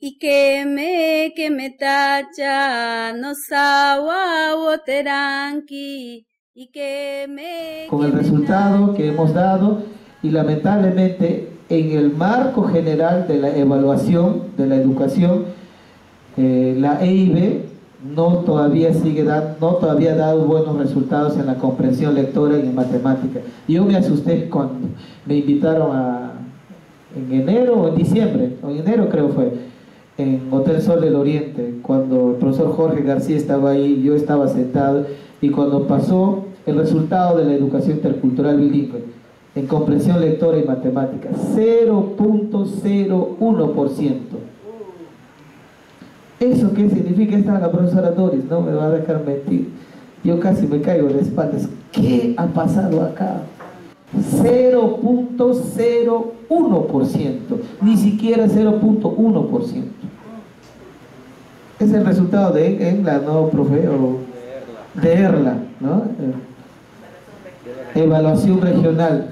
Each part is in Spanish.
y que me tacha, no sawa woteranki, y con el resultado que hemos dado, y lamentablemente en el marco general de la evaluación de la educación, la EIB todavía ha dado buenos resultados en la comprensión lectora y en matemática. Yo me asusté cuando me invitaron en enero o en diciembre, o en enero creo fue, en Hotel Sol del Oriente, cuando el profesor Jorge García estaba ahí, yo estaba sentado, y cuando pasó el resultado de la educación intercultural bilingüe en comprensión lectora y matemática, 0.01%. ¿Eso qué significa? Está la profesora Doris, no me va a dejar mentir. Yo casi me caigo de espaldas. ¿Qué ha pasado acá? 0.01%, ni siquiera 0.1%. Es el resultado de ERLA, ¿no, profe? De ERLA, ¿no? Evaluación regional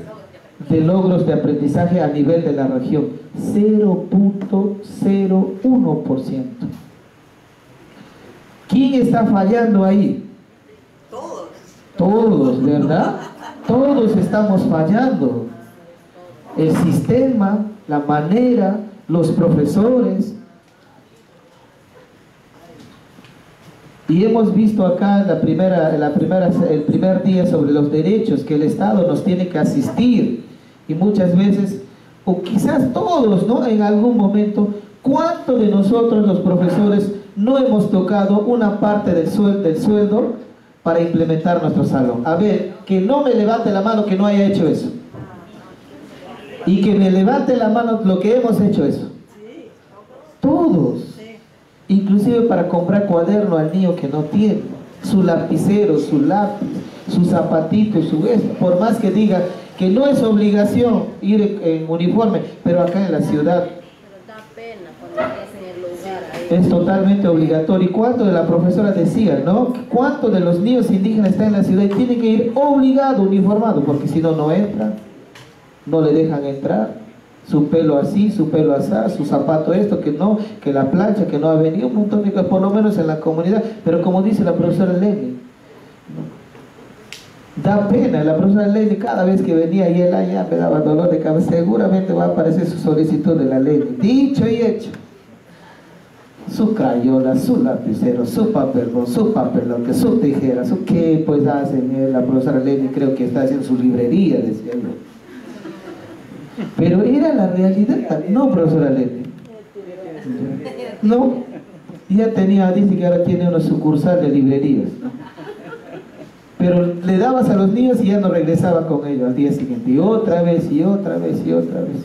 de logros de aprendizaje a nivel de la región, 0.01%. ¿Quién está fallando ahí? Todos, ¿verdad? Todos estamos fallando. El sistema, la manera, los profesores. Y hemos visto acá el primer día sobre los derechos que el Estado nos tiene que asistir, y muchas veces, o quizás todos, ¿no? En algún momento, ¿cuántos de nosotros los profesores no hemos tocado una parte del sueldo para implementar nuestro salón? A ver, que no me levante la mano que no haya hecho eso, y que me levante la mano lo que hemos hecho eso. Todos. Inclusive para comprar cuaderno al niño que no tiene, su lapicero, su lápiz, su zapatito, por más que diga que no es obligación ir en uniforme, pero acá en la ciudad es totalmente obligatorio. ¿Y cuánto de la profesora decía, no? ¿Cuánto de los niños indígenas están en la ciudad y tienen que ir obligado, uniformado? Porque si no, no entran, no le dejan entrar. Su pelo así, su pelo así, su zapato esto, que no, que la plancha, que no ha venido, un montón de cosas, por lo menos en la comunidad. Pero como dice la profesora Lenny, da pena. La profesora Lenny, cada vez que venía y él allá me daba dolor de cabeza. Seguramente va a aparecer su solicitud de la Lenny. Dicho y hecho. Su crayola, su lapicero, su papelón, su papelote, su tijera, ¿qué pues hacen? La profesora Lenny creo que está haciendo su librería, decía yo. Pero era la realidad, no, profesora Lenny. No, ya dice que ahora tiene una sucursal de librerías, ¿no? Pero le dabas a los niños y ya no regresaba con ellos al día siguiente, y otra vez, y otra vez, y otra vez.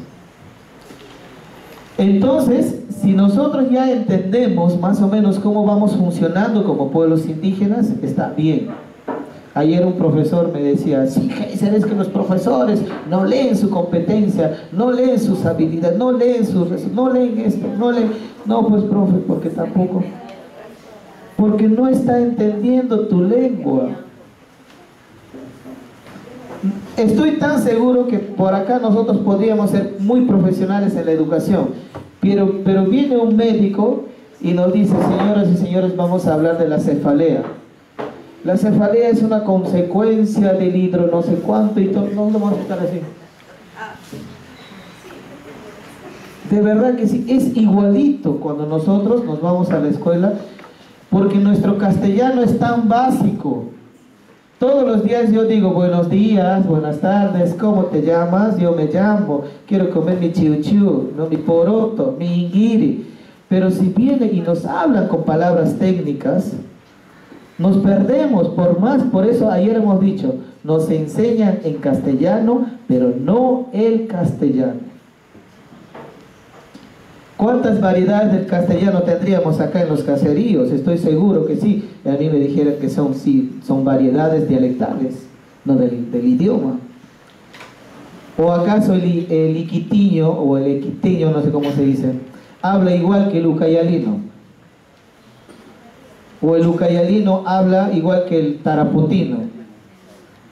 Entonces, si nosotros ya entendemos más o menos cómo vamos funcionando como pueblos indígenas, está bien. Ayer un profesor me decía, sí, ¿sabes que los profesores no leen su competencia, no leen sus habilidades, no leen esto, no leen? No, pues profe, porque no está entendiendo tu lengua. Estoy tan seguro que por acá nosotros podríamos ser muy profesionales en la educación, pero viene un médico y nos dice, señoras y señores, vamos a hablar de la cefalea. La cefalea es una consecuencia del hidro no sé cuánto, y todo, no lo vamos a estar así. De verdad que sí, es igualito cuando nosotros nos vamos a la escuela, porque nuestro castellano es tan básico. Todos los días yo digo, buenos días, buenas tardes, ¿cómo te llamas? Yo me llamo, quiero comer mi chiuchiu, ¿no? Mi poroto, mi ingiri. Pero si vienen y nos hablan con palabras técnicas, nos perdemos. Por eso ayer hemos dicho, nos enseñan en castellano, pero no el castellano. ¿Cuántas variedades del castellano tendríamos acá en los caseríos? Estoy seguro que sí. A mí me dijeron que son variedades dialectales, no del idioma. ¿O acaso el iquitiño o el equiteño, no sé cómo se dice, habla igual que el ucayalino? ¿O el ucayalino habla igual que el taraputino?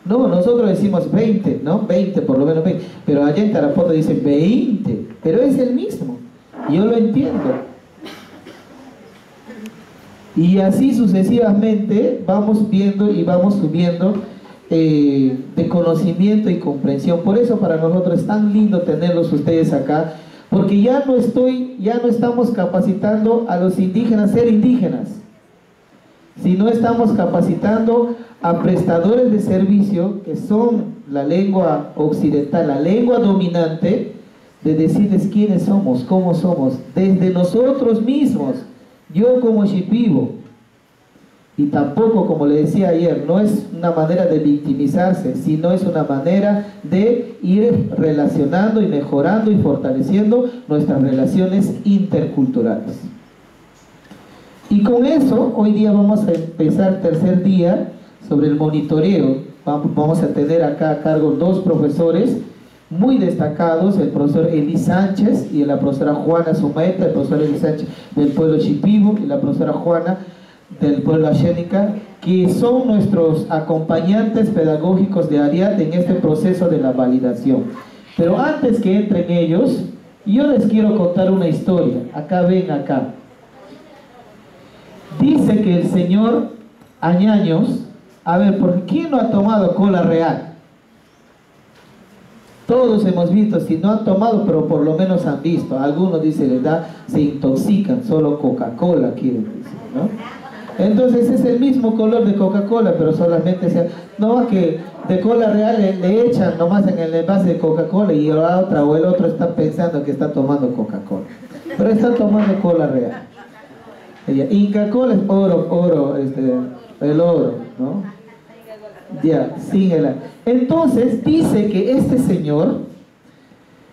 No, nosotros decimos 20, ¿no? 20, por lo menos 20. Pero allá en Tarapoto dicen 20, pero es el mismo. Yo lo entiendo. Y así sucesivamente vamos viendo y vamos subiendo de conocimiento y comprensión. Por eso para nosotros es tan lindo tenerlos ustedes acá, porque ya no estamos capacitando a los indígenas a ser indígenas, sino estamos capacitando a prestadores de servicio que son la lengua occidental, la lengua dominante, de decirles quiénes somos, cómo somos, desde nosotros mismos. Yo como shipibo, y tampoco, como le decía ayer, no es una manera de victimizarse, sino es una manera de ir relacionando y mejorando y fortaleciendo nuestras relaciones interculturales. Y con eso, hoy día vamos a empezar el tercer día sobre el monitoreo. Vamos a tener acá a cargo dos profesores muy destacados, el profesor Eli Sánchez y la profesora Juana Sumaeta, el profesor Eli Sánchez del pueblo Shipibo y la profesora Juana del pueblo Ashénica, que son nuestros acompañantes pedagógicos de Ariat en este proceso de la validación. Pero antes que entren ellos, yo les quiero contar una historia. Acá ven acá. Dice que el señor Añaños, a ver, ¿por quién no ha tomado cola real? Todos hemos visto, si no han tomado, pero por lo menos han visto. Algunos dicen, les da, se intoxican, solo Coca-Cola quieren decir, ¿no? Entonces es el mismo color de Coca-Cola, pero solamente no que de cola real le echan nomás en el envase de Coca-Cola y la otra o el otro está pensando que está tomando Coca-Cola, pero está tomando cola real. Inca Cola es oro, el oro, ¿no? Ya, síguela. Entonces dice que este señor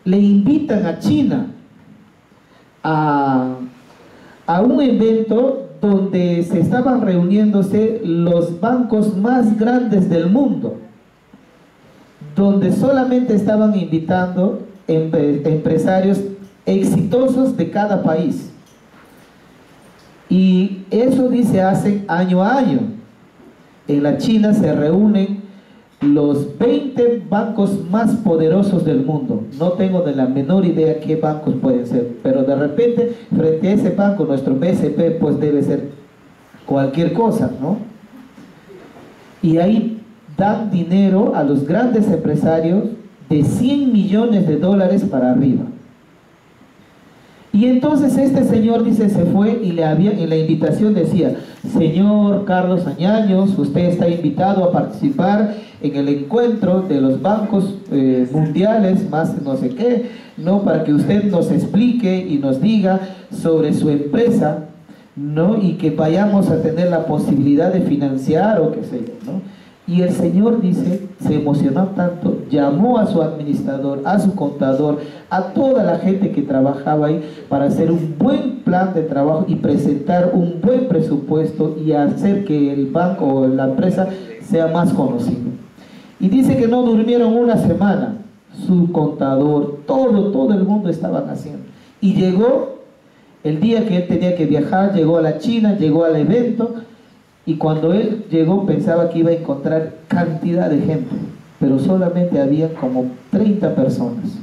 le invitan a China a un evento donde se estaban reuniéndose los bancos más grandes del mundo, donde solamente estaban invitando empresarios exitosos de cada país. Y eso dice hace año a año. En la China se reúnen los 20 bancos más poderosos del mundo. No tengo de la menor idea qué bancos pueden ser, pero de repente frente a ese banco nuestro BCP pues debe ser cualquier cosa, ¿no? Y ahí dan dinero a los grandes empresarios de 100 millones de dólares para arriba. Y entonces este señor, dice, se fue y en la invitación decía: señor Carlos Añaños, usted está invitado a participar en el encuentro de los bancos mundiales, más no sé qué, ¿no? Para que usted nos explique y nos diga sobre su empresa, ¿no? Y que vayamos a tener la posibilidad de financiar o qué sé yo, ¿no? Y el señor, dice, se emocionó tanto, llamó a su administrador, a su contador, a toda la gente que trabajaba ahí para hacer un buen plan de trabajo y presentar un buen presupuesto y hacer que el banco o la empresa sea más conocido. Y dice que no durmieron una semana, su contador, todo el mundo estaban haciendo. Y llegó el día que él tenía que viajar, llegó a la China, llegó al evento. Y cuando él llegó pensaba que iba a encontrar cantidad de gente, pero solamente había como 30 personas.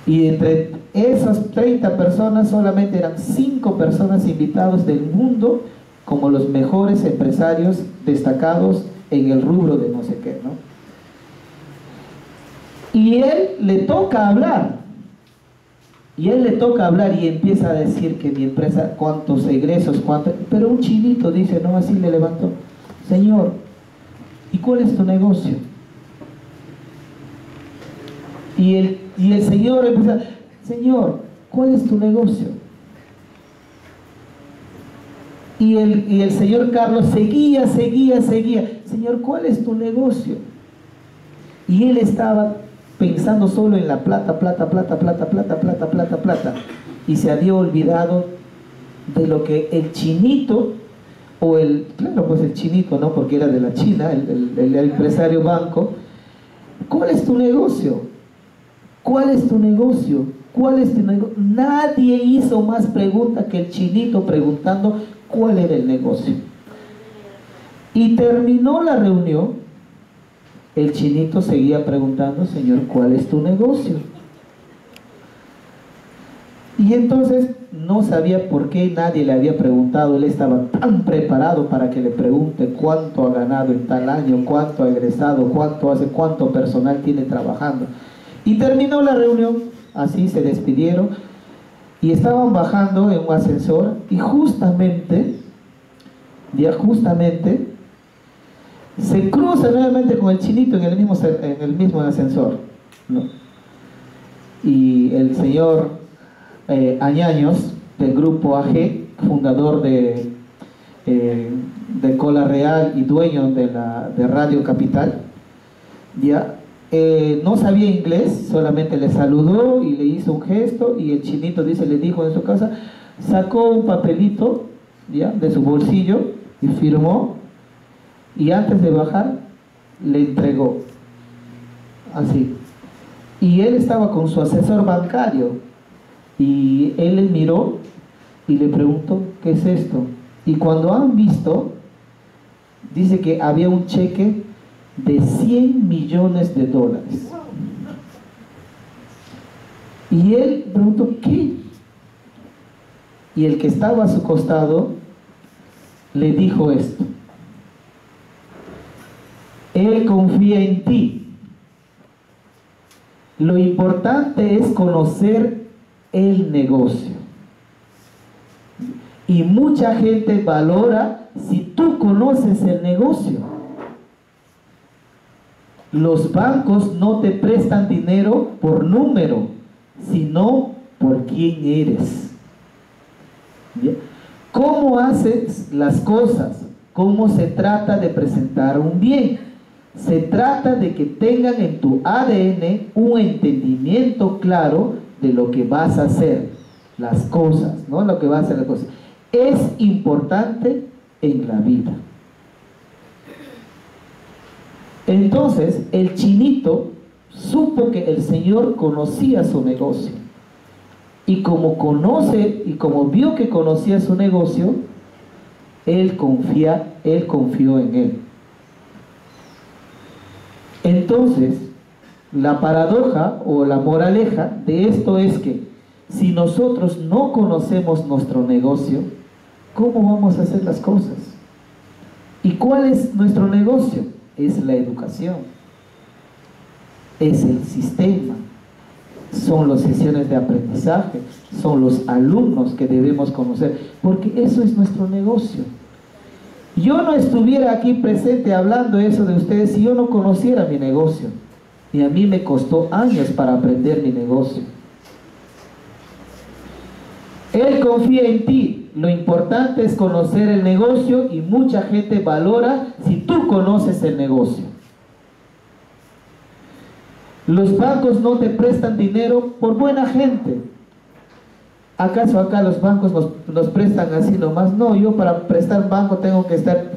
Y entre esas 30 personas solamente eran 5 personas invitados del mundo como los mejores empresarios destacados en el rubro de no sé qué, ¿no? Y él le toca hablar. Y él le toca hablar y empieza a decir que mi empresa, cuántos egresos, pero un chinito dice, no, así le levantó: señor, ¿y cuál es tu negocio? Y el señor empieza: señor, ¿cuál es tu negocio? Y el señor Carlos seguía: señor, ¿cuál es tu negocio? Y él estaba pensando solo en la plata, y se había olvidado de lo que el chinito, claro, pues el chinito, ¿no? Porque era de la China, el empresario banco. ¿Cuál es tu negocio? ¿Cuál es tu negocio? ¿Cuál es tu negocio? Nadie hizo más preguntas que el chinito preguntando cuál era el negocio. Y terminó la reunión. El chinito seguía preguntando: señor, ¿cuál es tu negocio? Y entonces no sabía por qué nadie le había preguntado. Él estaba tan preparado para que le pregunte cuánto ha ganado en tal año, cuánto ha egresado, cuánto personal tiene trabajando. Y terminó la reunión, así se despidieron y estaban bajando en un ascensor y justamente se cruza nuevamente con el chinito en el mismo ascensor, ¿no? Y el señor Añaños, del grupo AG, fundador de Cola Real y dueño de Radio Capital, ya no sabía inglés, solamente le saludó y le hizo un gesto, y el chinito le dijo en su casa, sacó un papelito, ya, de su bolsillo y firmó, y antes de bajar le entregó así. Y él estaba con su asesor bancario y él le miró y le preguntó, ¿qué es esto? Y cuando han visto, dice que había un cheque de $100 millones. Y él preguntó, ¿qué? Y el que estaba a su costado le dijo esto: él confía en ti. Lo importante es conocer el negocio. Y mucha gente valora si tú conoces el negocio. Los bancos no te prestan dinero por número, sino por quién eres. ¿Bien? ¿Cómo haces las cosas? ¿Cómo se trata de presentar un bien? Se trata de que tengan en tu ADN un entendimiento claro de lo que vas a hacer, las cosas, ¿no? Lo que vas a hacer las cosas. Es importante en la vida. Entonces, el chinito supo que el Señor conocía su negocio. Y como vio que conocía su negocio, él confió en él. Entonces, la paradoja o la moraleja de esto es que si nosotros no conocemos nuestro negocio, ¿cómo vamos a hacer las cosas? ¿Y cuál es nuestro negocio? Es la educación, es el sistema, son las sesiones de aprendizaje, son los alumnos que debemos conocer, porque eso es nuestro negocio. Yo no estuviera aquí presente hablando eso de ustedes si yo no conociera mi negocio. Y a mí me costó años para aprender mi negocio. Él confía en ti. Lo importante es conocer el negocio y mucha gente valora si tú conoces el negocio. Los bancos no te prestan dinero por buena gente. ¿Acaso acá los bancos nos prestan así nomás? No, yo para prestar banco tengo que estar,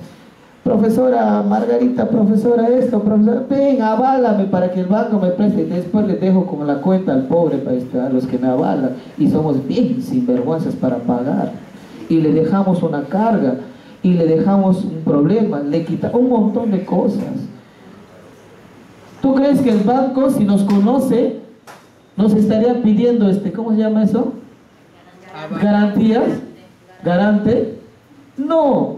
profesora Margarita, profesora esto, profesora, ven, aválame para que el banco me preste, y después le dejo como la cuenta al pobre, a los que me avalan, y somos bien sinvergüenzas para pagar, y le dejamos una carga, y le dejamos un problema, le quita un montón de cosas. ¿Tú crees que el banco, si nos conoce, nos estaría pidiendo ¿cómo se llama eso? ¿Garantías? ¿Garante? No.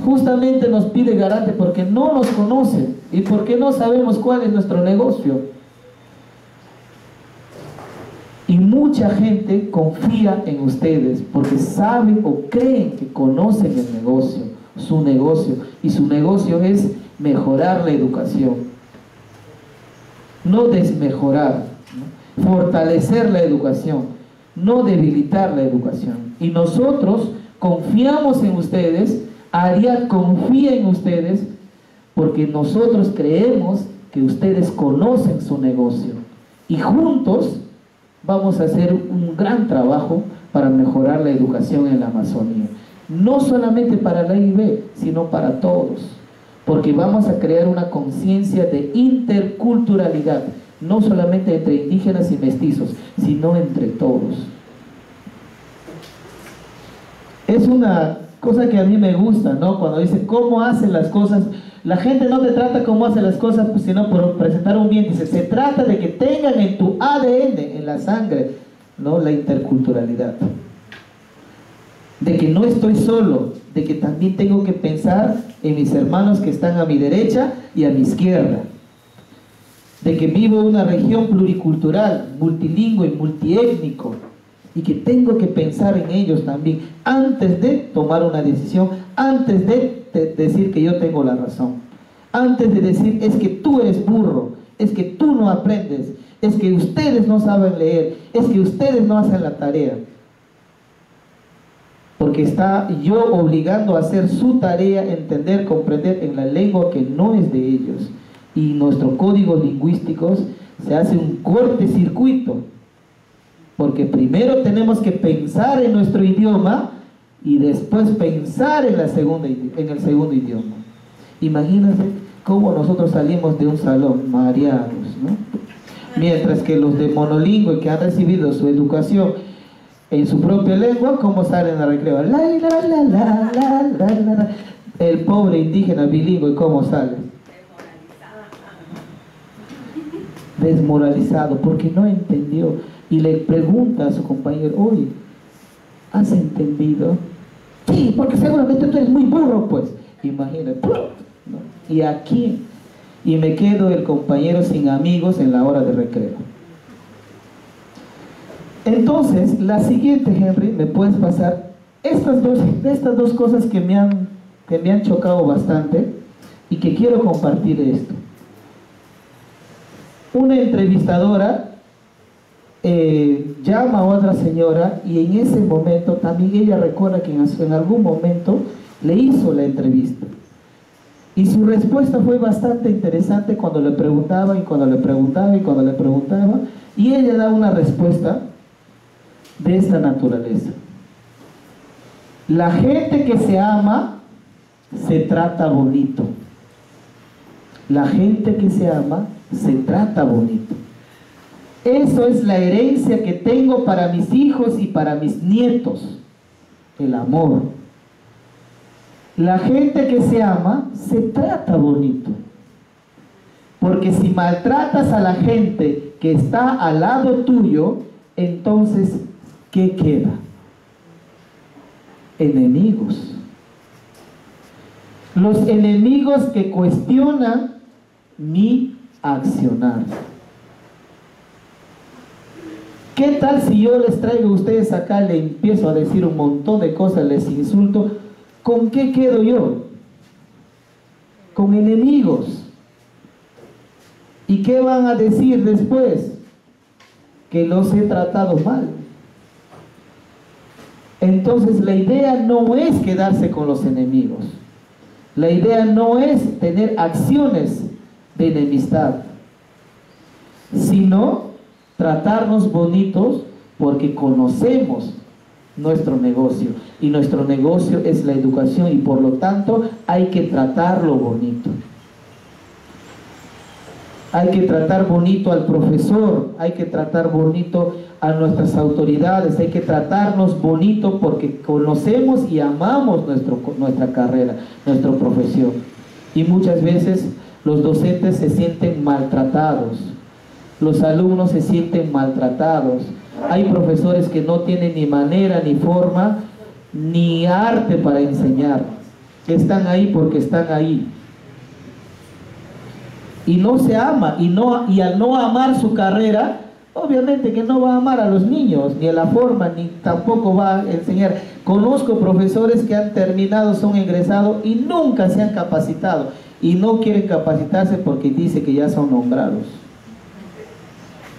Justamente nos pide garante porque no nos conoce y porque no sabemos cuál es nuestro negocio. Y mucha gente confía en ustedes porque saben o creen que conocen el negocio, su negocio, y su negocio es mejorar la educación, no desmejorar, ¿no? Fortalecer la educación, no debilitar la educación. Y nosotros confiamos en ustedes, Ariad confía en ustedes, porque nosotros creemos que ustedes conocen su negocio. Y juntos vamos a hacer un gran trabajo para mejorar la educación en la Amazonía. No solamente para la IB, sino para todos. Porque vamos a crear una conciencia de interculturalidad. No solamente entre indígenas y mestizos, sino entre todos. Es una cosa que a mí me gusta, ¿no? Cuando dice cómo hacen las cosas, la gente no te trata cómo hacen las cosas, sino por presentar un bien. Dice, se trata de que tengan en tu ADN, en la sangre, ¿no?, la interculturalidad. De que no estoy solo, de que también tengo que pensar en mis hermanos que están a mi derecha y a mi izquierda. De que vivo en una región pluricultural, multilingüe, multiétnico, y que tengo que pensar en ellos también antes de tomar una decisión, antes de decir que yo tengo la razón, antes de decir es que tú eres burro, es que tú no aprendes, es que ustedes no saben leer, es que ustedes no hacen la tarea. Porque está yo obligando a hacer su tarea, entender, comprender en la lengua que no es de ellos. Y nuestros códigos lingüísticos se hace un cortocircuito, porque primero tenemos que pensar en nuestro idioma y después pensar en el segundo idioma. Imagínense cómo nosotros salimos de un salón mareados, ¿no? Mientras que los de monolingüe que han recibido su educación en su propia lengua, ¿cómo salen a recreo? La, la, la, la, la, la, la. El pobre indígena bilingüe, ¿cómo sale? Desmoralizado, porque no entendió. Y le pregunta a su compañero, oye, ¿has entendido? Sí, porque seguramente tú eres muy burro, pues. Imagínate, ¿no? ¿Y a quién? Y me quedo el compañero sin amigos en la hora de recreo. Entonces, la siguiente, Henry, me puedes pasar estas dos cosas que me han chocado bastante y que quiero compartir esto. Una entrevistadora llama a otra señora y en ese momento también ella recuerda que en algún momento le hizo la entrevista. Y su respuesta fue bastante interesante cuando le preguntaba y cuando le preguntaba y cuando le preguntaba. Y ella da una respuesta de esta naturaleza. La gente que se ama se trata bonito. La gente que se ama se trata bonito. Eso es la herencia que tengo para mis hijos y para mis nietos. El amor. La gente que se ama se trata bonito. Porque si maltratas a la gente que está al lado tuyo, entonces, ¿qué queda? Enemigos. Los enemigos que cuestionan mi accionar. ¿Qué tal si yo les traigo a ustedes acá, le empiezo a decir un montón de cosas, les insulto? ¿Con qué quedo yo? Con enemigos. ¿Y qué van a decir después? Que los he tratado mal. Entonces la idea no es quedarse con los enemigos. La idea no es tener acciones de enemistad, sino tratarnos bonitos porque conocemos nuestro negocio. Y nuestro negocio es la educación y por lo tanto hay que tratarlo bonito. Hay que tratar bonito al profesor, hay que tratar bonito a nuestras autoridades, hay que tratarnos bonito porque conocemos y amamos nuestra carrera, nuestra profesión. Y muchas veces los docentes se sienten maltratados, los alumnos se sienten maltratados. Hay profesores que no tienen ni manera, ni forma, ni arte para enseñar. Están ahí porque están ahí. Y no se ama, y al no amar su carrera, obviamente que no va a amar a los niños, ni a la forma, ni tampoco va a enseñar. Conozco profesores que han terminado, son egresados y nunca se han capacitado. Y no quieren capacitarse porque dice que ya son nombrados.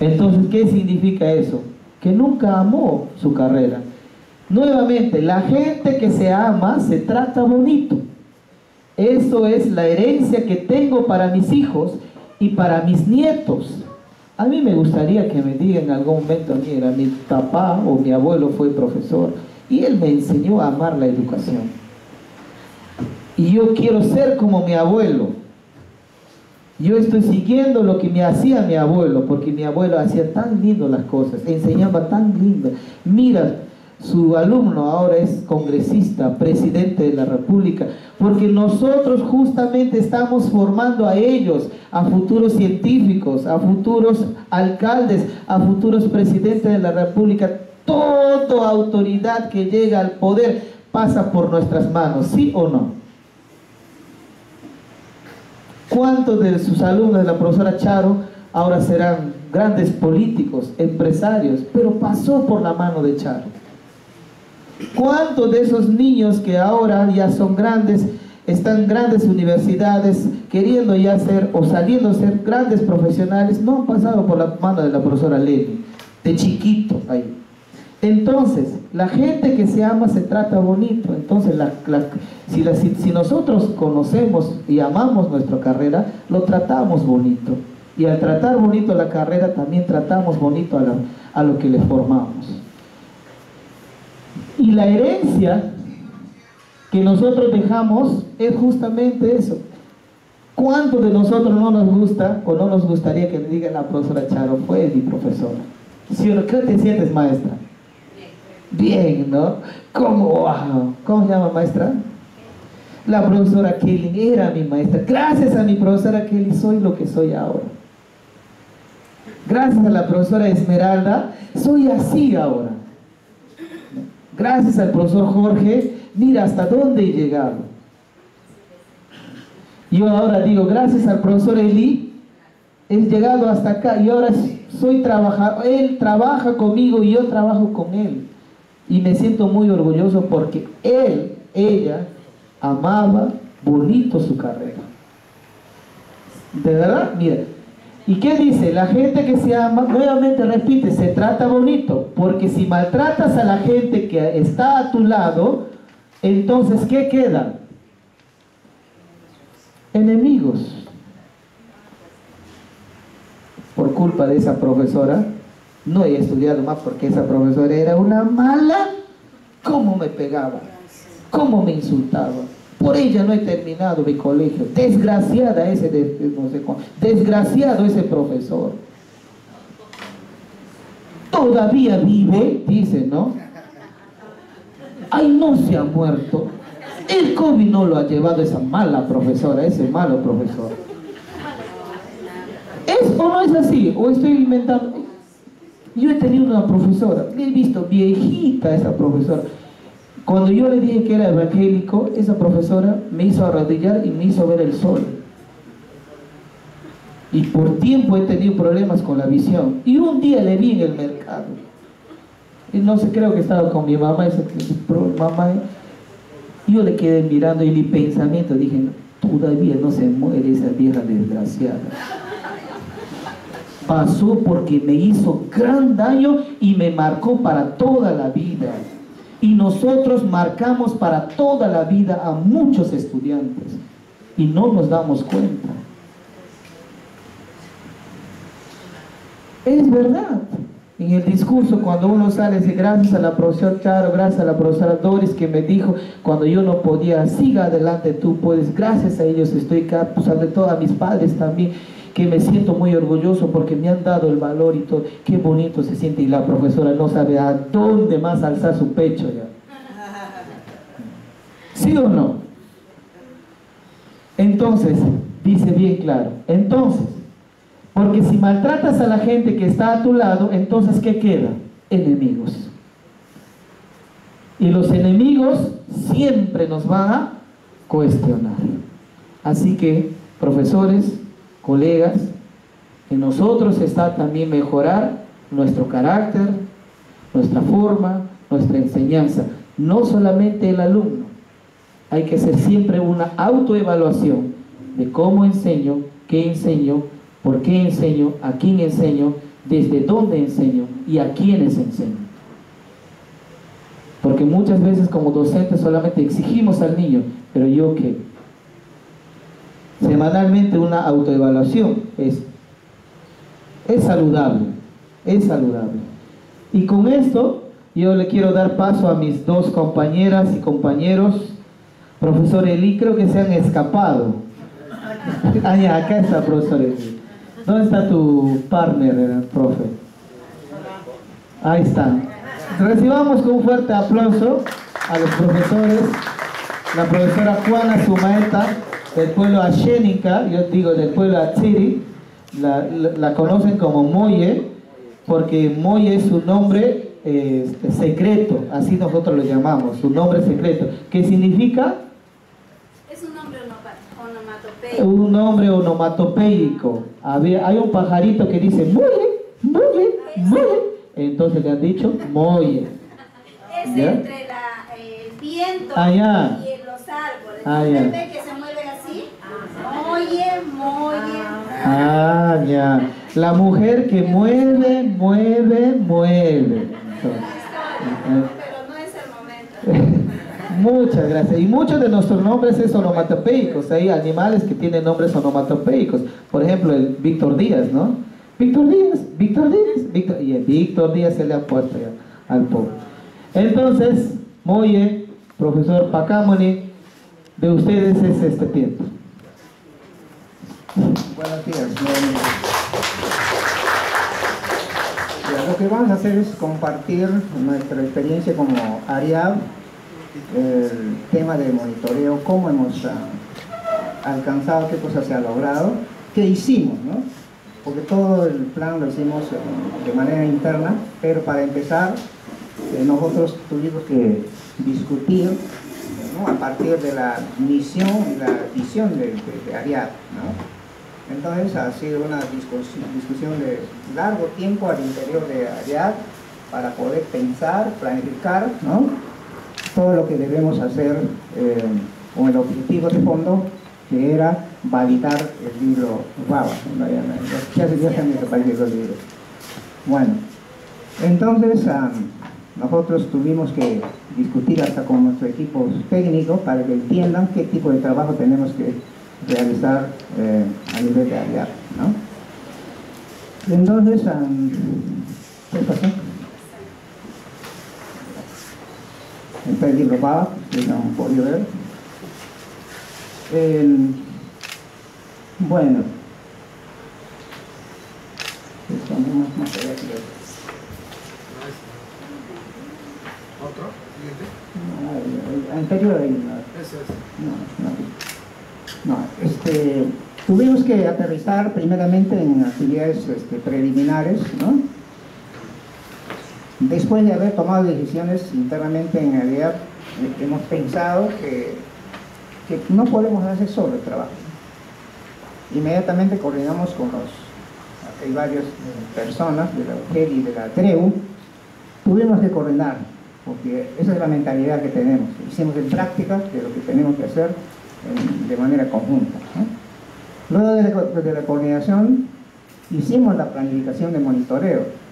Entonces, ¿qué significa eso? Que nunca amó su carrera. Nuevamente, la gente que se ama se trata bonito. Eso es la herencia que tengo para mis hijos y para mis nietos. A mí me gustaría que me digan en algún momento, mira, mi papá o mi abuelo fue profesor y él me enseñó a amar la educación. Y yo quiero ser como mi abuelo. Yo estoy siguiendo lo que me hacía mi abuelo, porque mi abuelo hacía tan lindo las cosas, enseñaba tan lindo. Mira, su alumno ahora es congresista, presidente de la República, porque nosotros justamente estamos formando a ellos, a futuros científicos, a futuros alcaldes, a futuros presidentes de la República. Toda autoridad que llega al poder pasa por nuestras manos, ¿sí o no? ¿Cuántos de sus alumnos de la profesora Charo ahora serán grandes políticos, empresarios? Pero pasó por la mano de Charo. ¿Cuántos de esos niños que ahora ya son grandes, están en grandes universidades, queriendo ya ser o saliendo a ser grandes profesionales, no han pasado por la mano de la profesora Lely, de chiquito ahí? Entonces, la gente que se ama se trata bonito. Entonces, si nosotros conocemos y amamos nuestra carrera, lo tratamos bonito. Y al tratar bonito la carrera, también tratamos bonito a lo que le formamos. Y la herencia que nosotros dejamos es justamente eso. ¿Cuánto de nosotros no nos gusta o no nos gustaría que le diga la profesora Charo, fue mi profesora? ¿Sí o no? ¿Qué te sientes, maestra? Bien, ¿no? ¿Cómo se llama, maestra? La profesora Kelly era mi maestra. Gracias a mi profesora Kelly soy lo que soy ahora. Gracias a la profesora Esmeralda soy así ahora. Gracias al profesor Jorge, mira hasta dónde he llegado. Yo ahora digo, gracias al profesor Eli, he llegado hasta acá y ahora soy trabajador. Él trabaja conmigo y yo trabajo con él. Y me siento muy orgulloso porque ella amaba bonito su carrera. De verdad, mira. ¿Y qué dice? La gente que se ama, nuevamente repite, se trata bonito. Porque si maltratas a la gente que está a tu lado, entonces ¿qué queda? Enemigos. Por culpa de esa profesora, no he estudiado más porque esa profesora era una mala. ¿Cómo me pegaba? ¿Cómo me insultaba? Por ella no he terminado mi colegio. Desgraciada desgraciado ese profesor. Todavía vive, dice, ¿no? Ay, no se ha muerto. El COVID no lo ha llevado esa mala profesora, ese malo profesor. ¿Es o no es así? ¿O estoy inventando? Yo he tenido una profesora, he visto viejita esa profesora. Cuando yo le dije que era evangélico, esa profesora me hizo arrodillar y me hizo ver el sol. Y por tiempo he tenido problemas con la visión. Y un día le vi en el mercado. Y no sé, creo que estaba con mi mamá. Yo le quedé mirando y mi pensamiento dije, todavía no se muere esa vieja desgraciada. Pasó porque me hizo gran daño y me marcó para toda la vida. Y nosotros marcamos para toda la vida a muchos estudiantes y no nos damos cuenta. Es verdad. En el discurso, cuando uno sale, dice, gracias a la profesora Charo, gracias a la profesora Doris que me dijo cuando yo no podía, siga adelante, tú puedes. Gracias a ellos estoy acá, pues sobre todo a mis padres también, que me siento muy orgulloso porque me han dado el valor y todo. Qué bonito se siente. Y la profesora no sabe a dónde más alzar su pecho ya. ¿Sí o no? Entonces, dice bien claro, entonces, porque si maltratas a la gente que está a tu lado, entonces ¿qué queda? Enemigos. Y los enemigos siempre nos van a cuestionar. Así que, profesores, colegas, en nosotros está también mejorar nuestro carácter, nuestra forma, nuestra enseñanza. No solamente el alumno. Hay que hacer siempre una autoevaluación de cómo enseño, qué enseño, por qué enseño, a quién enseño, desde dónde enseño y a quiénes enseño. Porque muchas veces como docentes solamente exigimos al niño, pero yo qué. Semanalmente una autoevaluación es saludable, es saludable. Y con esto yo le quiero dar paso a mis dos compañeras y compañeros. Profesor Eli, creo que se han escapado. Ah, ya, acá está, profesor Eli. ¿Dónde está tu partner, profe? Ahí están. Recibamos con un fuerte aplauso a los profesores, la profesora Juana Sumaeta del pueblo Ashénica, yo digo del pueblo Atziri, la conocen como Moye, porque Moye es su nombre secreto, así nosotros lo llamamos, su nombre secreto, que significa Es un nombre onomatopeico. un nombre onomatopeico. Hay un pajarito que dice Moye, Moye, Moye, entonces le han dicho Moye. Es ¿Ya? entre el viento Ya. y los árboles. Ya. ¿Ve que se mueven así? Moye. Ya. La mujer que mueve, mueve, mueve. Pero no es el momento. Muchas gracias. Y muchos de nuestros nombres es onomatopeicos. Hay animales que tienen nombres onomatopeicos. Por ejemplo, el Víctor Díaz, ¿no? Víctor Díaz. Y el Víctor Díaz se le ha puesto ya al pobre. Entonces, Moye, profesor Pacamoni, de ustedes es este tiempo. Buenos días. Lo que vamos a hacer es compartir nuestra experiencia como ARIAB, el tema de monitoreo, cómo hemos alcanzado, qué cosas se ha logrado, qué hicimos, ¿no? Porque todo el plan lo hicimos de manera interna, pero para empezar nosotros tuvimos que discutir, ¿no?, a partir de la misión y la visión de ARIAB, ¿no? Entonces ha sido una discusión de largo tiempo al interior de ARIAB para poder pensar, planificar, ¿no?, todo lo que debemos hacer con el objetivo de fondo, que era validar el libro Baba, ¿no? Ya se validar los libros. Bueno, entonces nosotros tuvimos que discutir hasta con nuestro equipo técnico para que entiendan qué tipo de trabajo tenemos que realizar a nivel de ARIAB, ¿no? Entonces, ¿qué pasó? Está el libro Baba, que no han podido ver. Bueno, ¿Otro? ¿Siguiente? Anterior ahí. Ese es. No, tuvimos que aterrizar primeramente en actividades preliminares, ¿no? Después de haber tomado decisiones internamente en ARIAB, hemos pensado que no podemos hacer solo el trabajo. Inmediatamente coordinamos con hay varias personas de la UGEL y de la TREU. Tuvimos que coordinar, porque esa es la mentalidad que tenemos. Hicimos en práctica de lo que tenemos que hacer de manera conjunta, ¿no? Luego de la coordinación, hicimos la planificación de monitoreo,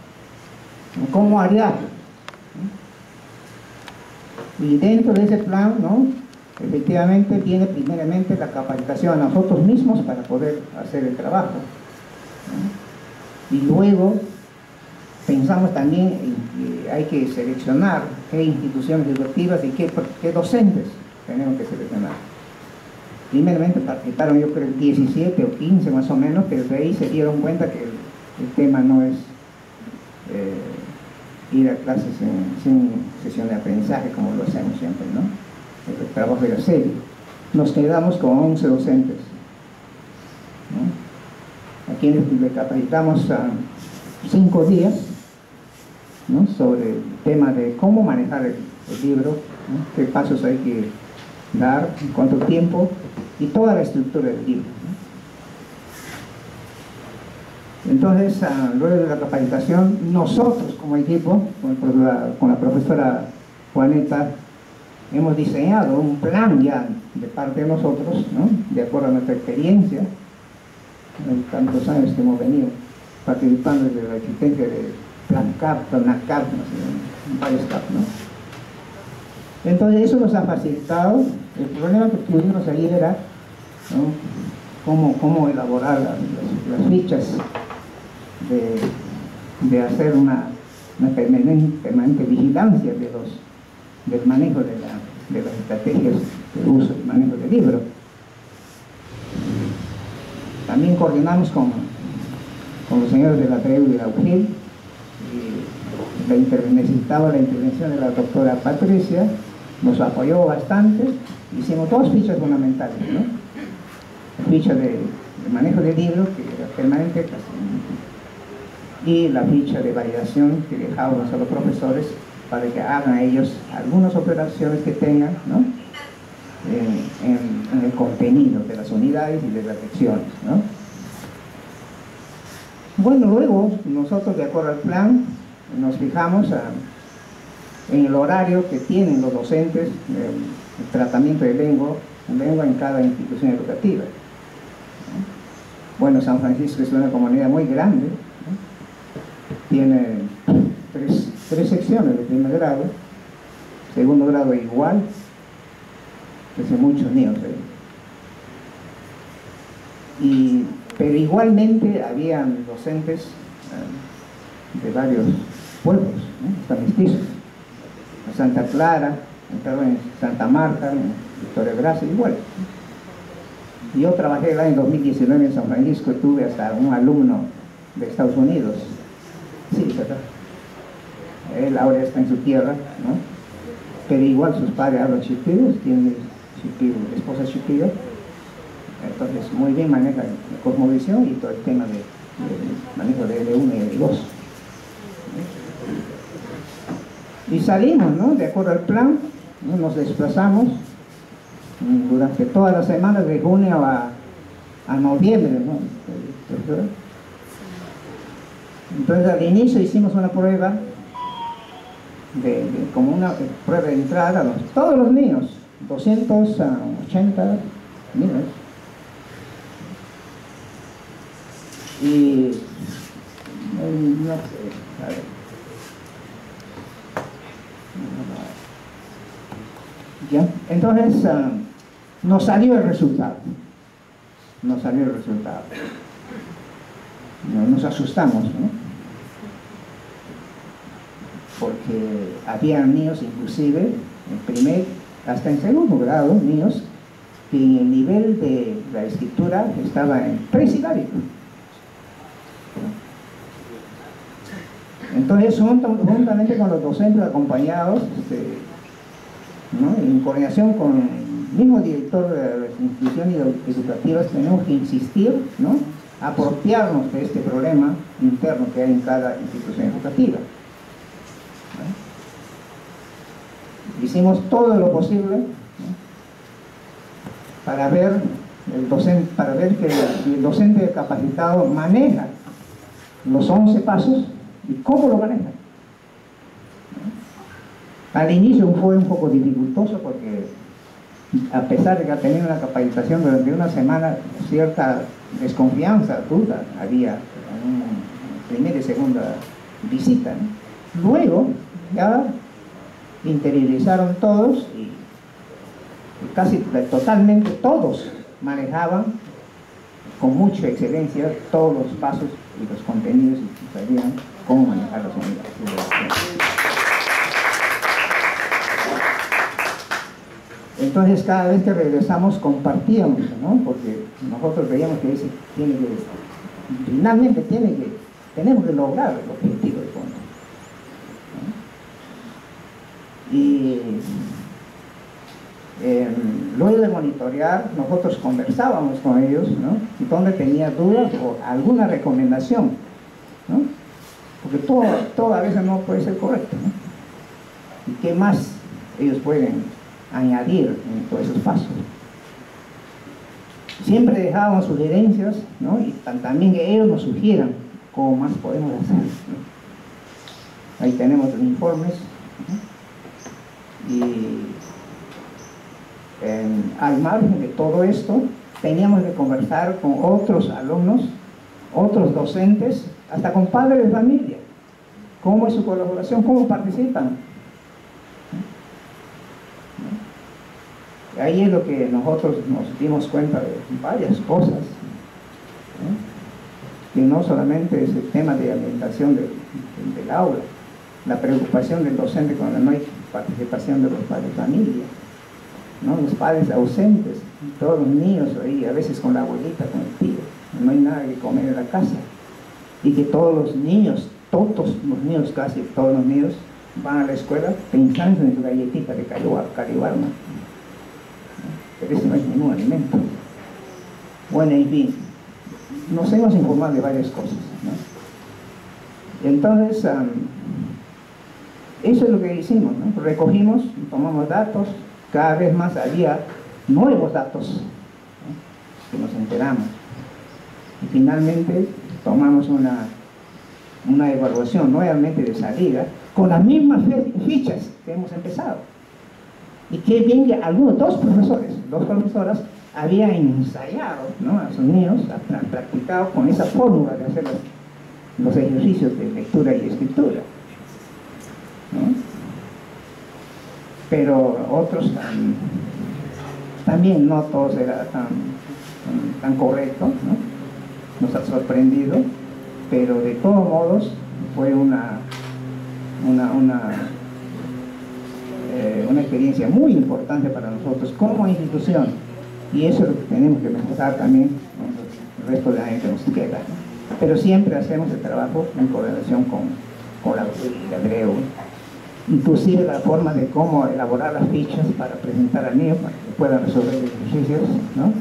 como ARIAB, ¿no? Y dentro de ese plan, ¿no?, efectivamente viene primeramente la capacitación a nosotros mismos para poder hacer el trabajo, ¿no? Y luego pensamos también en que hay que seleccionar qué instituciones educativas y qué docentes tenemos que seleccionar. Primeramente participaron, yo creo, 17 o 15 más o menos, pero de ahí se dieron cuenta que el tema no es ir a clases sin sesión de aprendizaje como lo hacemos siempre, ¿no? El trabajo era serio. Nos quedamos con 11 docentes, ¿no?, a quienes le capacitamos 5 días, ¿no?, sobre el tema de cómo manejar el libro, ¿no?, qué pasos hay que dar, cuánto tiempo y toda la estructura del libro, ¿no? Entonces, luego de la capacitación, nosotros como equipo, con la profesora Juaneta, hemos diseñado un plan ya de parte de nosotros, ¿no?, de acuerdo a nuestra experiencia en tantos años que hemos venido participando desde la existencia de Plan CAP, PLANACAP, no sé, varios CAP, ¿no? Entonces eso nos ha facilitado. El problema que tuvimos ahí era, ¿no?, cómo elaborar las fichas de hacer una permanente vigilancia del manejo de las estrategias de uso y manejo del libro. También coordinamos con los señores de la TREU y de la UGEL, y necesitaba la intervención de la doctora Patricia, nos apoyó bastante, hicimos dos fichas fundamentales, ¿no? Ficha de manejo del libro, que era permanente, y la ficha de validación que dejábamos a los profesores para que hagan ellos algunas operaciones que tengan, ¿no? en el contenido de las unidades y de las lecciones, ¿no? Bueno, luego nosotros, de acuerdo al plan, nos fijamos en el horario que tienen los docentes el tratamiento de lengua en cada institución educativa, ¿no? Bueno, San Francisco es una comunidad muy grande, ¿no? Tiene tres secciones de primer grado, segundo grado igual, desde muchos niños, pero igualmente habían docentes de varios pueblos, ¿no? Mestizos, en Santa Clara, en Santa Marta, en Victoria Gracia, igual. Yo trabajé el año 2019 en San Francisco y tuve hasta un alumno de Estados Unidos. Sí, ¿verdad? Él ahora está en su tierra, ¿no? Pero igual sus padres hablan chipío, tiene chipío, esposa chipío. Entonces muy bien maneja la cosmovisión y todo el tema de manejo de L1 y L2. Y salimos, ¿no? De acuerdo al plan, ¿no? Nos desplazamos durante todas las semanas de junio a noviembre, ¿no? Entonces al inicio hicimos una prueba como una prueba de entrada a todos los niños, 280 niños. Y no sé, a ver. ¿Ya? Entonces nos salió el resultado. Nos asustamos, ¿no? Porque había niños, inclusive en primer hasta en segundo grado, niños que en el nivel de la escritura estaba en presilábico. Entonces, juntamente con los docentes acompañados, ¿no? En coordinación con el mismo director de las instituciones educativas, tenemos que insistir, ¿no? Apropiarnos de este problema interno que hay en cada institución educativa, ¿no? Hicimos todo lo posible, ¿no? para ver que el docente capacitado maneja los 11 pasos y cómo lo maneja. Al inicio fue un poco dificultoso porque, a pesar de que ha tenido una capacitación durante una semana, cierta desconfianza, duda había en primera y segunda visita, ¿no? Luego ya interiorizaron todos y casi totalmente todos manejaban con mucha excelencia todos los pasos y los contenidos y sabían cómo manejar las unidades. Entonces cada vez que regresamos compartíamos, ¿no? Porque nosotros veíamos que finalmente tenemos que lograr el objetivo de fondo, ¿no? Y luego de monitorear, nosotros conversábamos con ellos, ¿no? Y donde tenía dudas o alguna recomendación, ¿no? Porque todo a veces no puede ser correcto, ¿no? ¿Y qué más ellos pueden añadir en todos esos pasos? Siempre dejábamos sugerencias, ¿no? Y también que ellos nos sugieran cómo más podemos hacer, ¿no? Ahí tenemos los informes, ¿no? Y al margen de todo esto teníamos que conversar con otros alumnos, otros docentes, hasta con padres de familia. ¿Cómo es su colaboración? ¿Cómo participan? Ahí es lo que nosotros nos dimos cuenta de varias cosas, ¿no? Que no solamente es el tema de alimentación del aula, la preocupación del docente cuando no hay participación de los padres de familia, ¿no? Los padres ausentes, todos los niños ahí, a veces con la abuelita, con el tío, no hay nada que comer en la casa, y que todos los niños todos los niños, casi todos los niños, van a la escuela pensando en su galletita de carihuarma. Pero ese no es ningún alimento. Bueno, en fin, nos hemos informado de varias cosas, ¿no? Entonces, eso es lo que hicimos, ¿no? Recogimos, tomamos datos, cada vez más había nuevos datos, ¿no? Que nos enteramos. Y finalmente tomamos una evaluación nuevamente de salida con las mismas fichas que hemos empezado. Y qué bien que dos profesoras habían ensayado, ¿no? A sus niños, han practicado con esa fórmula de hacer los ejercicios de lectura y escritura, ¿no? Pero otros también no todos era tan correcto, ¿no? Nos ha sorprendido, pero de todos modos fue una experiencia muy importante para nosotros como institución, y eso es lo que tenemos que mejorar también con el resto de la gente que nos queda, ¿no? Pero siempre hacemos el trabajo en coordinación con la ADREU, inclusive la forma de cómo elaborar las fichas para presentar al niño para que puedan resolver los ejercicios, ¿no?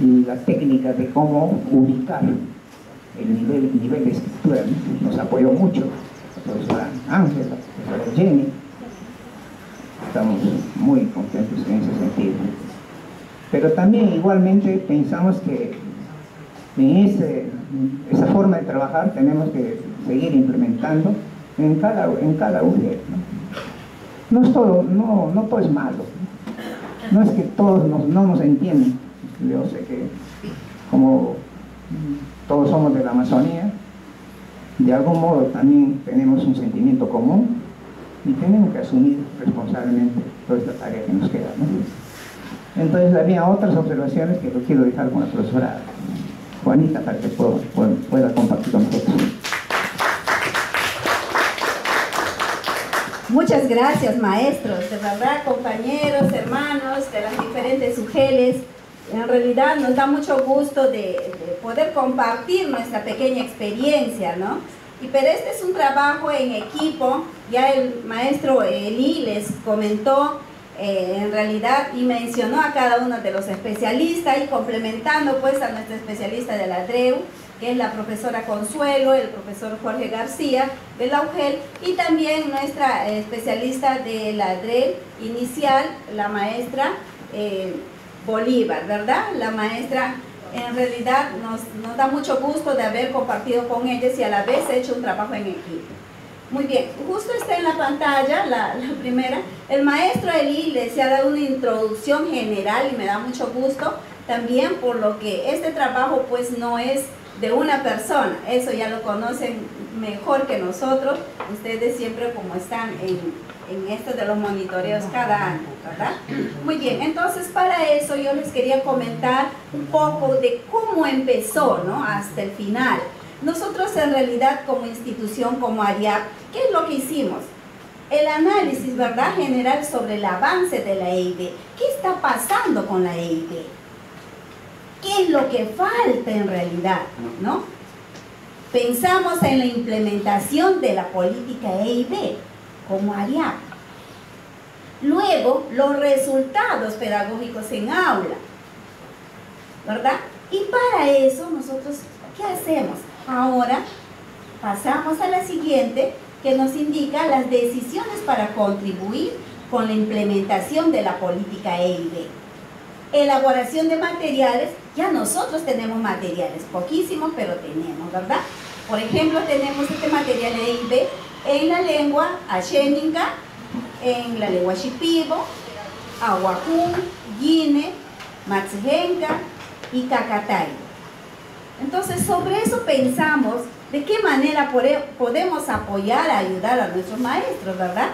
Y la técnica de cómo ubicar el nivel de escritura, ¿no? Nos apoyó mucho la profesora Ángela, la profesora Jenny. Estamos muy contentos en ese sentido. Pero también igualmente pensamos que en esa forma de trabajar tenemos que seguir implementando en cada UG, ¿no? No todo es malo, no es que todos no nos entienden. Yo sé que como todos somos de la Amazonía, de algún modo también tenemos un sentimiento común y tenemos que asumir responsablemente toda esta tarea que nos queda, ¿no? Entonces había otras observaciones que lo quiero dejar con la profesora Juanita para que pueda compartir con nosotros. Muchas gracias, maestros, de verdad, compañeros, hermanos de las diferentes UGELs. En realidad nos da mucho gusto de poder compartir nuestra pequeña experiencia, ¿no? Pero este es un trabajo en equipo. Ya el maestro Eli les comentó en realidad y mencionó a cada uno de los especialistas, y complementando pues a nuestra especialista de la ADREU, que es la profesora Consuelo, el profesor Jorge García de la UGEL, y también nuestra especialista de la ADREU inicial, la maestra Bolívar, ¿verdad? La maestra, en realidad nos da mucho gusto de haber compartido con ellas y a la vez hecho un trabajo en equipo. Muy bien, justo está en la pantalla la primera. El maestro Eli les ha dado una introducción general y me da mucho gusto también, por lo que este trabajo pues no es de una persona, eso ya lo conocen mejor que nosotros, ustedes siempre como están en esto de los monitoreos cada año, ¿verdad? Muy bien, entonces para eso yo les quería comentar un poco de cómo empezó, ¿no? Hasta el final. Nosotros en realidad como institución, como ARIAP, ¿qué es lo que hicimos? El análisis, ¿verdad?, general sobre el avance de la EIB. ¿Qué está pasando con la EIB? ¿Qué es lo que falta en realidad, ¿no? Pensamos en la implementación de la política EIB como ARIAP. Luego, los resultados pedagógicos en aula, ¿verdad? Y para eso nosotros, ¿qué hacemos? Ahora pasamos a la siguiente, que nos indica las decisiones para contribuir con la implementación de la política EIB. Elaboración de materiales, ya nosotros tenemos materiales, poquísimos, pero tenemos, ¿verdad? Por ejemplo, tenemos este material EIB en la lengua Ashéninga, en la lengua Shipibo, Ahuajún, Guine, Matsejenga y Cacatay. Entonces, sobre eso pensamos de qué manera podemos apoyar, ayudar a nuestros maestros, ¿verdad?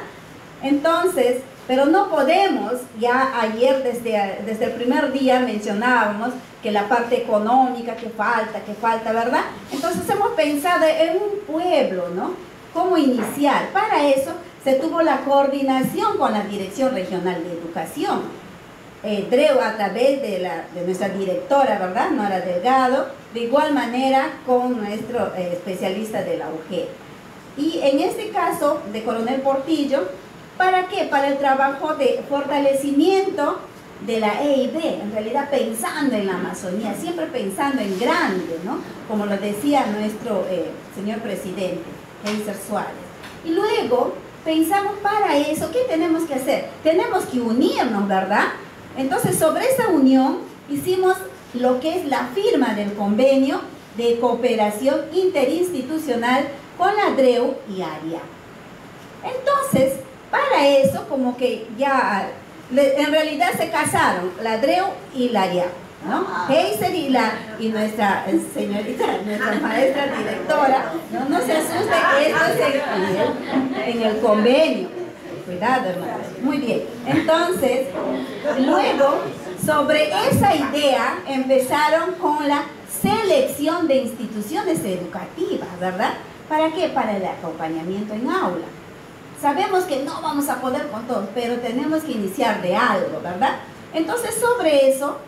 Entonces, pero no podemos, ya ayer desde el primer día mencionábamos que la parte económica que falta, ¿verdad? Entonces hemos pensado en un pueblo, ¿no? ¿Cómo iniciar? Para eso se tuvo la coordinación con la Dirección Regional de Educación. DREU a través de nuestra directora, ¿verdad?, Nora Delgado, de igual manera con nuestro especialista de la UGEL. Y en este caso de Coronel Portillo, ¿para qué? Para el trabajo de fortalecimiento de la EIB, en realidad pensando en la Amazonía, siempre pensando en grande, ¿no? Como lo decía nuestro señor presidente, Heiser Suárez. Y luego pensamos, para eso, ¿qué tenemos que hacer? Tenemos que unirnos, ¿verdad? Entonces, sobre esa unión hicimos lo que es la firma del convenio de cooperación interinstitucional con la DREU y ARIA. Entonces, para eso, como que ya, en realidad se casaron la DREU y la ARIA, ¿no? Heiser y nuestra señorita, nuestra maestra directora, no se asuste, esto es en el convenio. Cuidado, hermanos. Muy bien. Entonces, luego, sobre esa idea, empezaron con la selección de instituciones educativas, ¿verdad? ¿Para qué? Para el acompañamiento en aula. Sabemos que no vamos a poder con todo, pero tenemos que iniciar de algo, ¿verdad? Entonces, sobre eso,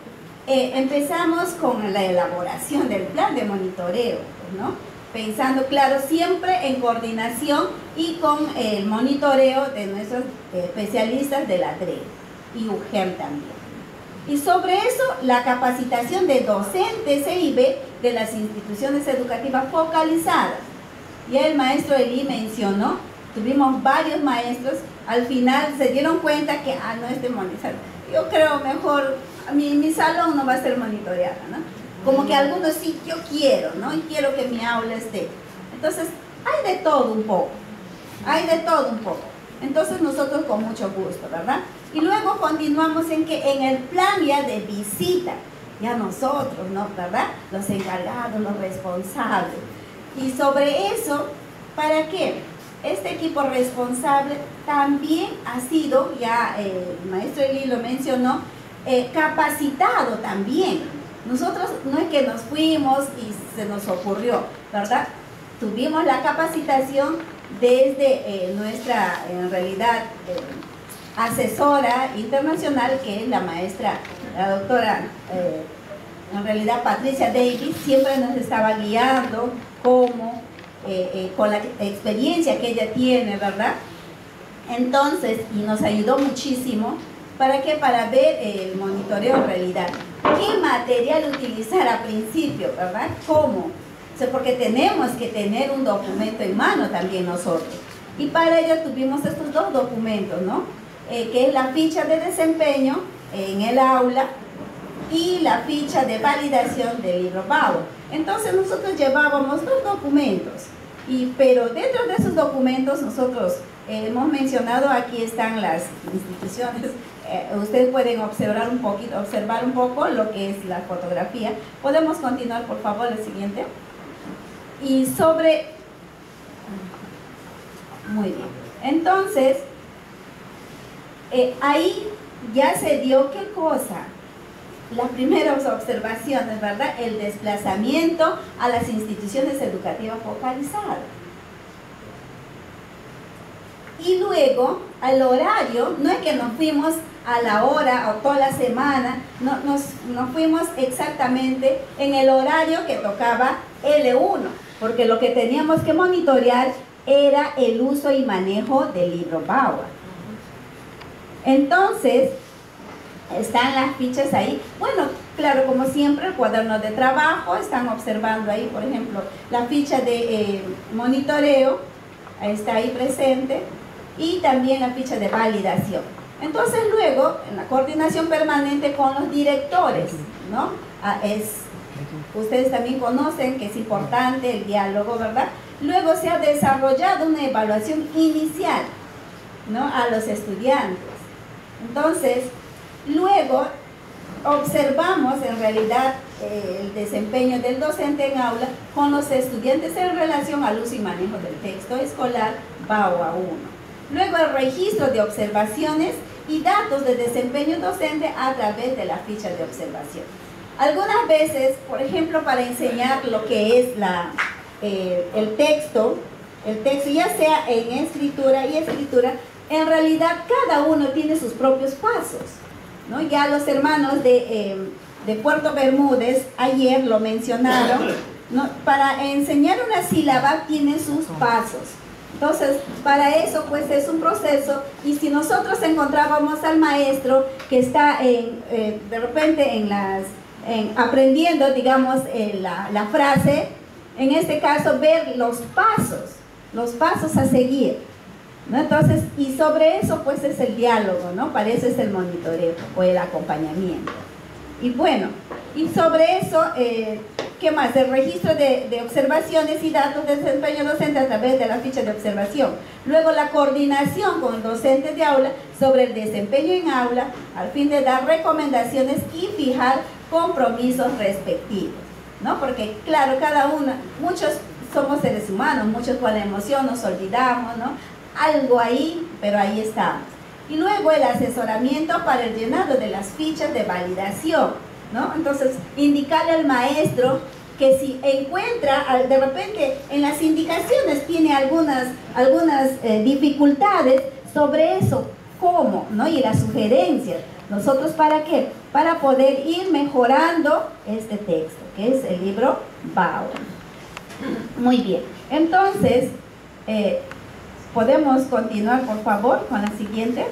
empezamos con la elaboración del plan de monitoreo, ¿no? Pensando, claro, siempre en coordinación y con el monitoreo de nuestros especialistas de la DREU y UGEM también. Y sobre eso, la capacitación de docentes EIB de las instituciones educativas focalizadas. Ya el maestro Eli mencionó, tuvimos varios maestros, al final se dieron cuenta que, no es de monitorear. Yo creo mejor, mi salón no va a ser monitoreada, ¿no? Como que algunos sí, yo quiero, ¿no? Y quiero que mi aula esté. Entonces, hay de todo un poco. Hay de todo un poco. Entonces, nosotros con mucho gusto, ¿verdad? Y luego continuamos en que en el plan ya de visita, ya nosotros, ¿no? ¿Verdad? Los encargados, los responsables. Y sobre eso, ¿para qué? Este equipo responsable también ha sido, ya el maestro Eli lo mencionó, capacitado también. Nosotros no es que nos fuimos y se nos ocurrió, ¿verdad? Tuvimos la capacitación desde nuestra, en realidad, asesora internacional, que es la maestra, la doctora, en realidad Patricia Davis, siempre nos estaba guiando como, con la experiencia que ella tiene, ¿verdad? Entonces, y nos ayudó muchísimo. ¿Para qué? Para ver el monitoreo en realidad. ¿Qué material utilizar a principio, verdad? ¿Cómo? O sea, porque tenemos que tener un documento en mano también nosotros. Y para ello tuvimos estos dos documentos, ¿no? Que es la ficha de desempeño en el aula y la ficha de validación del libro Bauer. Entonces nosotros llevábamos dos documentos. Pero dentro de esos documentos nosotros hemos mencionado, aquí están las instituciones. Ustedes pueden observar un poco lo que es la fotografía. Podemos continuar, por favor, el siguiente. Y sobre... Muy bien. Entonces, ahí ya se dio ¿qué cosa? Las primeras observaciones, ¿verdad? El desplazamiento a las instituciones educativas focalizadas. Y luego, al horario, no es que nos fuimos a la hora o toda la semana, nos fuimos exactamente en el horario que tocaba L1, porque lo que teníamos que monitorear era el uso y manejo del libro Bauer. Entonces, están las fichas ahí. Bueno, claro, como siempre, el cuaderno de trabajo, están observando ahí, por ejemplo, la ficha de monitoreo, está ahí presente, y también la ficha de validación. Entonces luego, en la coordinación permanente con los directores, ¿no? Ustedes también conocen que es importante el diálogo, ¿verdad? Luego se ha desarrollado una evaluación inicial, ¿no? A los estudiantes. Entonces, luego observamos en realidad el desempeño del docente en aula con los estudiantes en relación al uso y manejo del texto escolar BAUA 1. Luego el registro de observaciones y datos de desempeño docente a través de la ficha de observación. Algunas veces, por ejemplo, para enseñar lo que es el texto, ya sea en escritura y escritura, en realidad cada uno tiene sus propios pasos, ¿no? Ya los hermanos de Puerto Bermúdez ayer lo mencionaron, ¿no? Para enseñar una sílaba tiene sus pasos. Entonces, para eso pues es un proceso, y si nosotros encontrábamos al maestro que está de repente aprendiendo, digamos, la frase, en este caso ver los pasos a seguir, ¿no? Entonces, y sobre eso pues es el diálogo, ¿no? Para eso es el monitoreo o el acompañamiento. Y bueno, y sobre eso, ¿qué más? El registro de observaciones y datos de desempeño docente a través de la ficha de observación. Luego la coordinación con el docente de aula sobre el desempeño en aula al fin de dar recomendaciones y fijar compromisos respectivos, ¿no? Porque claro, muchos somos seres humanos, muchos con la emoción nos olvidamos, ¿no? Algo ahí, pero ahí estamos. Y luego el asesoramiento para el llenado de las fichas de validación, ¿no? Entonces, indicarle al maestro que si encuentra, de repente en las indicaciones tiene algunas dificultades sobre eso, ¿cómo? ¿No? Y las sugerencias. ¿Nosotros para qué? Para poder ir mejorando este texto, que es el libro Bauer. Muy bien. Entonces, podemos continuar, por favor, con la siguiente.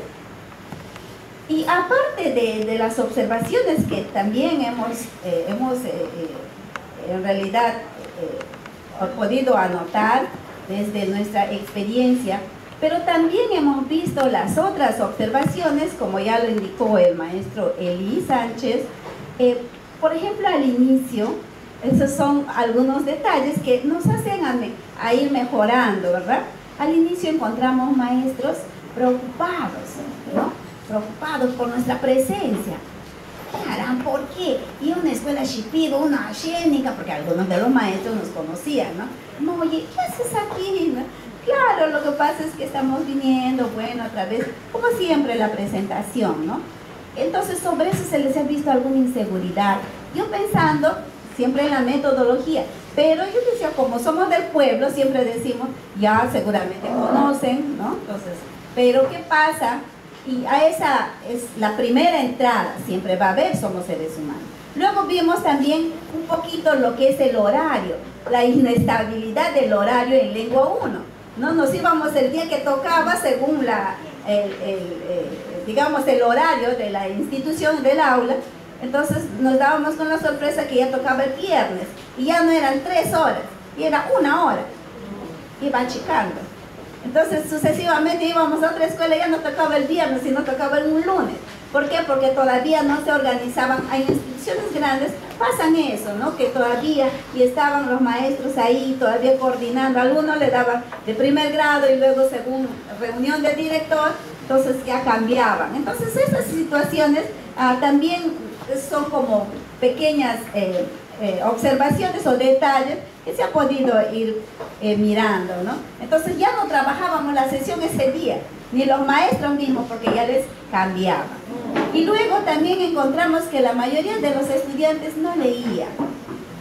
Y aparte de las observaciones que también hemos en realidad podido anotar desde nuestra experiencia, pero también hemos visto las otras observaciones, como ya lo indicó el maestro Eli Sánchez. Por ejemplo, al inicio, esos son algunos detalles que nos hacen a ir mejorando, ¿verdad? Al inicio encontramos maestros preocupados, ¿no? Preocupados por nuestra presencia. ¿Qué harán? ¿Por qué? Y una escuela shipido, una xénica, porque algunos de los maestros nos conocían, ¿no? No, oye, ¿qué haces aquí? ¿No? Claro, lo que pasa es que estamos viniendo, bueno, a través, como siempre, la presentación, ¿no? Entonces, sobre eso se les ha visto alguna inseguridad. Yo pensando siempre en la metodología, pero yo decía, como somos del pueblo, siempre decimos, ya seguramente conocen, ¿no? Entonces, pero ¿qué pasa? Y a esa es la primera entrada, siempre va a haber, somos seres humanos. Luego vimos también un poquito lo que es el horario, la inestabilidad del horario en lengua 1, ¿no? Nos íbamos el día que tocaba según digamos, el horario de la institución, del aula. Entonces nos dábamos con la sorpresa que ya tocaba el viernes, y ya no eran 3 horas, y era 1 hora, iba achicando. Entonces sucesivamente íbamos a otra escuela, ya no tocaba el viernes, sino tocaba un lunes. ¿Por qué? Porque todavía no se organizaban. Hay instituciones grandes, pasan eso, ¿no? Que todavía, y estaban los maestros ahí todavía coordinando. Algunos le daban de primer grado y luego según reunión del director, entonces ya cambiaban. Entonces esas situaciones también son como pequeñas observaciones o detalles que se ha podido ir mirando, ¿no? Entonces ya no trabajábamos la sesión ese día, ni los maestros mismos, porque ya les cambiaban. Y luego también encontramos que la mayoría de los estudiantes no leían,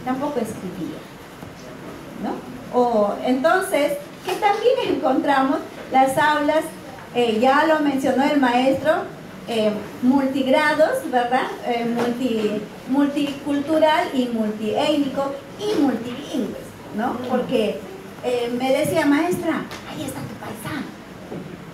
tampoco escribían, ¿no? Entonces, que también encontramos las aulas, ya lo mencionó el maestro, multigrados, ¿verdad? Multicultural y multiétnico y multilingües, ¿no? Porque me decía, maestra, ahí está tu paisano,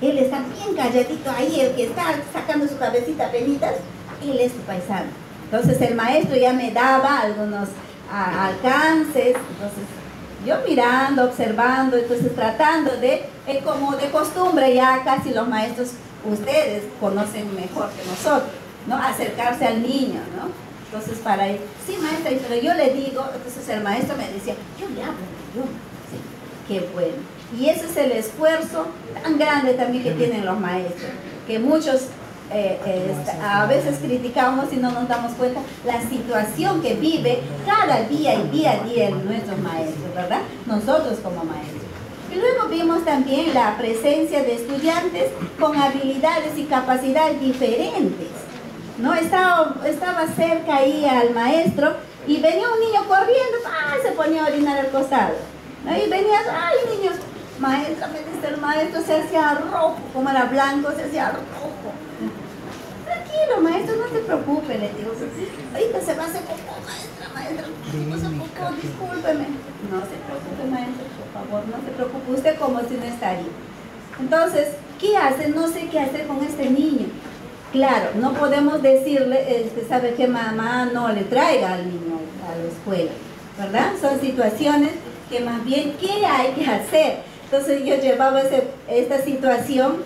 él está bien calladito ahí, el que está sacando su cabecita penitas, él es tu paisano. Entonces el maestro ya me daba algunos alcances, entonces yo mirando, observando, entonces tratando de, como de costumbre, ya casi los maestros, ustedes conocen mejor que nosotros, ¿no? Acercarse al niño, ¿no? Entonces para él, sí maestra, pero yo le digo, entonces el maestro me decía, yo le hablo en idioma, sí, qué bueno. Y ese es el esfuerzo tan grande también que tienen los maestros, que muchos a veces criticamos y no nos damos cuenta la situación que vive cada día y día a día nuestros maestros, ¿verdad? Nosotros como maestros. Y luego vimos también la presencia de estudiantes con habilidades y capacidades diferentes, ¿no? Estaba cerca ahí al maestro y venía un niño corriendo, ¡ay! Se ponía a orinar al costado, ¿no? Y venía, ¡ay, niños! Maestra, me dice el maestro, se hacía rojo, como era blanco, se hacía rojo. Tranquilo, maestro, no te preocupes, le digo. Ahorita se va a hacer popó, maestra, no se popó, discúlpeme. No se preocupe, maestro. favor, no se preocupe usted como si no estaría. Entonces, ¿qué hace? No sé qué hacer con este niño. Claro, no podemos decirle, ¿sabe qué, mamá? No le traiga al niño a la escuela, ¿verdad? Son situaciones que más bien, ¿qué hay que hacer? Entonces yo llevaba esta situación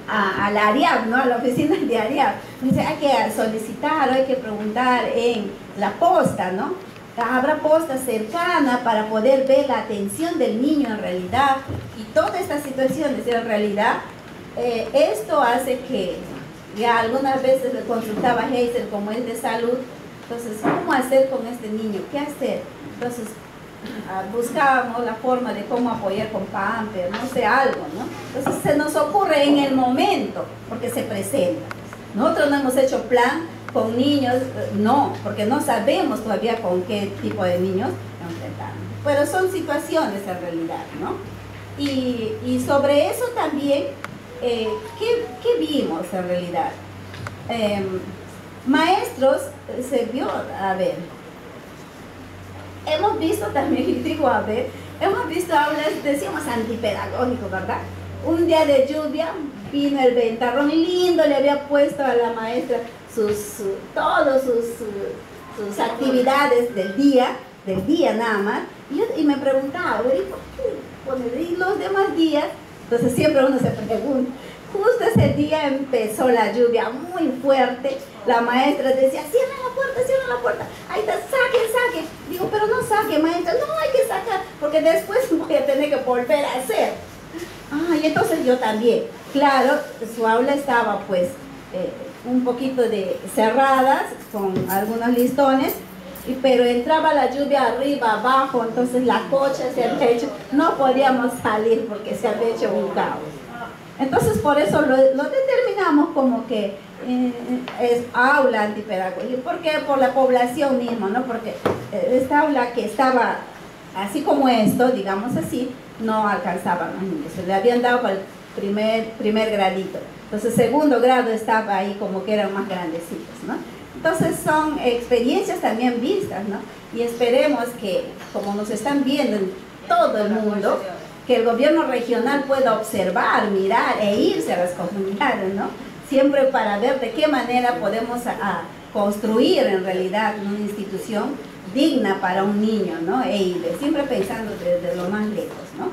a la ARIAP, ¿no? A la oficina de ARIAP. Me dice, hay que solicitar, hay que preguntar en la posta, ¿no? Habrá posta cercana para poder ver la atención del niño en realidad y todas estas situaciones en realidad. Esto hace que ya algunas veces le consultaba a Hazel como es de salud. Entonces, ¿cómo hacer con este niño? ¿Qué hacer? Entonces, buscábamos la forma de cómo apoyar con Pampers, no sé, algo, ¿no? Entonces se nos ocurre en el momento, porque se presenta. Nosotros no hemos hecho plan con niños, no, porque no sabemos todavía con qué tipo de niños enfrentamos. Pero son situaciones en realidad, ¿no? Y sobre eso también, ¿qué vimos en realidad? Maestros, se vio, a ver, hemos visto también, y digo, a ver, hemos visto aulas, decíamos antipedagógico, ¿verdad? Un día de lluvia, vino el ventarrón lindo, le había puesto a la maestra todas sus actividades del día nada más, y me preguntaba, ¿y por qué poner? Y los demás días, entonces siempre uno se pregunta, justo ese día empezó la lluvia muy fuerte, la maestra decía, cierra la puerta, ahí está, saquen. Digo, pero no saque, maestra, no hay que sacar, porque después voy a tener que volver a hacer. Y entonces yo también, claro, su aula estaba pues un poquito cerradas, con algunos listones, pero entraba la lluvia arriba, abajo, entonces la cocha se había hecho, no podíamos salir porque se había hecho un caos. Entonces por eso lo determinamos como que es aula antipedagógica. ¿Por qué? Por la población misma, ¿no? Porque esta aula que estaba así como esto, digamos así, no alcanzaba los niños. Se le habían dado para el primer gradito. Entonces segundo grado estaba ahí como que eran más grandecitos, ¿no? Entonces son experiencias también vistas, ¿no? Y esperemos que, como nos están viendo en todo el mundo, que el gobierno regional pueda observar, mirar e irse a las comunidades, ¿no? Siempre para ver de qué manera podemos construir en realidad una institución digna para un niño, ¿no? Siempre pensando desde lo más lejos, ¿no?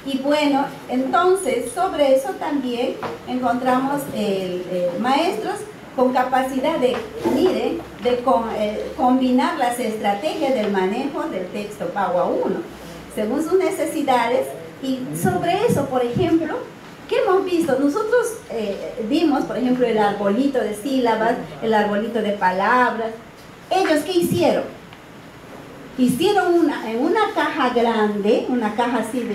Y bueno, entonces sobre eso también encontramos maestros con capacidad de combinar las estrategias del manejo del texto PAUA 1 según sus necesidades. Y sobre eso, por ejemplo, ¿qué hemos visto? Nosotros vimos, por ejemplo, el arbolito de sílabas, el arbolito de palabras. ¿Ellos qué hicieron? Hicieron en una caja grande, una caja así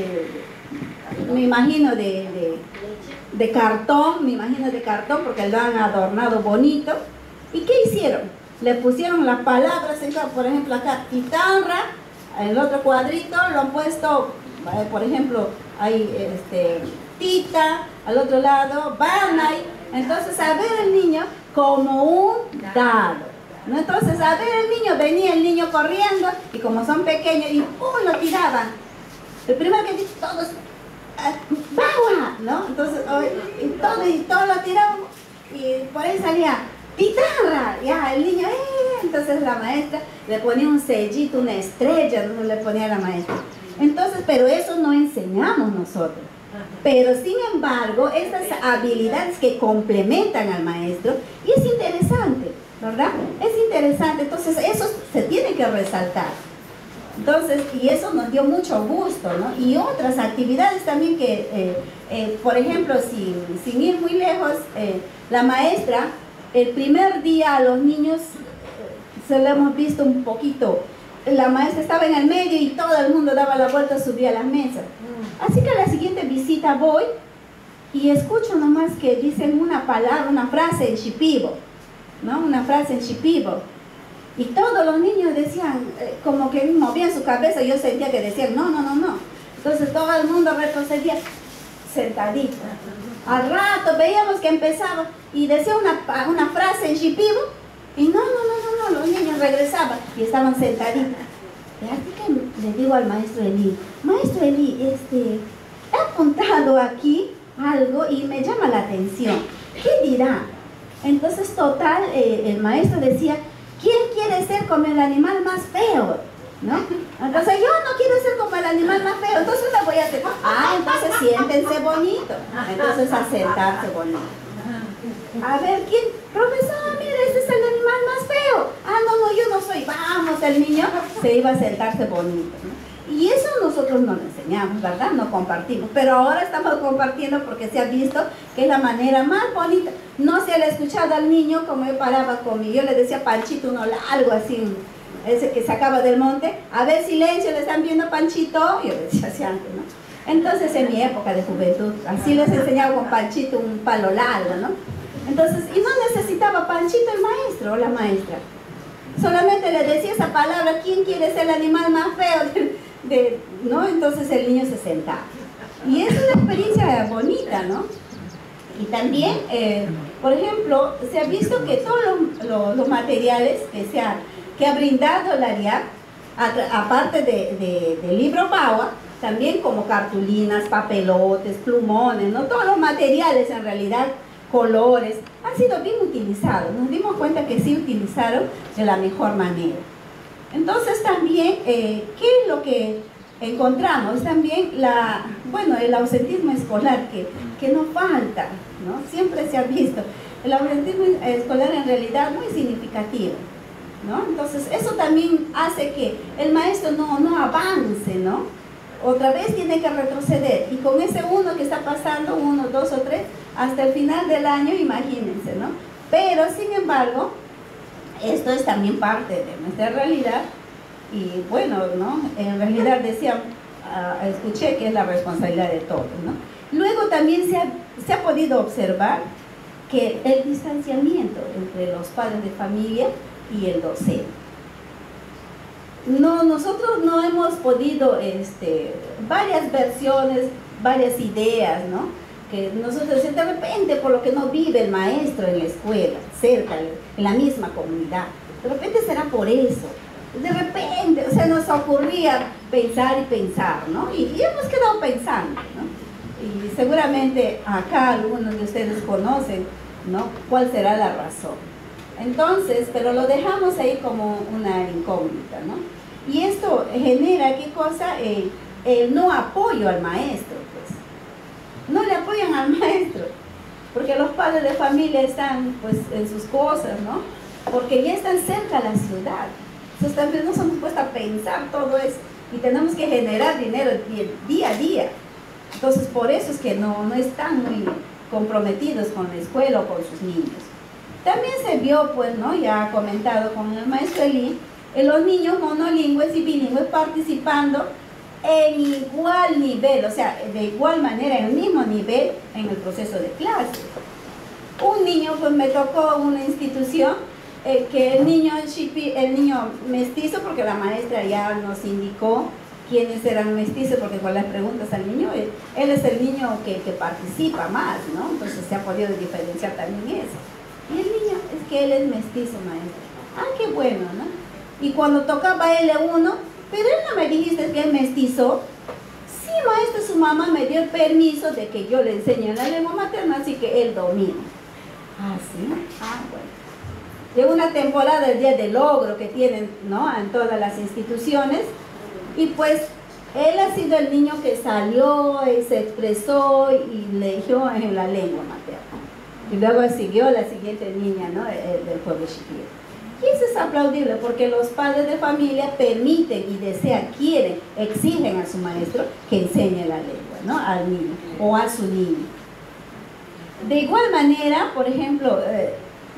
me imagino de cartón, porque lo han adornado bonito. ¿Y qué hicieron? Le pusieron las palabras, por ejemplo, acá, guitarra, en el otro cuadrito lo han puesto, por ejemplo, hay tita, al otro lado, banay. Entonces, a ver el niño como un dado, ¿no? Entonces, a ver el niño, venía el niño corriendo, y como son pequeños, y lo tiraban. El primero que dice, todos, ¡bagua! ¿No? Entonces, y todo lo tiraban, y por ahí salía, ¡guitarra! Ya, el niño, Entonces la maestra le ponía un sellito, una estrella, donde le ponía a la maestra. Entonces, pero eso no enseñamos nosotros. Pero sin embargo, estas habilidades que complementan al maestro, y es interesante, ¿verdad? Es interesante, entonces eso se tiene que resaltar. Entonces, y eso nos dio mucho gusto, ¿no? Y otras actividades también que, por ejemplo, sin ir muy lejos, la maestra, el primer día a los niños, se lo hemos visto un poquito, la maestra estaba en el medio y todo el mundo daba la vuelta, subía a las mesas. Así que a la siguiente visita voy y escucho nomás que dicen una palabra, una frase en shipibo, ¿no? Una frase en shipibo. Y todos los niños decían, como que movían su cabeza, yo sentía que decían, no. Entonces todo el mundo retrocedía sentadito. Al rato veíamos que empezaba y decía una frase en shipibo y no, los niños regresaban y estaban sentaditos. Así que le digo al maestro Eli, he apuntado aquí algo y me llama la atención. ¿Qué dirá? Entonces, total, el maestro decía, ¿quién quiere ser como el animal más feo? ¿No? Entonces, yo no quiero ser como el animal más feo, entonces le voy a hacer, entonces siéntense bonito. Entonces, a sentarse bonito. A ver, ¿quién? Profesor, mire, este es el animal más feo. No, yo no soy. Vamos, el niño se iba a sentarse bonito, ¿no? Y eso nosotros no lo enseñamos, ¿verdad? No compartimos. Pero ahora estamos compartiendo porque se ha visto que es la manera más bonita. No se le ha escuchado al niño como yo paraba conmigo. Yo le decía Panchito, uno largo así, ese que sacaba del monte. A ver, silencio, ¿le están viendo Panchito? Yo decía así antes, ¿no? Entonces, en mi época de juventud, así les enseñaba con Panchito un palo largo, ¿no? Entonces, y no necesitaba Panchito el maestro o la maestra. Solamente le decía esa palabra, ¿quién quiere ser el animal más feo? ¿No? Entonces el niño se sentaba. Y es una experiencia bonita, ¿no? Y también, por ejemplo, se ha visto que todos los materiales que ha brindado la ARIAC, aparte del libro Bawa, también como cartulinas, papelotes, plumones, ¿no? Todos los materiales en realidad, colores, han sido bien utilizados. Nos dimos cuenta que sí utilizaron de la mejor manera. Entonces también, ¿qué es lo que encontramos? También el ausentismo escolar que no falta, ¿no? Siempre se ha visto. El ausentismo escolar en realidad muy significativo, ¿no? Entonces eso también hace que el maestro no avance, ¿no? Otra vez tiene que retroceder, y con ese uno que está pasando, 1, 2 o 3, hasta el final del año, imagínense, ¿no? Pero, sin embargo, esto es también parte de nuestra realidad, y bueno, ¿no? En realidad escuché que es la responsabilidad de todos, ¿no? Luego también se ha podido observar que el distanciamiento entre los padres de familia y el docente. Nosotros no hemos podido, varias versiones, varias ideas, ¿no? Que nosotros, de repente, por lo que no vive el maestro en la escuela, cerca, en la misma comunidad, de repente será por eso. De repente, o sea, nos ocurría pensar y pensar, ¿no? Y hemos quedado pensando, ¿no? Y seguramente acá algunos de ustedes conocen, ¿no? ¿Cuál será la razón? Entonces, pero lo dejamos ahí como una incógnita, ¿no? Y esto genera, ¿qué cosa? El no apoyo al maestro, pues. No le apoyan al maestro, porque los padres de familia están, pues, en sus cosas, ¿no? Porque ya están cerca a la ciudad. Entonces también nos hemos puesto a pensar todo eso, y tenemos que generar dinero día a día. Entonces, por eso es que no están muy comprometidos con la escuela o con sus niños. También se vio, pues, ¿no? Ya ha comentado con el maestro Eli, los niños monolingües y bilingües participando en igual nivel, o sea, de igual manera, en el mismo nivel en el proceso de clase. Un niño, pues me tocó una institución que el niño mestizo, porque la maestra ya nos indicó quiénes eran mestizos, porque con las preguntas al niño, él es el niño que participa más, ¿no? Entonces se ha podido diferenciar también eso. Y el niño, es que él es mestizo, maestra. Qué bueno, ¿no? Y cuando tocaba L1, pero él no me dijiste que es mestizo. Sí, maestra, su mamá me dio el permiso de que yo le enseñe la lengua materna, así que él domina. ¿Sí? Bueno. Llegó una temporada, el día del logro que tienen, ¿no? En todas las instituciones, y pues él ha sido el niño que salió y se expresó y leyó en la lengua materna. Y luego siguió la siguiente niña, ¿no? Del pueblo Shipié. Y eso es aplaudible, porque los padres de familia permiten y desean, quieren, exigen a su maestro que enseñe la lengua, ¿no? Al niño o a su niño. De igual manera, por ejemplo,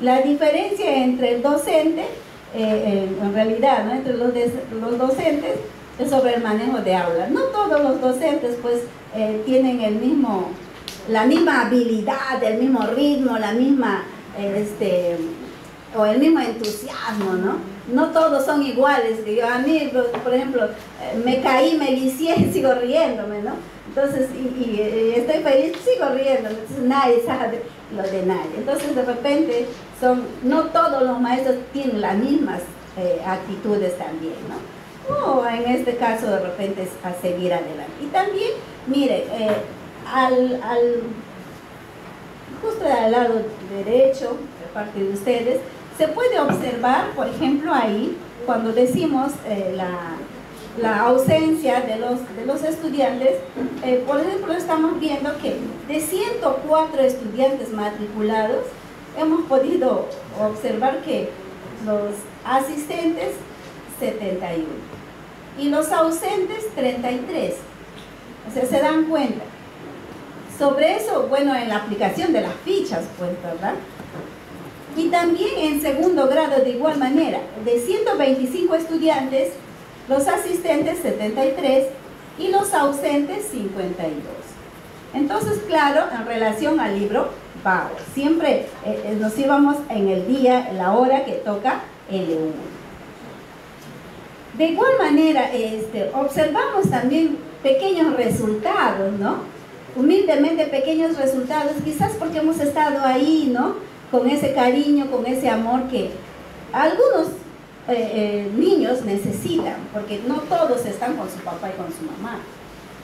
la diferencia entre el docente, en realidad, ¿no? Entre los docentes, es sobre el manejo de aula. No todos los docentes, pues, tienen la misma habilidad, el mismo ritmo, la misma, o el mismo entusiasmo, ¿no? No todos son iguales. A mí, por ejemplo, me caí, me lisié, sigo riéndome, ¿no? Entonces, y estoy feliz, sigo riéndome. Entonces, nadie sabe lo de nadie. Entonces, de repente, no todos los maestros tienen las mismas actitudes también, ¿no? o en este caso de repente es a seguir adelante. Y también, mire, justo al lado derecho, de parte de ustedes, se puede observar, por ejemplo, ahí, cuando decimos la ausencia de los estudiantes, por ejemplo, estamos viendo que de 104 estudiantes matriculados, hemos podido observar que los asistentes, 71, y los ausentes, 33. O sea, se dan cuenta. Sobre eso, bueno, en la aplicación de las fichas, pues, ¿verdad? Y también en segundo grado, de igual manera, de 125 estudiantes, los asistentes 73 y los ausentes 52. Entonces, claro, en relación al libro, vamos, siempre nos íbamos en el día, en la hora que toca L1. De igual manera, observamos también pequeños resultados, ¿no? Humildemente pequeños resultados, quizás porque hemos estado ahí, ¿no? Con ese cariño, con ese amor que algunos niños necesitan, porque no todos están con su papá y con su mamá.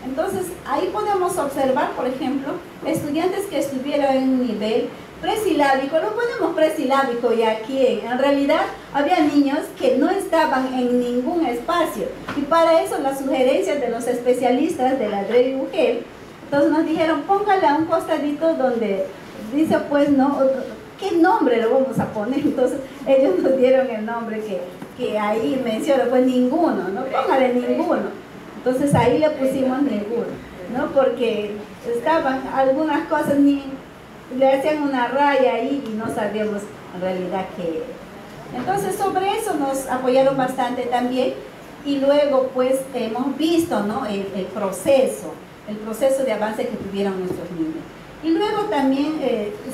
Entonces, ahí podemos observar, por ejemplo, estudiantes que estuvieron en un nivel presilábico, lo ponemos presilábico y aquí en realidad había niños que no estaban en ningún espacio, y para eso las sugerencias de los especialistas de la Drey Ugel, entonces nos dijeron, póngale a un costadito donde dice, pues, no, ¿qué nombre lo vamos a poner? Entonces ellos nos dieron el nombre que ahí menciona, pues ninguno, ¿no? Póngale ninguno. Entonces ahí le pusimos ninguno, ¿no? Porque estaban algunas cosas, le hacían una raya ahí y no sabíamos en realidad qué era. Entonces sobre eso nos apoyaron bastante también, y luego pues hemos visto, ¿no? el proceso de avance que tuvieron nuestros niños. Y luego también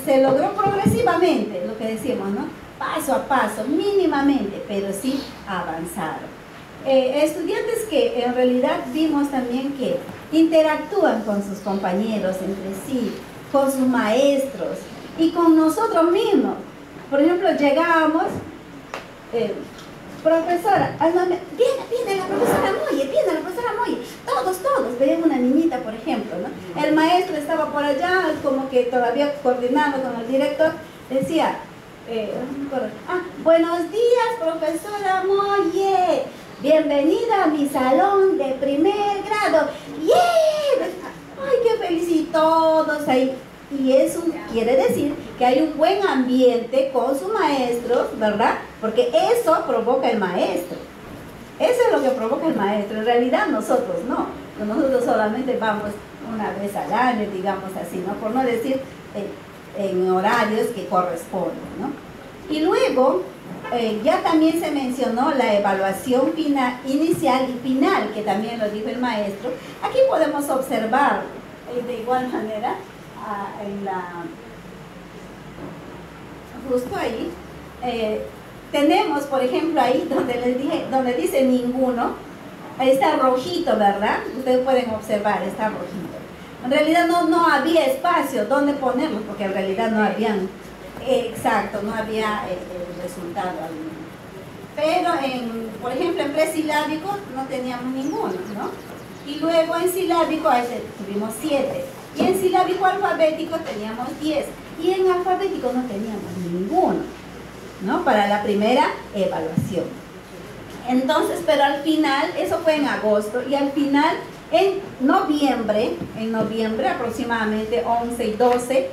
se logró progresivamente, lo que decimos, ¿no? Paso a paso, mínimamente, pero sí avanzaron. Estudiantes que en realidad vimos también que interactúan con sus compañeros entre sí, con sus maestros y con nosotros mismos. Por ejemplo, llegábamos, profesora, viene la profesora Moye, todos veían una niñita, por ejemplo, ¿no? El maestro estaba por allá, como que todavía coordinando con el director, decía, buenos días, profesora Moye, bienvenida a mi salón de primer grado. ¡Yeah! ¡Ay, qué feliz! Todos ahí. Y eso quiere decir que hay un buen ambiente con sus maestros, ¿verdad? Porque eso provoca el maestro. Eso es lo que provoca el maestro. En realidad nosotros no. Nosotros solamente vamos una vez al año, digamos así, ¿no? Por no decir en horarios que corresponden, ¿no? Y luego ya también se mencionó la evaluación inicial y final, que también lo dijo el maestro. Aquí podemos observar de igual manera justo ahí tenemos, por ejemplo, ahí donde les dije, donde dice ninguno, ahí está rojito, ¿verdad? Ustedes pueden observar, está rojito. En realidad no había espacio donde ponerlos, porque en realidad no habían, exacto, no había el resultado alguno. Pero por ejemplo, en presilábico no teníamos ninguno, ¿no? Y luego en silábico ahí tuvimos 7. Y en silábico alfabético teníamos 10. Y en alfabético no teníamos ninguno, ¿no? Para la primera evaluación. Entonces, pero al final, eso fue en agosto, y al final, en noviembre aproximadamente 11 y 12,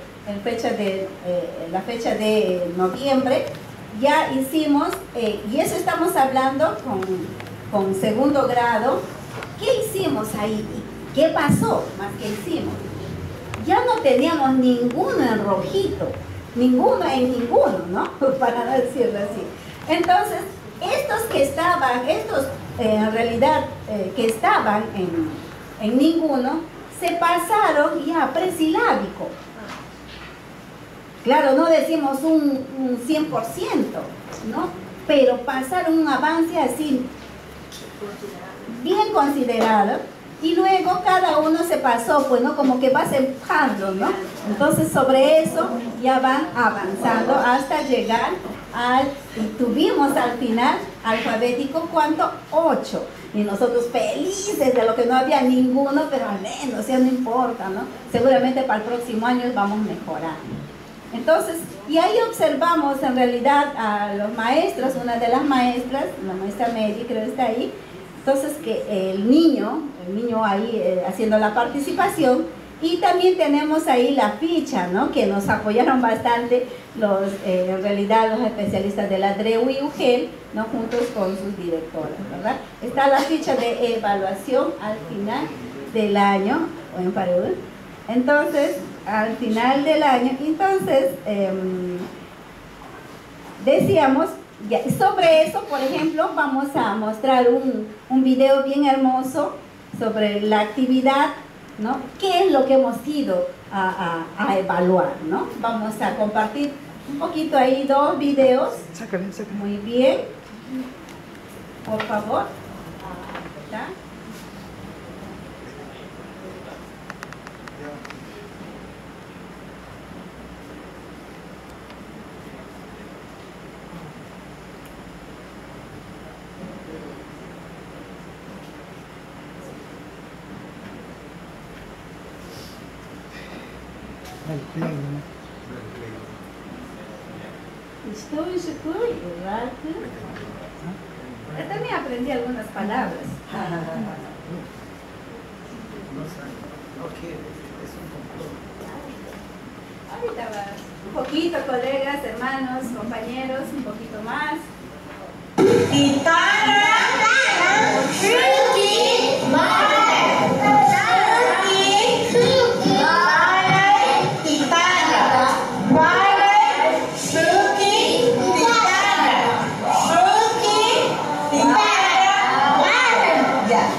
la fecha de noviembre, ya hicimos, y eso estamos hablando con segundo grado. ¿Qué hicimos ahí? ¿Qué pasó? Más que hicimos. Ya no teníamos ninguno en rojito, ninguno, ¿no? Para no decirlo así. Entonces, estos que estaban, en realidad que estaban en ninguno, se pasaron ya a presilábico. Claro, no decimos un 100%, ¿no? Pero pasaron un avance así, bien considerado. Y luego cada uno se pasó, pues, ¿no? Como que vas empujando, ¿no? Entonces sobre eso ya van avanzando hasta llegar y tuvimos al final alfabético, ¿cuánto? 8. Y nosotros felices de lo que no había ninguno, pero al menos, ya no importa, ¿no? Seguramente para el próximo año vamos mejorando. Entonces, y ahí observamos en realidad a los maestros, una de las maestras, la maestra Mary creo que está ahí, entonces que el niño ahí haciendo la participación, y también tenemos ahí la ficha, ¿no? Que nos apoyaron bastante en realidad los especialistas de la DREU y UGEL, ¿no? Juntos con sus directoras, ¿verdad? Está la ficha de evaluación al final del año, o en Perú. Entonces, al final del año, entonces, decíamos, sobre eso, por ejemplo, vamos a mostrar un video bien hermoso sobre la actividad, ¿no? ¿Qué es lo que hemos ido a evaluar, ¿no? Vamos a compartir un poquito ahí 2 videos. Sácale. Muy bien. Por favor. ¿Está? Yo también aprendí algunas palabras. Ahorita vas. Un poquito, colegas, hermanos, compañeros, un poquito más. Ya,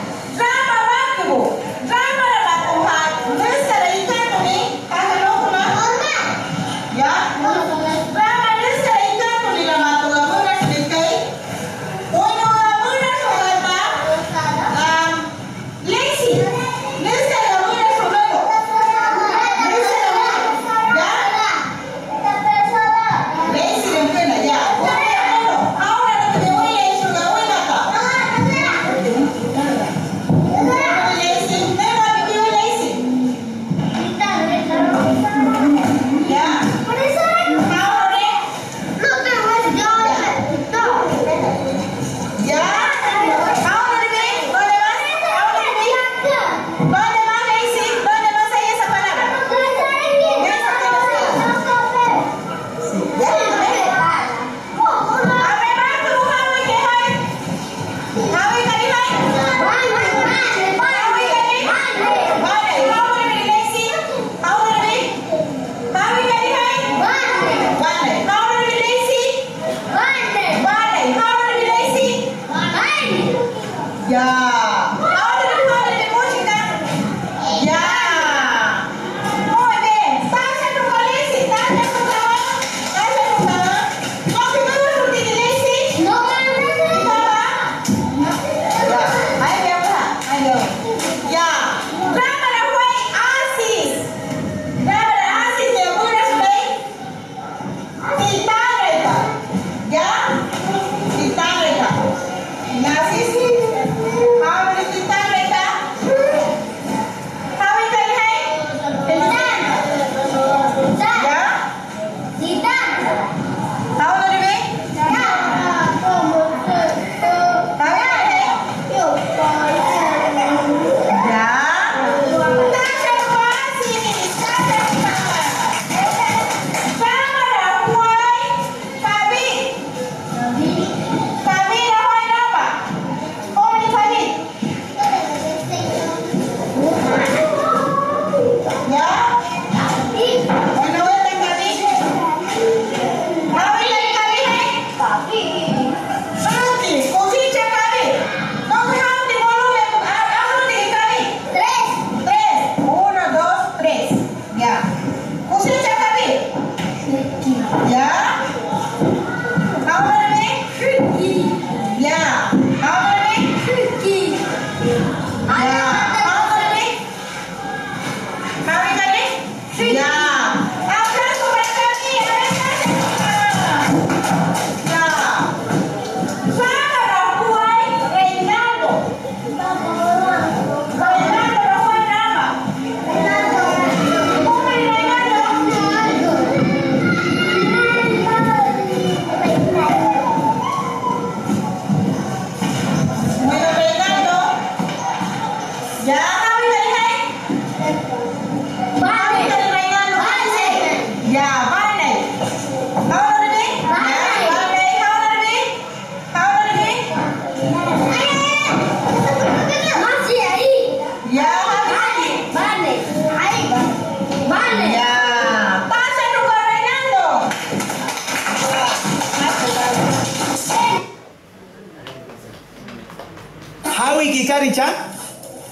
Gikaricha.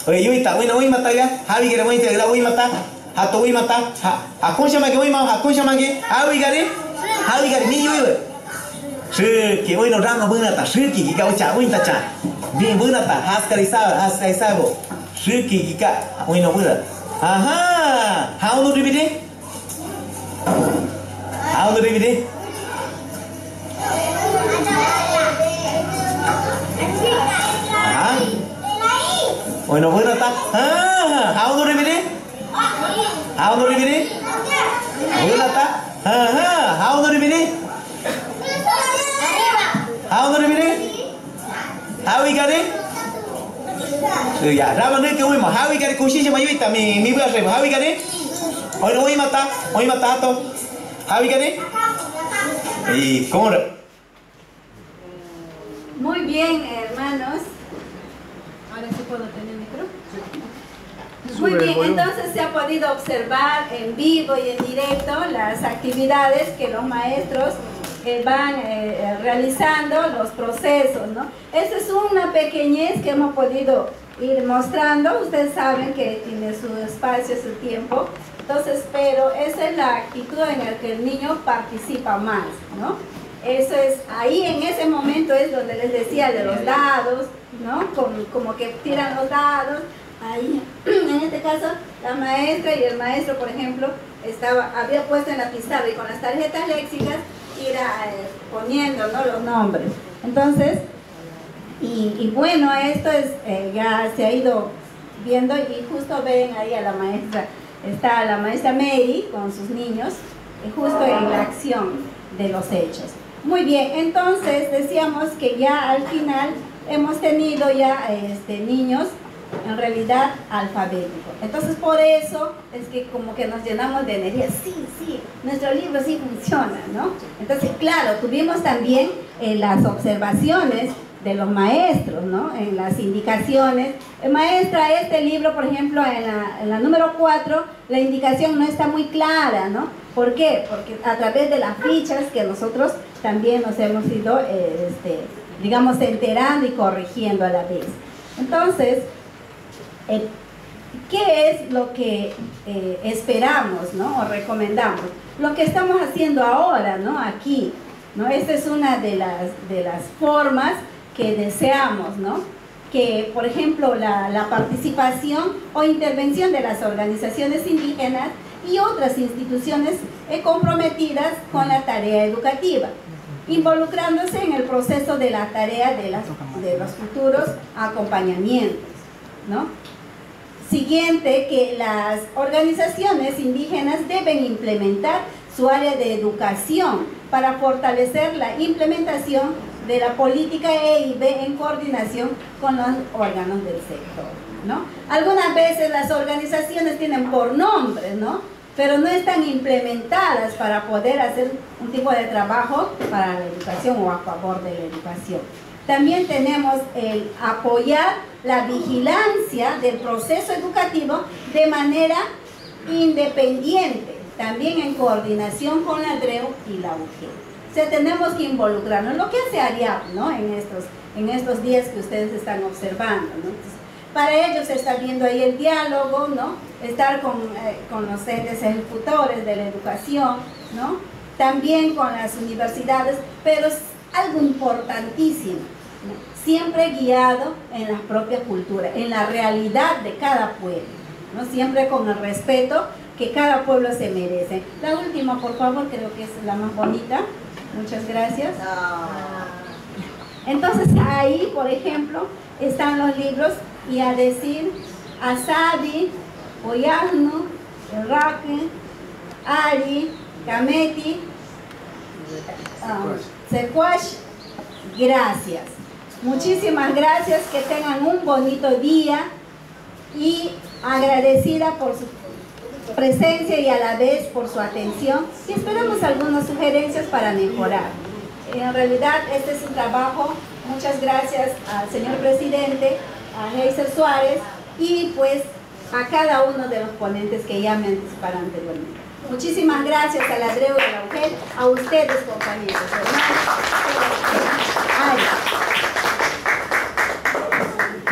Oye, yo está, bueno, voy a matar ya. Javi que le voy a matar. Hato voy a matar. A concha más que voy a matar. A concha más que. Javi Gari, ni yo. Que bueno, rama buena ta. Que caucha, buena ta. Bien buena ta. Hascarizabo. Que bueno, buena. Ajá. How do you repeat? How do you repeat? Ajá. Bueno, buena ta. How do you repeat? How do you repeat? Buena ta. Ajá. How do you repeat? How do you repeat? How we got it? Ya, rama no es que voy más. How we got it? Kushi se me ayuda. Mi voy a hacer. How we got it? Hoy no voy a matar. Hoy matar todo. How we got it? ¿Y cómo? Muy bien, hermanos. Ahora sí puedo tener el micro. Muy bien, entonces se ha podido observar en vivo y en directo las actividades que los maestros van realizando, los procesos, ¿no? Esa es una pequeñez que hemos podido ir mostrando. Ustedes saben que tiene su espacio, su tiempo. Entonces, pero esa es la actitud en la que el niño participa más, ¿no? Eso es, ahí en ese momento es donde les decía de los dados, ¿no? Como que tiran los dados. Ahí, en este caso, la maestra y el maestro, por ejemplo, había puesto en la pizarra y con las tarjetas léxicas ir poniendo, ¿no?, los nombres. Entonces, y bueno, esto es ya se ha ido viendo y justo ven ahí a la maestra, está la maestra Mary con sus niños, justo en la acción de los hechos. Muy bien, entonces decíamos que ya al final hemos tenido ya niños en realidad alfabético. Entonces por eso es que como que nos llenamos de energía. Sí, nuestro libro sí funciona, ¿no? Entonces claro, tuvimos también las observaciones de los maestros, ¿no? En las indicaciones. Maestra, este libro, por ejemplo, en la número 4, la indicación no está muy clara, ¿no? ¿Por qué? Porque a través de las fichas que nosotros también nos hemos ido, digamos, enterando y corrigiendo a la vez. Entonces, ¿qué es lo que esperamos, ¿no?, o recomendamos? Lo que estamos haciendo ahora, ¿no?, aquí, ¿no? Esta es una de las formas que deseamos, ¿no? Que, por ejemplo, la participación o intervención de las organizaciones indígenas y otras instituciones comprometidas con la tarea educativa, involucrándose en el proceso de la tarea de los futuros acompañamientos, ¿no? Siguiente, que las organizaciones indígenas deben implementar su área de educación para fortalecer la implementación de la política EIB en coordinación con los órganos del sector, ¿no? Algunas veces las organizaciones tienen por nombre, ¿no?, pero no están implementadas para poder hacer un tipo de trabajo para la educación o a favor de la educación. También tenemos el apoyar la vigilancia del proceso educativo de manera independiente, también en coordinación con la DREU y la UG. O sea, tenemos que involucrarnos, lo que hace ARIAP, ¿no?, en estos días que ustedes están observando, ¿no? Entonces, para ellos se está viendo ahí el diálogo, ¿no?, estar con los entes ejecutores de la educación, ¿no?, también con las universidades, pero es algo importantísimo, ¿no?, siempre guiado en la propia cultura, en la realidad de cada pueblo, ¿no?, siempre con el respeto que cada pueblo se merece. La última, por favor, creo que es la más bonita. Muchas gracias. Entonces ahí, por ejemplo, están los libros y a decir Asadi, Oyagnu, Raque, Ari, Kameti, Secuash. Gracias. Muchísimas gracias, que tengan un bonito día y agradecida por su presencia y a la vez por su atención, y esperamos algunas sugerencias para mejorar. En realidad este es un trabajo. Muchas gracias al señor presidente, a Heiser Suárez y pues a cada uno de los ponentes que ya me anticiparon anteriormente. Muchísimas gracias a la DREU y a la UGEL, a ustedes, compañeros, hermanos.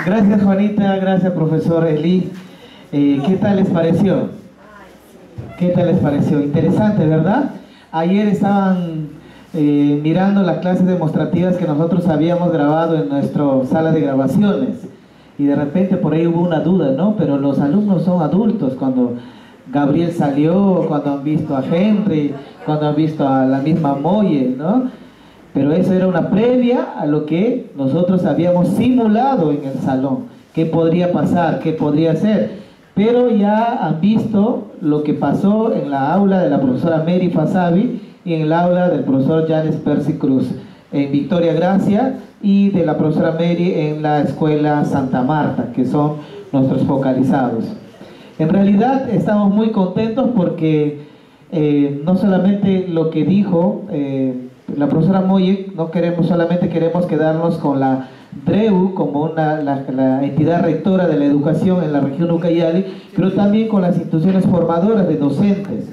Gracias Juanita, gracias profesor Eli. ¿Qué tal les pareció? ¿Qué tal les pareció? Interesante, ¿verdad? Ayer estaban mirando las clases demostrativas que nosotros habíamos grabado en nuestra sala de grabaciones y de repente por ahí hubo una duda, ¿no? Pero los alumnos son adultos cuando Gabriel salió, cuando han visto a Henry, cuando han visto a la misma Moye, ¿no? Pero eso era una previa a lo que nosotros habíamos simulado en el salón. ¿Qué podría pasar? ¿Qué podría ser? Pero ya han visto lo que pasó en la aula de la profesora Mary Fasabi y en el aula del profesor Janes Percy Cruz en Victoria Gracia y de la profesora Mary en la escuela Santa Marta, que son nuestros focalizados. En realidad estamos muy contentos porque no solamente lo que dijo la profesora Moye, no solamente queremos quedarnos con la DREU como la entidad rectora de la educación en la región Ucayali, pero también con las instituciones formadoras de docentes.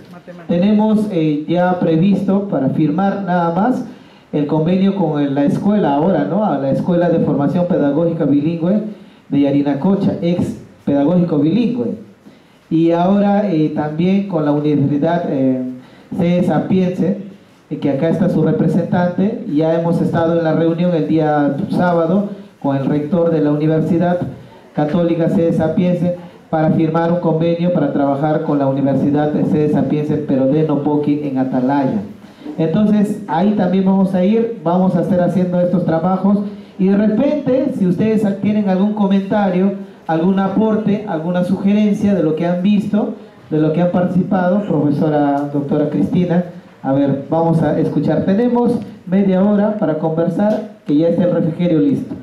Tenemos ya previsto para firmar nada más el convenio con la escuela ahora, ¿no? A la Escuela de Formación Pedagógica Bilingüe de Yarinacocha, ex pedagógico bilingüe. Y ahora también con la Universidad CE Sapiense, que acá está su representante. Ya hemos estado en la reunión el día sábado con el rector de la Universidad Católica CE Sapiense para firmar un convenio para trabajar con la Universidad CE Sapiense, pero de Nopoqui en Atalaya. Entonces ahí también vamos a ir, vamos a estar haciendo estos trabajos y de repente si ustedes tienen algún comentario, algún aporte, alguna sugerencia de lo que han visto, de lo que han participado, profesora doctora Cristina, a ver, vamos a escuchar. Tenemos media hora para conversar, que ya está el refrigerio listo.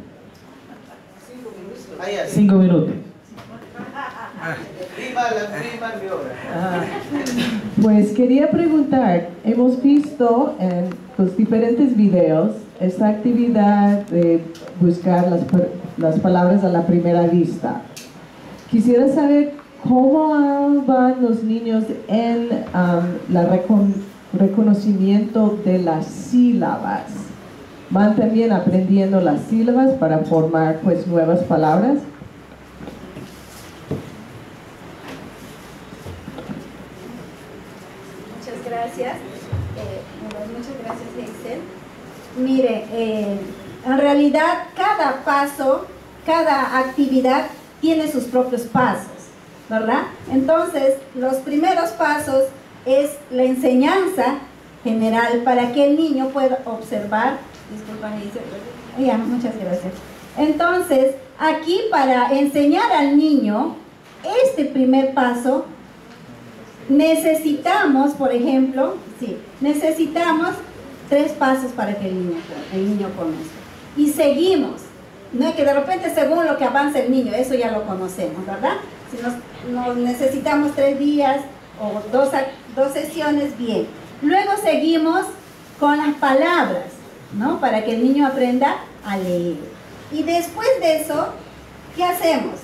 5 minutos. Pues quería preguntar, hemos visto en los diferentes videos esta actividad de buscar las palabras a la primera vista. Quisiera saber cómo van los niños en reconocimiento de las sílabas. ¿Van también aprendiendo las sílabas para formar pues nuevas palabras? Muchas gracias. Muchas gracias, Excel. Mire, en realidad cada paso, cada actividad tiene sus propios pasos, ¿verdad? Entonces, los primeros pasos es la enseñanza general para que el niño pueda observar. Disculpa, ya, muchas gracias. Entonces, aquí para enseñar al niño este primer paso, necesitamos, por ejemplo, necesitamos 3 pasos para que el niño conozca. Y seguimos. No es que de repente según lo que avanza el niño, eso ya lo conocemos, ¿verdad? Si nos necesitamos 3 días o 2 sesiones, bien. Luego seguimos con las palabras, ¿no? Para que el niño aprenda a leer. Y después de eso, ¿qué hacemos?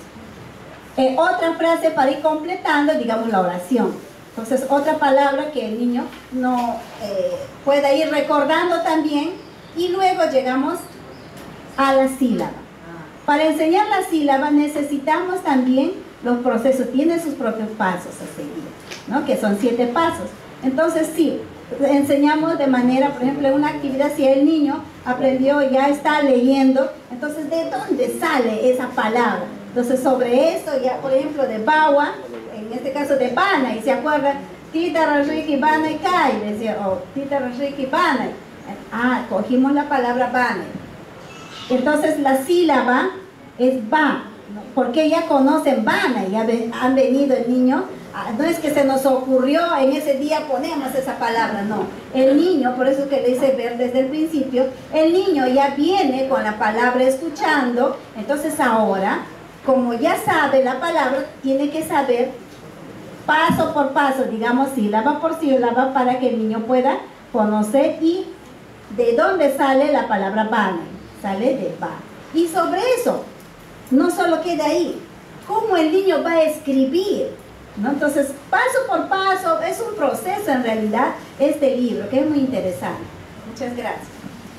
Otra frase para ir completando, digamos, la oración. Entonces, otra palabra que el niño no pueda ir recordando también. Y luego llegamos a la sílaba. Para enseñar la sílaba necesitamos también los procesos, tienen sus propios pasos a seguir, ¿no? Que son 7 pasos. Entonces sí, enseñamos de manera, por ejemplo, en una actividad, si el niño aprendió, ya está leyendo, entonces ¿de dónde sale esa palabra? Entonces sobre eso, ya por ejemplo de Bawa, en este caso de Bana, y se acuerda, Tita Rashiki Bana y Kai, decía, o Tita Rashiki Bana. Cogimos la palabra Bana. Entonces la sílaba es Ba, porque ya conocen Bana, ya han venido el niño. No es que se nos ocurrió en ese día ponemos esa palabra, no. El niño, por eso que le hice ver desde el principio, el niño ya viene con la palabra escuchando, entonces ahora, como ya sabe la palabra, tiene que saber paso por paso, digamos sílaba por sílaba, para que el niño pueda conocer y de dónde sale la palabra Bana, sale de Ba. Y sobre eso, no solo queda ahí, cómo el niño va a escribir, ¿no? Entonces, paso por paso, es un proceso en realidad este libro, que es muy interesante. Muchas gracias.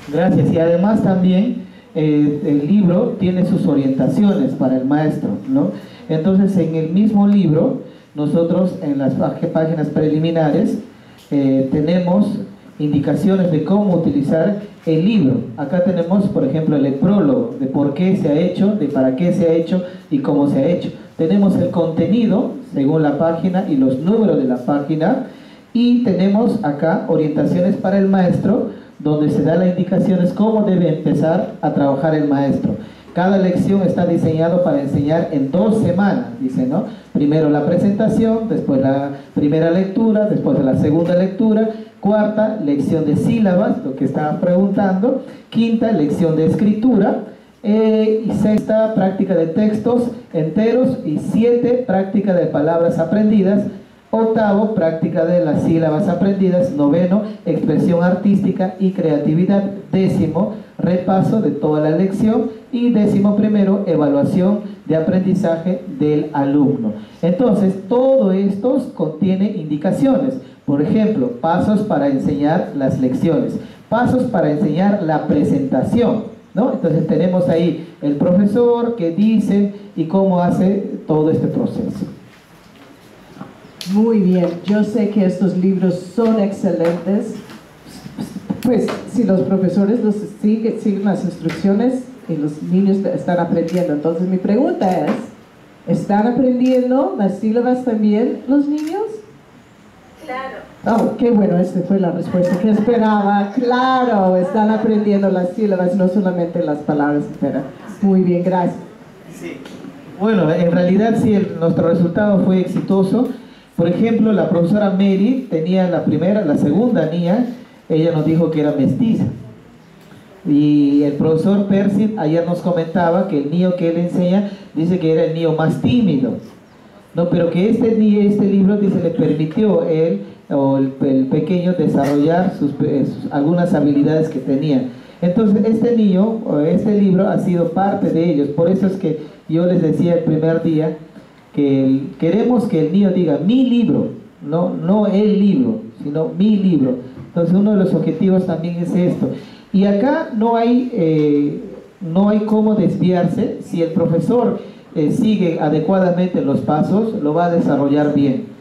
Gracias. Y además también el libro tiene sus orientaciones para el maestro, ¿no? Entonces, en el mismo libro, nosotros en las páginas preliminares tenemos indicaciones de cómo utilizar el libro. Acá tenemos, por ejemplo, el prólogo de por qué se ha hecho, de para qué se ha hecho y cómo se ha hecho. Tenemos el contenido según la página y los números de la página, y tenemos acá orientaciones para el maestro, donde se da las indicaciones cómo debe empezar a trabajar el maestro. Cada lección está diseñado para enseñar en 2 semanas, dice, ¿no? Primero la presentación, después la primera lectura, después de la segunda lectura, cuarta, lección de sílabas, lo que estaban preguntando, quinta, lección de escritura, y sexta, práctica de textos enteros, y 7, práctica de palabras aprendidas, octavo, práctica de las sílabas aprendidas, noveno, expresión artística y creatividad, décimo, repaso de toda la lección, y 11º, evaluación de aprendizaje del alumno. Entonces, todo esto contiene indicaciones. Por ejemplo, pasos para enseñar las lecciones, pasos para enseñar la presentación, ¿no? Entonces tenemos ahí el profesor que dice y cómo hace todo este proceso. Muy bien, yo sé que estos libros son excelentes, pues si los profesores siguen las instrucciones y los niños están aprendiendo. Entonces mi pregunta es, ¿están aprendiendo las sílabas también los niños? Claro. Oh, qué bueno, esta fue la respuesta que esperaba. Claro, están aprendiendo las sílabas, no solamente las palabras enteras. Muy bien, gracias. Sí. Bueno, en realidad sí, nuestro resultado fue exitoso. Por ejemplo, la profesora Mary tenía la segunda niña, ella nos dijo que era mestiza. Y el profesor Percy ayer nos comentaba que el niño que él enseña dice que era el niño más tímido, ¿no? Pero que este libro dice le permitió él o el pequeño desarrollar algunas habilidades que tenía. Entonces este libro ha sido parte de ellos. Por eso es que yo les decía el primer día que queremos que el niño diga mi libro, no el libro, sino mi libro. Entonces uno de los objetivos también es esto. Y acá no hay cómo desviarse. Si el profesor sigue adecuadamente los pasos, lo va a desarrollar bien.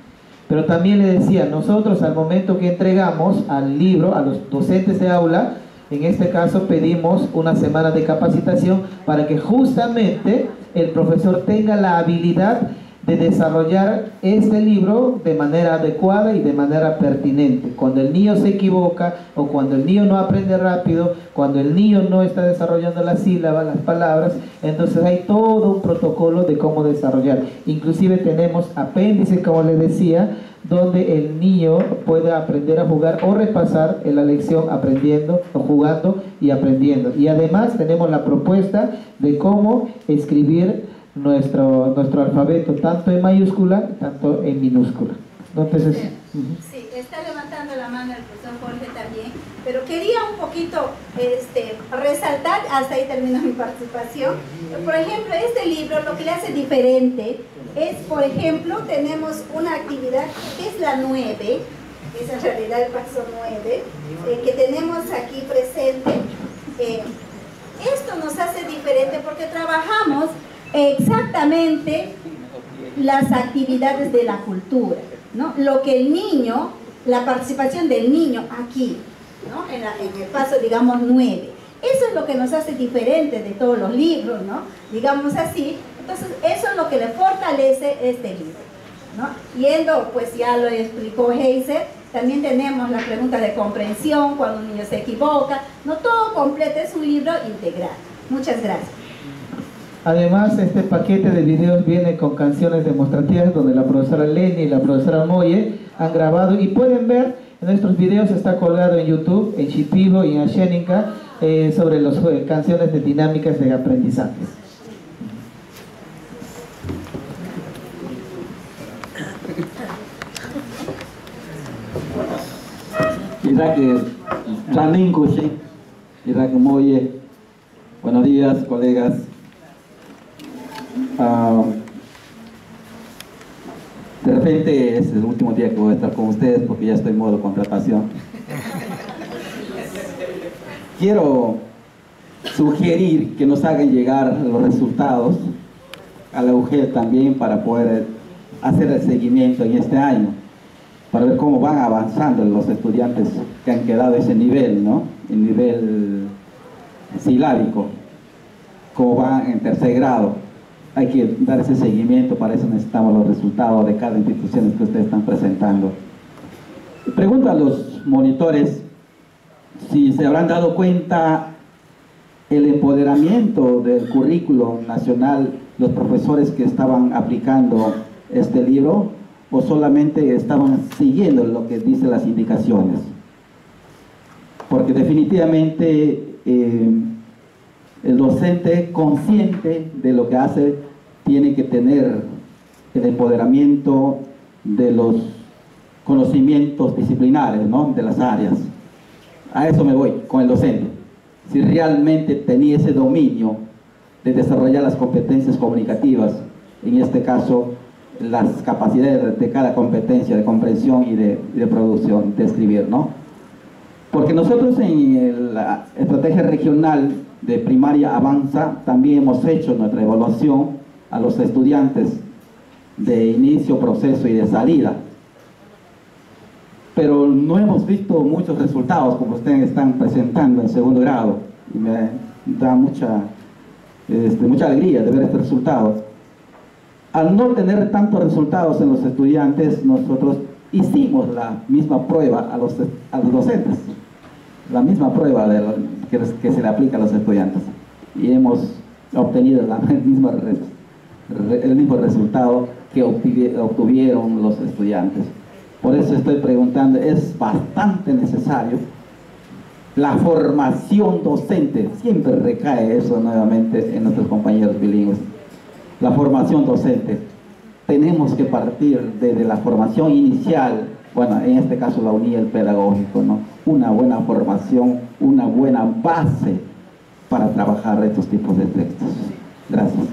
Pero también le decía, nosotros al momento que entregamos al libro a los docentes de aula, en este caso pedimos una semana de capacitación para que justamente el profesor tenga la habilidad de desarrollar este libro de manera adecuada y de manera pertinente. Cuando el niño se equivoca o cuando el niño no aprende rápido, cuando el niño no está desarrollando las sílabas, las palabras, entonces hay todo un protocolo de cómo desarrollar. Inclusive tenemos apéndices, como les decía, donde el niño puede aprender a jugar o repasar en la lección aprendiendo o jugando y aprendiendo. Y además tenemos la propuesta de cómo escribir nuestro alfabeto, tanto en mayúscula, tanto en minúscula. Entonces, sí, está levantando la mano el profesor Jorge también, pero quería un poquito resaltar, hasta ahí termina mi participación. Por ejemplo, este libro lo que le hace diferente es, por ejemplo, tenemos una actividad que es la 9, que es en realidad el paso 9, que tenemos aquí presente. Esto nos hace diferente porque trabajamos exactamente las actividades de la cultura, ¿no? Lo que el niño, la participación del niño aquí, ¿no? En el paso, digamos, 9. Eso es lo que nos hace diferente de todos los libros, ¿no? Digamos así. Entonces, eso es lo que le fortalece este libro, ¿no? Yendo, pues ya lo explicó Heiser, también tenemos la pregunta de comprensión, cuando un niño se equivoca, no todo completo, es un libro integral. Muchas gracias. además, este paquete de videos viene con canciones demostrativas donde la profesora Leni y la profesora Moye han grabado, y pueden ver en nuestros videos, está colgado en YouTube, en Shipibo y en Asheninka, sobre las canciones de dinámicas de aprendizajes. Buenos días, colegas. De repente es el último día que voy a estar con ustedes porque ya estoy en modo contratación. Quiero sugerir que nos hagan llegar los resultados a la UGEL también para poder hacer el seguimiento en este año, para ver cómo van avanzando los estudiantes que han quedado a ese nivel, ¿no? El nivel silábico, cómo van en tercer grado. Hay que dar ese seguimiento, para eso necesitamos los resultados de cada institución que ustedes están presentando. Pregunto a los monitores si se habrán dado cuenta el empoderamiento del currículo nacional, los profesores que estaban aplicando este libro, o solamente estaban siguiendo lo que dicen las indicaciones. Porque definitivamente el docente consciente de lo que hace tiene que tener el empoderamiento de los conocimientos disciplinares, ¿no? De las áreas. A eso me voy con el docente. Si realmente tenía ese dominio de desarrollar las competencias comunicativas, en este caso las capacidades de cada competencia de comprensión y de producción, de escribir, ¿no? Porque nosotros en la estrategia regional de primaria Avanza también hemos hecho nuestra evaluación a los estudiantes de inicio, proceso y de salida, pero no hemos visto muchos resultados como ustedes están presentando en segundo grado, y me da mucha alegría de ver este resultado. Al no tener tantos resultados en los estudiantes, nosotros hicimos la misma prueba a los docentes, la misma prueba que se le aplica a los estudiantes, y hemos obtenido el mismo resultado que obtuvieron los estudiantes. Por eso estoy preguntando, es bastante necesario la formación docente. Siempre recae eso nuevamente en nuestros compañeros bilingües. La formación docente. Tenemos que partir desde la formación inicial, bueno, en este caso la unía el pedagógico, ¿no? Una buena formación, una buena base para trabajar estos tipos de textos. Gracias.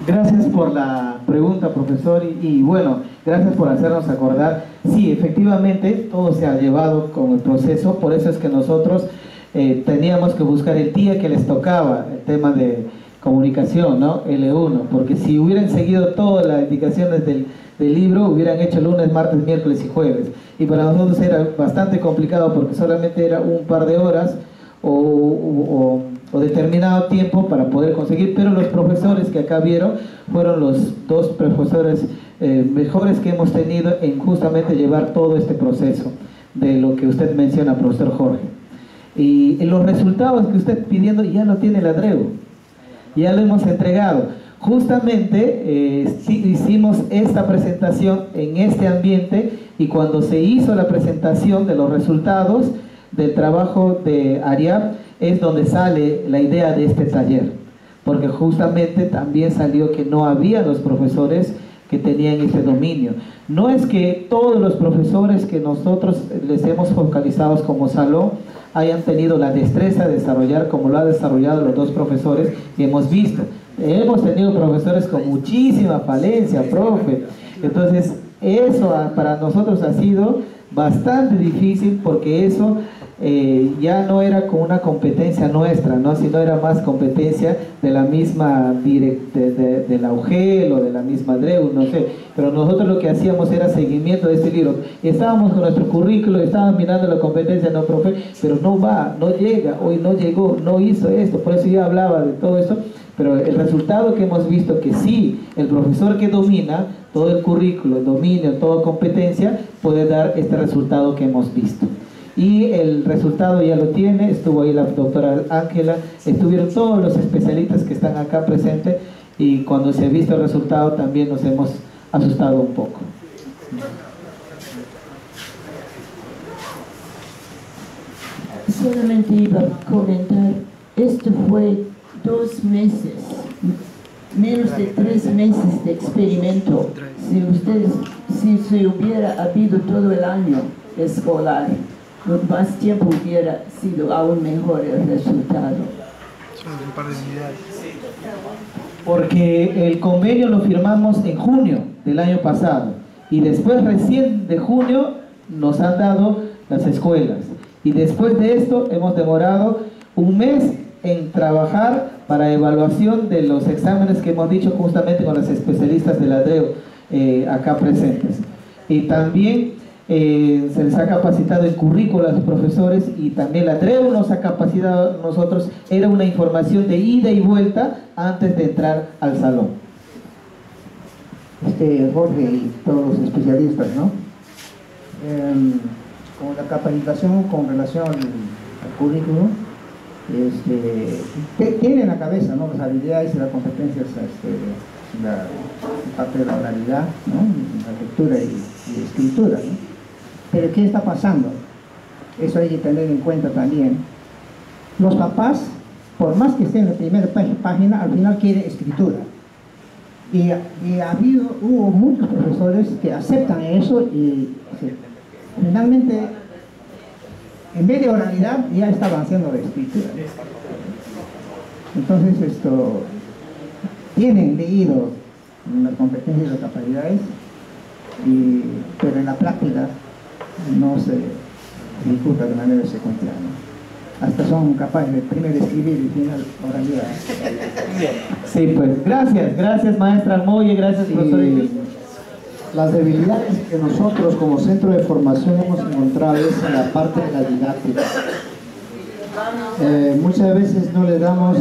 Gracias por la pregunta, profesor, y bueno, gracias por hacernos acordar. Sí, efectivamente, todo se ha llevado con el proceso, por eso es que nosotros teníamos que buscar el día que les tocaba el tema de comunicación, ¿no? L1, porque si hubieran seguido todas las indicaciones del libro, hubieran hecho lunes, martes, miércoles y jueves, y para nosotros era bastante complicado porque solamente era un par de horas o determinado tiempo para poder conseguir, pero los profesores que acá vieron fueron los dos profesores mejores que hemos tenido en justamente llevar todo este proceso de lo que usted menciona, profesor Jorge. Y los resultados que usted pidiendo ya lo tiene el ADREU, ya lo hemos entregado. Justamente hicimos esta presentación en este ambiente, y cuando se hizo la presentación de los resultados del trabajo de ARIAP es donde sale la idea de este taller, porque justamente también salió que no había los profesores que tenían ese dominio. No es que todos los profesores que nosotros les hemos focalizado como salón hayan tenido la destreza de desarrollar como lo han desarrollado los dos profesores que hemos visto. Hemos tenido profesores con muchísima falencia, profe. Entonces eso para nosotros ha sido bastante difícil, porque eso ya no era con una competencia nuestra, ¿no? Sino era más competencia de la misma de la UGEL o de la misma ADREU, no sé. Pero nosotros lo que hacíamos era seguimiento de este libro. Estábamos con nuestro currículo, estaban mirando la competencia, no, profe, pero no va, no llega, hoy no llegó, no hizo esto. Por eso yo hablaba de todo eso. Pero el resultado que hemos visto, que sí, el profesor que domina todo el currículo, el dominio, toda competencia, puede dar este resultado que hemos visto. Y el resultado ya lo tiene, estuvo ahí la doctora Ángela, estuvieron todos los especialistas que están acá presentes, y cuando se ha visto el resultado también nos hemos asustado un poco. Solamente iba a comentar, esto fue 2 meses, menos de 3 meses de experimento. Si se hubiera habido todo el año escolar, más tiempo hubiera sido aún mejor el resultado. Porque el convenio lo firmamos en junio del año pasado, y después recién de junio nos han dado las escuelas, Y después de esto hemos demorado un mes en trabajar para evaluación de los exámenes que hemos dicho justamente con los especialistas del ADREO acá presentes. Y también se les ha capacitado en currículo a los profesores, y también el ADREO nos ha capacitado a nosotros. Era una información de ida y vuelta antes de entrar al salón. Jorge y todos los especialistas, ¿no? Con la capacitación con relación al currículo, tiene en la cabeza, ¿no?, las habilidades y las competencias, la parte de la oralidad, ¿no?, la lectura y escritura, ¿no? Pero ¿qué está pasando? Eso hay que tener en cuenta también. Los papás, por más que esté en la primera página, al final quiere escritura. Y hubo muchos profesores que aceptan eso y finalmente, en vez de oralidad, ya estaban haciendo de escritura. Entonces, tienen leído las competencias y las capacidades, pero en la práctica no se ejecuta de manera secuencial, ¿no? Hasta son capaces de primero escribir y final oralidad. Sí, pues gracias maestra Almoye, gracias profesor. Las debilidades que nosotros como centro de formación hemos encontrado es en la parte de la didáctica. Muchas veces no le damos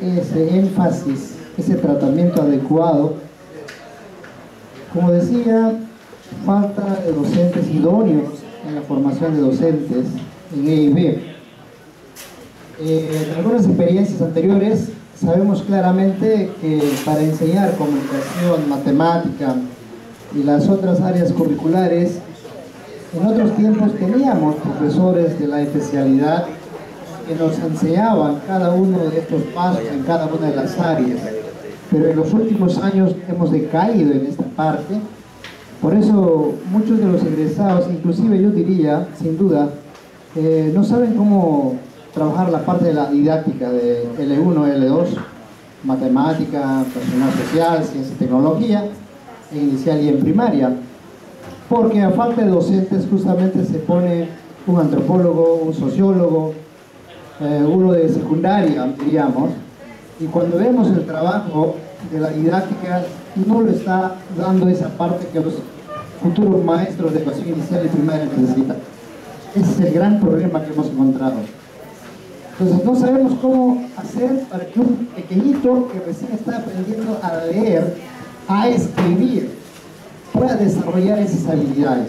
ese énfasis, ese tratamiento adecuado. Como decía, falta de docentes idóneos en la formación de docentes en EIB. En algunas experiencias anteriores sabemos claramente que para enseñar comunicación, matemática y las otras áreas curriculares, en otros tiempos teníamos profesores de la especialidad que nos enseñaban cada uno de estos pasos en cada una de las áreas, pero en los últimos años hemos decaído en esta parte. Por eso muchos de los egresados, inclusive yo diría, sin duda, no saben cómo trabajar la parte de la didáctica de L1, L2, matemática, personal social, ciencia y tecnología, en inicial y en primaria, porque a falta de docentes justamente se pone un antropólogo, un sociólogo, uno de secundaria, diríamos, y cuando vemos el trabajo de la didáctica no lo está dando esa parte que los futuros maestros de educación inicial y primaria necesitan. Ese es el gran problema que hemos encontrado. Entonces no sabemos cómo hacer para que un pequeñito que recién está aprendiendo a leer, a escribir, pueda desarrollar esas habilidades.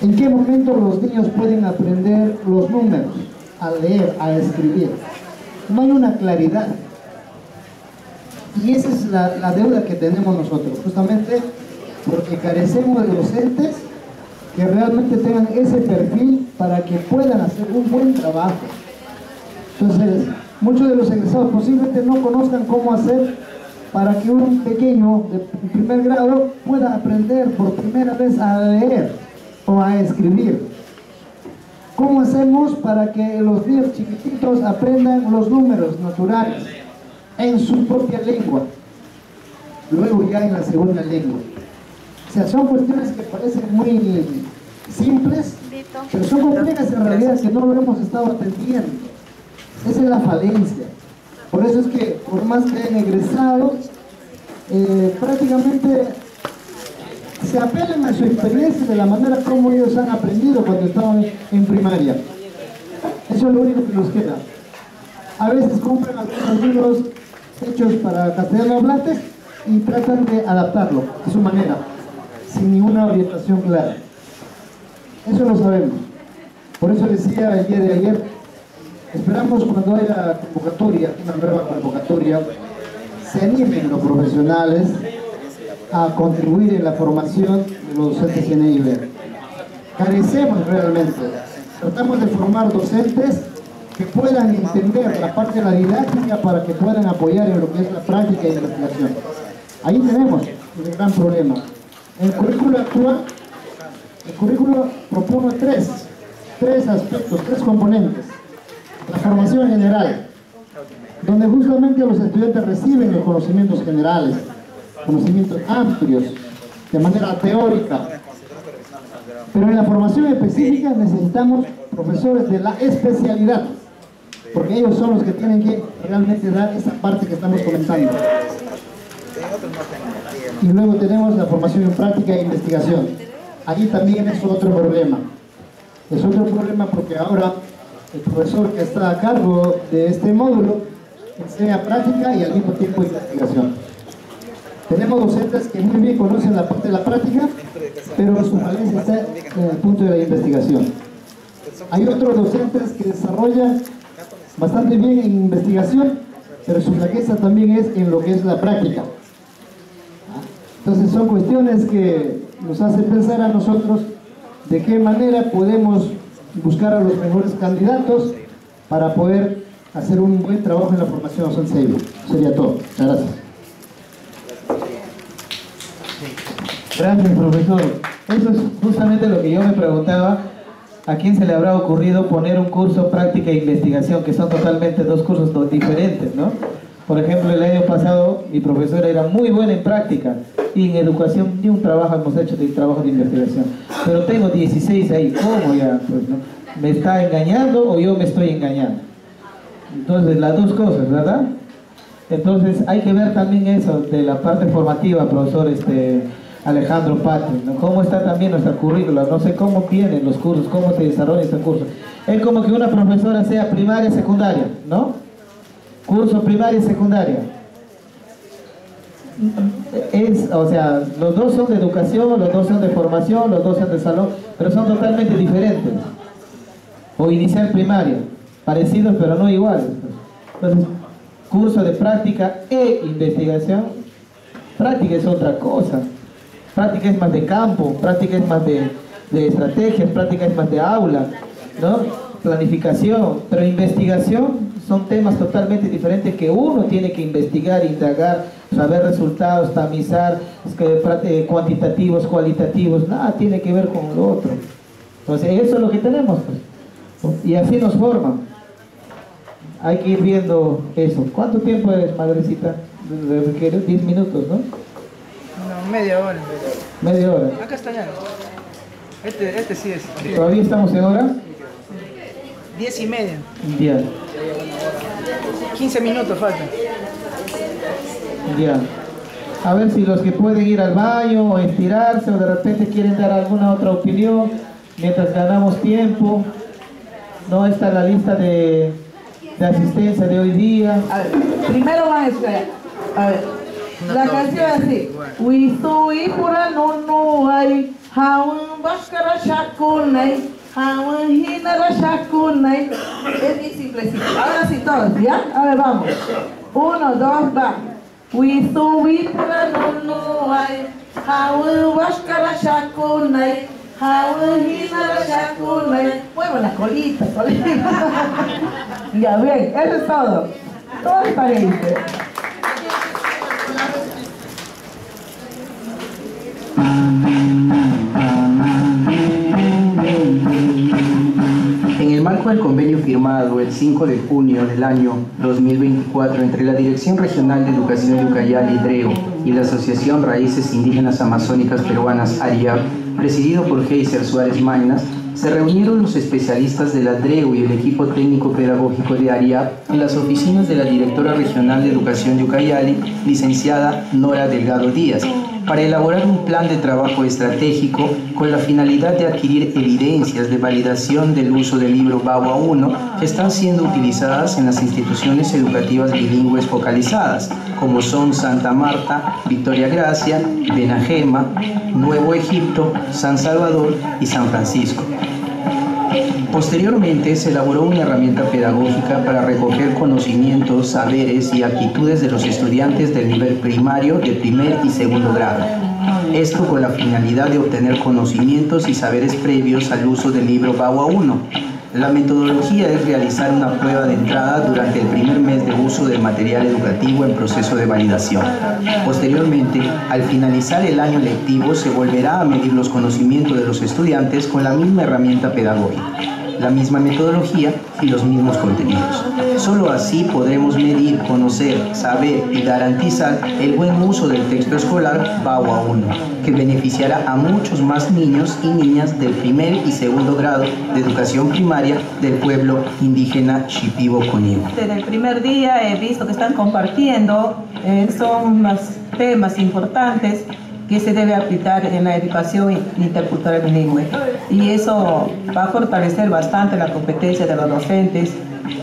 ¿En qué momento los niños pueden aprender los números, a leer, a escribir? No hay una claridad. Y esa es la deuda que tenemos nosotros, justamente porque carecemos de docentes que realmente tengan ese perfil para que puedan hacer un buen trabajo. Entonces, muchos de los egresados posiblemente no conozcan cómo hacer para que un pequeño de primer grado pueda aprender por primera vez a leer o a escribir. ¿Cómo hacemos para que los niños chiquititos aprendan los números naturales en su propia lengua? Luego ya en la segunda lengua. O sea, son cuestiones que parecen muy simples, pero son complejas en realidad que no lo hemos estado atendiendo. Esa es la falencia. Por eso es que, por más que hayan egresado, prácticamente se apelan a su experiencia de la manera como ellos han aprendido cuando estaban en primaria. Eso es lo único que nos queda. A veces compran algunos libros hechos para castellano hablantes y tratan de adaptarlo a su manera, sin ninguna orientación clara. Eso lo sabemos. Por eso decía el día de ayer, esperamos cuando haya convocatoria, una nueva convocatoria, se animen los profesionales a contribuir en la formación de los docentes en EIB. Carecemos realmente. Tratamos de formar docentes que puedan entender la parte de la didáctica para que puedan apoyar en lo que es la práctica y la investigación. Ahí tenemos un gran problema. En el currículo actual, el currículo propone tres aspectos, tres componentes. La formación general, donde justamente los estudiantes reciben los conocimientos generales, conocimientos amplios, de manera teórica. Pero en la formación específica necesitamos profesores de la especialidad, porque ellos son los que tienen que realmente dar esa parte que estamos comentando. Y luego tenemos la formación en práctica e investigación. Allí también es otro problema. Es otro problema porque ahora el profesor que está a cargo de este módulo enseña práctica y al mismo tiempo investigación. Tenemos docentes que muy bien conocen la parte de la práctica, pero su falencia está en el punto de la investigación. Hay otros docentes que desarrollan bastante bien en investigación, pero su flaqueza también es en lo que es la práctica. Entonces son cuestiones que nos hacen pensar a nosotros de qué manera podemos buscar a los mejores candidatos para poder hacer un buen trabajo en la formación docente. Sería todo. Muchas gracias. Gracias, profesor. Eso es justamente lo que yo me preguntaba. ¿A quién se le habrá ocurrido poner un curso práctica e investigación, que son totalmente dos cursos diferentes, ¿no? Por ejemplo, el año pasado mi profesora era muy buena en práctica y en educación ni un trabajo hemos hecho de trabajo de investigación. Pero tengo 16 ahí, ¿cómo ya? Pues, ¿no? ¿Me está engañando o yo me estoy engañando? Entonces, las dos cosas, ¿verdad? Entonces, hay que ver también eso de la parte formativa, profesor Alejandro Patri, ¿no? Cómo está también nuestra currícula, no sé cómo vienen los cursos, cómo se desarrolla este curso. Es como que una profesora sea primaria, secundaria, ¿no? Curso primaria y secundaria. O sea, los dos son de educación, los dos son de formación, los dos son de salón, pero son totalmente diferentes. O inicial primaria, parecidos pero no iguales. Entonces, curso de práctica e investigación. Práctica es otra cosa. Práctica es más de campo, práctica es más de estrategias, práctica es más de aula, ¿no? Planificación, pero investigación son temas totalmente diferentes que uno tiene que investigar, indagar, saber resultados, tamizar, cuantitativos, cualitativos, nada tiene que ver con lo otro. Entonces eso es lo que tenemos, pues. Y así nos forman. Hay que ir viendo eso. ¿Cuánto tiempo es, madrecita? Requiere 10 minutos, ¿no? No, media hora. Media hora. Acá está ya. Este sí es. ¿Todavía estamos en hora? 10:30. Ya. 15 minutos faltan. Ya. A ver si los que pueden ir al baño o estirarse o de repente quieren dar alguna otra opinión mientras ganamos tiempo. No está la lista de asistencia de hoy día. A ver, primero van a escuchar. A ver, la canción es así. Wisui pura no hay, hawan baskara shakunai, hawan hinara shakunai. Es bien simplecito. Ahora sí todos, ¿ya? A ver, vamos. 1, 2, va. Wisui pura no hay, hawan baskara shakunai, hawan hinara shakunai. Muevo la colita. Ya, bien, eso es todo. Todo está bien. En el marco del convenio firmado el 5 de junio del año 2024 entre la Dirección Regional de Educación de Ucayali, DREU, y la Asociación Raíces Indígenas Amazónicas Peruanas, ARIAP, presidido por Heiser Suárez Maynas, se reunieron los especialistas de la DREU y el equipo técnico pedagógico de ARIAP en las oficinas de la Directora Regional de Educación de Ucayali, licenciada Nora Delgado Díaz, para elaborar un plan de trabajo estratégico con la finalidad de adquirir evidencias de validación del uso del libro BAWA 1 que están siendo utilizadas en las instituciones educativas bilingües focalizadas, como son Santa Marta, Victoria Gracia, Benajema, Nuevo Egipto, San Salvador y San Francisco. Posteriormente se elaboró una herramienta pedagógica para recoger conocimientos, saberes y actitudes de los estudiantes del nivel primario de primer y segundo grado. Esto con la finalidad de obtener conocimientos y saberes previos al uso del libro BAWA 1. La metodología es realizar una prueba de entrada durante el primer mes de uso del material educativo en proceso de validación. Posteriormente, al finalizar el año lectivo, se volverá a medir los conocimientos de los estudiantes con la misma herramienta pedagógica. la misma metodología y los mismos contenidos. Solo así podremos medir, conocer, saber y garantizar el buen uso del texto escolar BAUA 1, que beneficiará a muchos más niños y niñas del primer y segundo grado de educación primaria del pueblo indígena Shipibo Conibo. Desde el primer día he visto que están compartiendo, son los temas importantes que se debe aplicar en la educación intercultural bilingüe, y eso va a fortalecer bastante la competencia de los docentes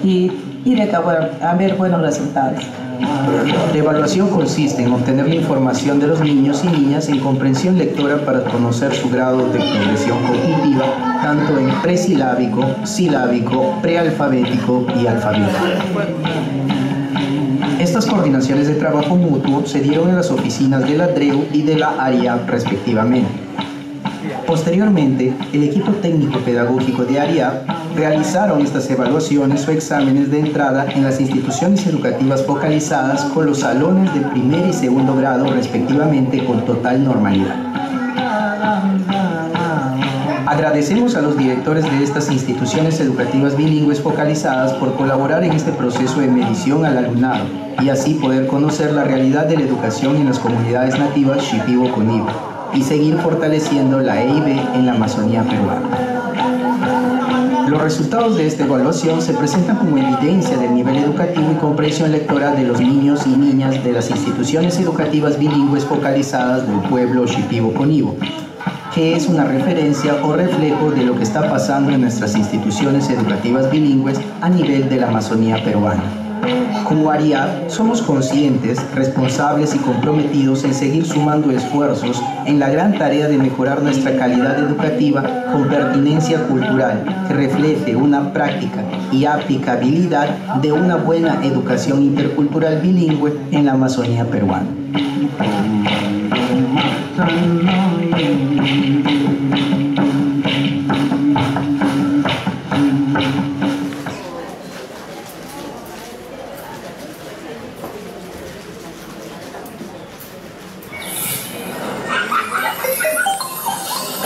y de que haber buenos resultados. La evaluación consiste en obtener la información de los niños y niñas en comprensión lectora para conocer su grado de progresión cognitiva, tanto en presilábico, silábico, prealfabético y alfabético. Estas coordinaciones de trabajo mutuo se dieron en las oficinas de la DREU y de la ARIAP respectivamente. Posteriormente, el equipo técnico pedagógico de ARIAP realizaron estas evaluaciones o exámenes de entrada en las instituciones educativas focalizadas con los salones de primer y segundo grado respectivamente con total normalidad. Agradecemos a los directores de estas instituciones educativas bilingües focalizadas por colaborar en este proceso de medición al alumnado y así poder conocer la realidad de la educación en las comunidades nativas Shipibo Conibo y seguir fortaleciendo la EIB en la Amazonía peruana. Los resultados de esta evaluación se presentan como evidencia del nivel educativo y comprensión lectora de los niños y niñas de las instituciones educativas bilingües focalizadas del pueblo Shipibo Conibo, que es una referencia o reflejo de lo que está pasando en nuestras instituciones educativas bilingües a nivel de la Amazonía peruana. Como ARIAP, somos conscientes, responsables y comprometidos en seguir sumando esfuerzos en la gran tarea de mejorar nuestra calidad educativa con pertinencia cultural que refleje una práctica y aplicabilidad de una buena educación intercultural bilingüe en la Amazonía peruana.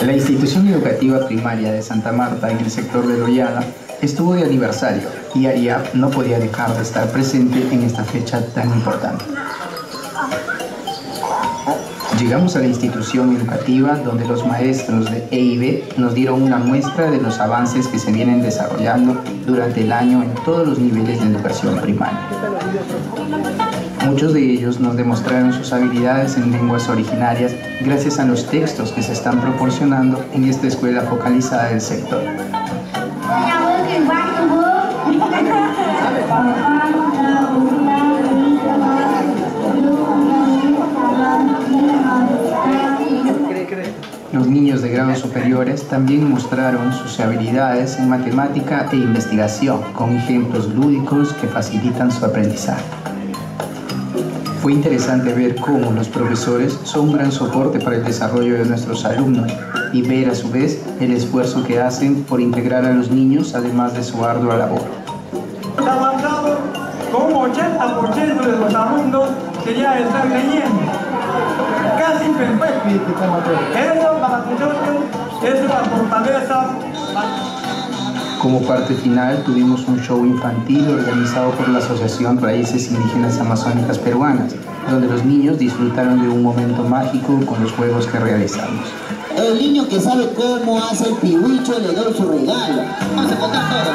La institución educativa primaria de Santa Marta en el sector de Loyala estuvo de aniversario y ARIAP no podía dejar de estar presente en esta fecha tan importante. Llegamos a la institución educativa donde los maestros de EIB nos dieron una muestra de los avances que se vienen desarrollando durante el año en todos los niveles de educación primaria. Muchos de ellos nos demostraron sus habilidades en lenguas originarias gracias a los textos que se están proporcionando en esta escuela focalizada del sector. Los niños de grados superiores también mostraron sus habilidades en matemática e investigación, con ejemplos lúdicos que facilitan su aprendizaje. Fue interesante ver cómo los profesores son un gran soporte para el desarrollo de nuestros alumnos y ver a su vez el esfuerzo que hacen por integrar a los niños además de su ardua labor. Está avanzado con un 80% de los alumnos que ya están leyendo. Casi perfecto. Eso para nosotros es una fortaleza. Como parte final tuvimos un show infantil organizado por la Asociación Raíces Indígenas Amazónicas Peruanas, donde los niños disfrutaron de un momento mágico con los juegos que realizamos. El niño que sabe cómo hace el pihuicho le doy su regalo. Vamos a contar todo.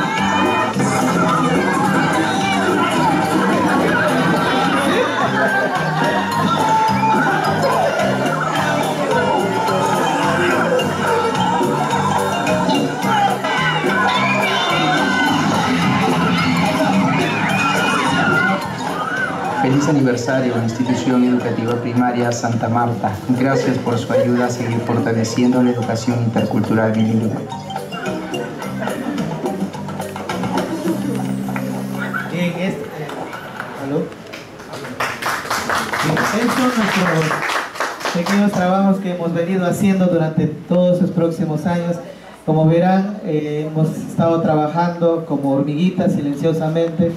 Feliz aniversario a la institución educativa primaria Santa Marta. Gracias por su ayuda a seguir fortaleciendo la educación intercultural bilingüe. Bien, ¿aló? Estos son nuestros pequeños trabajos que hemos venido haciendo durante todos los próximos años. Como verán, hemos estado trabajando como hormiguitas silenciosamente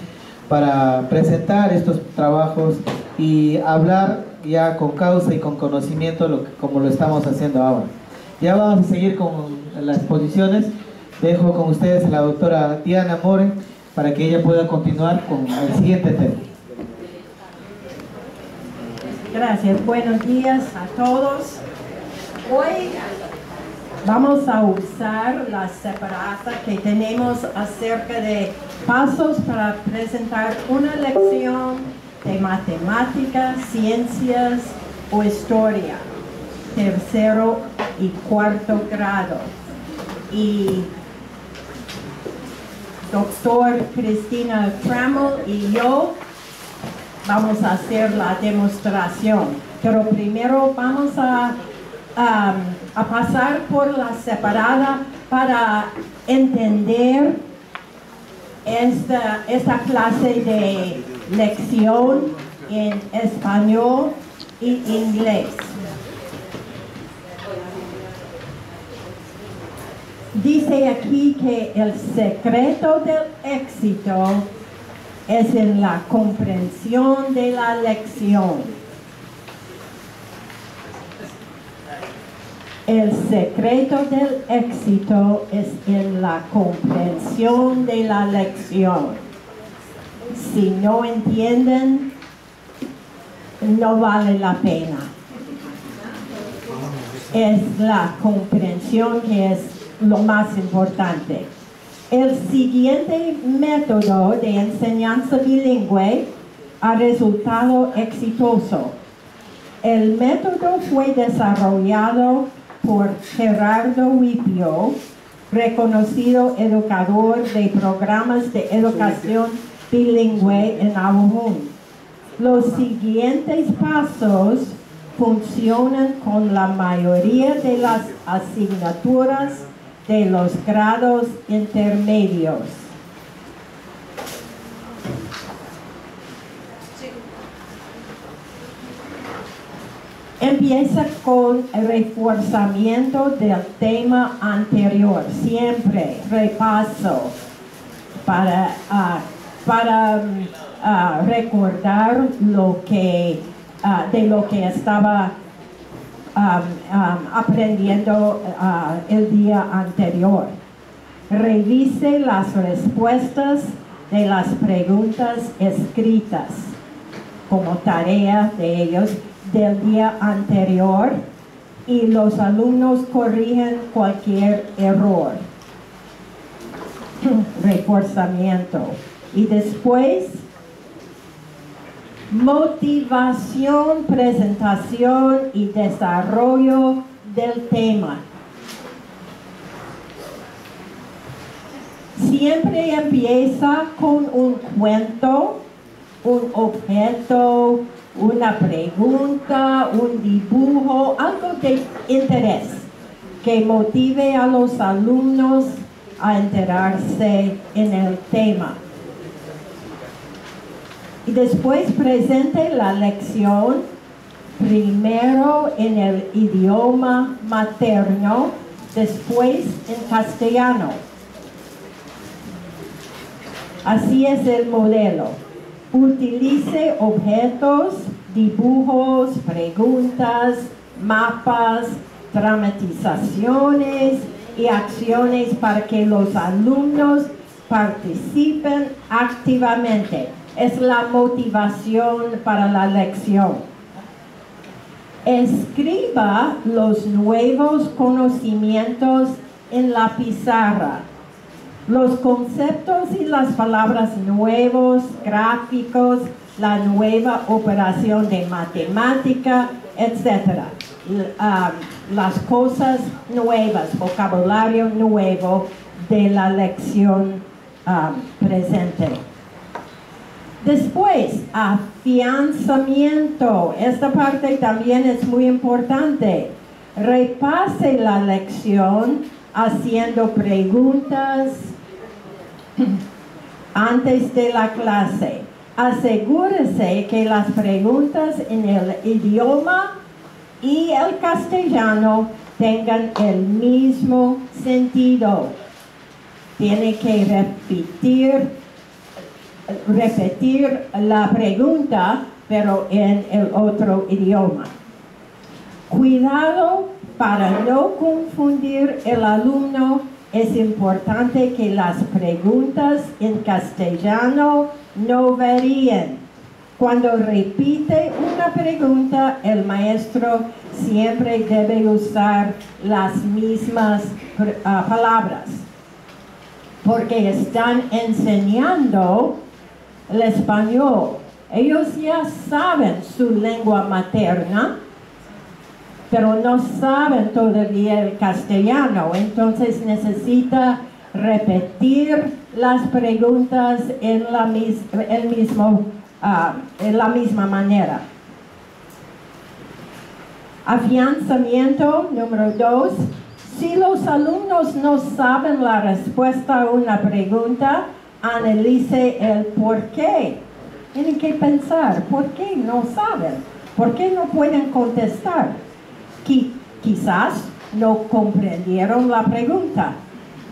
para presentar estos trabajos y hablar ya con causa y con conocimiento como lo estamos haciendo ahora. Ya vamos a seguir con las exposiciones, Dejo con ustedes a la doctora Diana More para que ella pueda continuar con el siguiente tema. Gracias, buenos días a todos. Hoy vamos a usar la separata que tenemos acerca de pasos para presentar una lección de matemáticas, ciencias o historia, tercero y cuarto grado. Y doctor Cristina Trammell y yo vamos a hacer la demostración, pero primero vamos a pasar por la separada para entender esta clase de lección en español y inglés. Dice aquí que el secreto del éxito es en la comprensión de la lección. El secreto del éxito es en la comprensión de la lección. Si no entienden, no vale la pena. Es la comprensión que es lo más importante. El siguiente método de enseñanza bilingüe ha resultado exitoso. El método fue desarrollado por Gerardo Whippio, reconocido educador de programas de educación bilingüe en Abuhún. Los siguientes pasos funcionan con la mayoría de las asignaturas de los grados intermedios. Empieza con el reforzamiento del tema anterior, siempre repaso para recordar de lo que estaba aprendiendo el día anterior. Revise las respuestas de las preguntas escritas como tarea de ellos del día anterior y los alumnos corrigen cualquier error. Reforzamiento. Y después, motivación, presentación y desarrollo del tema. Siempre empieza con un cuento, un objeto, una pregunta, un dibujo, algo de interés que motive a los alumnos a enterarse en el tema. Y después presente la lección primero en el idioma materno, después en castellano. Así es el modelo. Utilice objetos, dibujos, preguntas, mapas, dramatizaciones y acciones para que los alumnos participen activamente. Es la motivación para la lección. Escriba los nuevos conocimientos en la pizarra. Los conceptos y las palabras nuevos, gráficos, la nueva operación de matemática, etc. Las cosas nuevas, vocabulario nuevo de la lección presente. Después, afianzamiento. Esta parte también es muy importante. Repase la lección haciendo preguntas antes de la clase. Asegúrese que las preguntas en el idioma y el castellano tengan el mismo sentido. Tiene que repetir la pregunta, pero en el otro idioma. Cuidado para no confundir el alumno Es importante que las preguntas en castellano no varíen. Cuando repite una pregunta, el maestro siempre debe usar las mismas palabras, porque están enseñando el español. Ellos ya saben su lengua materna, pero no saben todavía el castellano, entonces necesita repetir las preguntas en la misma manera. Afianzamiento número 2. Si los alumnos no saben la respuesta a una pregunta, analice el por qué. Tienen que pensar, ¿por qué no saben? ¿Por qué no pueden contestar? Quizás no comprendieron la pregunta.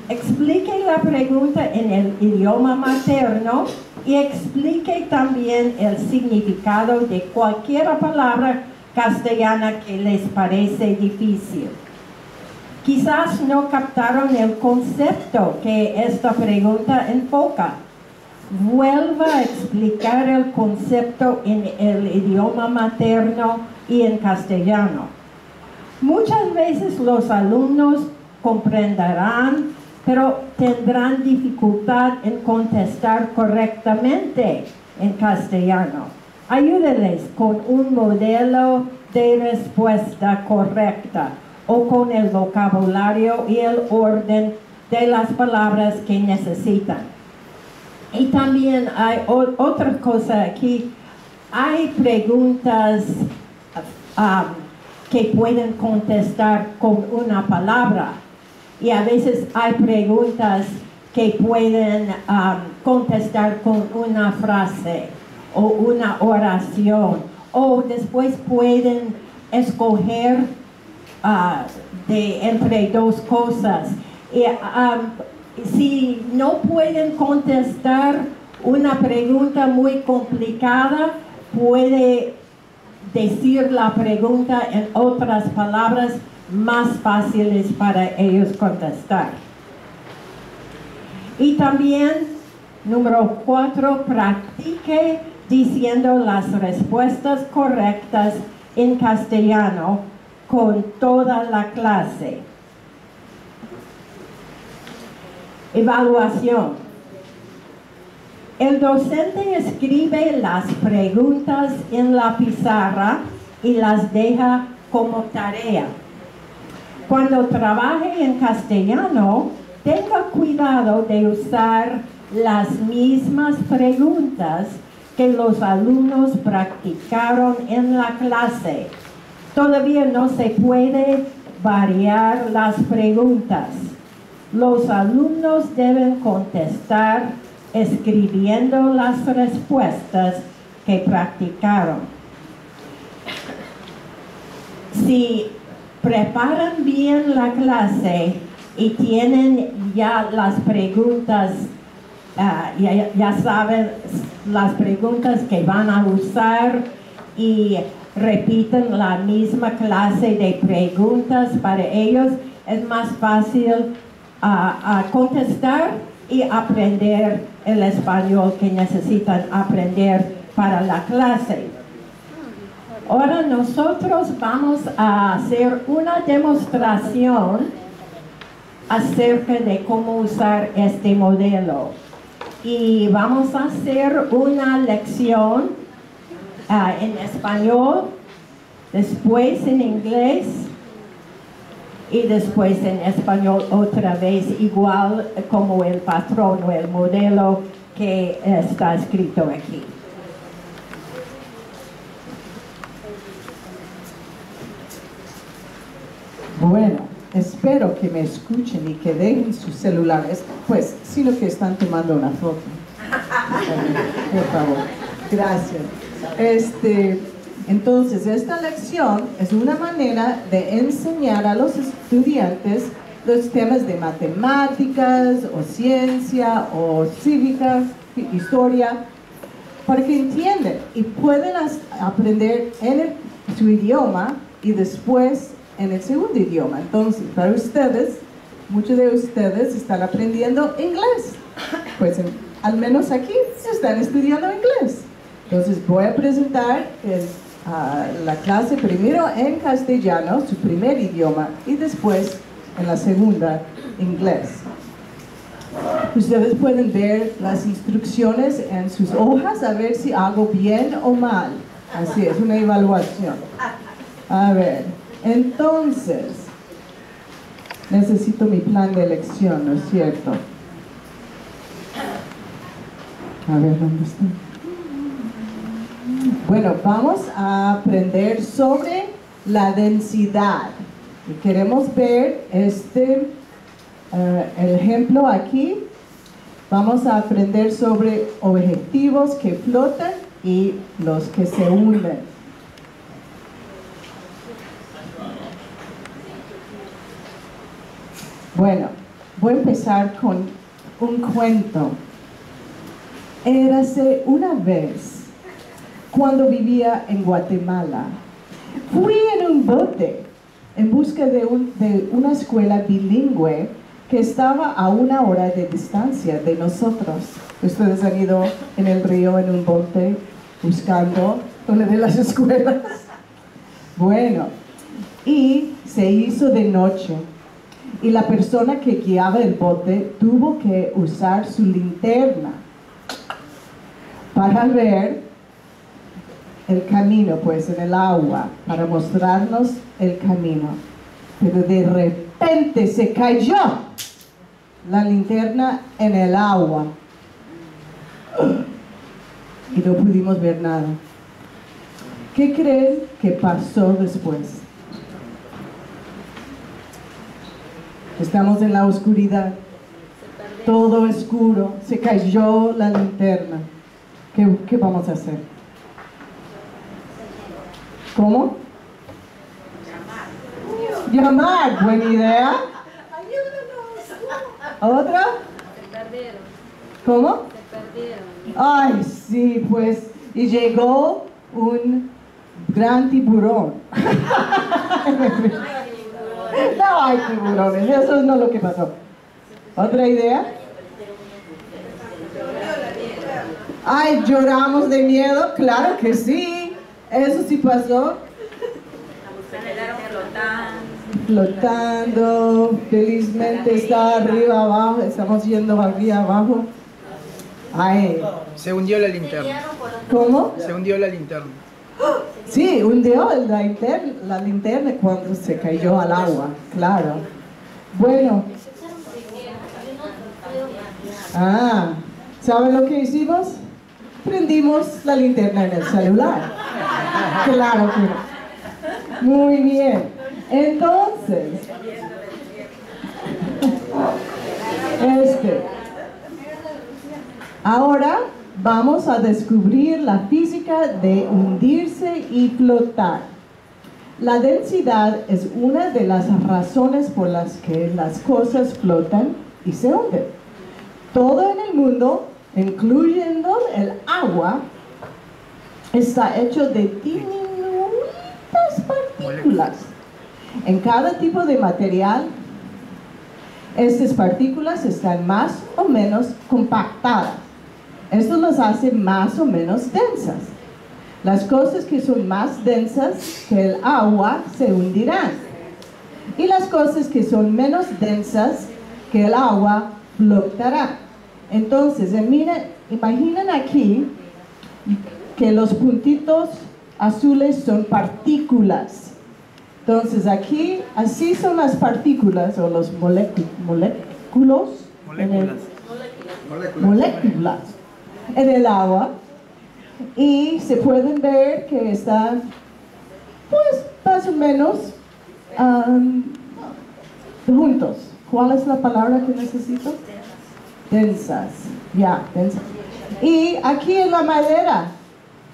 Explique la pregunta en el idioma materno y explique también el significado de cualquier palabra castellana que les parece difícil. Quizás no captaron el concepto que esta pregunta enfoca. Vuelva a explicar el concepto en el idioma materno y en castellano. Muchas veces los alumnos comprenderán, pero tendrán dificultad en contestar correctamente en castellano. Ayúdeles con un modelo de respuesta correcta o con el vocabulario y el orden de las palabras que necesitan. Y también hay otra cosa aquí. Hay preguntas que pueden contestar con una palabra. Y a veces hay preguntas que pueden contestar con una frase o una oración. O después pueden escoger entre dos cosas. Y, si no pueden contestar una pregunta muy complicada, puede decir la pregunta en otras palabras más fáciles para ellos contestar. Y también, número 4, practique diciendo las respuestas correctas en castellano con toda la clase. Evaluación. El docente escribe las preguntas en la pizarra y las deja como tarea. Cuando trabaje en castellano, tenga cuidado de usar las mismas preguntas que los alumnos practicaron en la clase. Todavía no se puede variar las preguntas. Los alumnos deben contestar escribiendo las respuestas que practicaron. Si preparan bien la clase y tienen ya las preguntas, ya saben las preguntas que van a usar y repiten la misma clase de preguntas para ellos, es más fácil contestar y aprender el español que necesitan aprender para la clase. Ahora nosotros vamos a hacer una demostración acerca de cómo usar este modelo. Y vamos a hacer una lección en español, después en inglés y después en español otra vez, igual como el patrón o el modelo que está escrito aquí. Bueno, espero que me escuchen y que dejen sus celulares, pues sí lo que están tomando una foto. Por favor, gracias. Entonces, esta lección es una manera de enseñar a los estudiantes los temas de matemáticas, o ciencia, o cívica, historia, para que entiendan y puedan aprender en su idioma y después en el segundo idioma. Entonces, para ustedes, muchos de ustedes están aprendiendo inglés. Pues al menos aquí se están estudiando inglés. Entonces voy a presentar la clase primero en castellano, su primer idioma, y después en la segunda, inglés. Ustedes pueden ver las instrucciones en sus hojas a ver si hago bien o mal. Así es, una evaluación. A ver, entonces, necesito mi plan de elección, ¿no es cierto? A ver, ¿dónde está? Bueno, vamos a aprender sobre la densidad. Y queremos ver el ejemplo aquí. Vamos a aprender sobre objetivos que flotan y los que se hunden. Bueno, voy a empezar con un cuento. Érase una vez, cuando vivía en Guatemala, fui en un bote en busca de una escuela bilingüe que estaba a 1 hora de distancia de nosotros. Ustedes han ido en el río en un bote buscando una de las escuelas. Bueno, y se hizo de noche y la persona que guiaba el bote tuvo que usar su linterna para ver el camino, pues en el agua, para mostrarnos el camino. Pero de repente se cayó la linterna en el agua y no pudimos ver nada. ¿Qué creen que pasó después? Estamos en la oscuridad, todo oscuro, se cayó la linterna. ¿Qué vamos a hacer? ¿Cómo? Llamar, buena idea. ¿Otra? Se perdieron. ¿Cómo? Se perdieron. Ay, sí, pues, y llegó un gran tiburón. No hay tiburones, eso no es lo que pasó. ¿Otra idea? Ay, lloramos de miedo, claro que sí, eso sí pasó. Flotando, felizmente está arriba abajo, estamos yendo arriba abajo. Ay. Se hundió la linterna. ¿Cómo? Se hundió la linterna. Sí, hundió la linterna cuando se cayó al agua, claro. Bueno. ¿Saben lo que hicimos? Prendimos la linterna en el celular. Claro que no. Muy bien. Entonces, ahora vamos a descubrir la física de hundirse y flotar. La densidad es una de las razones por las que las cosas flotan y se hunden. Todo en el mundo, incluyendo el agua, está hecho de diminutas partículas. En cada tipo de material, estas partículas están más o menos compactadas. Esto las hace más o menos densas. Las cosas que son más densas que el agua se hundirán. Y las cosas que son menos densas que el agua flotarán. Entonces, imaginen aquí que los puntitos azules son partículas. Entonces aquí, así son las partículas o los moléculas en el agua, y se pueden ver que están, pues, más o menos juntos. ¿Cuál es la palabra que necesito? Densas. Ya, densas. Y aquí en la madera,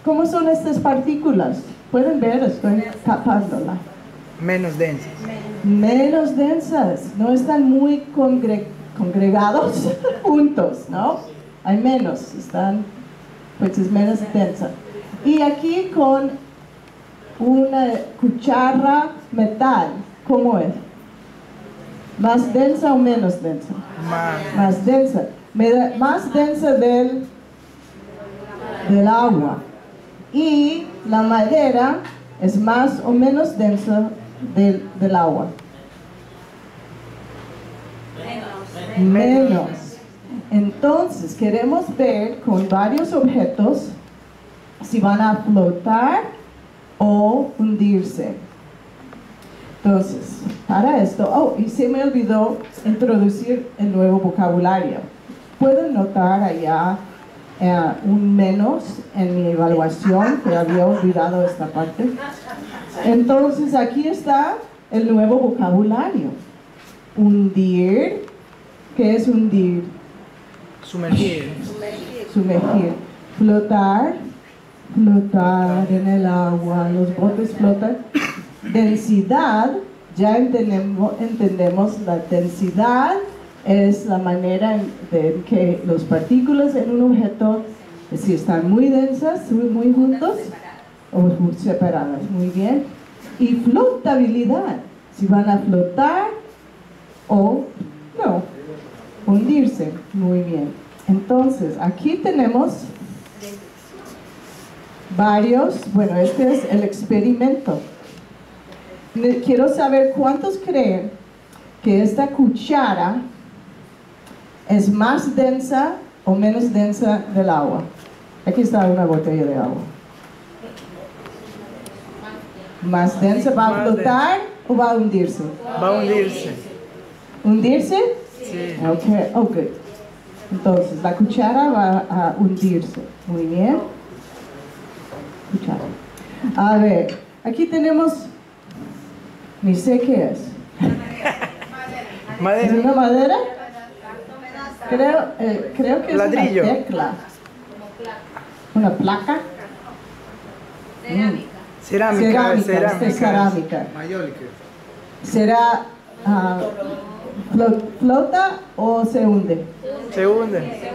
¿cómo son estas partículas? Pueden ver, estoy tapándola. Menos densas. Menos densas, no están muy congregados juntos, ¿no? Hay menos, están, pues es menos densa. Y aquí con una cuchara metal, ¿cómo es? ¿Más densa o menos densa? Más densa. Más densa del agua. Y la madera es más o menos densa del agua. Menos. Entonces queremos ver con varios objetos si van a flotar o hundirse. Entonces, para esto, y se me olvidó introducir el nuevo vocabulario. Pueden notar allá un menos en mi evaluación, que había olvidado esta parte. Entonces, aquí está el nuevo vocabulario. Hundir. ¿Qué es hundir? Sumergir. Sumergir. Flotar. Flotar en el agua. Los botes flotan. Densidad. Ya entendemos la densidad. Es la manera en que las partículas en un objeto, si están muy densas, muy juntos, o muy separadas. Muy bien. Y flotabilidad. Si van a flotar o no. Hundirse. Muy bien. Entonces, aquí tenemos varios. Bueno, este es el experimento. Quiero saber cuántos creen que esta cuchara es más densa o menos densa del agua. Aquí está una botella de agua. ¿Más densa? ¿Va a flotar o va a hundirse? Va a hundirse. ¿Hundirse? Sí. Ok. Entonces, la cuchara va a hundirse. Muy bien. Cuchara. A ver, aquí tenemos, ni sé qué es. ¿Madera? ¿Es una madera? Creo que es ladrillo. una tecla. ¿Una placa? Cerámica. Esta es cerámica. Mayólica. ¿Será flota o se hunde? Se hunde.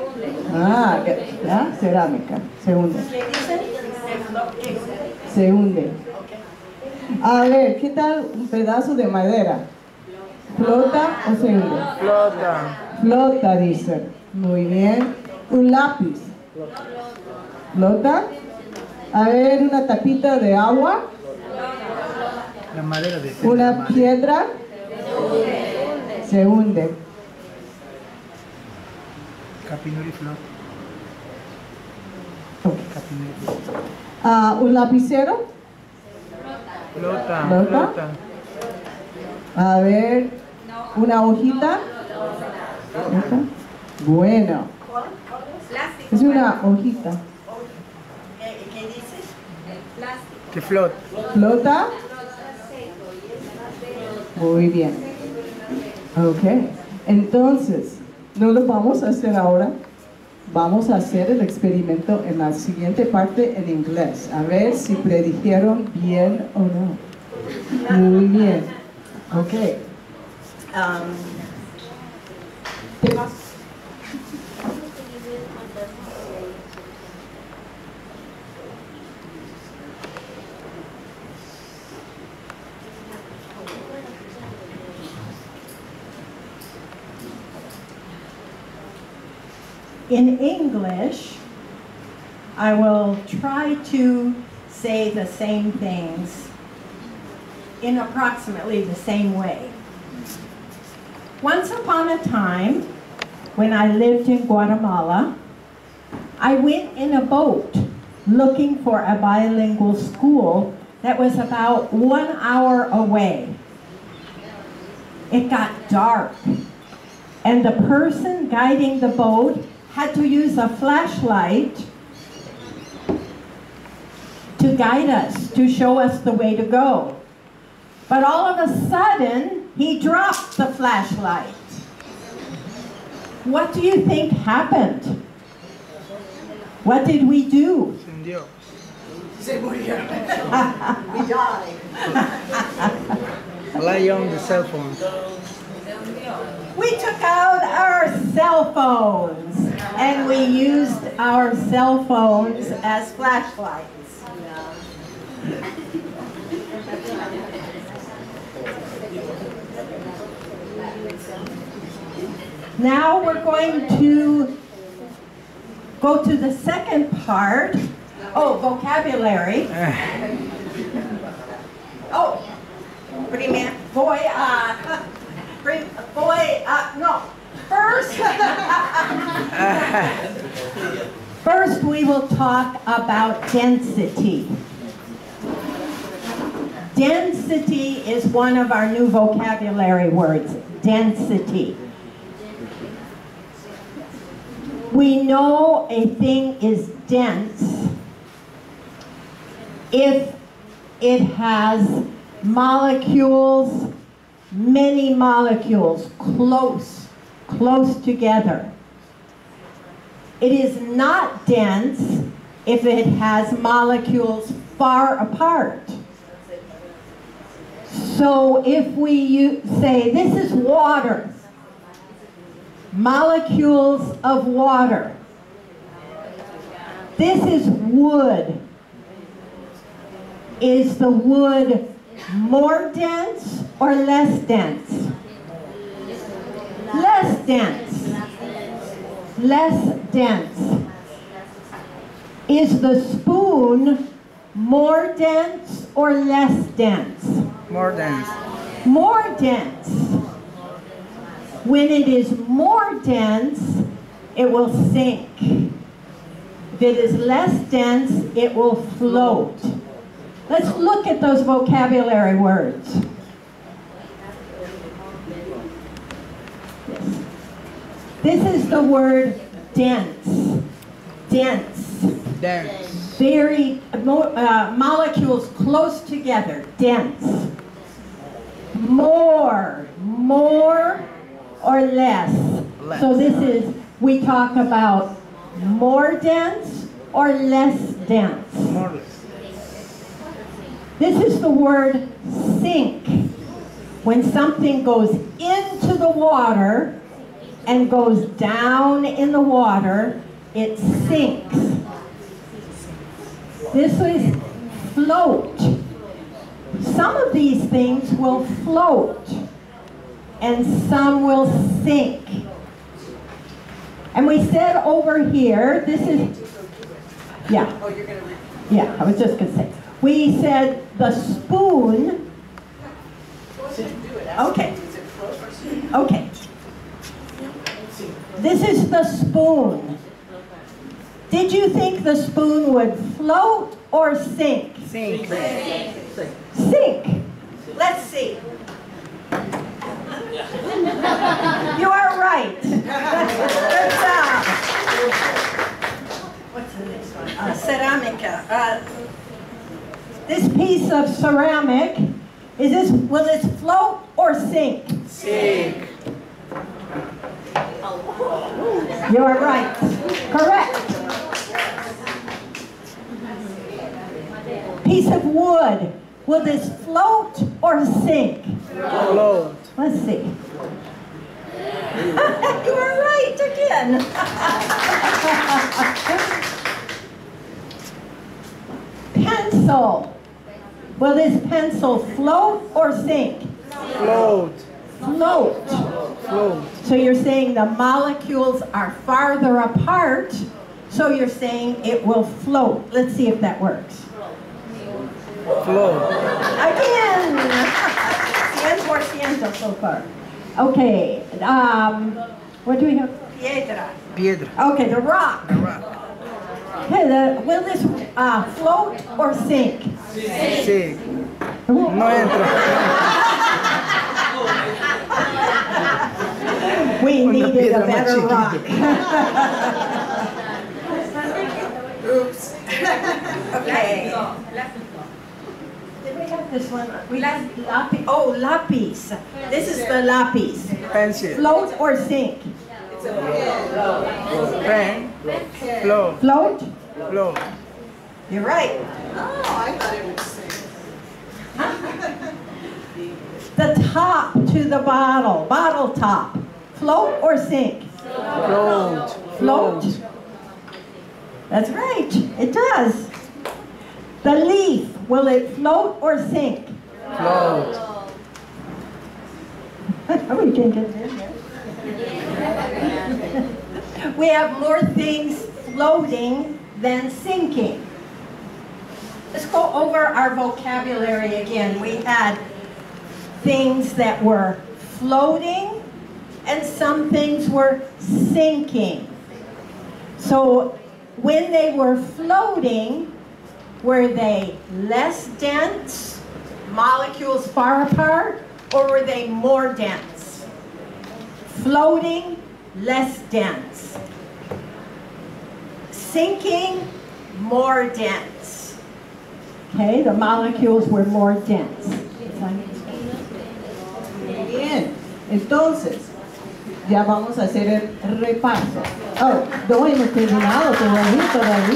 Ya, cerámica, se hunde. Se hunde. A ver, ¿qué tal un pedazo de madera? ¿Flota o se hunde? Flota. Flota, dicen. Muy bien. Un lápiz. ¿Flota? A ver, una tapita de agua. La madera de Una piedra. Se hunde. Capinuri flota. Un lapicero. Flota. ¿Flota? A ver, una hojita. Bueno. Es una hojita. ¿Qué dices? El plástico. Que flota. ¿Flota? Muy bien. Ok. Entonces, no lo vamos a hacer ahora. Vamos a hacer el experimento en la siguiente parte en inglés. A ver si predijeron bien o no. Muy bien. Ok. ¿Temas? In English, I will try to say the same things in approximately the same way. Once upon a time, when I lived in Guatemala, I went in a boat looking for a bilingual school that was about 1 hour away. It got dark, and the person guiding the boat had to use a flashlight to guide us, to show us the way to go. But all of a sudden, he dropped the flashlight. What do you think happened? What did we do? Se murió. We died. Lay on the cell phone. We took out our cell phones and we used our cell phones as flashlights. Now we're going to go to the second part. Oh, vocabulary. Oh, primeiro, no. First we will talk about density. Density is one of our new vocabulary words, density. We know a thing is dense if it has molecules, many molecules, close together. It is not dense if it has molecules far apart. So if we say, this is water, molecules of water. This is wood. Is the wood more dense or less dense? Less dense. Less dense. Is the spoon more dense or less dense? More dense. More dense. When it is more dense, it will sink. If it is less dense, it will float. Let's look at those vocabulary words. This is the word dense. Dense. Dense. Very, molecules close together. Dense. More or less. So this is, we talk about more dense or less dense. More or less. This is the word sink. When something goes into the water and goes down in the water, it sinks. This is float. Some of these things will float and some will sink. And we said over here, this is, yeah, I was just going to say. We said the spoon, okay, this is the spoon. Did you think the spoon would float or sink? Sink. Sink. Let's see. You are right. Good job. What's the next one? Ceramica. This piece of ceramic, will this float or sink? Sink. You are right. Correct. Piece of wood, will this float or sink? Float. Let's see. You are right again. Pencil. Will this pencil float or sink? Float. Float. Float. So you're saying the molecules are farther apart, so you're saying it will float. Let's see if that works. Float. Again! 100% so far. Okay, what do we have? Piedra. Okay, the rock. The rock. Okay, will this float or sink? Sink. No entra. We needed a better rock. Oops. Okay. Did we have this one? We have lapis. Oh, lapis. This is the lapis. Pencil. Float or sink? Pen. Float. Float? Float. You're right. Oh, I thought it would sink. The top to the bottle top. Float or sink? Float. Float. That's right, it does. The leaf, will it float or sink? Float. We can get in there. We have more things floating than sinking. Let's go over our vocabulary again. We had things that were floating and some things were sinking. So when they were floating, were they less dense, molecules far apart, or were they more dense? Floating, less dense. Sinking, more dense. Okay, the molecules were more dense. Bien, entonces, ya vamos a hacer el repaso. Oh, no hemos terminado todavía.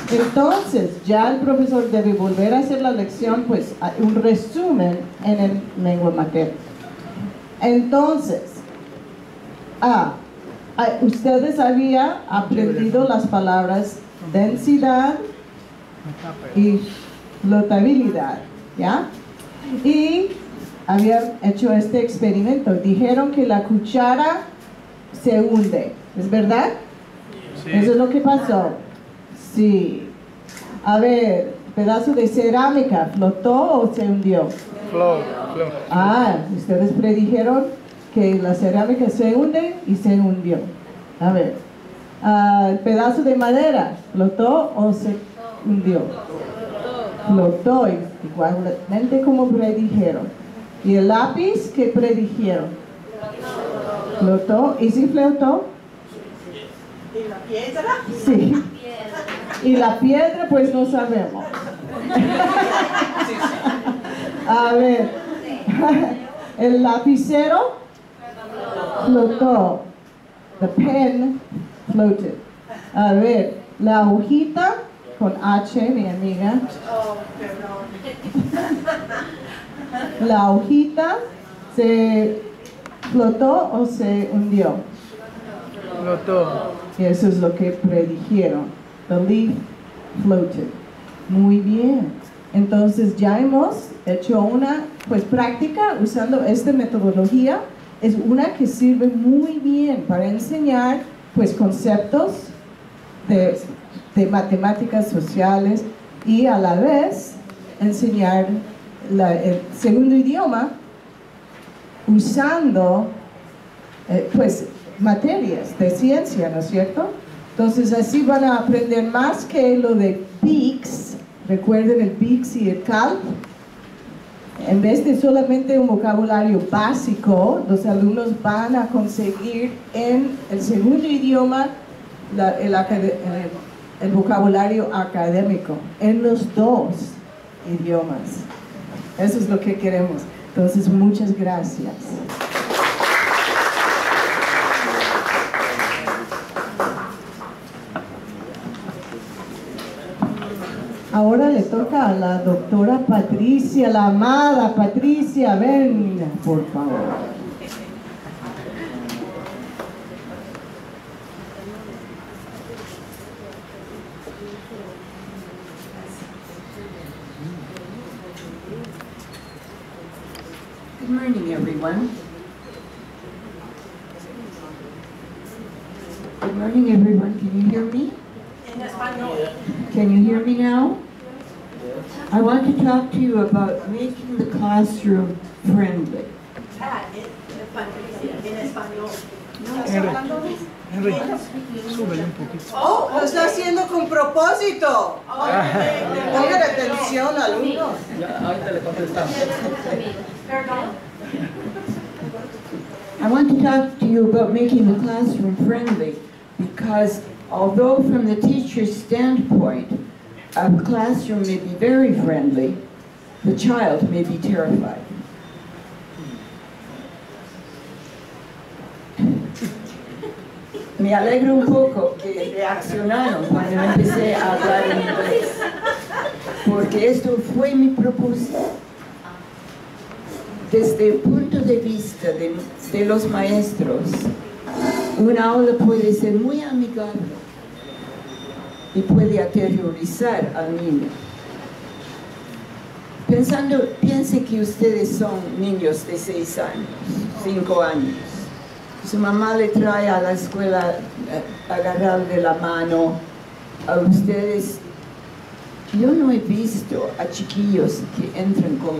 Entonces, ya el profesor debe volver a hacer la lección, pues, un resumen en el lengua materna. Entonces, ustedes habían aprendido las palabras densidad y flotabilidad, ¿ya? Y habían hecho este experimento. Dijeron que la cuchara se hunde, ¿es verdad? Sí. Eso es lo que pasó. Sí. A ver, pedazo de cerámica, ¿flotó o se hundió? Flotó. Ustedes predijeron que la cerámica se hunde y se hundió. A ver, el pedazo de madera, ¿flotó o se hundió? Flotó, igualmente como predijeron. ¿Y el lápiz qué predijeron? ¿Flotó? ¿Y si flotó? ¿Y la piedra? Sí. ¿Y la piedra? Pues no sabemos. A ver, el lapicero flotó. The pen floated. A ver, la hojita con H, mi amiga. Oh, perdón. La hojita se flotó o se hundió. Flotó. Y eso es lo que predijeron. The leaf floated. Muy bien. Entonces ya hemos hecho una práctica usando esta metodología. Es una que sirve muy bien para enseñar conceptos de matemáticas sociales y a la vez enseñar el segundo idioma usando materias de ciencia, ¿no es cierto? Entonces así van a aprender más que lo de PICS. Recuerden el PICS y el CALP. En vez de solamente un vocabulario básico, los alumnos van a conseguir en el segundo idioma el vocabulario académico, en los dos idiomas. Eso es lo que queremos. Entonces, muchas gracias. Ahora le toca a la doctora Patricia, la amada Patricia. Ven, por favor. Good morning, everyone. Good morning, everyone. Can you hear me? Can you hear me now? I want to talk to you about making the classroom friendly. Henry, súbele un poquito. Oh, lo está haciendo con propósito. Pongan atención, alumnos. Ahorita le contestamos. I want to talk to you about making the classroom friendly because although from the teacher's standpoint, a classroom may be very friendly, the child may be terrified. Me alegro un poco que reaccionaron cuando empecé a hablar en inglés, porque esto fue mi propósito. Desde el punto de vista de los maestros, una aula puede ser muy amigable y puede aterrorizar al niño. piense que ustedes son niños de 6 años, 5 años. Su mamá le trae a la escuela agarrar de la mano a ustedes. Yo no he visto a chiquillos que entran con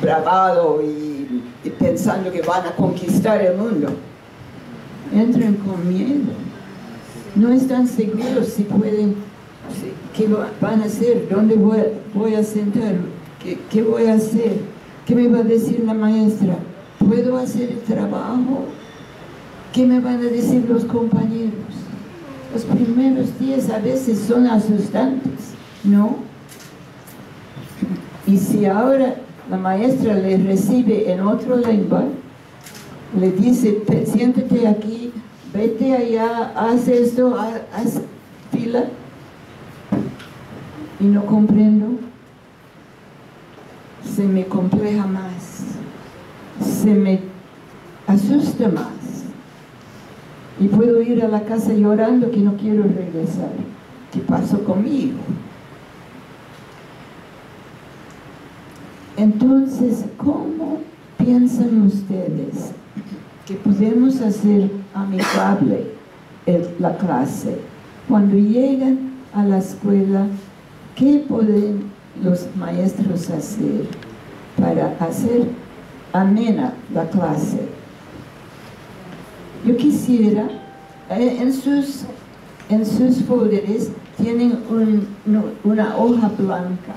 bravado y pensando que van a conquistar el mundo. Entran con miedo. No están seguros si pueden, qué van a hacer, dónde voy a sentar, qué voy a hacer, qué me va a decir la maestra, ¿puedo hacer el trabajo? ¿Qué me van a decir los compañeros? Los primeros días a veces son asustantes, ¿no? Y si ahora la maestra le recibe en otra lengua, le dice, siéntate aquí, vete allá, haz esto, haz fila, y no comprendo, se me compleja más, se me asusta más. Y puedo ir a la casa llorando que no quiero regresar. ¿Qué pasó conmigo? Entonces, ¿cómo piensan ustedes que podemos hacer amigable la clase? Cuando llegan a la escuela, ¿qué pueden los maestros hacer para hacer amena la clase? Yo quisiera, en sus folders tienen una hoja blanca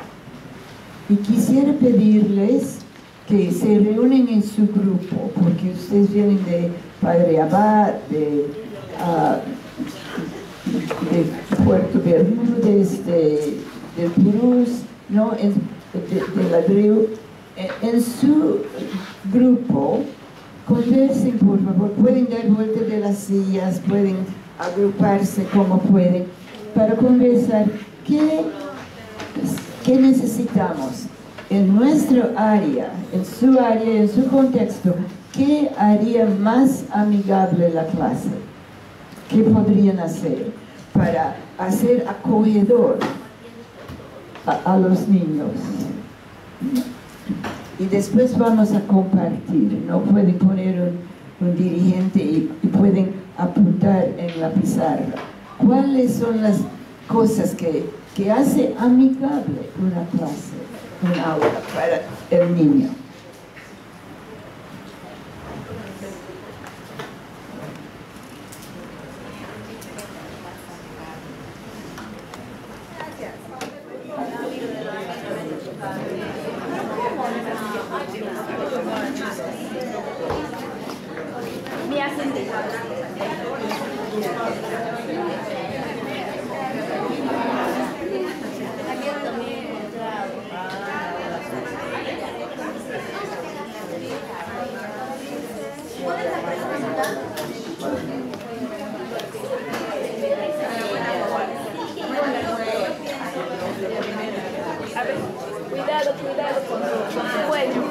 y quisiera pedirles que se reúnen en su grupo, porque ustedes vienen de Padre Abad, de Puerto Bermúdez, del Purús, ¿no? de Ladrillo. En su grupo, conversen, por favor, pueden dar vuelta de las sillas, pueden agruparse como pueden, para conversar qué necesitamos en nuestro área, en su contexto, qué haría más amigable la clase, qué podrían hacer para hacer acogedor a los niños. Y después vamos a compartir, no pueden poner un dirigente y pueden apuntar en la pizarra. ¿Cuáles son las cosas que hace amigable una clase, un aula para el niño? Cuidado con tu cuello.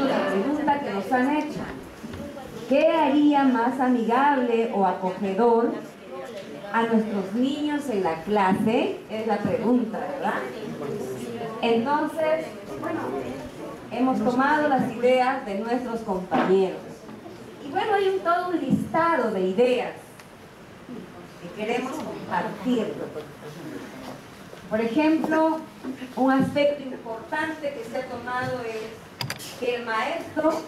La pregunta que nos han hecho: ¿qué haría más amigable o acogedor a nuestros niños en la clase? Es la pregunta, ¿verdad? Entonces, bueno, hemos tomado las ideas de nuestros compañeros. Y bueno, hay todo un listado de ideas que queremos compartir. Por ejemplo, un aspecto importante que se ha tomado es que el maestro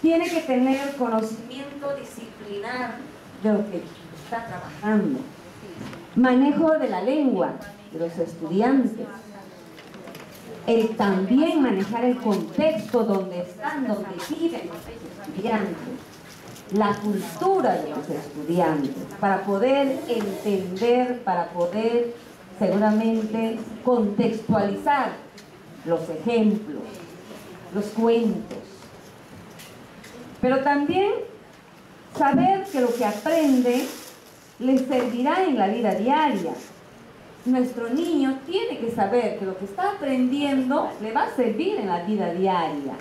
tiene que tener conocimiento disciplinar de lo que está trabajando, manejo de la lengua de los estudiantes, el también manejar el contexto donde están, donde viven los estudiantes, la cultura de los estudiantes, para poder entender, para poder seguramente contextualizar los ejemplos, los cuentos, pero también saber que lo que aprende le servirá en la vida diaria. Nuestro niño tiene que saber que lo que está aprendiendo le va a servir en la vida diaria.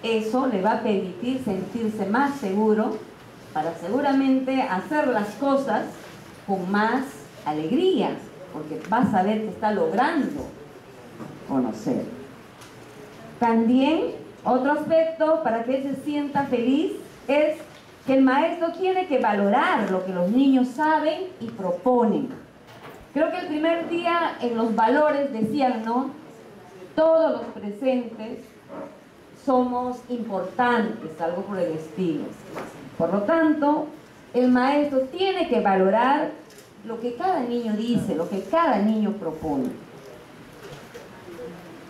Eso le va a permitir sentirse más seguro para seguramente hacer las cosas con más alegría, porque va a saber que está logrando conocer. También otro aspecto para que él se sienta feliz es que el maestro tiene que valorar lo que los niños saben y proponen. Creo que el primer día en los valores decían, ¿no? Todos los presentes somos importantes, algo por el estilo. Por lo tanto, el maestro tiene que valorar lo que cada niño dice, lo que cada niño propone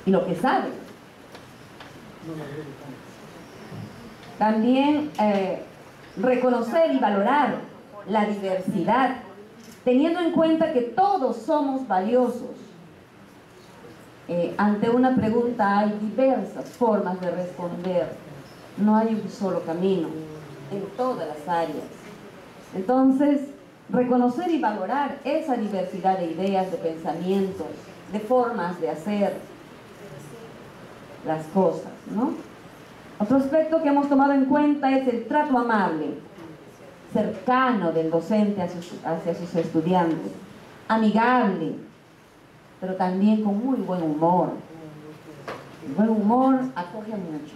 y lo que sabe. También reconocer y valorar la diversidad, teniendo en cuenta que todos somos valiosos. Ante una pregunta hay diversas formas de responder, no hay un solo camino en todas las áreas. Entonces, reconocer y valorar esa diversidad de ideas, de pensamientos, de formas de hacer las cosas, ¿no? Otro aspecto que hemos tomado en cuenta es el trato amable, cercano del docente hacia sus estudiantes, amigable, pero también con muy buen humor. El buen humor acoge mucho.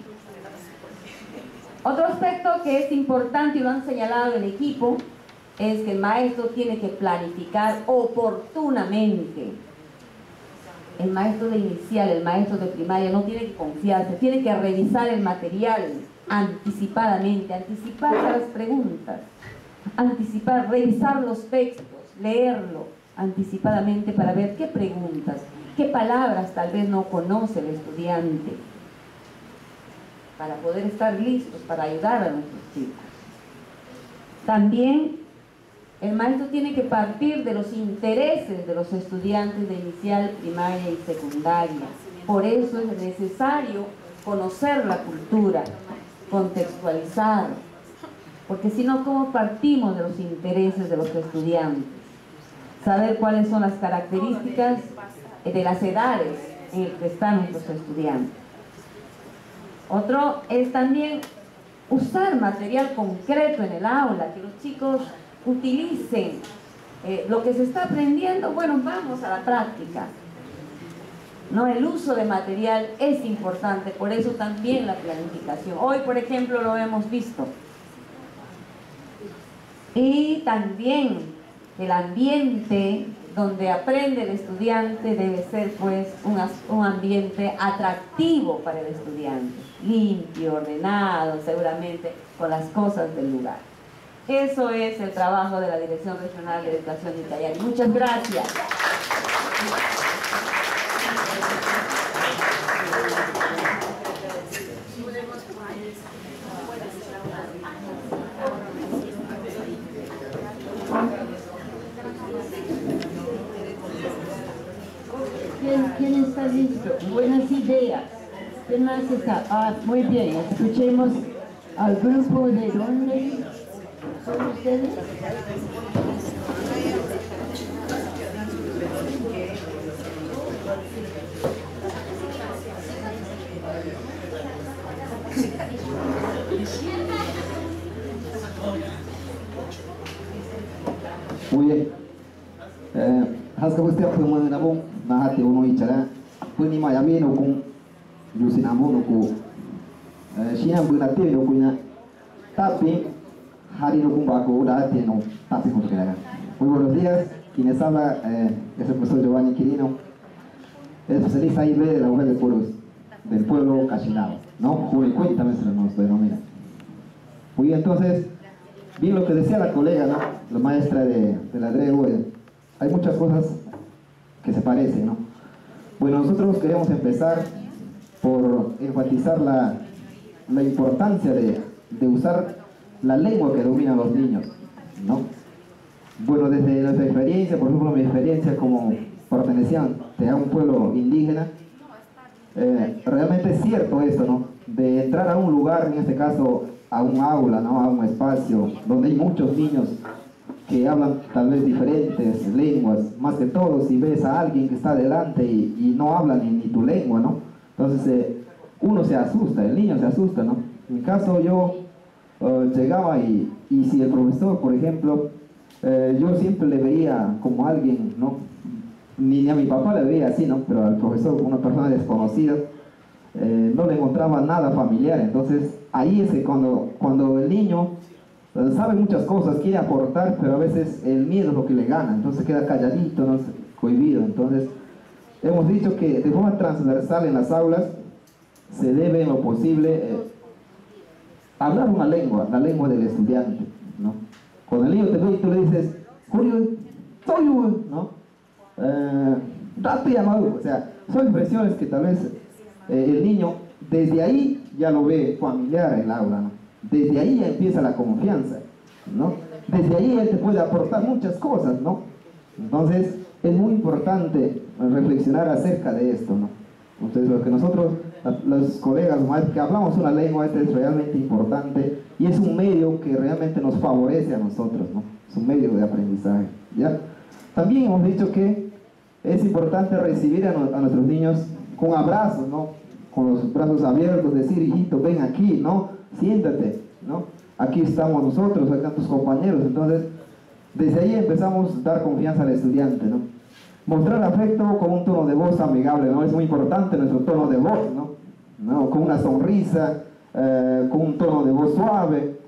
Otro aspecto que es importante y lo han señalado el equipo es que el maestro tiene que planificar oportunamente. El maestro de inicial, el maestro de primaria no tiene que confiarse, tiene que revisar el material anticipadamente, anticiparse a las preguntas, anticipar, revisar los textos, leerlo anticipadamente para ver qué preguntas, qué palabras tal vez no conoce el estudiante, para poder estar listos para ayudar a nuestros chicos. También el maestro tiene que partir de los intereses de los estudiantes de inicial, primaria y secundaria. Por eso es necesario conocer la cultura, contextualizar, porque si no, ¿cómo partimos de los intereses de los estudiantes? Saber cuáles son las características de las edades en las que están nuestros estudiantes. Otro es también usar material concreto en el aula, que los chicos utilicen lo que se está aprendiendo. Bueno, vamos a la práctica, ¿no? El uso de material es importante, por eso también la planificación. Hoy, por ejemplo, lo hemos visto. Y también el ambiente donde aprende el estudiante debe ser pues un ambiente atractivo para el estudiante, limpio, ordenado, seguramente con las cosas del lugar. Eso es el trabajo de la Dirección Regional de Educación de Ucayali. Muchas gracias. ¿Quién está listo? Buenas ideas. ¿Quién más está? Ah, muy bien. Escuchemos al grupo de dónde son ustedes. Muy bien. Haska usted fue muy nabo, nahati uno ichara. Puni maya vino con Lucinamo no ku. Siang bunate yo punya. Tapi hari no kumbako dati no tapi con kaya. Muy buenos días. Quienes habla es el profesor Giovanni Quirino. Es especialista IB de la Mujer de Pueblos del pueblo Cachinao, ¿no? Julio, cuéntame si nos denomina. Muy bien, entonces, bien lo que decía la colega, ¿no? La maestra de la DREU, hay muchas cosas que se parecen, ¿no? Bueno, nosotros queremos empezar por enfatizar la importancia de usar la lengua que dominan los niños, ¿no? Bueno, desde nuestra experiencia, por ejemplo, mi experiencia como perteneciente a un pueblo indígena, realmente es cierto esto, ¿no? De entrar a un lugar, en este caso a un aula, ¿no? A un espacio donde hay muchos niños que hablan tal vez diferentes lenguas, más que todo si ves a alguien que está delante y no habla ni tu lengua, ¿no? Entonces uno se asusta, el niño se asusta, ¿no? En mi caso yo llegaba y si el profesor, por ejemplo, yo siempre le veía como alguien, ¿no? Ni a mi papá le veía así, ¿no? Pero al profesor, una persona desconocida, no le encontraba nada familiar. Entonces ahí es que cuando el niño sabe muchas cosas, quiere aportar, pero a veces el miedo es lo que le gana, entonces queda calladito, ¿no? Cohibido. Entonces hemos dicho que de forma transversal en las aulas se debe en lo posible hablar una lengua, la lengua del estudiante, ¿no? Cuando el niño te ve y tú le dices, Julio, soy un, ¿no? O sea, son expresiones que tal vez el niño desde ahí ya lo ve familiar en el aula, ¿no? Desde ahí ya empieza la confianza, ¿no? Desde ahí él te puede aportar muchas cosas, ¿no? Entonces es muy importante reflexionar acerca de esto, ¿no? Entonces lo que nosotros, los colegas, los maestros que hablamos una lengua, este es realmente importante y es un medio que realmente nos favorece a nosotros, ¿no? Es un medio de aprendizaje, ¿ya? También hemos dicho que es importante recibir a nuestros niños con abrazos, ¿no? Con los brazos abiertos, decir, hijito, ven aquí, ¿no? Siéntate, ¿no? Aquí estamos nosotros, acá tus compañeros. Entonces, desde ahí empezamos a dar confianza al estudiante, ¿no? Mostrar afecto con un tono de voz amigable, ¿no? Es muy importante nuestro tono de voz, ¿no? Con una sonrisa, con un tono de voz suave,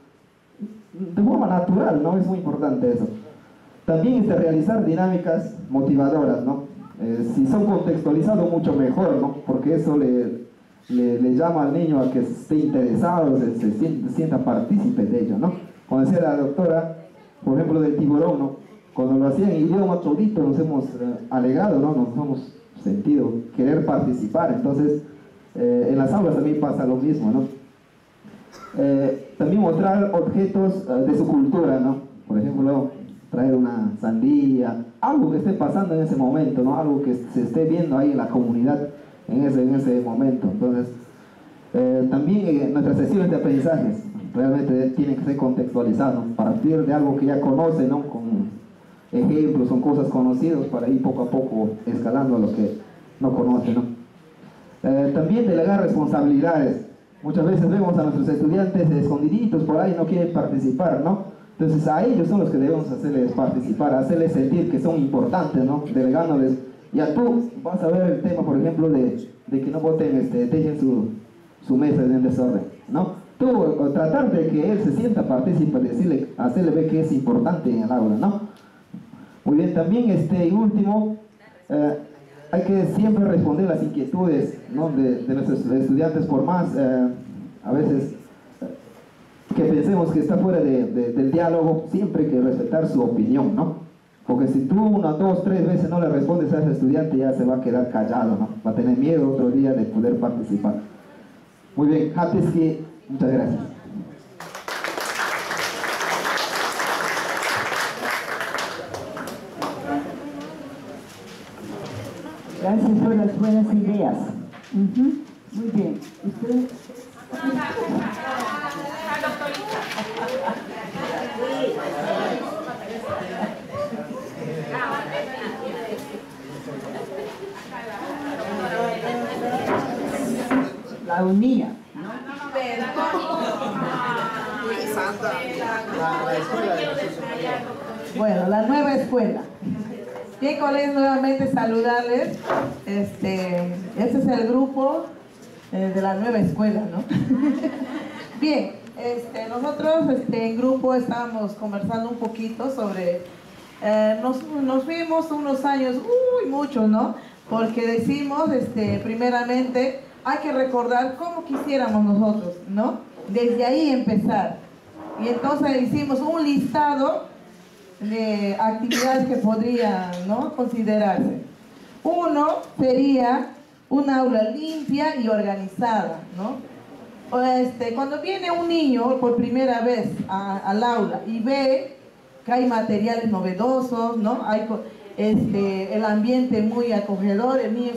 de forma natural, ¿no? Es muy importante eso. También realizar dinámicas motivadoras, ¿no? Si son contextualizados, mucho mejor, ¿no? Porque eso le llama al niño a que esté interesado, se sienta partícipe de ello, ¿no? Como decía la doctora, por ejemplo, del tiburón, ¿no? Cuando lo hacían en idioma todito nos hemos alegado, ¿no? Nos hemos sentido querer participar. Entonces, en las aulas también pasa lo mismo, ¿no? También mostrar objetos de su cultura, ¿no? Por ejemplo, traer una sandía, algo que esté pasando en ese momento, ¿no? Algo que se esté viendo ahí en la comunidad en ese momento. Entonces, también nuestras sesiones de aprendizajes realmente tienen que ser contextualizadas, ¿no? Partir de algo que ya conocen, ¿no? Con ejemplos, son cosas conocidas, para ir poco a poco escalando a lo que no conocen, ¿no? También delegar responsabilidades. Muchas veces vemos a nuestros estudiantes escondiditos por ahí, no quieren participar, ¿no? Entonces a ellos son los que debemos hacerles participar, hacerles sentir que son importantes, ¿no? Delegándoles, ya tú vas a ver el tema, por ejemplo, de que no boten, dejen su mesa en desorden, ¿no? Tú tratar de que él se sienta partícipe, hacerle ver que es importante en el aula, ¿no? Muy bien, también y último, hay que siempre responder las inquietudes, ¿no? de nuestros estudiantes, por más a veces que pensemos que está fuera del diálogo, siempre hay que respetar su opinión, ¿no? Porque si tú 1, 2, 3 veces no le respondes a ese estudiante, ya se va a quedar callado, ¿no? Va a tener miedo otro día de poder participar. Muy bien, Hateski, muchas gracias. Gracias por las buenas ideas. Muy bien. ¿Usted? La unía. Bueno, la nueva escuela. Bien, colegas, nuevamente saludarles. Este es el grupo de la nueva escuela, ¿no? Bien, nosotros en grupo estábamos conversando un poquito sobre, nos fuimos unos años, muchos, ¿no? Porque decimos, primeramente, hay que recordar cómo quisiéramos nosotros, ¿no? Desde ahí empezar. Y entonces hicimos un listado de actividades que podrían, ¿no?, considerarse. Uno sería un aula limpia y organizada, ¿no? Cuando viene un niño por primera vez al aula y ve que hay materiales novedosos, ¿no? Hay el ambiente muy acogedor, el niño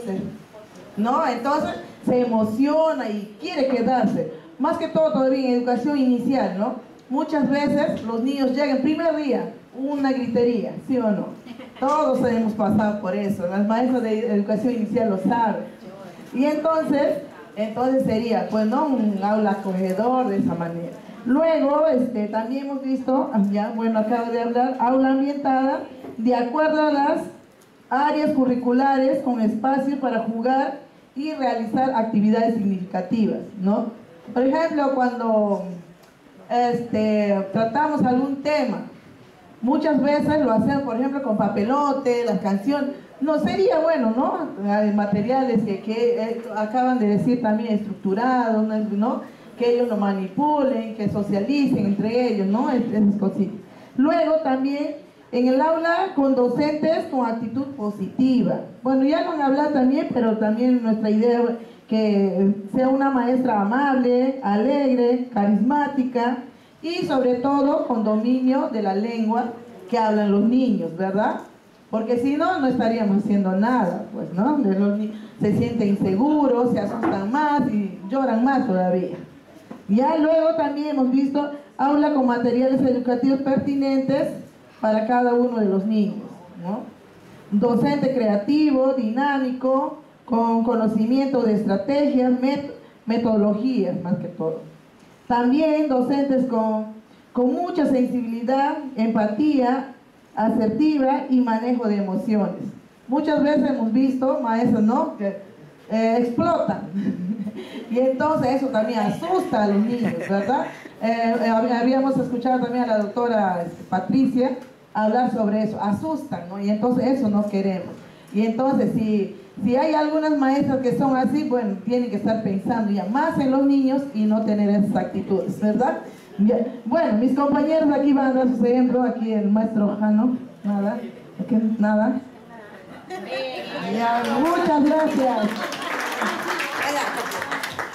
¿no? Entonces se emociona y quiere quedarse. Más que todo todavía en educación inicial, ¿no? Muchas veces los niños llegan primer día, una gritería, ¿sí o no? Todos hemos pasado por eso, las maestras de educación inicial lo saben. Y entonces sería, pues, ¿no?, un aula acogedor de esa manera. Luego, también hemos visto, ya, bueno, acabo de hablar, aula ambientada, de acuerdo a las áreas curriculares, con espacio para jugar y realizar actividades significativas, ¿no? Por ejemplo, cuando tratamos algún tema, muchas veces lo hacemos, por ejemplo, con papelote, las canciones. No sería bueno, ¿no? Hay materiales que acaban de decir también estructurados, ¿no? Que ellos lo manipulen, que socialicen entre ellos, ¿no? Esas cositas. Luego también en el aula con docentes con actitud positiva. Bueno, ya lo han hablado también, pero también nuestra idea es que sea una maestra amable, alegre, carismática y sobre todo con dominio de la lengua que hablan los niños, ¿verdad? Porque si no, no estaríamos haciendo nada, pues, ¿no? Se sienten inseguros, se asustan más y lloran más todavía. Ya luego también hemos visto aula con materiales educativos pertinentes para cada uno de los niños, ¿no? Docente creativo, dinámico, con conocimiento de estrategias, metodologías, más que todo. También docentes con mucha sensibilidad, empatía, asertiva y manejo de emociones. Muchas veces hemos visto maestros, ¿no?, que explotan Y entonces eso también asusta a los niños, ¿verdad? Habíamos escuchado también a la doctora Patricia hablar sobre eso, asustan, ¿no? Y entonces eso no queremos. Y entonces si hay algunas maestras que son así, bueno, tienen que estar pensando ya más en los niños y no tener esas actitudes, ¿verdad? Bien. Bueno, mis compañeros aquí van a dar sus ejemplos, aquí el maestro Jano, nada, nada. Ya, muchas gracias.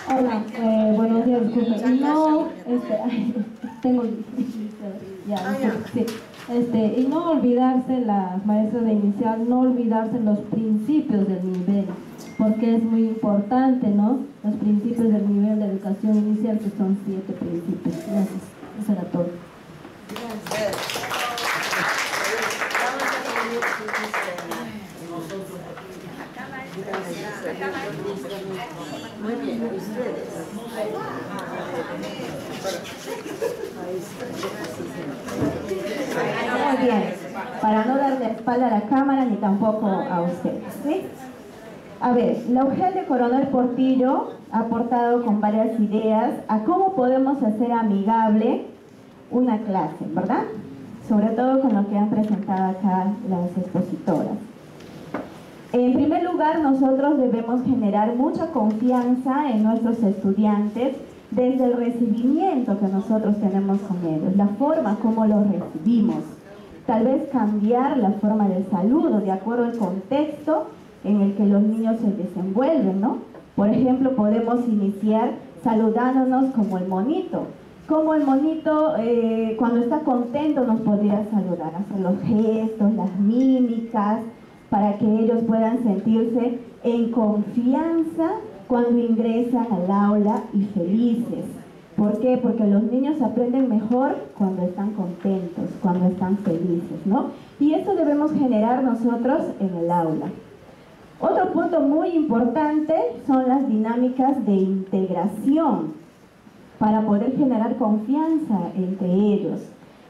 Hola, buenos días, disculpe. No, tengo ya, sí. Y no olvidarse, las maestras de inicial, no olvidarse los principios del nivel, porque es muy importante, ¿no? Los principios del nivel de educación inicial, que son 7 principios. Gracias. Eso era todo. Muy bien, ustedes. Muy bien, para no darle espalda a la cámara ni tampoco a ustedes, ¿sí? A ver, la UGEL de Coronel Portillo ha aportado con varias ideas a cómo podemos hacer amigable una clase, ¿verdad? Sobre todo con lo que han presentado acá las expositoras. En primer lugar, nosotros debemos generar mucha confianza en nuestros estudiantes desde el recibimiento que nosotros tenemos con ellos, la forma como los recibimos. Tal vez cambiar la forma del saludo de acuerdo al contexto en el que los niños se desenvuelven, ¿no? Por ejemplo, podemos iniciar saludándonos como el monito. Como el monito, cuando está contento, nos podría saludar, hacer los gestos, las mímicas, para que ellos puedan sentirse en confianza cuando ingresan al aula y felices. ¿Por qué? Porque los niños aprenden mejor cuando están contentos, cuando están felices, ¿no? Y eso debemos generar nosotros en el aula. Otro punto muy importante son las dinámicas de integración para poder generar confianza entre ellos.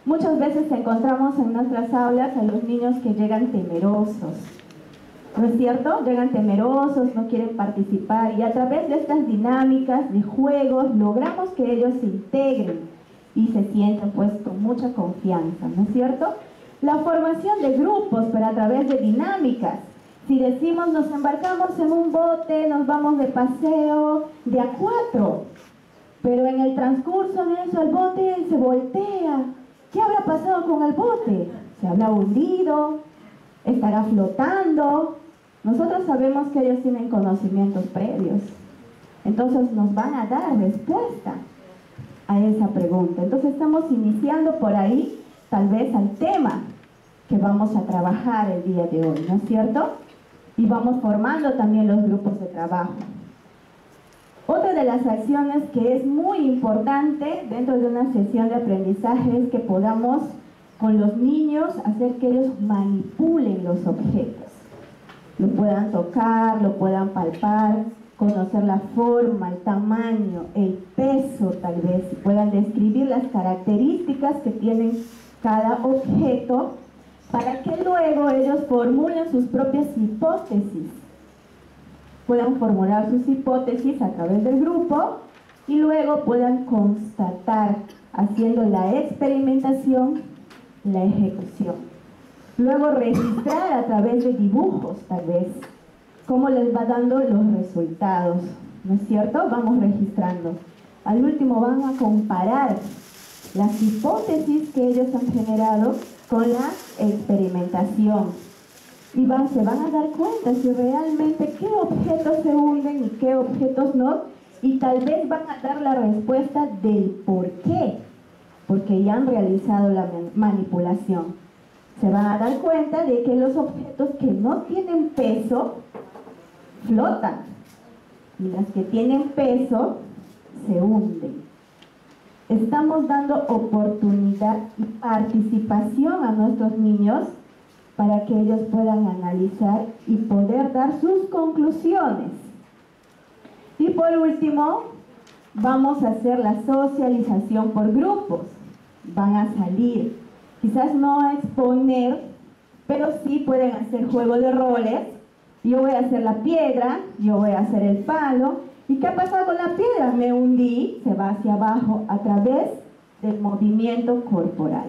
Muchas veces encontramos en nuestras aulas a los niños que llegan temerosos, ¿no es cierto? Llegan temerosos, no quieren participar, y a través de estas dinámicas de juegos logramos que ellos se integren y se sientan pues con mucha confianza, ¿no es cierto? La formación de grupos, pero a través de dinámicas. Si decimos nos embarcamos en un bote, nos vamos de paseo de a 4, pero en el transcurso de eso el bote se voltea. ¿Qué habrá pasado con el bote? ¿Se habrá hundido? ¿Estará flotando? Nosotros sabemos que ellos tienen conocimientos previos. Entonces nos van a dar respuesta a esa pregunta. Entonces estamos iniciando por ahí, tal vez al tema que vamos a trabajar el día de hoy, ¿no es cierto? Y vamos formando también los grupos de trabajo. Otra de las acciones que es muy importante dentro de una sesión de aprendizaje es que podamos con los niños hacer que ellos manipulen los objetos. Lo puedan tocar, lo puedan palpar, conocer la forma, el tamaño, el peso tal vez, puedan describir las características que tienen cada objeto para que luego ellos formulen sus propias hipótesis. Puedan formular sus hipótesis a través del grupo y luego puedan constatar haciendo la experimentación, la ejecución. Luego registrar a través de dibujos tal vez cómo les va dando los resultados, ¿no es cierto? Vamos registrando. Al último van a comparar las hipótesis que ellos han generado con la experimentación. Y se van a dar cuenta si realmente qué objetos se unen y qué objetos no, y tal vez van a dar la respuesta del por qué, porque ya han realizado la manipulación. Se van a dar cuenta de que los objetos que no tienen peso flotan y las que tienen peso se hunden. Estamos dando oportunidad y participación a nuestros niños para que ellos puedan analizar y poder dar sus conclusiones. Y por último, vamos a hacer la socialización por grupos. Van a salir, quizás no a exponer, pero sí pueden hacer juego de roles. Yo voy a hacer la piedra, yo voy a hacer el palo, ¿Y qué ha pasado con la piedra? Me hundí, se va hacia abajo a través del movimiento corporal.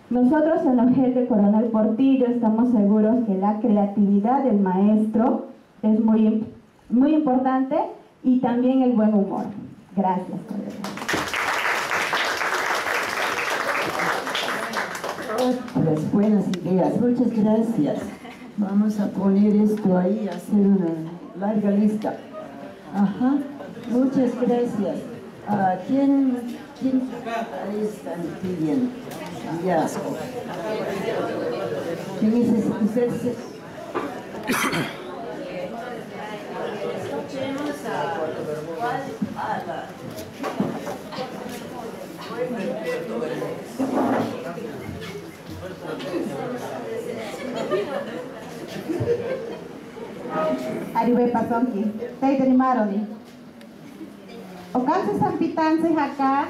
Nosotros en la UGEL de Coronel Portillo estamos seguros que la creatividad del maestro es muy importante y también el buen humor. Gracias, colega. Otras buenas ideas, muchas gracias. Vamos a poner esto ahí, a hacer una larga lista. Ajá, muchas gracias. ¿Quién? Ahí están pidiendo. Ya. ¿Quién es ese? Escuchemos a Juan Ala. Aribe pasonki, tei maroni. Okansi sampitansi haka,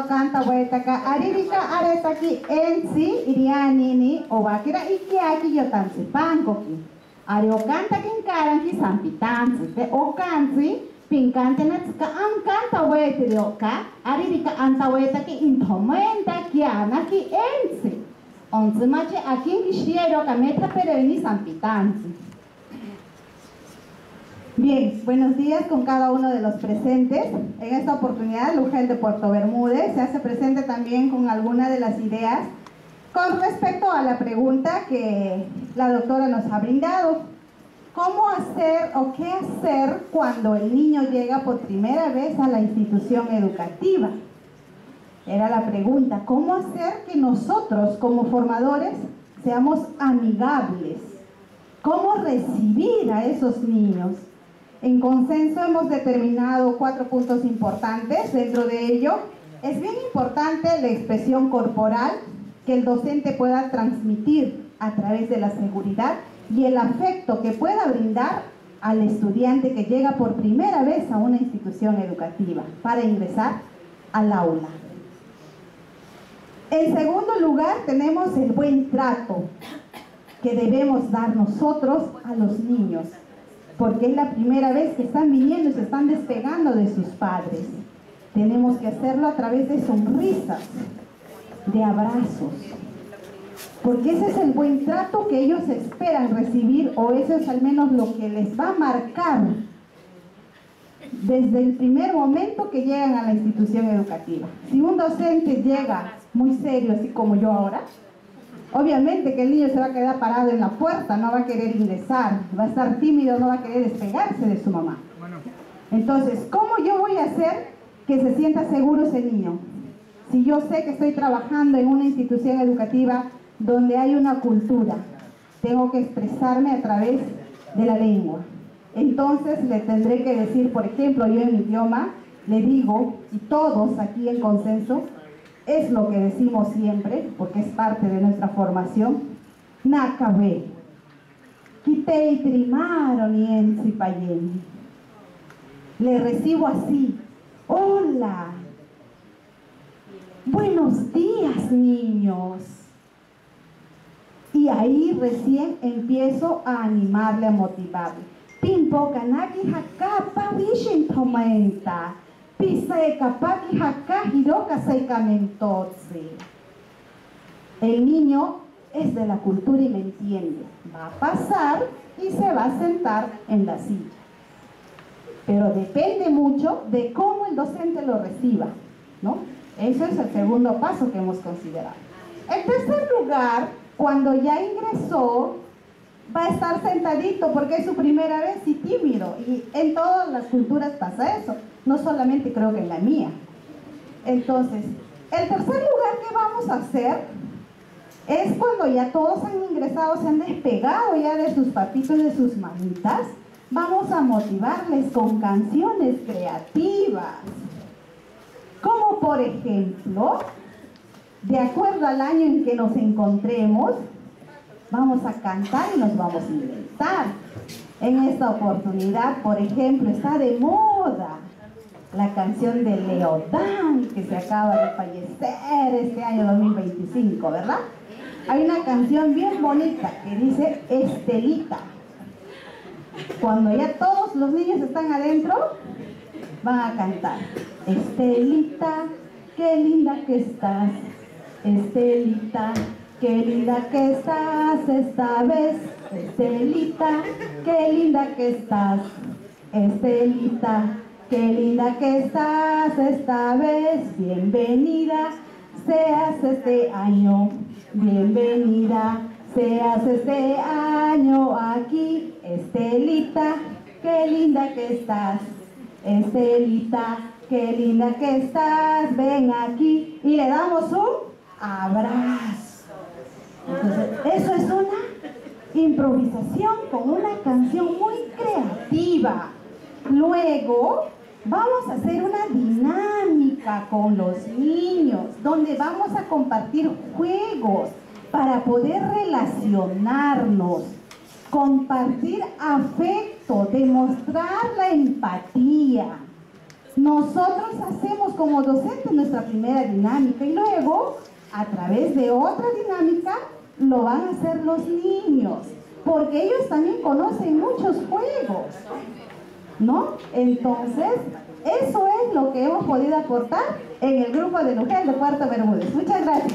kanta waitaka, aririka aretaki ensi irianini, obakira ikiaki yotansi pankoki. Ari okanta kinkaranki sampitansi, te okansi pinkante natska ankanta waitiri oka, aririka anta waitaki intomenta kiana ki ensi. Onzi machi akin kishiero kameta pereni sampitansi. Bien, buenos días con cada uno de los presentes. En esta oportunidad, la UGEL de Puerto Bermúdez se hace presente también con algunas de las ideas con respecto a la pregunta que la doctora nos ha brindado. ¿Cómo hacer o qué hacer cuando el niño llega por primera vez a la institución educativa? Era la pregunta, ¿cómo hacer que nosotros como formadores seamos amigables? ¿Cómo recibir a esos niños? En consenso hemos determinado 4 puntos importantes. Dentro de ello, es bien importante la expresión corporal que el docente pueda transmitir a través de la seguridad y el afecto que pueda brindar al estudiante que llega por primera vez a una institución educativa para ingresar al aula. En segundo lugar, tenemos el buen trato que debemos dar nosotros a los niños, porque es la primera vez que están viniendo y se están despegando de sus padres. Tenemos que hacerlo a través de sonrisas, de abrazos, porque ese es el buen trato que ellos esperan recibir, o eso es al menos lo que les va a marcar desde el primer momento que llegan a la institución educativa. Si un docente llega muy serio, así como yo ahora, obviamente que el niño se va a quedar parado en la puerta, no va a querer ingresar, va a estar tímido, no va a querer despegarse de su mamá. Entonces, ¿cómo yo voy a hacer que se sienta seguro ese niño? Si yo sé que estoy trabajando en una institución educativa donde hay una cultura, tengo que expresarme a través de la lengua. Entonces le tendré que decir, por ejemplo, yo en mi idioma, le digo, y todos aquí en consenso, es lo que decimos siempre, porque es parte de nuestra formación. Nakabe. Kitei trimaron y en Zipayeni. Le recibo así. Hola. Buenos días, niños. Y ahí recién empiezo a animarle, a motivarle. Pimpo kanaki hakapa vishin tomenta. El niño es de la cultura y me entiende. Va a pasar y se va a sentar en la silla. Pero depende mucho de cómo el docente lo reciba, ¿no? Eso es el segundo paso que hemos considerado. En tercer lugar, cuando ya ingresó, va a estar sentadito porque es su primera vez y tímido. Y en todas las culturas pasa eso. No solamente creo que en la mía. Entonces, el tercer lugar que vamos a hacer es cuando ya todos han ingresado, se han despegado ya de sus papitos, de sus manitas. Vamos a motivarles con canciones creativas. Como por ejemplo, de acuerdo al año en que nos encontremos, vamos a cantar y nos vamos a inventar. En esta oportunidad, por ejemplo, está de moda la canción de Leodán, que se acaba de fallecer este año 2025, ¿verdad? Hay una canción bien bonita que dice Estelita. Cuando ya todos los niños están adentro, van a cantar. Estelita, qué linda que estás. Estelita, qué linda que estás esta vez. Estelita, qué linda que estás. Estelita, qué linda que estás esta vez. Bienvenida seas este año. Bienvenida seas este año aquí. Estelita, qué linda que estás. Estelita, qué linda que estás. Ven aquí y le damos un abrazo. Entonces, eso es una improvisación con una canción muy creativa. Luego vamos a hacer una dinámica con los niños, donde vamos a compartir juegos para poder relacionarnos, compartir afecto, demostrar la empatía. Nosotros hacemos como docentes nuestra primera dinámica y luego, a través de otra dinámica, lo van a hacer los niños, porque ellos también conocen muchos juegos, ¿no? Entonces, eso es lo que hemos podido aportar en el grupo de Luján de Puerto Bermúdez. Muchas gracias.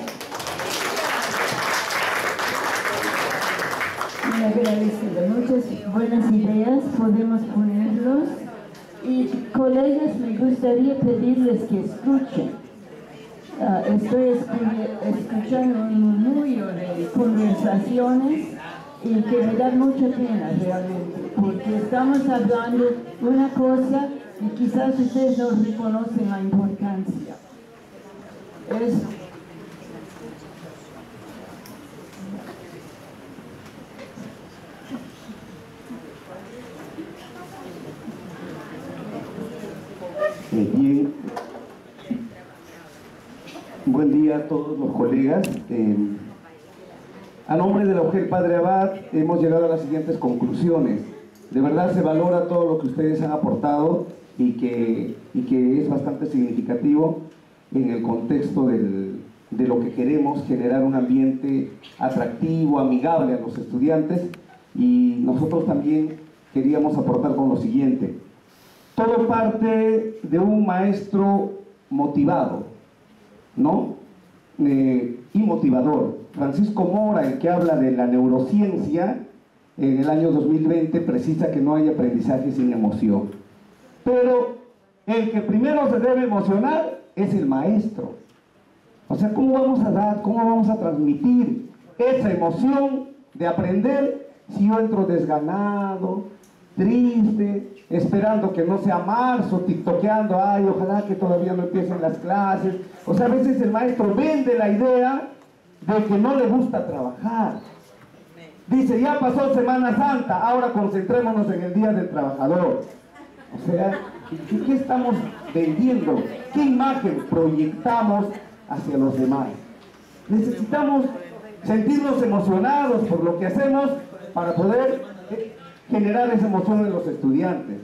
Muy agradecida. Muchas buenas ideas podemos ponerlos. Y colegas, me gustaría pedirles que escuchen. Estoy escuchando un murmullo de conversaciones y que me da mucha pena realmente, porque estamos hablando de una cosa y quizás ustedes no reconocen la importancia. Bien, buen día a todos los colegas. A nombre de la UGEL Padre Abad hemos llegado a las siguientes conclusiones. De verdad se valora todo lo que ustedes han aportado y que es bastante significativo en el contexto de lo que queremos, generar un ambiente atractivo, amigable a los estudiantes, y nosotros también queríamos aportar con lo siguiente. Todo parte de un maestro motivado, ¿no? Y motivador. Francisco Mora, el que habla de la neurociencia, en el año 2020 precisa que no hay aprendizaje sin emoción. Pero el que primero se debe emocionar es el maestro. O sea, ¿cómo vamos a dar, cómo vamos a transmitir esa emoción de aprender si yo entro desganado, triste, esperando que no sea marzo, tiktokeando, ay, ojalá que todavía no empiecen las clases? O sea, a veces el maestro vende la idea de que no le gusta trabajar. Dice, ya pasó Semana Santa, ahora concentrémonos en el Día del Trabajador. O sea, ¿qué estamos vendiendo? ¿Qué imagen proyectamos hacia los demás? Necesitamos sentirnos emocionados por lo que hacemos para poder generar esa emoción en los estudiantes.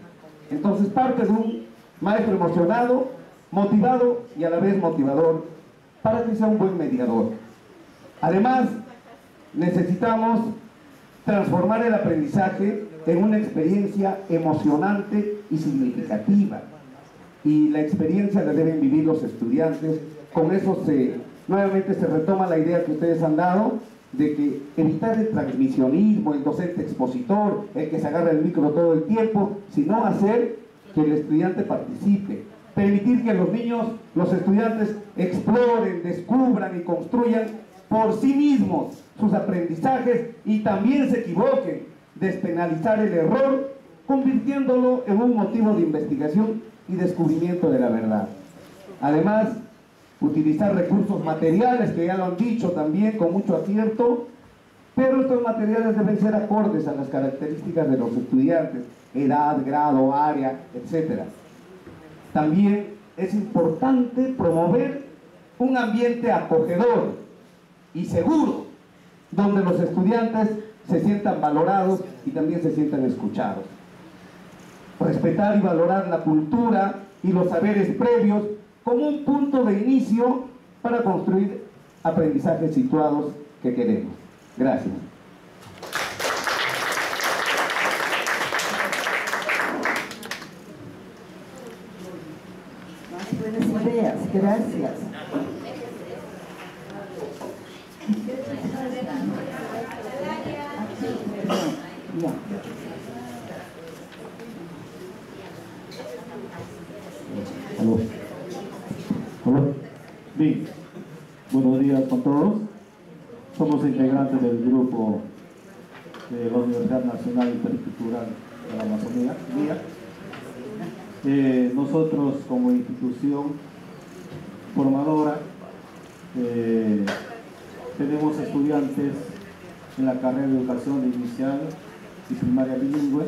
Entonces parte de un maestro emocionado, motivado y a la vez motivador, para que sea un buen mediador. Además, necesitamos transformar el aprendizaje en una experiencia emocionante y significativa. Y la experiencia la deben vivir los estudiantes. Con eso nuevamente se retoma la idea que ustedes han dado, de que evitar el transmisionismo, el docente expositor, el que se agarra el micro todo el tiempo, sino hacer que el estudiante participe, permitir que los niños, los estudiantes exploren, descubran y construyan por sí mismos sus aprendizajes y también se equivoquen, despenalizar el error, convirtiéndolo en un motivo de investigación y descubrimiento de la verdad. Además, utilizar recursos materiales, que ya lo han dicho también con mucho acierto, pero estos materiales deben ser acordes a las características de los estudiantes, edad, grado, área, etc. También es importante promover un ambiente acogedor y seguro, donde los estudiantes se sientan valorados y también se sientan escuchados. Respetar y valorar la cultura y los saberes previos como un punto de inicio para construir aprendizajes situados que queremos. Gracias. gracias. Ya. Aló. Aló. Bien, buenos días con todos. Somos integrantes del grupo de la Universidad Nacional Intercultural de la Amazonía. Nosotros como institución formadora tenemos estudiantes en la carrera de educación inicial y primaria bilingüe.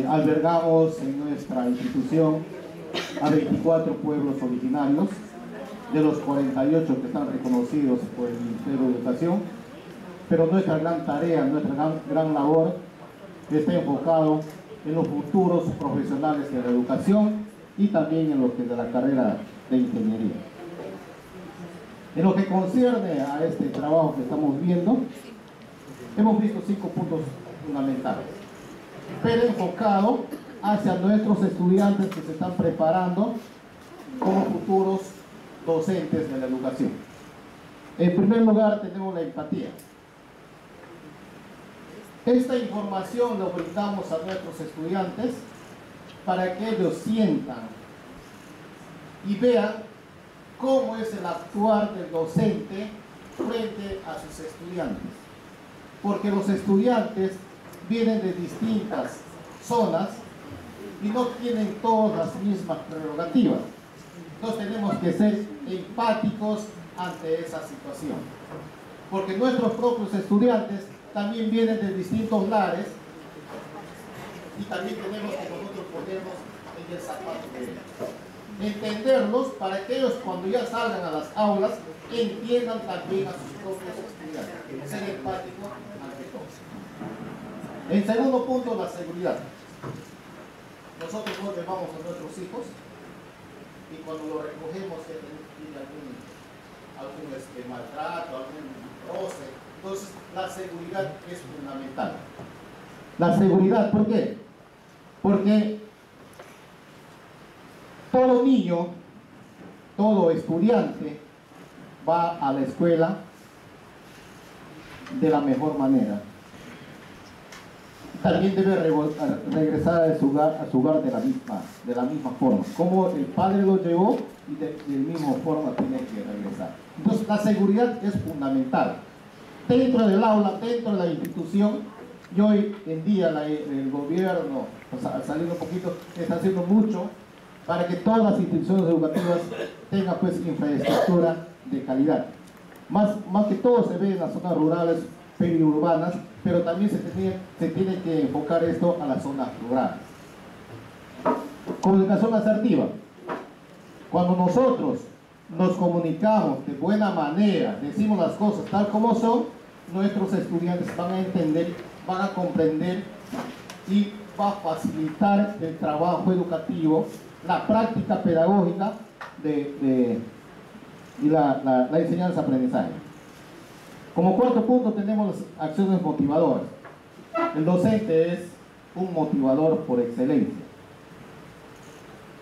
Albergamos en nuestra institución a 24 pueblos originarios, de los 48 que están reconocidos por el Ministerio de Educación, pero nuestra gran tarea, nuestra gran labor está enfocado en los futuros profesionales de la educación y también en lo que es de la carrera de ingeniería. En lo que concierne a este trabajo que estamos viendo, hemos visto 5 puntos fundamentales, pero enfocado hacia nuestros estudiantes que se están preparando como futuros docentes de la educación. En primer lugar, tenemos la empatía. Esta información la brindamos a nuestros estudiantes para que ellos sientan y vean cómo es el actuar del docente frente a sus estudiantes. Porque los estudiantes vienen de distintas zonas y no tienen todas las mismas prerrogativas. Entonces tenemos que ser empáticos ante esa situación. Porque nuestros propios estudiantes también vienen de distintos lares y también tenemos que nosotros ponernos en el zapato de ellos. Entenderlos para que ellos cuando ya salgan a las aulas entiendan también a sus propios estudiantes. Ser empático ante todos. En segundo punto, la seguridad. Nosotros no llevamos a nuestros hijos y cuando lo recogemos tiene algún maltrato, algún roce. Entonces la seguridad es fundamental. La seguridad, ¿por qué? Porque todo niño, todo estudiante va a la escuela de la mejor manera. También debe regresar a su hogar de la misma forma. Como el padre lo llevó y de la misma forma tiene que regresar. Entonces la seguridad es fundamental. Dentro del aula, dentro de la institución, y hoy en día el gobierno, saliendo un poquito, está haciendo mucho para que todas las instituciones educativas tengan pues infraestructura de calidad. Más que todo se ve en las zonas rurales, periurbanas, pero también se tiene que enfocar esto a las zonas rurales. Comunicación asertiva. Cuando nosotros nos comunicamos de buena manera, decimos las cosas tal como son, nuestros estudiantes van a entender, van a comprender y va a facilitar el trabajo educativo, la práctica pedagógica y la enseñanza-aprendizaje. Como cuarto punto tenemos las acciones motivadoras. El docente es un motivador por excelencia.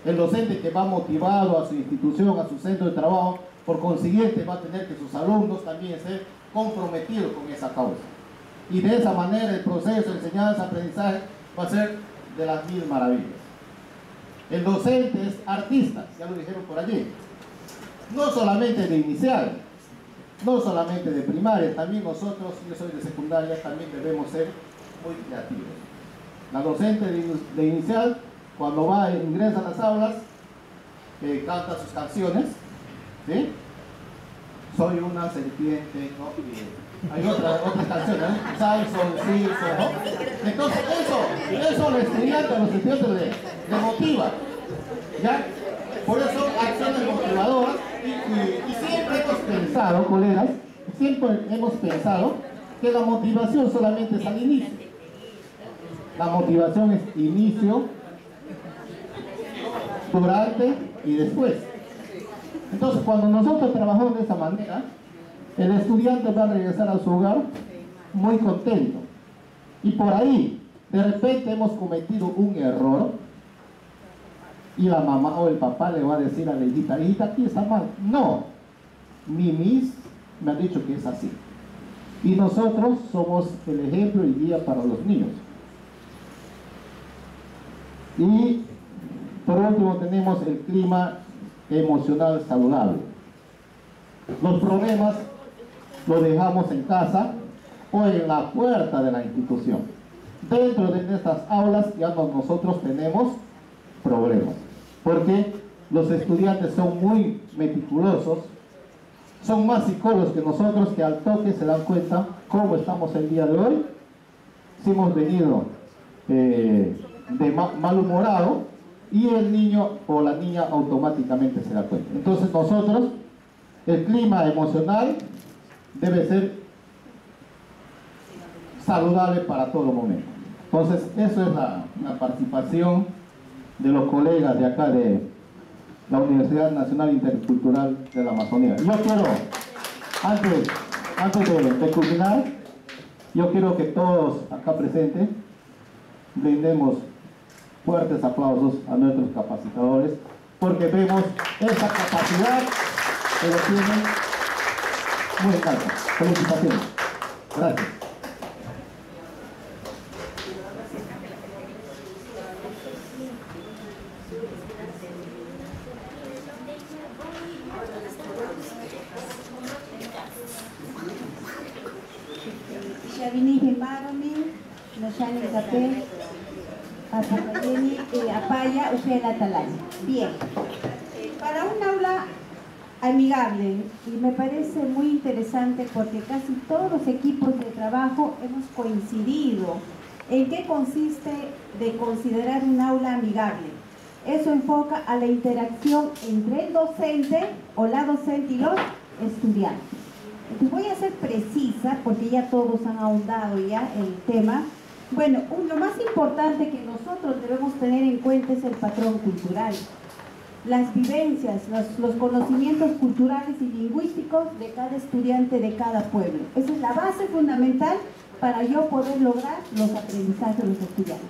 El docente que va motivado a su institución, a su centro de trabajo, por consiguiente va a tener que sus alumnos también estén comprometidos con esa causa. Y de esa manera el proceso de enseñanza-aprendizaje va a ser de las mil maravillas. El docente es artista, ya lo dijeron por allí. No solamente de inicial, no solamente de primaria, también nosotros, yo soy de secundaria, también debemos ser muy creativos. La docente de inicial, cuando ingresa a las aulas, canta sus canciones, ¿sí? Soy una serpiente, ¿no? Y hay otras canciones, ¿no? Sal, sol, sí, ¿no? Entonces eso a los estudiantes les motiva, ¿ya? Por eso acciones motivadoras y siempre hemos pensado, colegas, siempre hemos pensado que la motivación solamente es al inicio. La motivación es inicio, durante y después. Entonces cuando nosotros trabajamos de esa manera, el estudiante va a regresar a su hogar muy contento. Y por ahí, de repente hemos cometido un error y la mamá o el papá le va a decir a la hijita, hijita, aquí está mal. No, mi Miss me ha dicho que es así. Y nosotros somos el ejemplo y guía para los niños. Y por último tenemos el clima emocional saludable. Los problemas los dejamos en casa o en la puerta de la institución. Dentro de estas aulas ya nosotros tenemos problemas, porque los estudiantes son muy meticulosos, son más psicólogos que nosotros, que al toque se dan cuenta cómo estamos el día de hoy, si hemos venido malhumorado, y el niño o la niña automáticamente se da cuenta. Entonces nosotros, el clima emocional debe ser saludable para todo momento. Entonces eso es la participación de los colegas de acá de la Universidad Nacional Intercultural de la Amazonía. Yo quiero, antes de culminar, yo quiero que todos acá presentes brindemos fuertes aplausos a nuestros capacitadores, porque vemos esa capacidad que lo tienen muy en alta. Felicitaciones. Gracias. Shabini Maromi, Noshani Capé, Apaya, Ujela Talaya. Bien, para un aula amigable, y me parece muy interesante porque casi todos los equipos de trabajo hemos coincidido en qué consiste de considerar un aula amigable. Eso enfoca a la interacción entre el docente o la docente y los estudiantes. Entonces voy a ser precisa porque ya todos han ahondado ya el tema. Bueno, lo más importante que nosotros debemos tener en cuenta es el patrón cultural, las vivencias, los conocimientos culturales y lingüísticos de cada estudiante de cada pueblo. Esa es la base fundamental para yo poder lograr los aprendizajes de los estudiantes.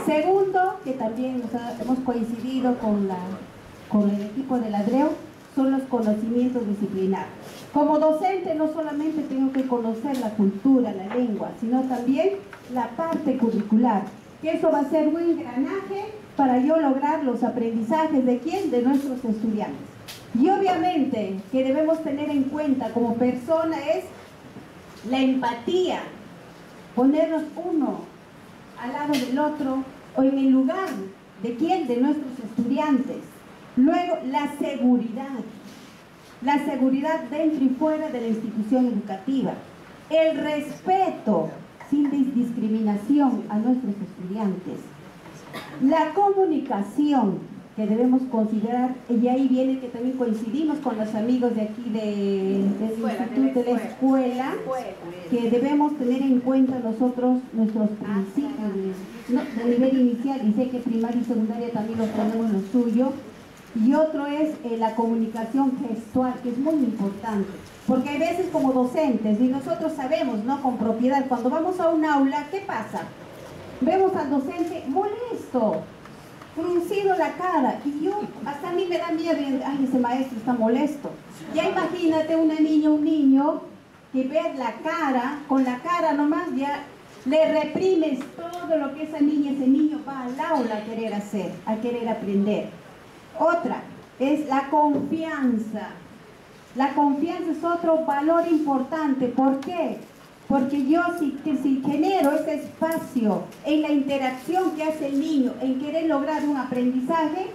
Segundo, que también hemos coincidido con el equipo del ADREO, son los conocimientos disciplinarios. Como docente no solamente tengo que conocer la cultura, la lengua, sino también la parte curricular, que eso va a ser un engranaje para yo lograr los aprendizajes ¿de quién? De nuestros estudiantes. Y obviamente que debemos tener en cuenta como persona es la empatía, ponernos uno al lado del otro o en el lugar de quién? De nuestros estudiantes. Luego, la seguridad dentro y fuera de la institución educativa, el respeto sin discriminación a nuestros estudiantes, la comunicación que debemos considerar, y ahí viene que también coincidimos con los amigos de aquí del instituto, de la escuela, que debemos tener en cuenta nosotros nuestros principios de nivel inicial, y sé que primaria y secundaria también los tenemos lo suyo. Y otro es la comunicación gestual, que es muy importante, porque hay veces como docentes, y nosotros sabemos, ¿no?, con propiedad, cuando vamos a un aula, ¿qué pasa? Vemos al docente molesto, fruncido la cara, y yo, hasta a mí me da miedo, ay, ese maestro está molesto. Ya imagínate una niña, un niño, que ver la cara, con la cara nomás ya le reprimes todo lo que esa niña, ese niño va al aula a querer hacer, a querer aprender. Otra es la confianza. La confianza es otro valor importante. ¿Por qué? Porque yo si genero ese espacio en la interacción que hace el niño, en querer lograr un aprendizaje,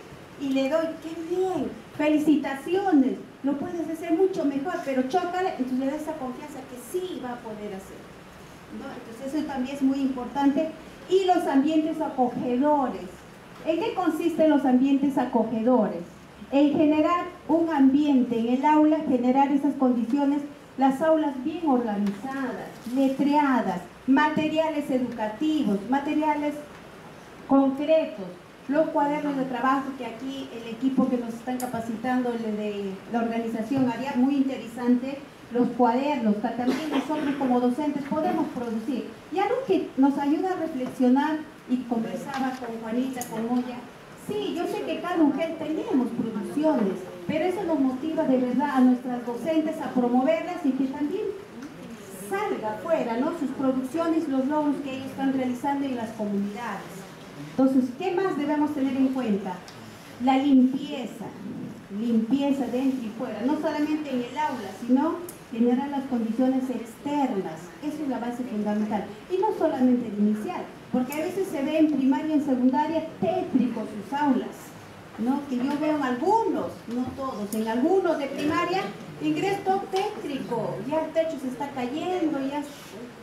y le doy, qué bien, felicitaciones, lo puedes hacer mucho mejor, pero chócale, entonces le da esa confianza que sí va a poder hacer, ¿no? Entonces eso también es muy importante. Y los ambientes acogedores. ¿En qué consisten los ambientes acogedores? En generar un ambiente en el aula, generar esas condiciones, las aulas bien organizadas, letreadas, materiales educativos, materiales concretos, los cuadernos de trabajo que aquí el equipo que nos están capacitando de la organización haría muy interesante, los cuadernos que también nosotros como docentes podemos producir. Y algo que nos ayuda a reflexionar, y conversaba con Juanita, con Moya, Sí, yo sé que cada UGEL tenemos producciones, pero eso nos motiva de verdad a nuestras docentes a promoverlas y que también salga afuera, ¿no? Sus producciones, los logros que ellos están realizando en las comunidades. Entonces, ¿qué más debemos tener en cuenta? La limpieza dentro y fuera, no solamente en el aula, sino generar las condiciones externas. Esa es la base fundamental. Y no solamente el inicial, porque a veces se ve en primaria y en secundaria tétricos sus aulas, ¿no? Que yo veo en algunos, no todos, en algunos de primaria, ingreso tétrico, ya el techo se está cayendo, ya,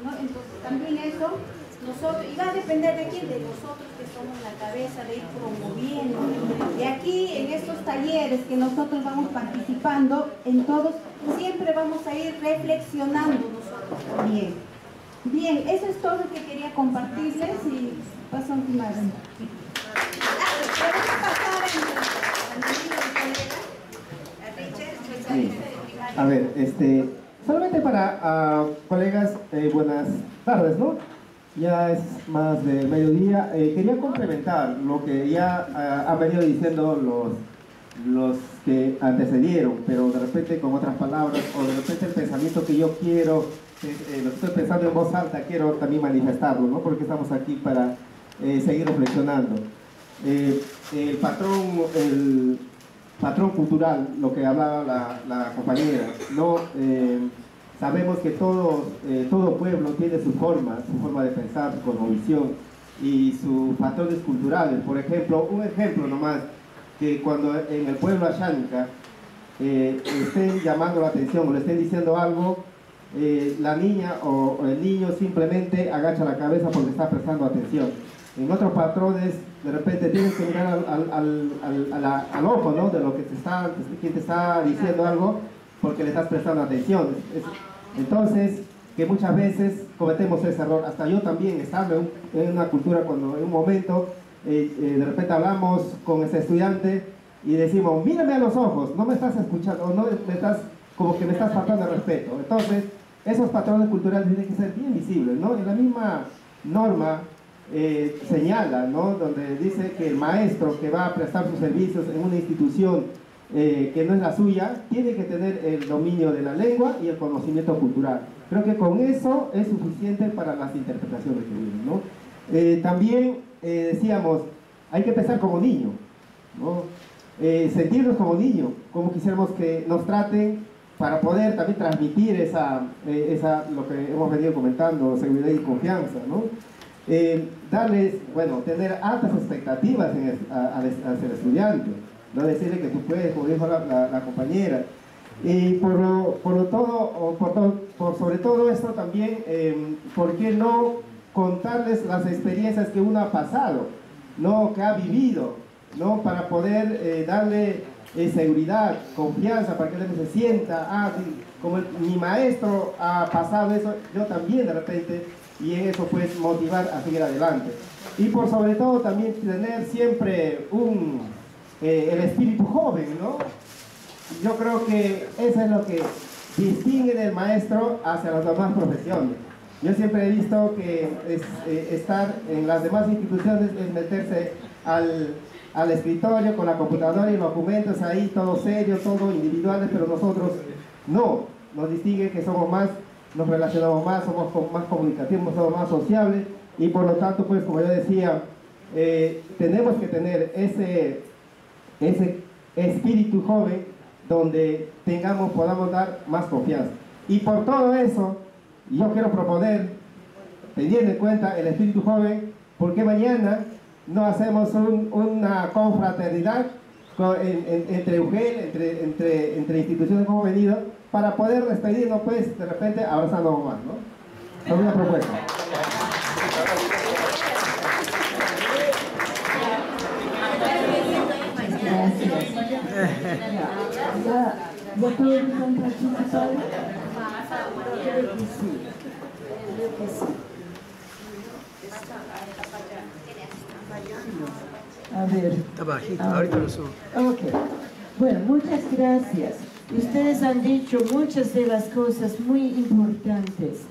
¿no? Entonces también eso, nosotros, y va a depender de quién, de nosotros que somos la cabeza de ir promoviendo. Y aquí en estos talleres que nosotros vamos participando, en todos, siempre vamos a ir reflexionando nosotros también. Bien, eso es todo lo que quería compartirles y paso a última vez. A ver, solamente para colegas, buenas tardes, ¿no? Ya es más de mediodía. Quería complementar lo que ya han venido diciendo los que antecedieron, pero de repente con otras palabras, o de repente el pensamiento que yo quiero, lo que estoy pensando en voz alta, quiero también manifestarlo, ¿no? Porque estamos aquí para seguir reflexionando. El patrón cultural, lo que hablaba la compañera, ¿no? Sabemos que todo pueblo tiene su forma de pensar, su cosmovisión y sus patrones culturales. Por ejemplo, un ejemplo nomás, que cuando en el pueblo Ashánica estén llamando la atención o le estén diciendo algo, la niña o el niño simplemente agacha la cabeza porque está prestando atención. En otros patrones, de repente tienes que mirar al ojo, ¿no? De lo que quien te está diciendo algo, porque le estás prestando atención. Entonces, que muchas veces cometemos ese error. Hasta yo también, estando en una cultura, cuando en un momento, de repente hablamos con ese estudiante y decimos, mírame a los ojos, no me estás escuchando, o no me estás, como que me estás faltando el respeto. Entonces, esos patrones culturales tienen que ser bien visibles, ¿no? En la misma norma señala, ¿no? Donde dice que el maestro que va a prestar sus servicios en una institución que no es la suya, tiene que tener el dominio de la lengua y el conocimiento cultural. Creo que con eso es suficiente para las interpretaciones que vienen, ¿no? También decíamos, hay que empezar como niño, ¿no? Sentirnos como niño, como quisiéramos que nos traten, para poder también transmitir lo que hemos venido comentando, seguridad y confianza, ¿no? Darles, bueno, tener altas expectativas hacia el estudiante, no decirle que tú puedes, como dijo la compañera. Y sobre todo esto también, ¿por qué no contarles las experiencias que uno ha pasado, ¿no? Que ha vivido, ¿no? Para poder darle seguridad, confianza, para que él se sienta, como mi maestro ha pasado eso, yo también de repente, y en eso pues motivar a seguir adelante. Y por sobre todo también tener siempre el espíritu joven, ¿no? Yo creo que eso es lo que distingue del maestro hacia las demás profesiones. Yo siempre he visto que estar en las demás instituciones es meterse al escritorio con la computadora y los documentos ahí, todo serio, todo individuales, pero nosotros no, nos distingue que somos más, nos relacionamos más, somos más comunicativos, somos más sociables, y por lo tanto, pues como yo decía, tenemos que tener ese espíritu joven donde podamos dar más confianza. Y por todo eso, yo quiero proponer, teniendo en cuenta el espíritu joven, porque mañana no hacemos una confraternidad entre UGEL, entre instituciones como venido, para poder despedirnos, pues, de repente abrazándonos más, ¿no? Es una propuesta. ¿Ya todos han participado? Creo que sí. A ver. Está bajito, ahorita lo subo. Ok. Bueno, muchas gracias. Ustedes han dicho muchas de las cosas muy importantes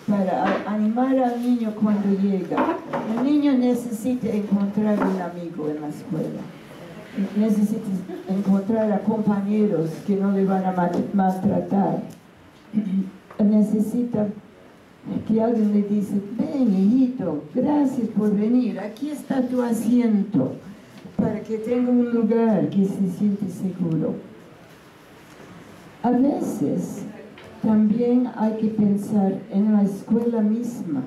para animar al niño cuando llega. El niño necesita encontrar un amigo en la escuela. necesita encontrar a compañeros que no le van a maltratar. Necesita que alguien le dice, ven hijito, gracias por venir, aquí está tu asiento, para que tenga un lugar que se siente seguro. A veces también hay que pensar en la escuela misma.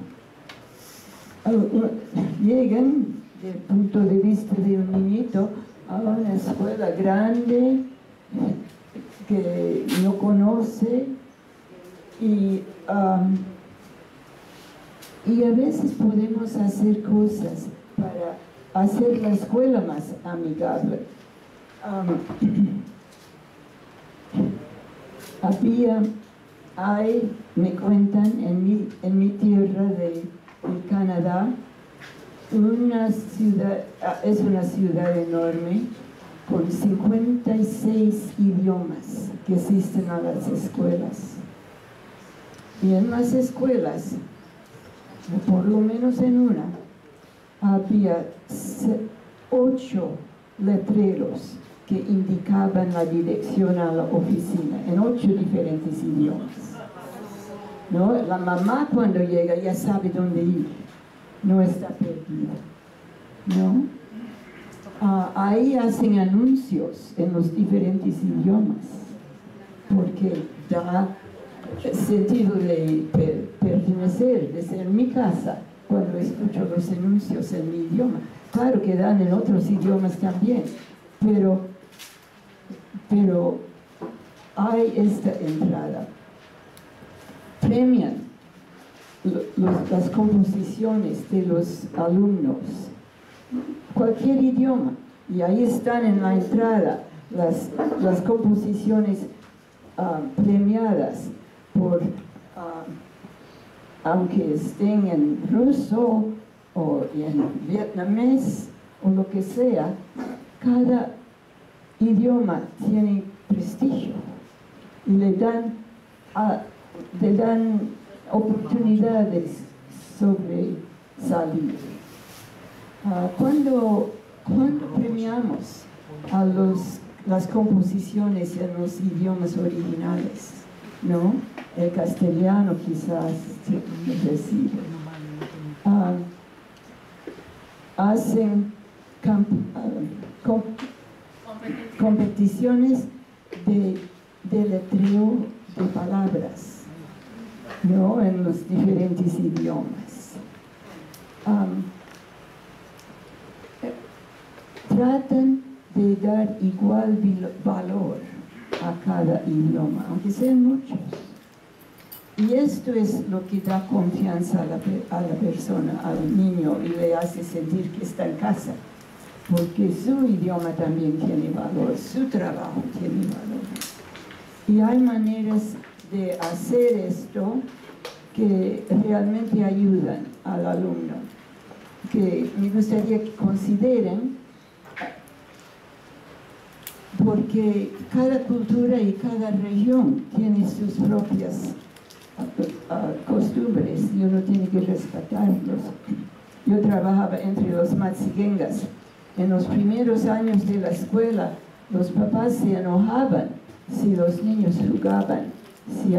Llegan, desde el punto de vista de un niñito, a una escuela grande que no conoce y a veces podemos hacer cosas para hacer la escuela más amigable. Me cuentan en mi tierra de Canadá, es una ciudad enorme con 56 idiomas que asisten a las escuelas. Y en las escuelas, por lo menos en una, había 8 letreros que indicaban la dirección a la oficina, en 8 diferentes idiomas. ¿No? La mamá cuando llega ya sabe dónde ir, no está perdida. ¿No? Ahí hacen anuncios en los diferentes idiomas, porque da sentido de pertenecer, de ser mi casa, cuando escucho los anuncios en mi idioma. Claro que dan en otros idiomas también, pero hay esta entrada. Premian las composiciones de los alumnos, cualquier idioma, y ahí están en la entrada las composiciones premiadas por, aunque estén en ruso o en vietnamés o lo que sea, cada idioma tiene prestigio y le dan oportunidades sobre salir. Cuando premiamos a las composiciones en los idiomas originales, ¿no? El castellano quizás recibe. Hacen competiciones de letreo de palabras, ¿no? En los diferentes idiomas. Tratan de dar igual valor a cada idioma, aunque sean muchos. Y esto es lo que da confianza a la persona, al niño, y le hace sentir que está en casa, porque su idioma también tiene valor, su trabajo tiene valor. Y hay maneras de hacer esto que realmente ayudan al alumno, que me gustaría que consideren, porque cada cultura y cada región tiene sus propias costumbres y uno tiene que respetarlos. Yo trabajaba entre los matsigengas. En los primeros años de la escuela, los papás se enojaban si los niños jugaban, si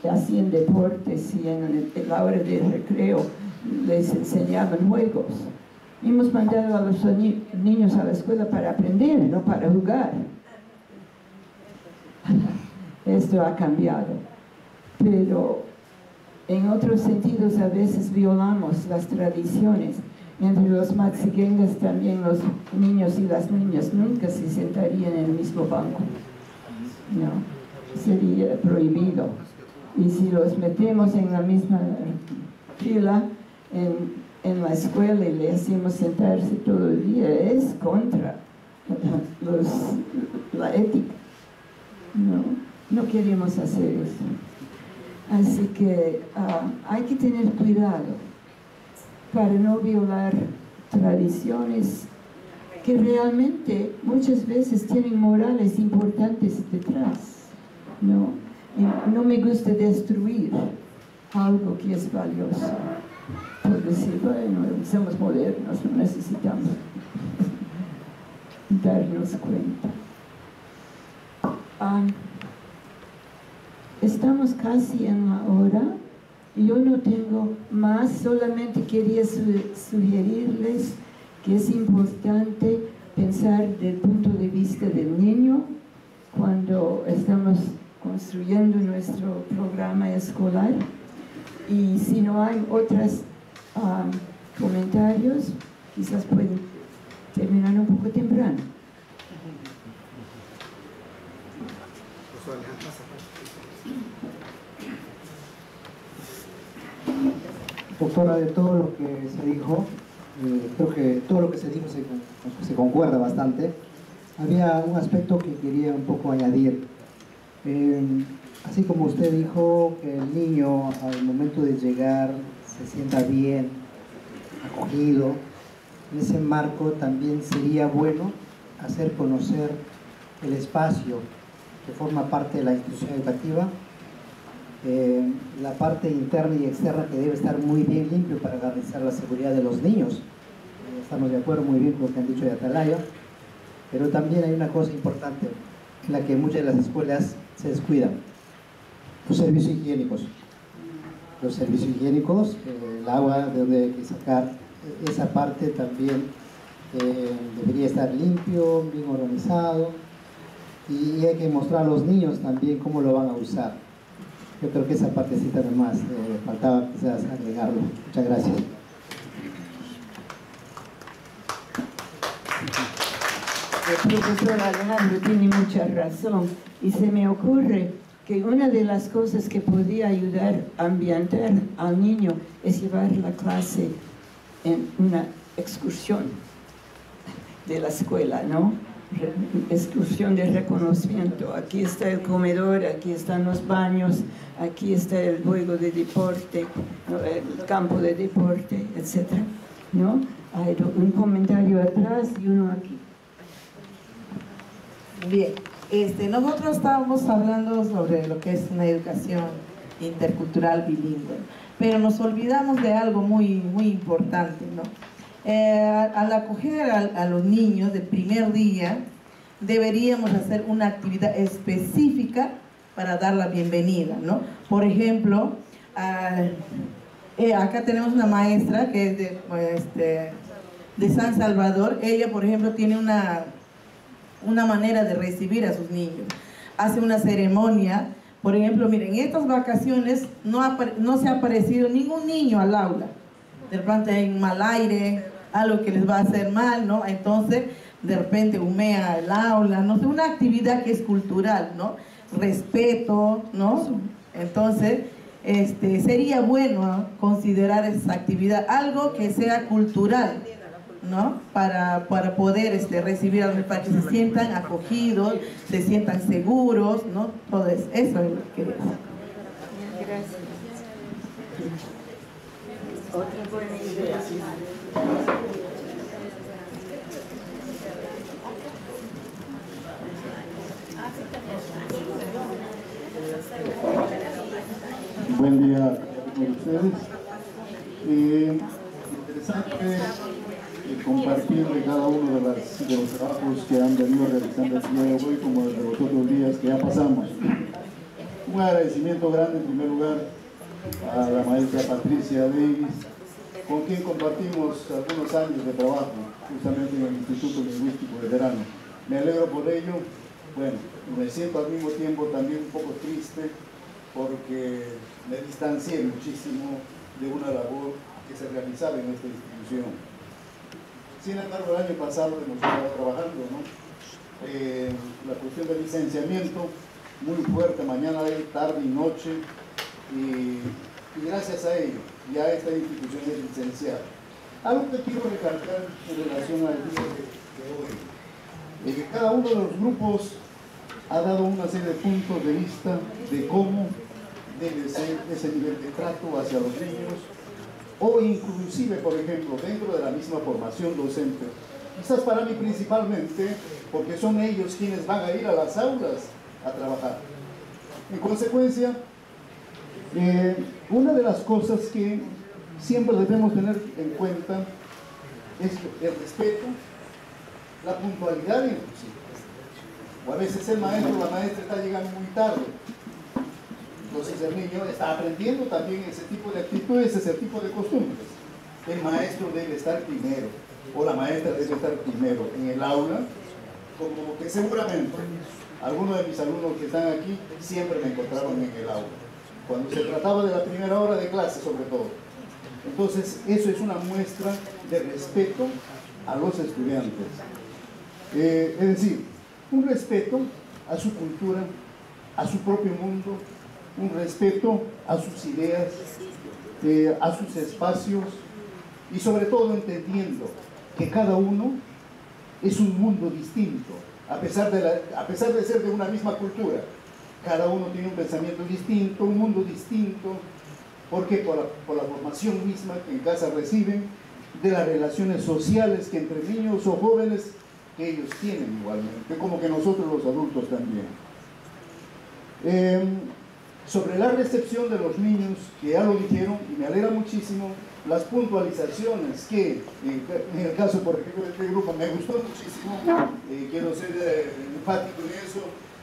hacían deportes, si en la hora de recreo les enseñaban juegos. Hemos mandado a los niños a la escuela para aprender, no para jugar. Esto ha cambiado, pero en otros sentidos a veces violamos las tradiciones. Entre los matsigengas también los niños y las niñas nunca se sentarían en el mismo banco. No, sería prohibido. Y si los metemos en la misma fila en la escuela y le hacemos sentarse todo el día, es contra la ética. No queremos hacer eso. Así que hay que tener cuidado para no violar tradiciones que realmente muchas veces tienen morales importantes detrás. No me gusta destruir algo que es valioso. Por decir, bueno, somos modernos, no necesitamos. darnos cuenta. Estamos casi en la hora. Yo no tengo más, solamente quería sugerirles que es importante pensar del punto de vista del niño cuando estamos construyendo nuestro programa escolar. Y si no hay otros comentarios, quizás pueden terminar un poco temprano. Doctora, de todo lo que se dijo, creo que todo lo que se dijo se concuerda bastante. Había un aspecto que quería un poco añadir. Así como usted dijo que el niño al momento de llegar se sienta bien, acogido, en ese marco también sería bueno hacer conocer el espacio que forma parte de la institución educativa, la parte interna y externa que debe estar muy bien limpio para garantizar la seguridad de los niños. Estamos de acuerdo muy bien con lo que han dicho de Atalaya, pero también hay una cosa importante en la que muchas de las escuelas se descuidan: los servicios higiénicos. Los servicios higiénicos, el agua de donde hay que sacar, esa parte también debería estar limpio, bien organizado, y hay que mostrar a los niños también cómo lo van a usar. Yo creo que esa partecita nomás faltaba quizás agregarlo. Muchas gracias. El profesor Alejandro tiene mucha razón y se me ocurre que una de las cosas que podría ayudar a ambientar al niño es llevar la clase en una excursión de la escuela, ¿no? Excursión de reconocimiento. Aquí está el comedor, aquí están los baños, aquí está el juego de deporte, ¿no? El campo de deporte, etc., ¿no? Hay un comentario atrás y uno aquí. Bien, nosotros estábamos hablando sobre lo que es una educación intercultural bilingüe, pero nos olvidamos de algo muy importante, ¿no? Al acoger a los niños del primer día, deberíamos hacer una actividad específica para dar la bienvenida, ¿no? Por ejemplo, acá tenemos una maestra que es de San Salvador. Ella, por ejemplo, tiene una manera de recibir a sus niños. Hace una ceremonia. Por ejemplo, miren, en estas vacaciones no se ha aparecido ningún niño al aula. De repente hay un mal aire, algo que les va a hacer mal, ¿no? Entonces, de repente humea el aula, no sé, una actividad que es cultural, ¿no? Respeto, ¿no? Entonces, sería bueno considerar esa actividad, algo que sea cultural, ¿no? Para poder recibir a los niños, para que se sientan acogidos, se sientan seguros, ¿no? Todo eso es lo que quería decir. Gracias. Otra buena idea. Buen día con ustedes. Interesante compartir de cada uno de los trabajos que han venido realizando el día de hoy, como de los otros días que ya pasamos. Un agradecimiento grande en primer lugar a la maestra Patricia Davis, con quien compartimos algunos años de trabajo, justamente en el Instituto Lingüístico de Verano. Me alegro por ello. Bueno, me siento al mismo tiempo también un poco triste porque me distancié muchísimo de una labor que se realizaba en esta institución. Sin embargo, el año pasado hemos estado trabajando, ¿no? La cuestión del licenciamiento, muy fuerte, mañana, tarde y noche, y gracias a ello, ya esta institución es licenciada. Algo que quiero recalcar en relación al día de hoy, que cada uno de los grupos ha dado una serie de puntos de vista de cómo debe ser ese nivel de trato hacia los niños, o inclusive, por ejemplo, dentro de la misma formación docente. Quizás para mí principalmente, porque son ellos quienes van a ir a las aulas a trabajar. En consecuencia, una de las cosas que siempre debemos tener en cuenta es el respeto la puntualidad inclusive. O a veces el maestro o la maestra está llegando muy tarde. Entonces el niño está aprendiendo también ese tipo de actitudes, ese tipo de costumbres. El maestro debe estar primero, o la maestra debe estar primero en el aula, como que seguramente algunos de mis alumnos que están aquí siempre me encontraban en el aula, cuando se trataba de la primera hora de clase sobre todo. Entonces eso es una muestra de respeto a los estudiantes. Es decir, un respeto a su cultura, a su propio mundo, un respeto a sus ideas, a sus espacios, y sobre todo entendiendo que cada uno es un mundo distinto, a pesar de ser de una misma cultura. Cada uno tiene un pensamiento distinto, un mundo distinto, porque por la formación misma que en casa reciben, de las relaciones sociales que entre niños o jóvenes que ellos tienen igualmente, como que nosotros los adultos también. Sobre la recepción de los niños, que ya lo dijeron, y me alegra muchísimo, las puntualizaciones que, en el caso por ejemplo de este grupo, me gustó muchísimo, quiero ser enfático en eso.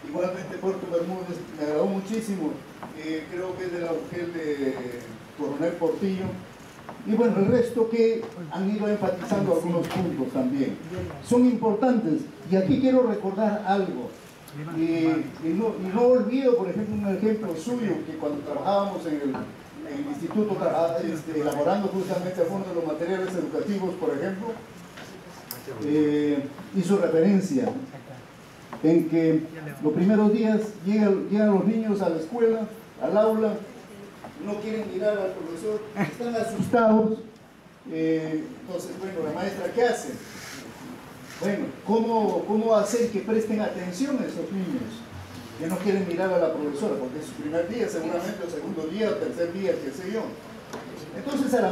Igualmente Puerto Bermúdez me agradó muchísimo, creo que es de la mujer de Coronel Portillo, y bueno, el resto que han ido enfatizando algunos puntos también. Son importantes, y aquí quiero recordar algo, y no olvido, por ejemplo, un ejemplo suyo, que cuando trabajábamos en el instituto, elaborando justamente algunos de los materiales educativos, por ejemplo, hizo referencia en que los primeros días llegan los niños a la escuela, al aula, no quieren mirar al profesor, están asustados. Entonces, bueno, la maestra, ¿qué hace? Bueno, ¿cómo hacer que presten atención a esos niños que no quieren mirar a la profesora? Porque es su primer día, seguramente, o segundo día, o tercer día, qué sé yo. Entonces a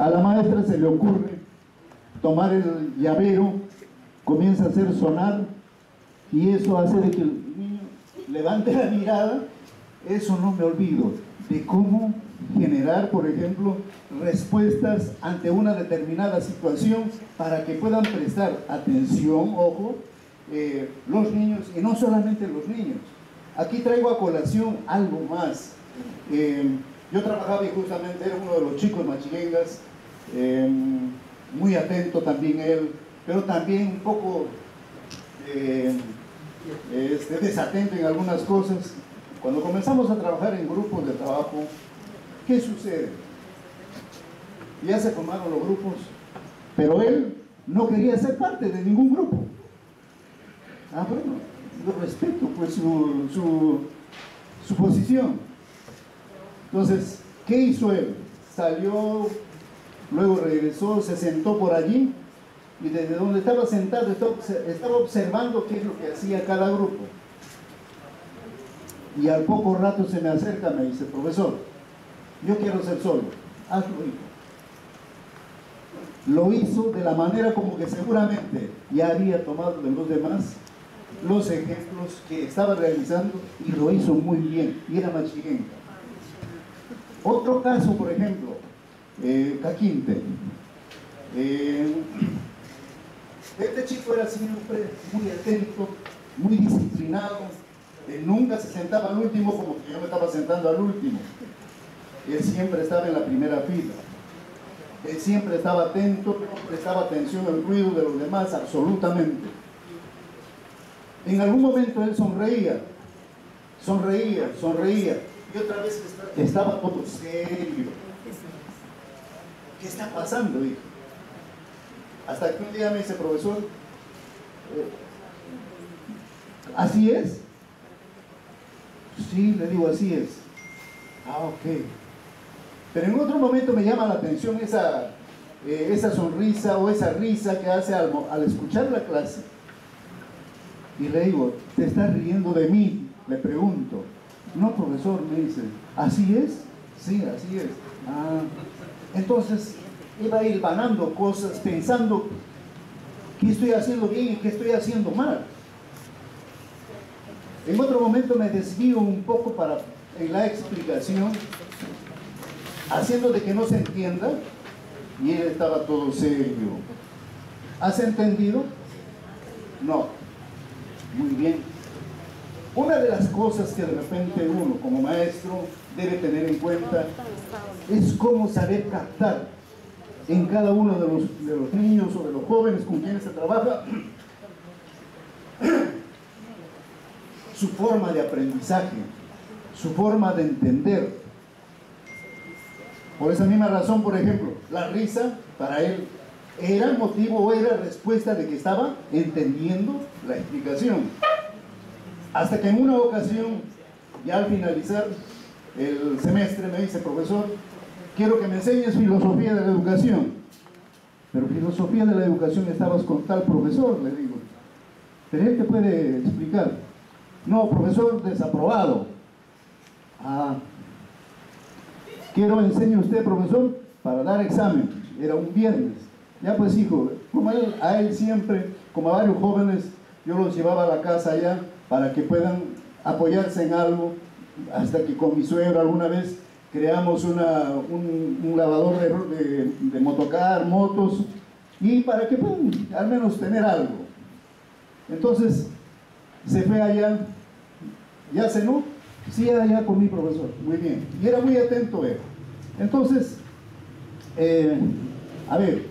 la maestra se le ocurre tomar el llavero, comienza a hacer sonar, y eso hace de que el niño levante la mirada. Eso no me olvido, de cómo generar, por ejemplo, respuestas ante una determinada situación para que puedan prestar atención, ojo, los niños, y no solamente los niños. Aquí traigo a colación algo más. Yo trabajaba y justamente era uno de los chicos machiguengas, muy atento también él, pero también un poco desatento en algunas cosas. Cuando comenzamos a trabajar en grupos de trabajo, ¿qué sucede? Ya se formaron los grupos, pero él no quería ser parte de ningún grupo. Ah, bueno, yo respeto pues su posición. Entonces, ¿qué hizo él? Salió, luego regresó, se sentó por allí, y desde donde estaba sentado estaba observando qué es lo que hacía cada grupo. Y al poco rato se me acerca, me dice: profesor, yo quiero ser solo, hazlo, hijo. Lo hizo de la manera como que seguramente ya había tomado de los demás los ejemplos que estaba realizando, y lo hizo muy bien, y era machiguenca. Otro caso, por ejemplo, Caquinte. Este chico era siempre muy atento, muy disciplinado. Él nunca se sentaba al último como que yo me estaba sentando al último. Él siempre estaba en la primera fila. Él siempre estaba atento, no prestaba atención al ruido de los demás, absolutamente. En algún momento él sonreía, y otra vez estaba todo serio. ¿Qué está pasando, hijo? Hasta que un día me dice: profesor, ¿así es? Sí, le digo, así es. Ah, ok. Pero en otro momento me llama la atención esa sonrisa o esa risa que hace al escuchar la clase. Y le digo: ¿te estás riendo de mí? Le pregunto. No, profesor, me dice. ¿Así es? Sí, así es. Ah, entonces iba hilvanando cosas, pensando qué estoy haciendo bien y qué estoy haciendo mal. En otro momento me desvío un poco en la explicación, haciendo de que no se entienda, y él estaba todo serio. ¿Has entendido? No. Muy bien. Una de las cosas que de repente uno como maestro debe tener en cuenta es cómo saber captar en cada uno de los niños o de los jóvenes con quienes se trabaja su forma de aprendizaje, su forma de entender. Por esa misma razón, por ejemplo, la risa para él era motivo o era respuesta de que estaba entendiendo la explicación. Hasta que en una ocasión, ya al finalizar el semestre, me dice: profesor, quiero que me enseñes filosofía de la educación. Pero filosofía de la educación estabas con tal profesor, le digo. Pero él te puede explicar. No, profesor, desaprobado. Ah, quiero enseñe usted, profesor, para dar examen. Era un viernes. Ya pues, hijo, como a él siempre, como a varios jóvenes, yo los llevaba a la casa allá para que puedan apoyarse en algo, hasta que con mi suegro alguna vez creamos un lavador de motocar, motos, y para que puedan al menos tener algo. Entonces se fue allá, ya cenó, sí, allá con mi profesor, muy bien, y era muy atento él. Entonces, a ver,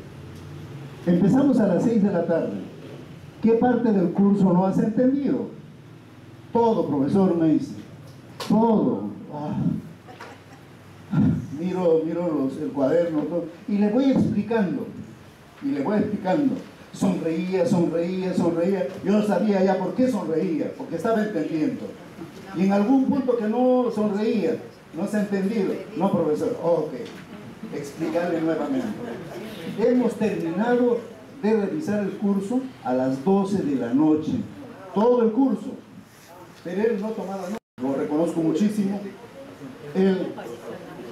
empezamos a las 6 de la tarde. ¿Qué parte del curso no has entendido? Todo, profesor, me dice, todo. Miro el cuaderno, todo, y le voy explicando, sonreía, yo no sabía ya por qué sonreía, porque estaba entendiendo, y en algún punto que no sonreía, no se ha entendido, no, profesor, ok, explicarle nuevamente. Hemos terminado de revisar el curso a las 12 de la noche, todo el curso, pero él no tomaba nota, lo reconozco muchísimo. Él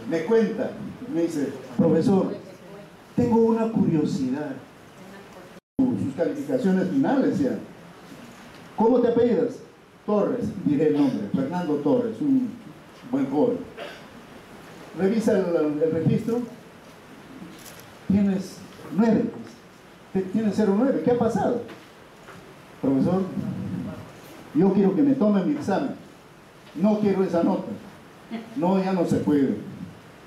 me cuenta, me dice: profesor, tengo una curiosidad. Sus calificaciones finales ya. ¿Cómo te apellidas? Torres, diré el nombre, Fernando Torres, un buen joven. Revisa el registro, tienes 9, tienes 0,9, ¿qué ha pasado? Profesor, yo quiero que me tome mi examen, no quiero esa nota. No, ya no se puede.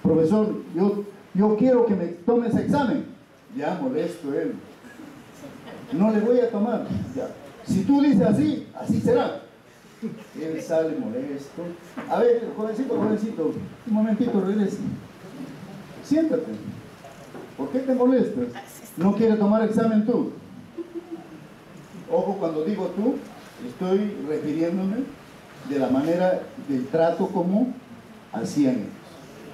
Profesor, yo quiero que me tome ese examen. Ya, molesto él. No le voy a tomar. Ya. Si tú dices así, así será. Él sale molesto. A ver, jovencito, un momentito, regresa. Siéntate. ¿Por qué te molestas? ¿No quieres tomar examen tú? Ojo, cuando digo tú, estoy refiriéndome de la manera del trato como hacían ellos.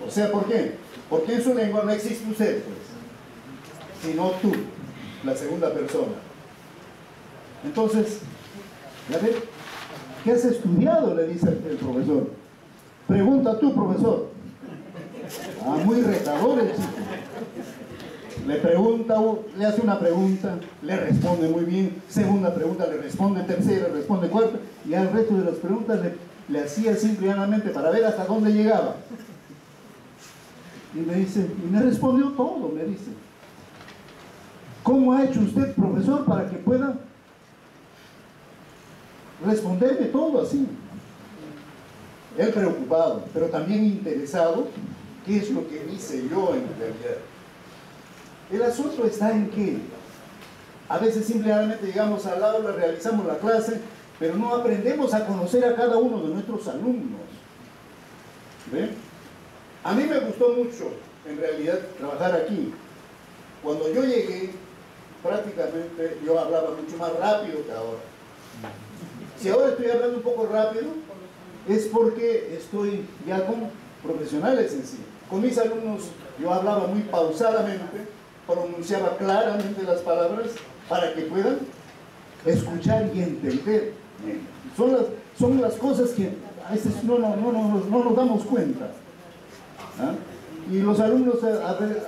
O sea, ¿por qué? Porque en su lengua no existe usted, pues, sino tú, la segunda persona. Entonces, a ver, ¿qué has estudiado?, le dice el profesor. Pregunta tú, profesor. Ah, muy retador el chico. Le pregunta, le hace una pregunta, le responde muy bien, segunda pregunta le responde, tercera, le responde cuarta, y al resto de las preguntas le hacía simplemente para ver hasta dónde llegaba. Y me dice, y me respondió todo, me dice. ¿Cómo ha hecho usted, profesor, para que pueda responderme todo así? Él preocupado, pero también interesado, ¿qué es lo que hice yo en realidad? El asunto está en que a veces simplemente llegamos al aula, realizamos la clase, pero no aprendemos a conocer a cada uno de nuestros alumnos. ¿Ven? A mí me gustó mucho, en realidad, trabajar aquí. Cuando yo llegué, prácticamente yo hablaba mucho más rápido que ahora. Si ahora estoy hablando un poco rápido, es porque estoy ya con profesionales en sí. Con mis alumnos yo hablaba muy pausadamente, pronunciaba claramente las palabras para que puedan escuchar y entender. Son las cosas que a veces no nos damos cuenta. ¿Ah? Y los alumnos,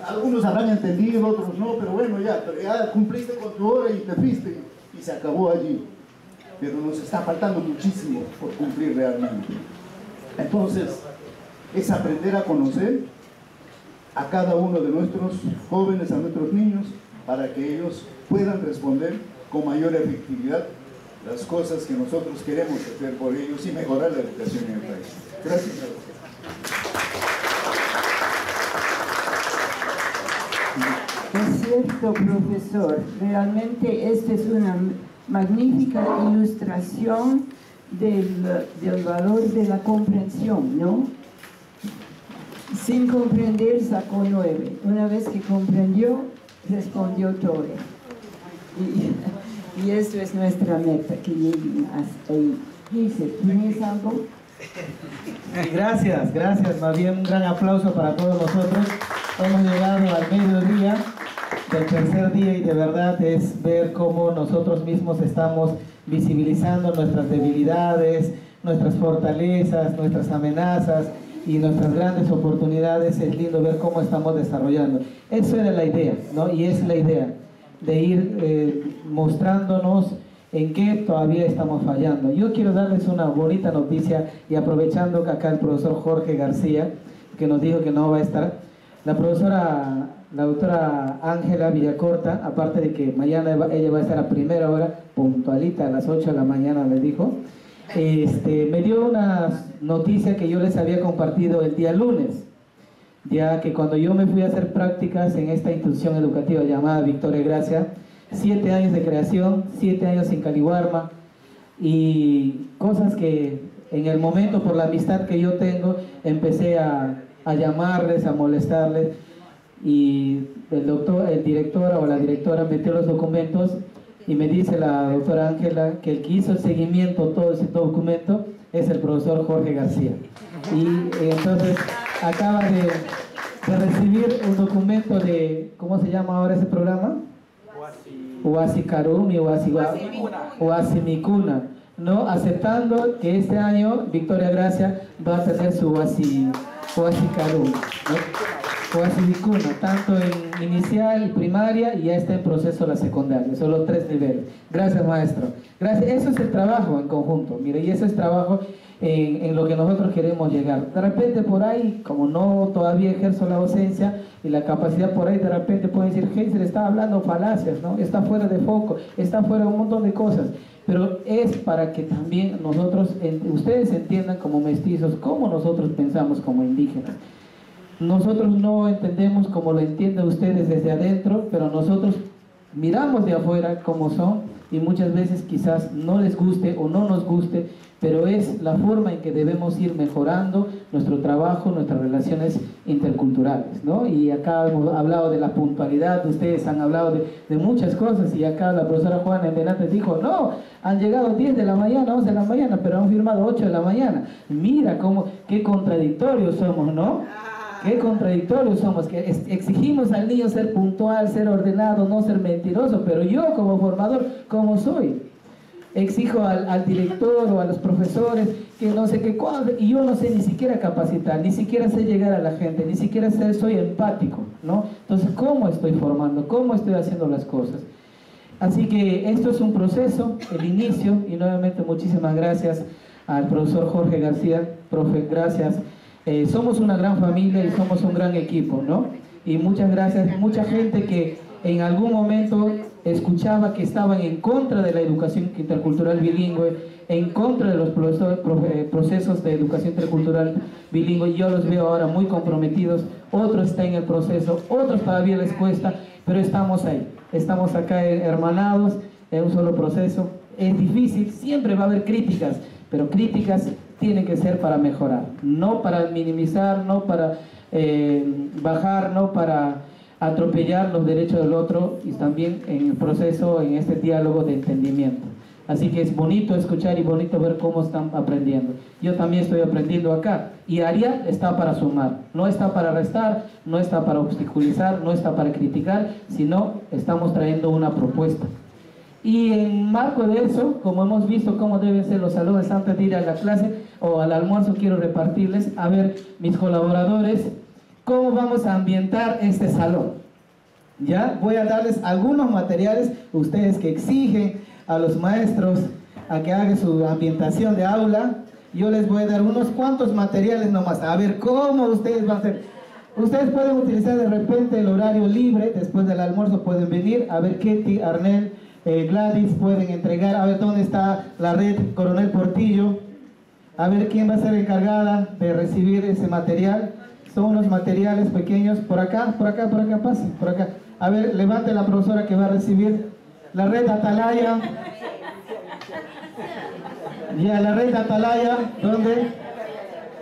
algunos habrán entendido, otros no, pero bueno, ya cumpliste con tu hora y te fuiste y se acabó allí. Pero nos está faltando muchísimo por cumplir realmente. Entonces, es aprender a conocer a cada uno de nuestros jóvenes, a nuestros niños, para que ellos puedan responder con mayor efectividad las cosas que nosotros queremos hacer por ellos y mejorar la educación en el país. Gracias. Es cierto, profesor, realmente esta es una magnífica ilustración del valor de la comprensión, ¿no? Sin comprender sacó 9. Una vez que comprendió, respondió todo. Y esto es nuestra meta, que lleguen hasta ahí. Dice, ¿tienes algo? Gracias, gracias. Más bien un gran aplauso para todos nosotros. Hemos llegado al mediodía del tercer día y de verdad es ver cómo nosotros mismos estamos visibilizando nuestras debilidades, nuestras fortalezas, nuestras amenazas y nuestras grandes oportunidades. Es lindo ver cómo estamos desarrollando. Eso era la idea, ¿no? Y es la idea de ir mostrándonos en qué todavía estamos fallando. Yo quiero darles una bonita noticia y aprovechando que acá el profesor Jorge García, que nos dijo que no va a estar, la doctora Ángela Villacorta, aparte de que mañana ella va a estar a primera hora, puntualita a las 8 de la mañana, me dijo, me dio una noticia que yo les había compartido el día lunes, ya que cuando yo me fui a hacer prácticas en esta institución educativa llamada Victoria Gracia, 7 años de creación, 7 años en Caliwarma, y cosas que en el momento, por la amistad que yo tengo, empecé a llamarles, a molestarles, y el director o la directora metió los documentos y me dice la doctora Ángela que el que hizo el seguimiento todo ese documento es el profesor Jorge García. Y entonces acaba de recibir un documento de, ¿cómo se llama ahora ese programa? Huasi Karumi, Huasi Mikuna, ¿no? Aceptando que este año Victoria Gracia va a tener su Huasi Karumi, ¿no? Huasi Mikuna, tanto en inicial y primaria, y ya está en proceso la secundaria. Son los 3 niveles. Gracias, maestro. Gracias. Eso es el trabajo en conjunto, mire, y eso es trabajo en lo que nosotros queremos llegar. De repente por ahí, como no todavía ejerzo la docencia y la capacidad, por ahí de repente pueden decir, Heiser está hablando falacias, ¿no? Está fuera de foco, está fuera de un montón de cosas. Pero es para que también nosotros, ustedes entiendan como mestizos, cómo nosotros pensamos como indígenas. Nosotros no entendemos como lo entienden ustedes desde adentro, pero nosotros miramos de afuera cómo son y muchas veces quizás no les guste o no nos guste, pero es la forma en que debemos ir mejorando nuestro trabajo, nuestras relaciones interculturales, ¿no? Y acá hemos hablado de la puntualidad, ustedes han hablado de muchas cosas, y acá la profesora Juana Endenate dijo, no, han llegado 10 de la mañana, 11 de la mañana, pero han firmado 8 de la mañana. Mira qué contradictorios somos, ¿no? Qué contradictorios somos, que exigimos al niño ser puntual, ser ordenado, no ser mentiroso, pero yo como formador, ¿cómo soy? Exijo al director o a los profesores que no sé qué cosa, y yo no sé ni siquiera capacitar, ni siquiera sé llegar a la gente, ni siquiera soy empático, ¿no? Entonces, ¿cómo estoy formando? ¿Cómo estoy haciendo las cosas? Así que esto es un proceso, el inicio, y nuevamente muchísimas gracias al profesor Jorge García. Profe, gracias. Somos una gran familia y somos un gran equipo, ¿no? Y muchas gracias, mucha gente que en algún momento escuchaba que estaban en contra de la educación intercultural bilingüe, en contra de los procesos de educación intercultural bilingüe. Yo los veo ahora muy comprometidos, otros están en el proceso, otros todavía les cuesta, pero estamos ahí, estamos acá hermanados en un solo proceso. Es difícil, siempre va a haber críticas, pero críticas tienen que ser para mejorar, no para minimizar, no para bajar, no para atropellar los derechos del otro, y también en el proceso, en este diálogo de entendimiento. Así que es bonito escuchar y bonito ver cómo están aprendiendo. Yo también estoy aprendiendo acá, y Ariel está para sumar, no está para restar, no está para obstaculizar, no está para criticar, sino estamos trayendo una propuesta. Y en marco de eso, como hemos visto cómo deben ser los salones antes de ir a la clase o al almuerzo, quiero repartirles, a ver, mis colaboradores, cómo vamos a ambientar este salón. Ya voy a darles algunos materiales, ustedes que exigen a los maestros a que hagan su ambientación de aula. Yo les voy a dar unos cuantos materiales nomás, a ver cómo ustedes van a hacer. Ustedes pueden utilizar de repente el horario libre, después del almuerzo pueden venir, a ver Ketty, Arnel, Gladys pueden entregar. A ver, ¿dónde está la red Coronel Portillo? A ver, ¿quién va a ser encargada de recibir ese material? Son unos materiales pequeños. Por acá, pasen, por acá. A ver, levante la profesora que va a recibir. La red Atalaya. Ya, la red Atalaya, ¿dónde?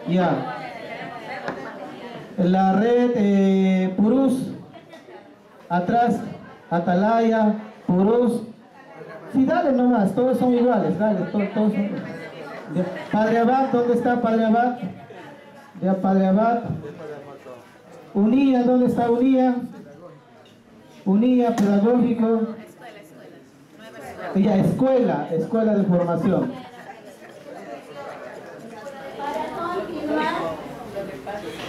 Ya. La red Purús. Atrás, Atalaya, Purús. Sí, dale nomás, todos son iguales, dale, todos son iguales. Ya. Padre Abad, ¿dónde está Padre Abad? Ya, Padre Abad. Unía, ¿dónde está Unía? Unía, pedagógico. Ya, escuela de formación. Para continuar,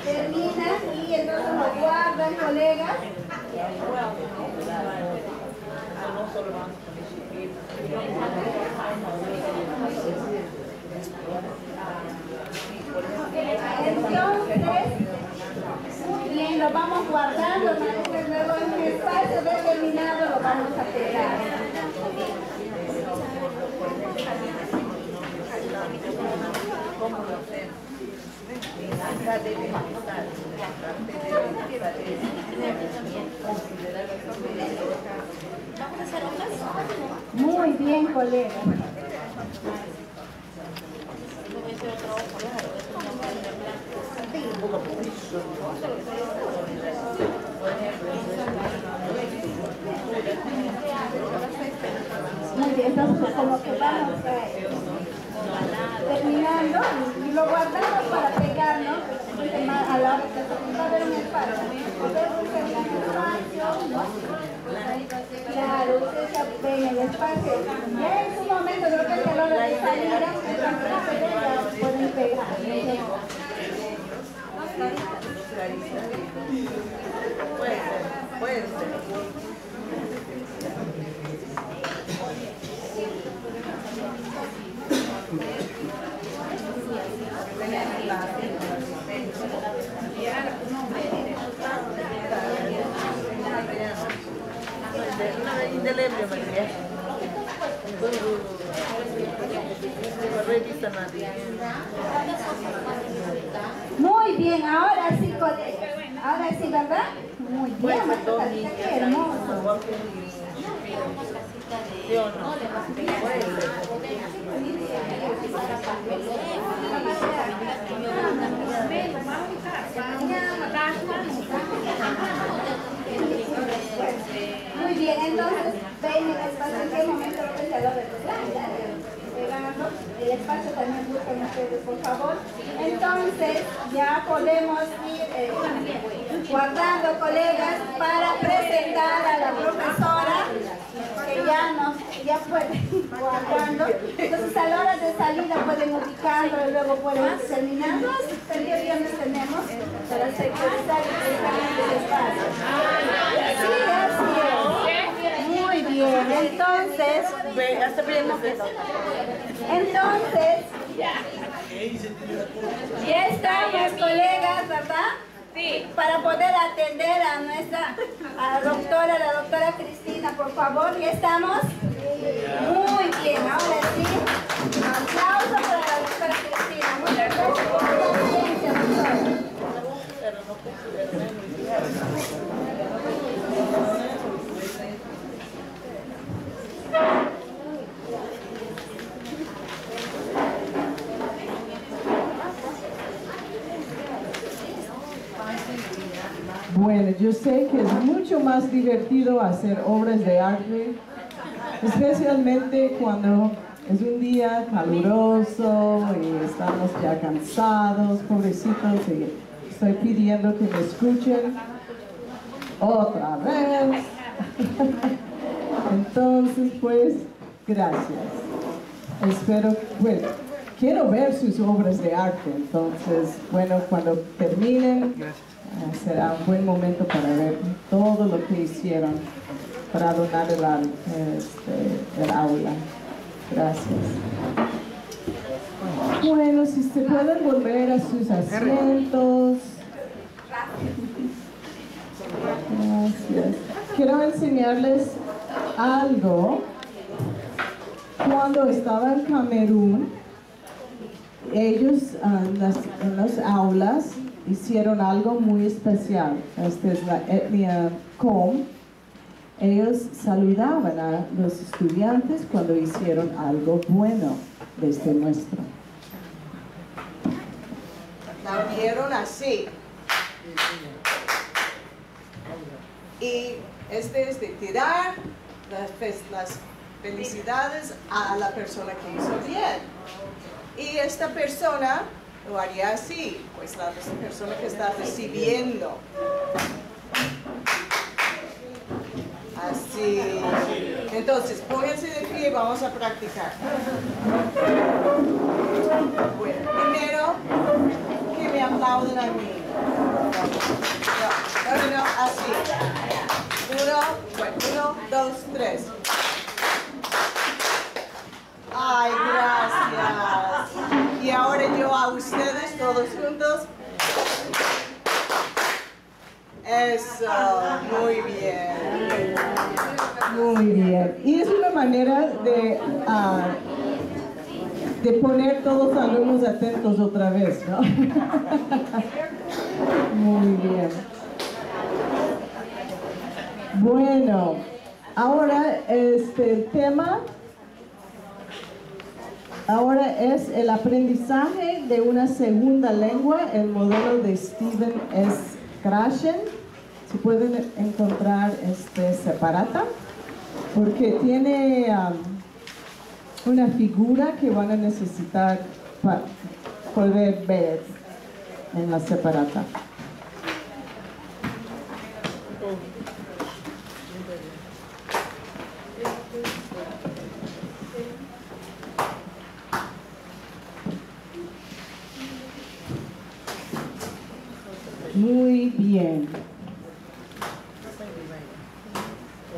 termina y entonces lo guardan, colegas. Entonces, muy bien, lo vamos guardando, luego en un espacio determinado lo vamos a pegar. Muy bien, colega. Muy bien, entonces como que vamos terminando y lo guardamos para pegarnos a la hora que va a haber un espacio. Podemos tener un espacio, ¿no? Claro, ustedes ven el espacio. Ya en su momento, de repente a la hora de salir, ya pueden pegar. Puede ser. Muy bien, ahora sí, colegas. Ahora sí, ¿verdad? Muy bien, qué hermoso. ¿Sí o no? Muy bien, entonces ven el espacio en qué momento lo ven al lado de el espacio también buscan ustedes, por favor. Entonces ya podemos ir guardando, colegas, para presentar a la profesora que ya pueden guardando. Entonces a la hora de salida pueden ubicarlo y luego pueden terminar. ¿Qué viernes tenemos para sectorizar el espacio? Sí, así es. Muy bien, entonces ya estamos, colegas, ¿verdad? Sí. Para poder atender a nuestra doctora, la doctora Cristina, por favor, ¿ya estamos? Muy bien, ahora sí. Aplauso para la doctora Cristina. Muchas gracias por la presencia, doctora. Bueno, yo sé que es mucho más divertido hacer obras de arte, especialmente cuando es un día caluroso y estamos ya cansados, pobrecitos, y estoy pidiendo que me escuchen otra vez. Entonces, pues, gracias. Espero, bueno, quiero ver sus obras de arte, entonces, bueno, cuando terminen, será un buen momento para ver todo lo que hicieron para donar el aula. Gracias. Bueno, si se pueden volver a sus asientos. Gracias. Quiero enseñarles algo cuando estaba en Camerún, ellos en las aulas hicieron algo muy especial. Esta es la etnia Com. Ellos saludaban a los estudiantes cuando hicieron algo bueno desde nuestro. La vieron así. Y este es de tirar las felicidades a la persona que hizo bien. Y esta persona lo haría así, pues la persona que está recibiendo. Así. Entonces, pónganse de pie y vamos a practicar. Bueno, primero, que me aplauden a mí. No, así. 1, 2, 3. Ay, gracias. Y ahora yo a ustedes, todos juntos. Eso, muy bien. Muy bien. Y es una manera de poner todos los alumnos atentos otra vez, ¿no? Muy bien. Bueno, ahora el tema ahora es el aprendizaje de una segunda lengua, el modelo de Stephen S. Krashen. Si pueden encontrar separata, porque tiene una figura que van a necesitar para poder ver en la separata. Muy bien.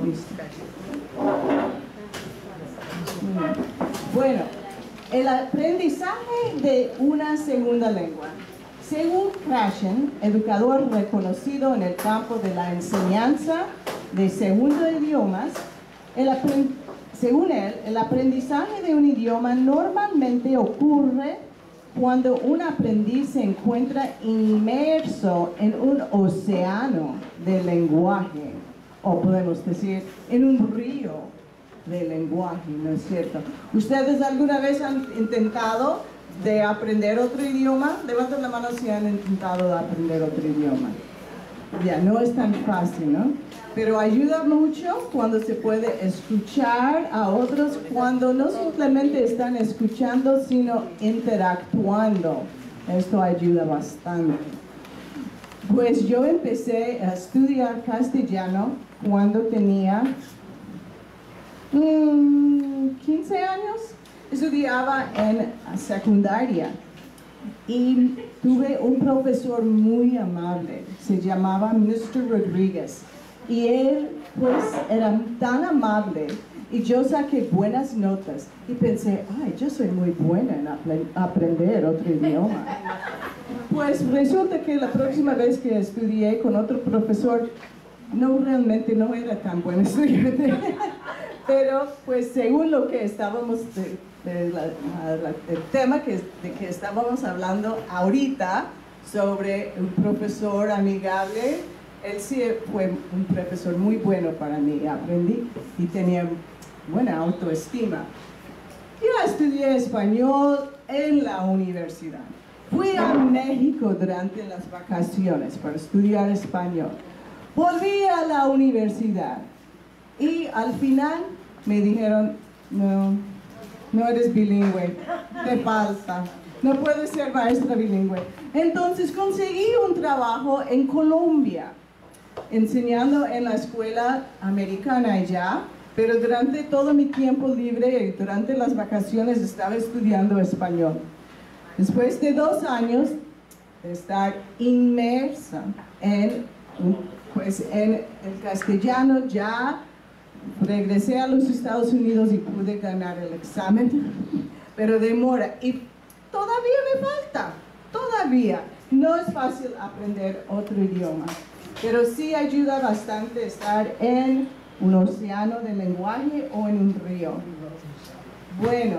Listo. Bueno, el aprendizaje de una segunda lengua. Según Krashen, educador reconocido en el campo de la enseñanza de segundo idiomas, según él, el aprendizaje de un idioma normalmente ocurre cuando un aprendiz se encuentra inmerso en un océano de lenguaje, o podemos decir, en un río de lenguaje, ¿no es cierto? ¿Ustedes alguna vez han intentado de aprender otro idioma? Levanten la mano si han intentado de aprender otro idioma. Ya, no es tan fácil, ¿no? Pero ayuda mucho cuando se puede escuchar a otros, cuando no simplemente están escuchando, sino interactuando. Esto ayuda bastante. Pues yo empecé a estudiar castellano cuando tenía 15 años. Estudiaba en secundaria y tuve un profesor muy amable, se llamaba Mr. Rodríguez, y él pues era tan amable y yo saqué buenas notas y pensé, ay, yo soy muy buena en aprender otro idioma. Pues resulta que la próxima vez que estudié con otro profesor, realmente no era tan buen estudiante, pero pues según lo que estábamos, el tema de que estábamos hablando ahorita, sobre un profesor amigable, él sí fue un profesor muy bueno para mí, aprendí y tenía buena autoestima. Yo estudié español en la universidad. Fui a México durante las vacaciones para estudiar español. Volví a la universidad y al final me dijeron, no eres bilingüe, te falta, no puedes ser maestra bilingüe. Entonces conseguí un trabajo en Colombia, enseñando en la escuela americana allá, pero durante todo mi tiempo libre, durante las vacaciones, estaba estudiando español. Después de 2 años de estar inmersa en el castellano, ya regresé a los Estados Unidos y pude ganar el examen, pero demora. Y todavía me falta, todavía. No es fácil aprender otro idioma, pero sí ayuda bastante estar en un océano de lenguaje o en un río. Bueno,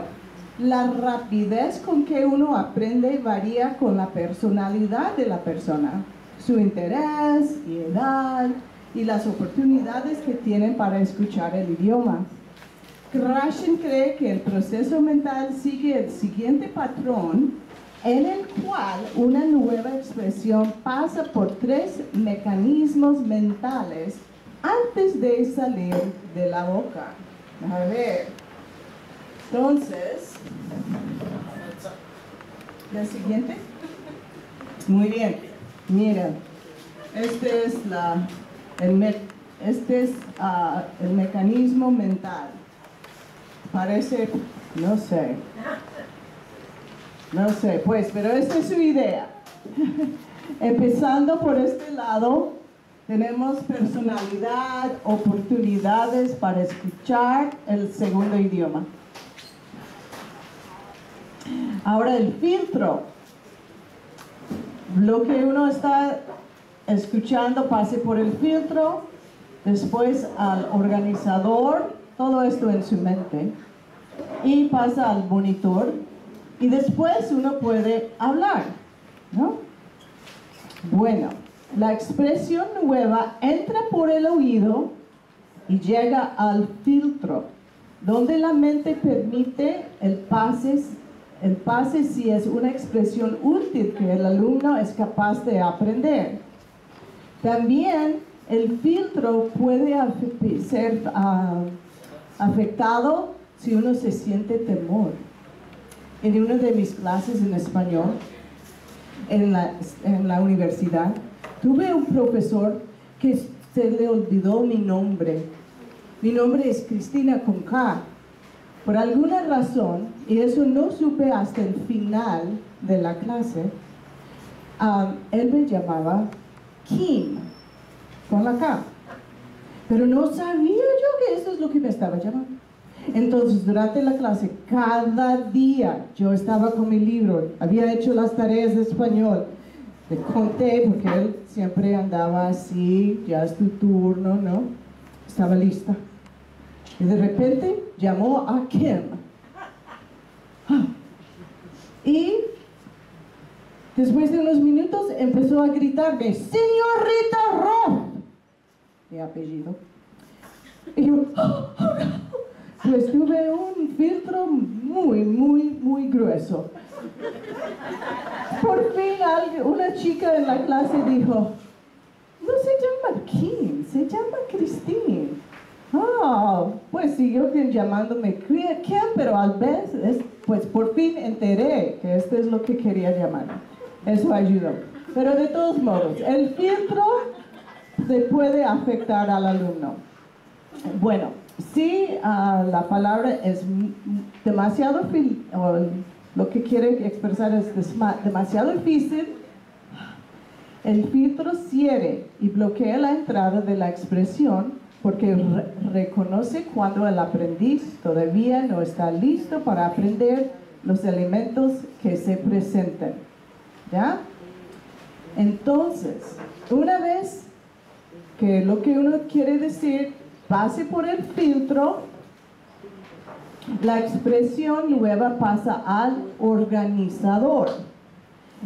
la rapidez con que uno aprende varía con la personalidad de la persona, su interés y edad y las oportunidades que tienen para escuchar el idioma. Krashen cree que el proceso mental sigue el siguiente patrón, en el cual una nueva expresión pasa por 3 mecanismos mentales antes de salir de la boca. A ver, entonces, ¿la siguiente? Muy bien, miren, este es el mecanismo mental. Parece, no sé, pues, pero esta es su idea. Empezando por este lado, tenemos personalidad, oportunidades para escuchar el segundo idioma. Ahora el filtro. Lo que uno está escuchando pase por el filtro, después al organizador, todo esto en su mente, y pasa al monitor, y después uno puede hablar, ¿no? Bueno, la expresión nueva entra por el oído y llega al filtro, donde la mente permite el pase si es una expresión útil que el alumno es capaz de aprender. También el filtro puede ser afectado si uno se siente temor. En una de mis clases en español, en la universidad, tuve un profesor que se le olvidó mi nombre. Mi nombre es Cristina con K. Por alguna razón, y eso no supe hasta el final de la clase, él me llamaba Kim, con la K. Pero no sabía yo que eso es lo que me estaba llamando. Entonces, durante la clase, cada día yo estaba con mi libro, había hecho las tareas de español, le conté, porque él siempre andaba así, ya es tu turno, ¿no? Estaba lista. Y de repente llamó a Kim. Y después de unos minutos empezó a gritarme, señorita Roth, mi apellido. Y yo, pues tuve un filtro muy grueso. Por fin una chica en la clase dijo, no se llama Kim, se llama Christine. Pues siguió llamándome Kim, pero al vez, pues por fin enteré que esto es lo que quería llamar. Eso ayudó. Pero de todos modos, el filtro se puede afectar al alumno. Bueno, si la palabra es demasiado, o lo que quiere expresar es demasiado difícil, el filtro cierra y bloquea la entrada de la expresión, porque reconoce cuando el aprendiz todavía no está listo para aprender los elementos que se presentan. ¿Ya? Entonces, una vez que lo que uno quiere decir pase por el filtro, la expresión nueva pasa al organizador.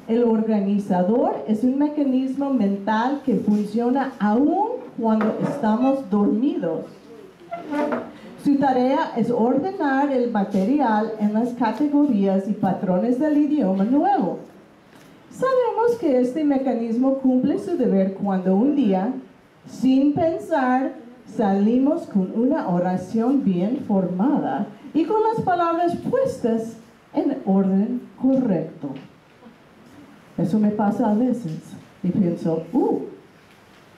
El organizador es un mecanismo mental que funciona aún cuando estamos dormidos. Su tarea es ordenar el material en las categorías y patrones del idioma nuevo. Sabemos que este mecanismo cumple su deber cuando un día, sin pensar, salimos con una oración bien formada y con las palabras puestas en orden correcto. Eso me pasa a veces y pienso,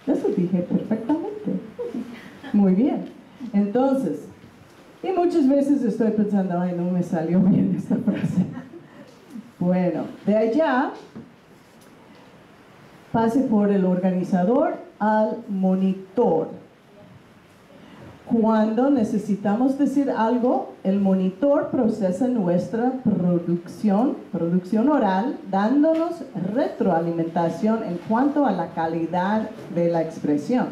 eso dije perfectamente. Muy bien. Entonces, y muchas veces estoy pensando, ay, no me salió bien esta frase. Bueno, de allá pase por el organizador al monitor. Cuando necesitamos decir algo, el monitor procesa nuestra producción oral, dándonos retroalimentación en cuanto a la calidad de la expresión.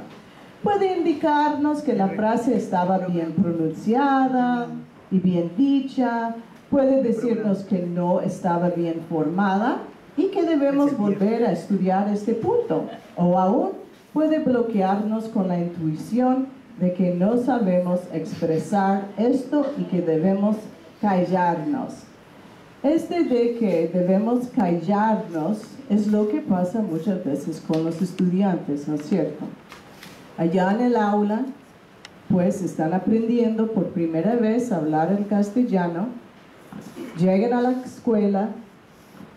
Puede indicarnos que la frase estaba bien pronunciada, y bien dicha, puede decirnos que no estaba bien formada y que debemos volver a estudiar este punto, o aún puede bloquearnos con la intuición de que no sabemos expresar esto y que debemos callarnos. Este de que debemos callarnos es lo que pasa muchas veces con los estudiantes, ¿no es cierto? Allá en el aula, pues están aprendiendo por primera vez a hablar el castellano, llegan a la escuela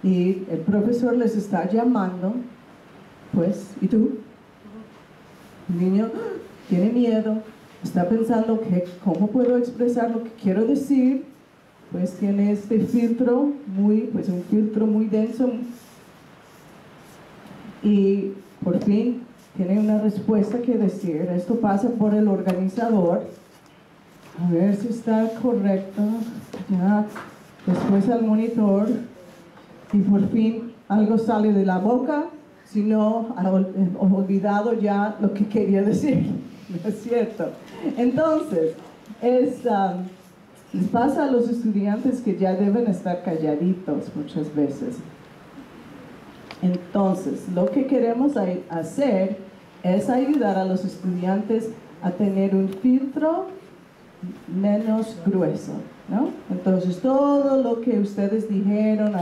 y el profesor les está llamando, pues, ¿y tú? El niño tiene miedo, está pensando que cómo puedo expresar lo que quiero decir, pues tiene este filtro un filtro muy denso, y por fin tiene una respuesta que decir. Esto pasa por el organizador, a ver si está correcto, ya, después al monitor, y por fin algo sale de la boca, si no ha olvidado ya lo que quería decir, ¿no es cierto? Entonces, les pasa a los estudiantes que ya deben estar calladitos muchas veces. Entonces, lo que queremos hacer es ayudar a los estudiantes a tener un filtro menos grueso, ¿no? Entonces, todo lo que ustedes dijeron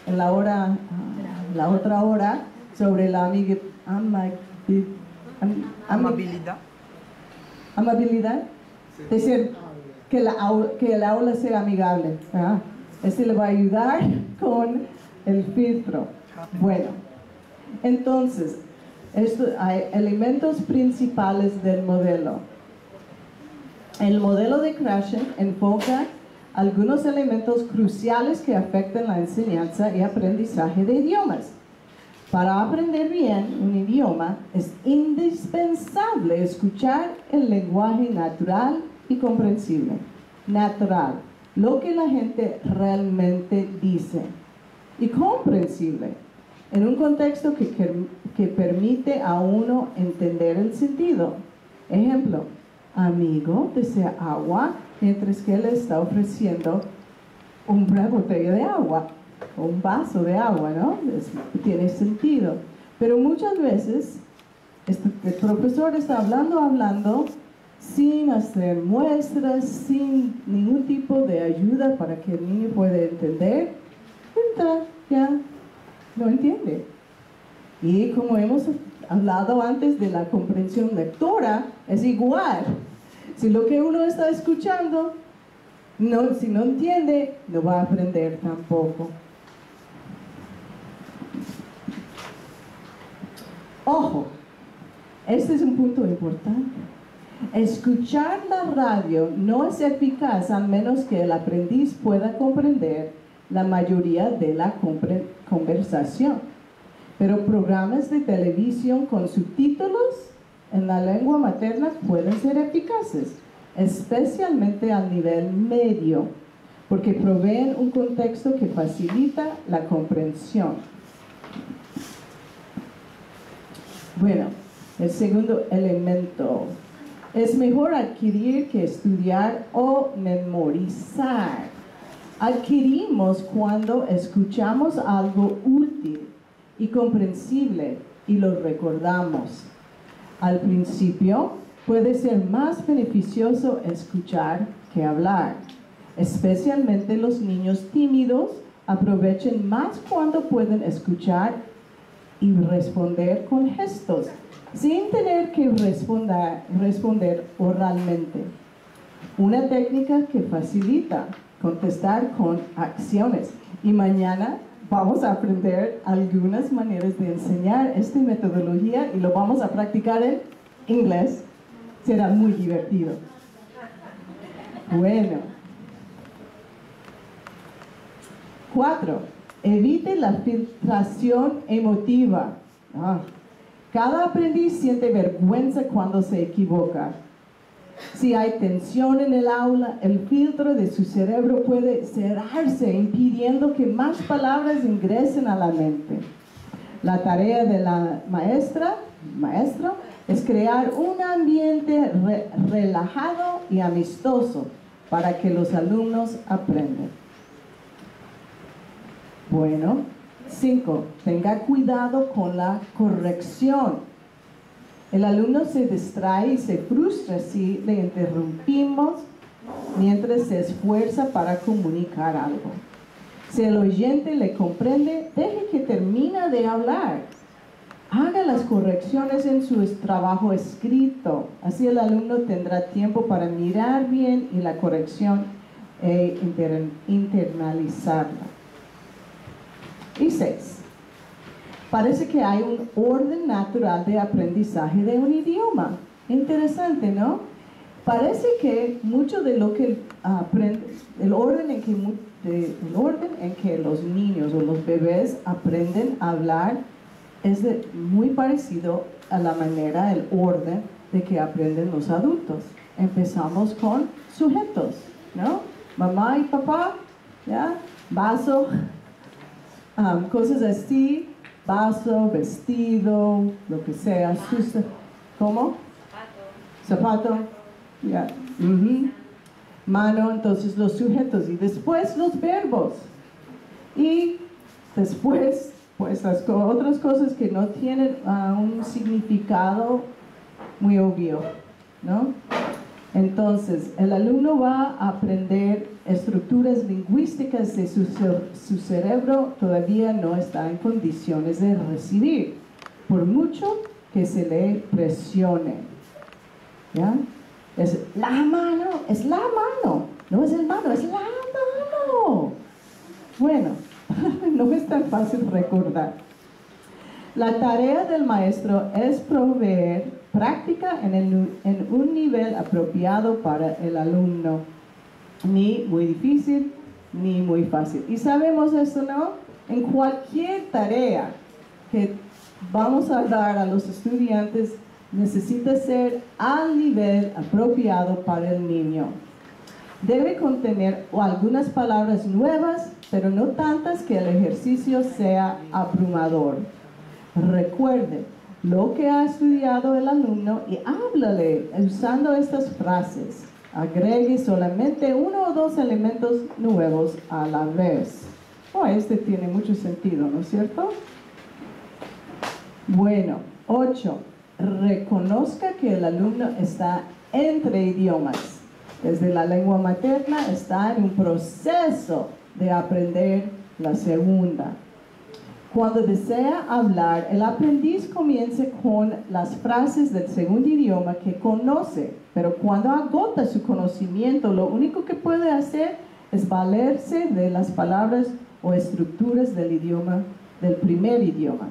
en la otra hora sobre la amabilidad, es decir, que el aula sea amigable, ¿verdad? Este le va a ayudar con el filtro. Bueno, entonces, hay elementos principales del modelo. El modelo de Krashen enfoca algunos elementos cruciales que afectan la enseñanza y aprendizaje de idiomas. Para aprender bien un idioma es indispensable escuchar el lenguaje natural y comprensible. Natural, lo que la gente realmente dice, y comprensible, en un contexto que permite a uno entender el sentido. Ejemplo, amigo desea agua mientras que le está ofreciendo una botella de agua o un vaso de agua, ¿no? Tiene sentido. Pero muchas veces el profesor está hablando sin hacer muestras, sin ningún tipo de ayuda para que el niño pueda entender. Entra, ya no entiende. Y como hemos hablado antes de la comprensión lectora, es igual. Si lo que uno está escuchando, si no entiende, no va a aprender tampoco. Ojo, este es un punto importante. Escuchar la radio no es eficaz a menos que el aprendiz pueda comprender la mayoría de la conversación. Pero programas de televisión con subtítulos en la lengua materna pueden ser eficaces, especialmente al nivel medio, porque proveen un contexto que facilita la comprensión. Bueno, el segundo elemento. Es mejor adquirir que estudiar o memorizar. Adquirimos cuando escuchamos algo útil y comprensible y lo recordamos. Al principio puede ser más beneficioso escuchar que hablar. Especialmente los niños tímidos aprovechen más cuando pueden escuchar y responder con gestos, sin tener que responder oralmente. Una técnica que facilita contestar con acciones. Y mañana vamos a aprender algunas maneras de enseñar esta metodología y lo vamos a practicar en inglés. Será muy divertido. Bueno. 4. Evite la filtración emotiva. Cada aprendiz siente vergüenza cuando se equivoca. Si hay tensión en el aula, el filtro de su cerebro puede cerrarse, impidiendo que más palabras ingresen a la mente. La tarea de la maestro, es crear un ambiente relajado y amistoso, para que los alumnos aprendan. Bueno, 5. Tenga cuidado con la corrección. El alumno se distrae y se frustra si le interrumpimos mientras se esfuerza para comunicar algo. Si el oyente le comprende, deje que termine de hablar. Haga las correcciones en su trabajo escrito. Así el alumno tendrá tiempo para mirar bien y la corrección e internalizarla. Y 6. Parece que hay un orden natural de aprendizaje de un idioma. Interesante, ¿no? Parece que mucho de lo que aprende, el orden en que los niños o los bebés aprenden a hablar es muy parecido a la manera, el orden de que aprenden los adultos. Empezamos con sujetos, ¿no? Mamá y papá, ¿ya? Vaso, cosas así, vaso, vestido, lo que sea. ¿Cómo? Zapato. Ya. Mano, entonces los sujetos y después los verbos. Y después, pues las otras cosas que no tienen un significado muy obvio, ¿no? Entonces, el alumno va a aprender estructuras lingüísticas de su cerebro todavía no está en condiciones de recibir, por mucho que se le presione. ¿Ya? Es la mano, no es el mano, es la mano. Bueno, no es tan fácil recordar. La tarea del maestro es proveer práctica en un nivel apropiado para el alumno, ni muy difícil ni muy fácil. Y sabemos esto, ¿no? En cualquier tarea que vamos a dar a los estudiantes necesita ser al nivel apropiado para el niño. Debe contener algunas palabras nuevas, pero no tantas que el ejercicio sea abrumador. Recuerde lo que ha estudiado el alumno y háblale usando estas frases. Agregue solamente 1 o 2 elementos nuevos a la vez. Este tiene mucho sentido, ¿no es cierto? Bueno, 8. Reconozca que el alumno está entre idiomas. Desde la lengua materna está en un proceso de aprender la segunda. Cuando desea hablar, el aprendiz comienza con las frases del segundo idioma que conoce, pero cuando agota su conocimiento, lo único que puede hacer es valerse de las palabras o estructuras del primer idioma.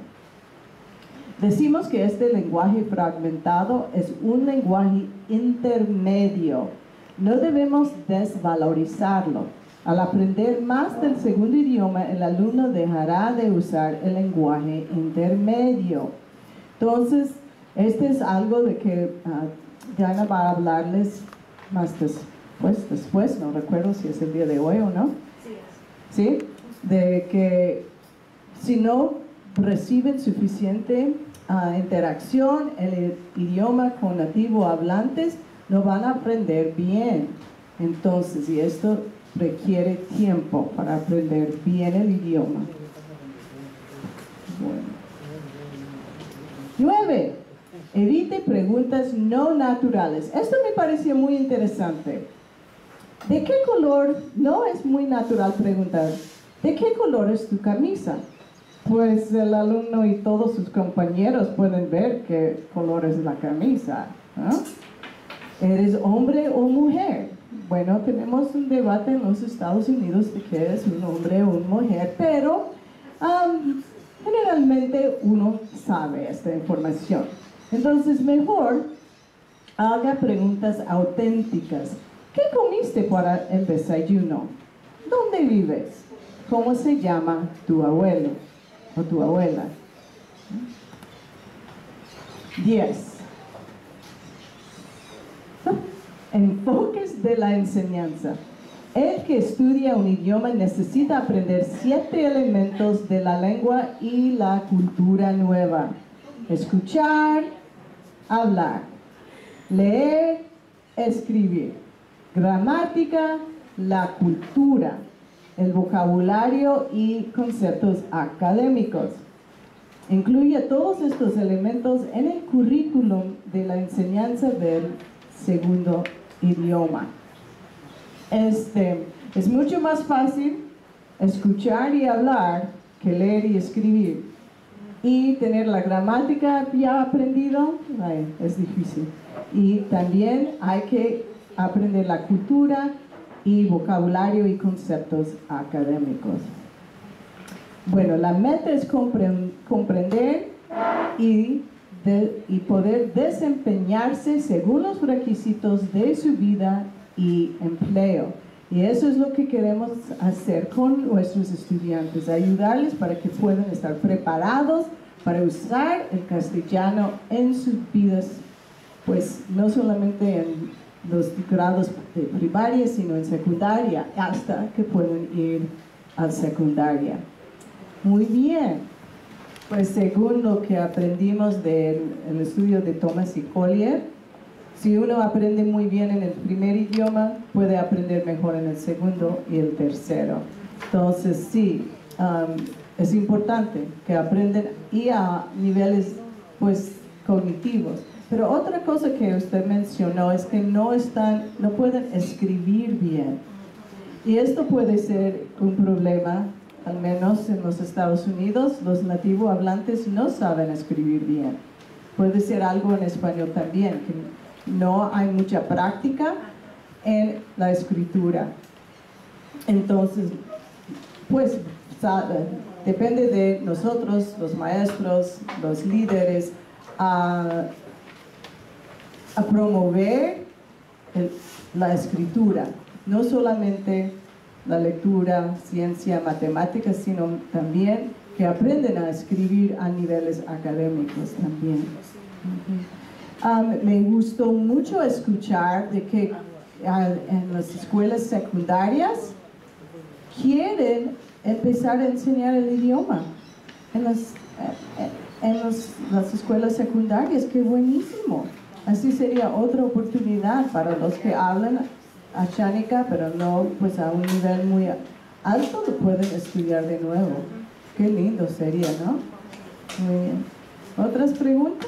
Decimos que este lenguaje fragmentado es un lenguaje intermedio. No debemos desvalorizarlo. Al aprender más del segundo idioma, el alumno dejará de usar el lenguaje intermedio. Entonces, este es algo de que Diana va a hablarles más después, no recuerdo si es el día de hoy o no. ¿Sí? De que si no reciben suficiente interacción en el idioma con nativo hablantes, no van a aprender bien. Entonces, y esto requiere tiempo para aprender bien el idioma. Bueno. 9. Evite preguntas no naturales. Esto me pareció muy interesante. ¿De qué color? No es muy natural preguntar. ¿De qué color es tu camisa? Pues el alumno y todos sus compañeros pueden ver qué color es la camisa, ¿no? ¿Eres hombre o mujer? Bueno, tenemos un debate en los Estados Unidos de que eres un hombre o una mujer, pero generalmente uno sabe esta información. Entonces, mejor haga preguntas auténticas. ¿Qué comiste para el desayuno? ¿Dónde vives? ¿Cómo se llama tu abuelo o tu abuela? 10. Enfoques de la enseñanza. El que estudia un idioma necesita aprender 7 elementos de la lengua y la cultura nueva. Escuchar, hablar, leer, escribir. gramática, la cultura, el vocabulario y conceptos académicos. Incluye todos estos elementos en el currículum de la enseñanza del segundo idioma. Es mucho más fácil escuchar y hablar que leer y escribir. Y tener la gramática ya aprendido, es difícil. Y también hay que aprender la cultura y vocabulario y conceptos académicos. Bueno, la meta es comprender y poder desempeñarse según los requisitos de su vida y empleo. Y eso es lo que queremos hacer con nuestros estudiantes, ayudarles para que puedan estar preparados para usar el castellano en sus vidas, pues no solamente en los grados de primaria, sino en secundaria, hasta que puedan ir a secundaria. Muy bien, pues según lo que aprendimos del estudio de Thomas y Collier, si uno aprende muy bien en el primer idioma, puede aprender mejor en el segundo y el tercero. Entonces sí, es importante que aprendan y a niveles pues cognitivos. Pero otra cosa que usted mencionó es que no pueden escribir bien. Y esto puede ser un problema, al menos en los Estados Unidos, los nativo hablantes no saben escribir bien. Puede ser algo en español también, que no hay mucha práctica en la escritura. Entonces, pues, depende de nosotros, los maestros, los líderes, a promover la escritura, no solamente la lectura, ciencia, matemáticas, sino también que aprenden a escribir a niveles académicos también. Me gustó mucho escuchar de que en las escuelas secundarias quieren empezar a enseñar el idioma en las escuelas secundarias. ¡Qué buenísimo! Así sería otra oportunidad para los que hablan achánica, pero no pues a un nivel muy alto, lo pueden estudiar de nuevo. Qué lindo sería, ¿no? Muy bien. ¿Otras preguntas?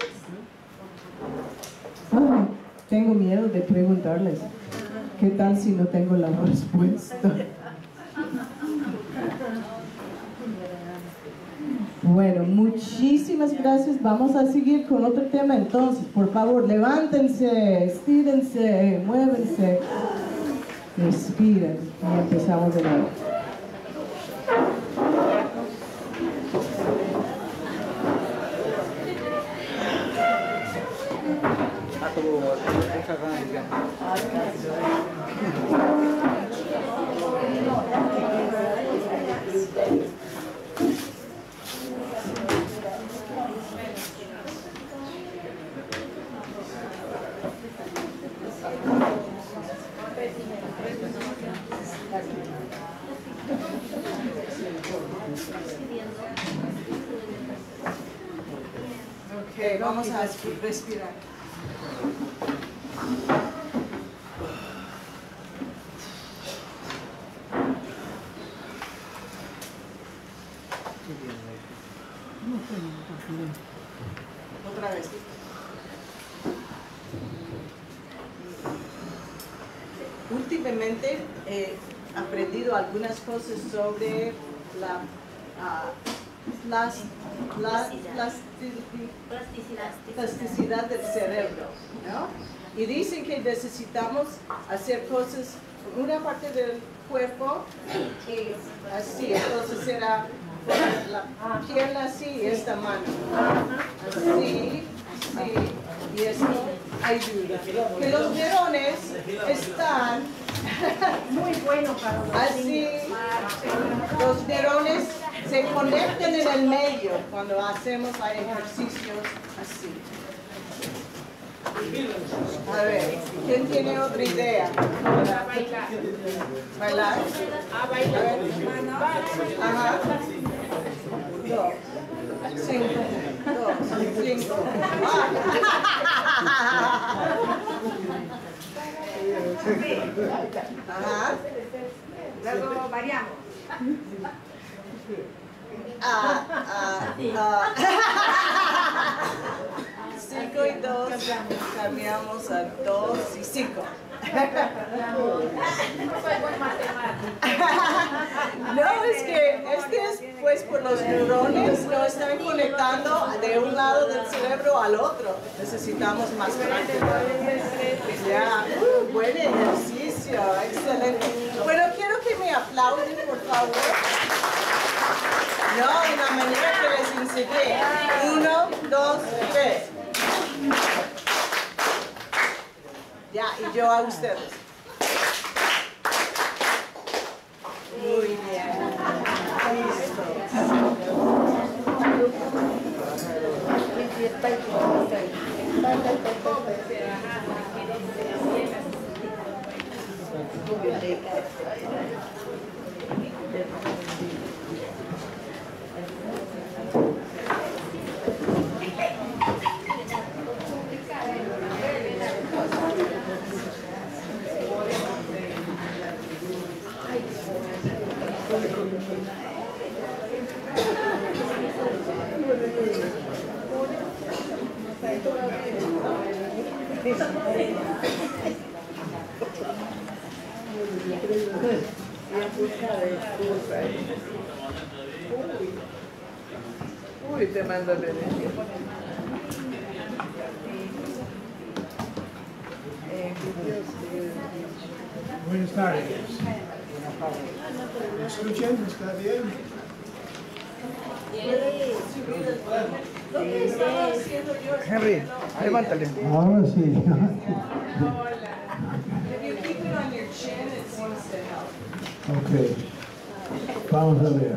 Tengo miedo de preguntarles. ¿Qué tal si no tengo la respuesta? Bueno, muchísimas gracias. Vamos a seguir con otro tema entonces. Por favor, levántense, estírense, muévense, respiren y empezamos de nuevo. Ok, vamos a respirar. Otra vez. Últimamente he aprendido algunas cosas sobre la plasticidad del cerebro, ¿no? Y dicen que necesitamos hacer cosas, una parte del cuerpo así, entonces será la pierna así y esta mano así, así, y esto ayuda. Que los neurones están muy buenos para así, los neurones se conectan en el medio cuando hacemos ejercicios así. A ver, ¿quién tiene otra idea? Bailar. ¿Bailar? Bailar. Ajá. 2, 5, 2, 5. Ajá. Luego variamos. 5 y 2, cambiamos a 2 y 5. No, es que este es pues por los neurones, no están conectando de un lado del cerebro al otro. Necesitamos más práctica. Ya, buen ejercicio, excelente. Bueno, quiero que me aplauden, por favor. No, de la manera que les enseñé. 1, 2, 3. Ya, y yo a ustedes. Muy bien. Listo. Uy, te mando de Buenas tardes. ¿Me escuchan? ¿Está bien? Henry, levántale. Ahora sí. Ok. Vamos a ver.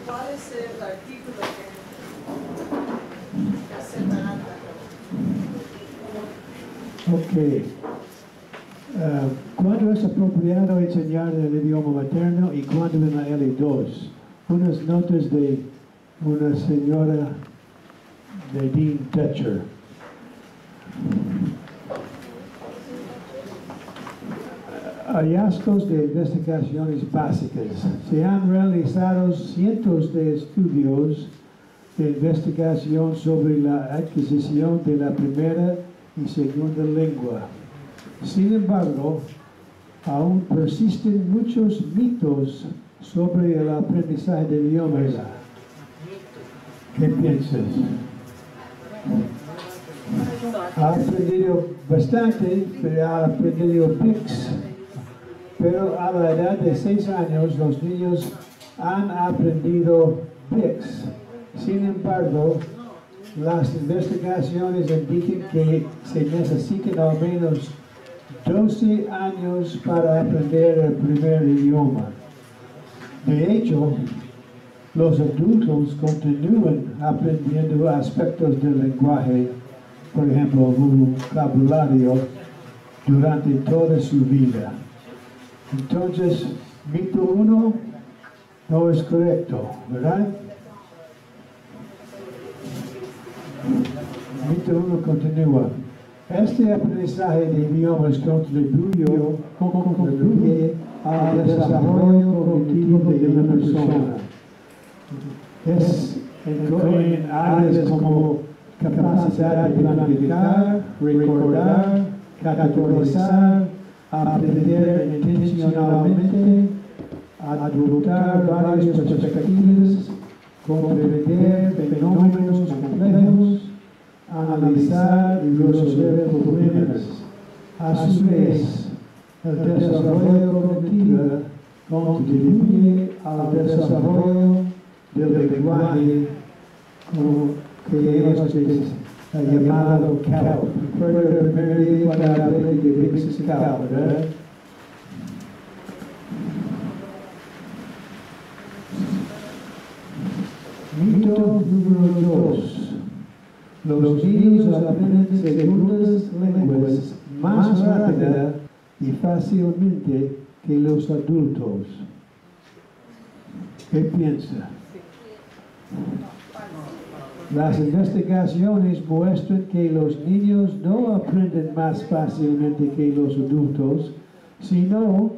¿Cuál es el artículo que hace barata? Ok. ¿Cuándo es apropiado enseñar el idioma materno y cuándo en la L2? Unas notas de una señora de Dean Thatcher. Hallazgos de investigaciones básicas. Se han realizado cientos de estudios de investigación sobre la adquisición de la primera y segunda lengua. Sin embargo, aún persisten muchos mitos sobre el aprendizaje de idiomas. ¿Qué piensas? Ha aprendido bastante, pero ha aprendido PICS. Pero a la edad de 6 años los niños han aprendido PICS. Sin embargo, las investigaciones indican que se necesitan al menos 12 años para aprender el primer idioma. De hecho, los adultos continúan aprendiendo aspectos del lenguaje, por ejemplo, vocabulario, durante toda su vida. Entonces, mito 1 no es correcto, ¿verdad? Mito 1 continúa. Este aprendizaje de idiomas contribuye al desarrollo cognitivo de una persona. Es en áreas como capacidad de planificar, recordar, categorizar, aprender intencionalmente, adoptar varias perspectivas, comprender fenómenos complejos, analizar y resolver problemas. A su vez, el desarrollo cognitivo contribuye al desarrollo del lenguaje que es llamado CAP. Recuerda el primer día cuando hablé de Basic CAP, ¿verdad? Mito número 2. Los niños aprenden segundas lenguas más rápida y fácilmente que los adultos. ¿Qué piensa? Las investigaciones muestran que los niños no aprenden más fácilmente que los adultos, sino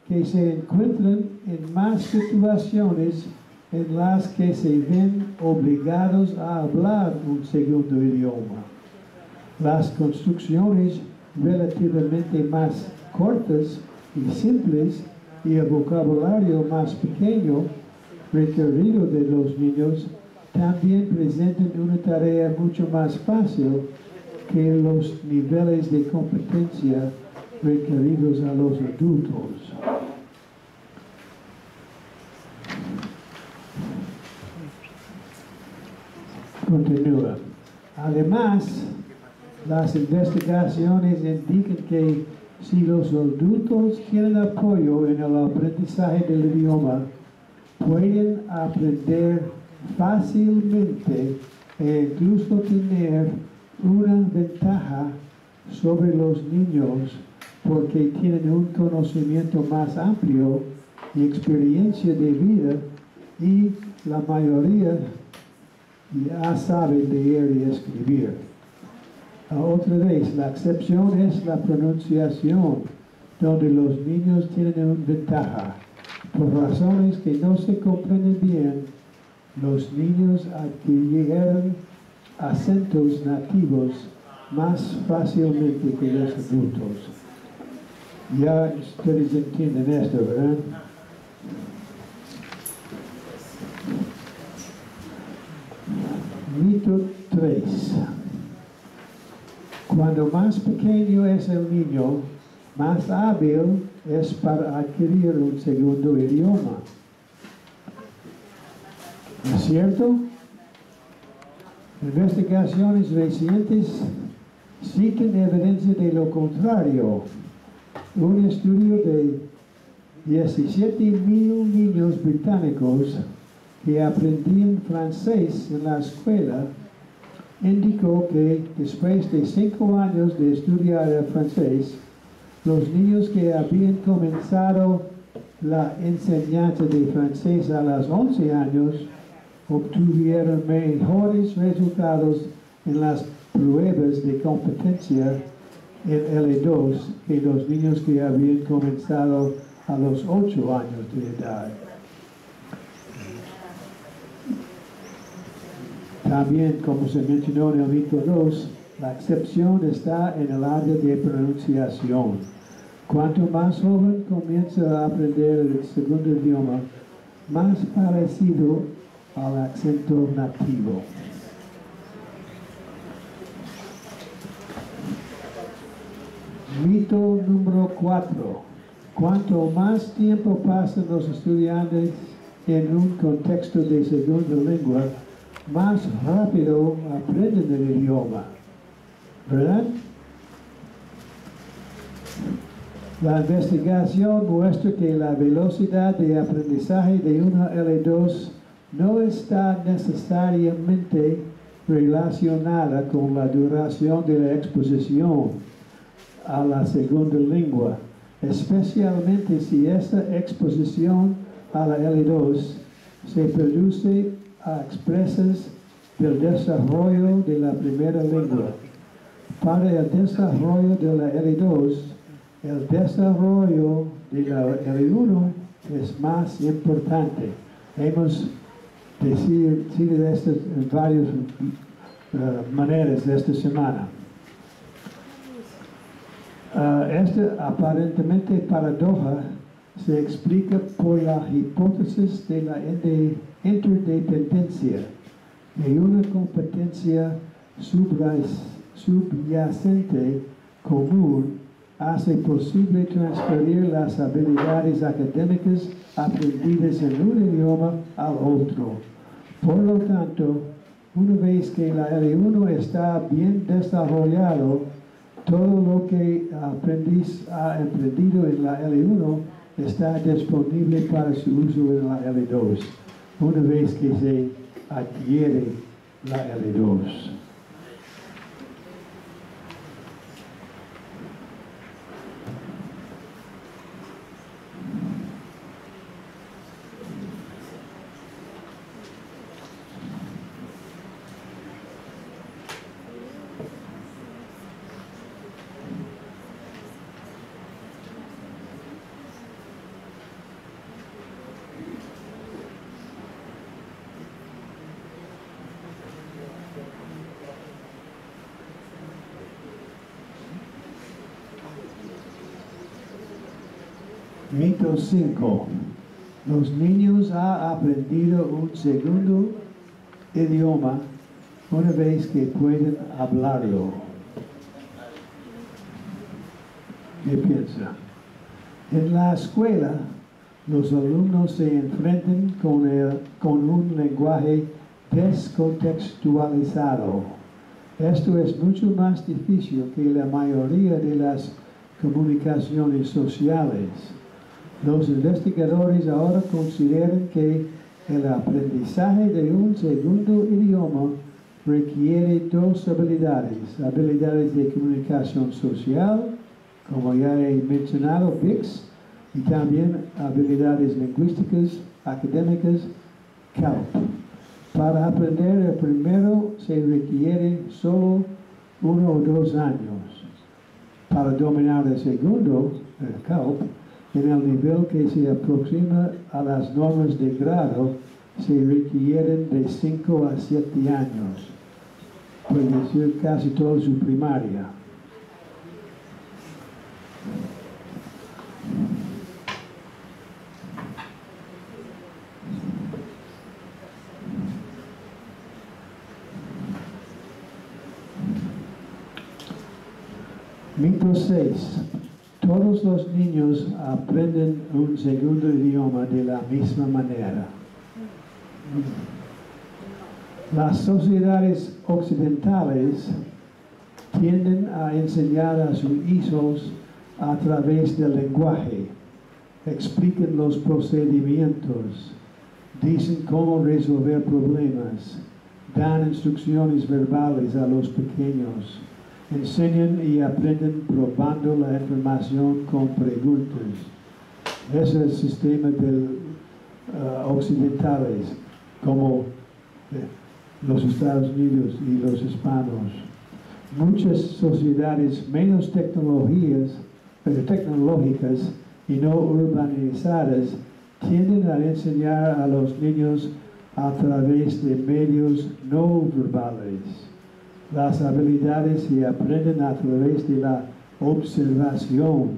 que se encuentran en más situaciones en las que se ven obligados a hablar un segundo idioma. Las construcciones relativamente más cortas y simples y el vocabulario más pequeño requerido de los niños también presentan una tarea mucho más fácil que los niveles de competencia requeridos a los adultos. Continúa. Además, las investigaciones indican que si los adultos quieren apoyo en el aprendizaje del idioma, pueden aprender fácilmente e incluso tener una ventaja sobre los niños porque tienen un conocimiento más amplio y experiencia de vida y la mayoría ya saben leer y escribir. Otra vez, la excepción es la pronunciación, donde los niños tienen una ventaja. Por razones que no se comprenden bien, los niños adquieren acentos nativos más fácilmente que los adultos. Ya ustedes entienden esto, ¿verdad? Mito 3. Cuando más pequeño es el niño, más hábil es para adquirir un segundo idioma. ¿No es cierto? Investigaciones recientes citan evidencia de lo contrario. Un estudio de 17,000 niños británicos que aprendían francés en la escuela indicó que después de 5 años de estudiar el francés, los niños que habían comenzado la enseñanza de francés a los 11 años obtuvieron mejores resultados en las pruebas de competencia en L2 que los niños que habían comenzado a los 8 años de edad. También, como se mencionó en el mito 2, la excepción está en el área de pronunciación. Cuanto más joven comienza a aprender el segundo idioma, más parecido al acento nativo. Mito número 4. Cuanto más tiempo pasan los estudiantes en un contexto de segunda lengua, más rápido aprenden el idioma, ¿verdad? La investigación muestra que la velocidad de aprendizaje de una L2 no está necesariamente relacionada con la duración de la exposición a la segunda lengua, especialmente si esta exposición a la L2 se produce a expresas del desarrollo de la primera lengua. Para el desarrollo de la L2, el desarrollo de la L1 es más importante. Hemos decidido esto en varias maneras esta semana. Esta aparentemente paradoja se explica por la hipótesis de la interdependencia de una competencia subyacente común hace posible transferir las habilidades académicas aprendidas en un idioma al otro. Por lo tanto, una vez que la L1 está bien desarrollado, todo lo que el aprendiz ha aprendido en la L1 está disponible para su uso en la L2, una vez que se adquiere la L2. Mito 5. Los niños han aprendido un segundo idioma una vez que pueden hablarlo. ¿Qué piensa? En la escuela, los alumnos se enfrentan con un lenguaje descontextualizado. Esto es mucho más difícil que la mayoría de las comunicaciones sociales. Los investigadores ahora consideran que el aprendizaje de un segundo idioma requiere dos habilidades: habilidades de comunicación social, como ya he mencionado, BICS, y también habilidades lingüísticas, académicas, CALP. Para aprender el primero se requiere solo 1 o 2 años. Para dominar el segundo, el CALP, en el nivel que se aproxima a las normas de grado, se requieren de 5 a 7 años. Puede decir casi toda su primaria. Mito 6. Todos los niños aprenden un segundo idioma de la misma manera. Las sociedades occidentales tienden a enseñar a sus hijos a través del lenguaje. Explican los procedimientos, dicen cómo resolver problemas, dan instrucciones verbales a los pequeños. Enseñan y aprenden probando la información con preguntas. Ese es el sistema de occidentales, como los Estados Unidos y los hispanos. Muchas sociedades menos tecnológicas y no urbanizadas tienden a enseñar a los niños a través de medios no verbales. Las habilidades se aprenden a través de la observación,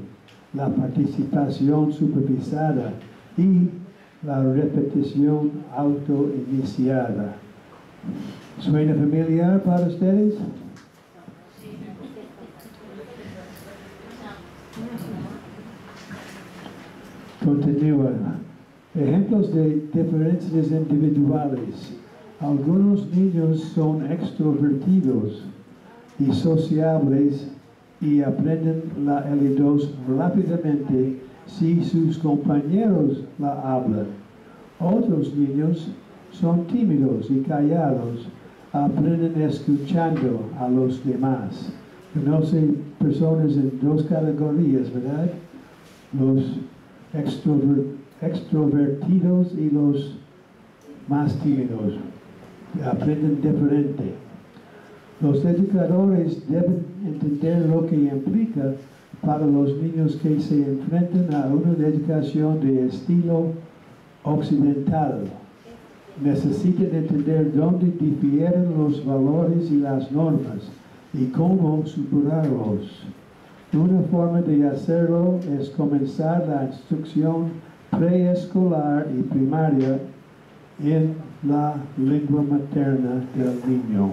la participación supervisada y la repetición autoiniciada. ¿Suena familiar para ustedes? Continúa. Ejemplos de diferencias individuales. Algunos niños son extrovertidos y sociables y aprenden la L2 rápidamente si sus compañeros la hablan. Otros niños son tímidos y callados, aprenden escuchando a los demás. Conoce personas en 2 categorías, ¿verdad? Los extrovertidos y los más tímidos. Aprenden diferente. Los educadores deben entender lo que implica para los niños que se enfrentan a una educación de estilo occidental. Necesitan entender dónde difieren los valores y las normas y cómo superarlos. Una forma de hacerlo es comenzar la instrucción preescolar y primaria en la lengua materna del niño.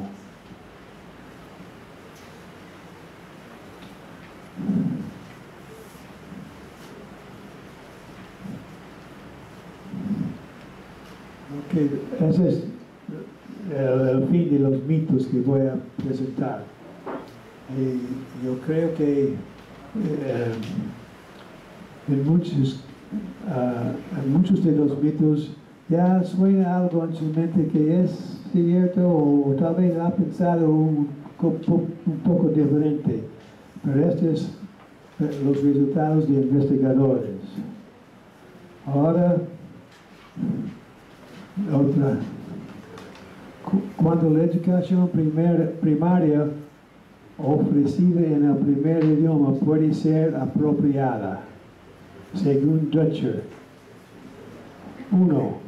Ese es el fin de los mitos que voy a presentar. Y yo creo que en muchos de los mitos ya suena algo en su mente que es cierto o tal vez ha pensado un poco diferente. Pero estos son los resultados de investigadores. Ahora, otra. Cuando la educación primaria ofrecida en el primer idioma puede ser apropiada, según Dutcher. 1.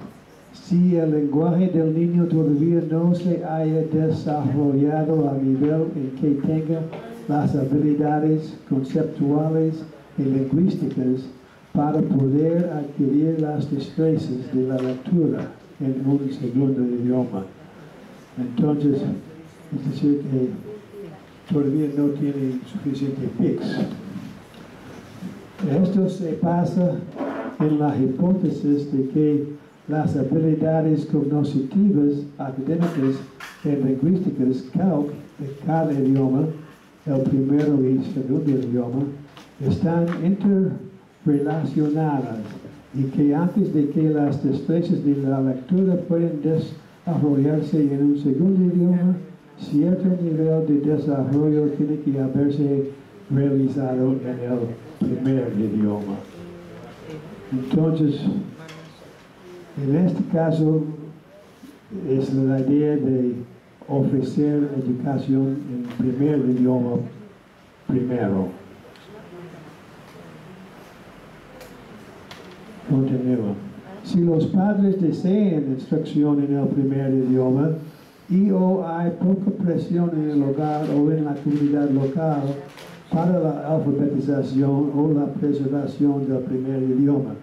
Si el lenguaje del niño todavía no se haya desarrollado al nivel en que tenga las habilidades conceptuales y lingüísticas para poder adquirir las destrezas de la lectura en un segundo idioma. Entonces, es decir, que todavía no tiene suficiente PIX. Esto se basa en la hipótesis de que las habilidades cognitivas académicas y lingüísticas de cada idioma, el primero y segundo idioma, están interrelacionadas y que antes de que las destrezas de la lectura puedan desarrollarse en un segundo idioma, cierto nivel de desarrollo tiene que haberse realizado en el primer idioma. Entonces, en este caso, es la idea de ofrecer educación en primer idioma primero. Continúa. Si los padres desean instrucción en el primer idioma y o hay poca presión en el hogar o en la comunidad local para la alfabetización o la preservación del primer idioma.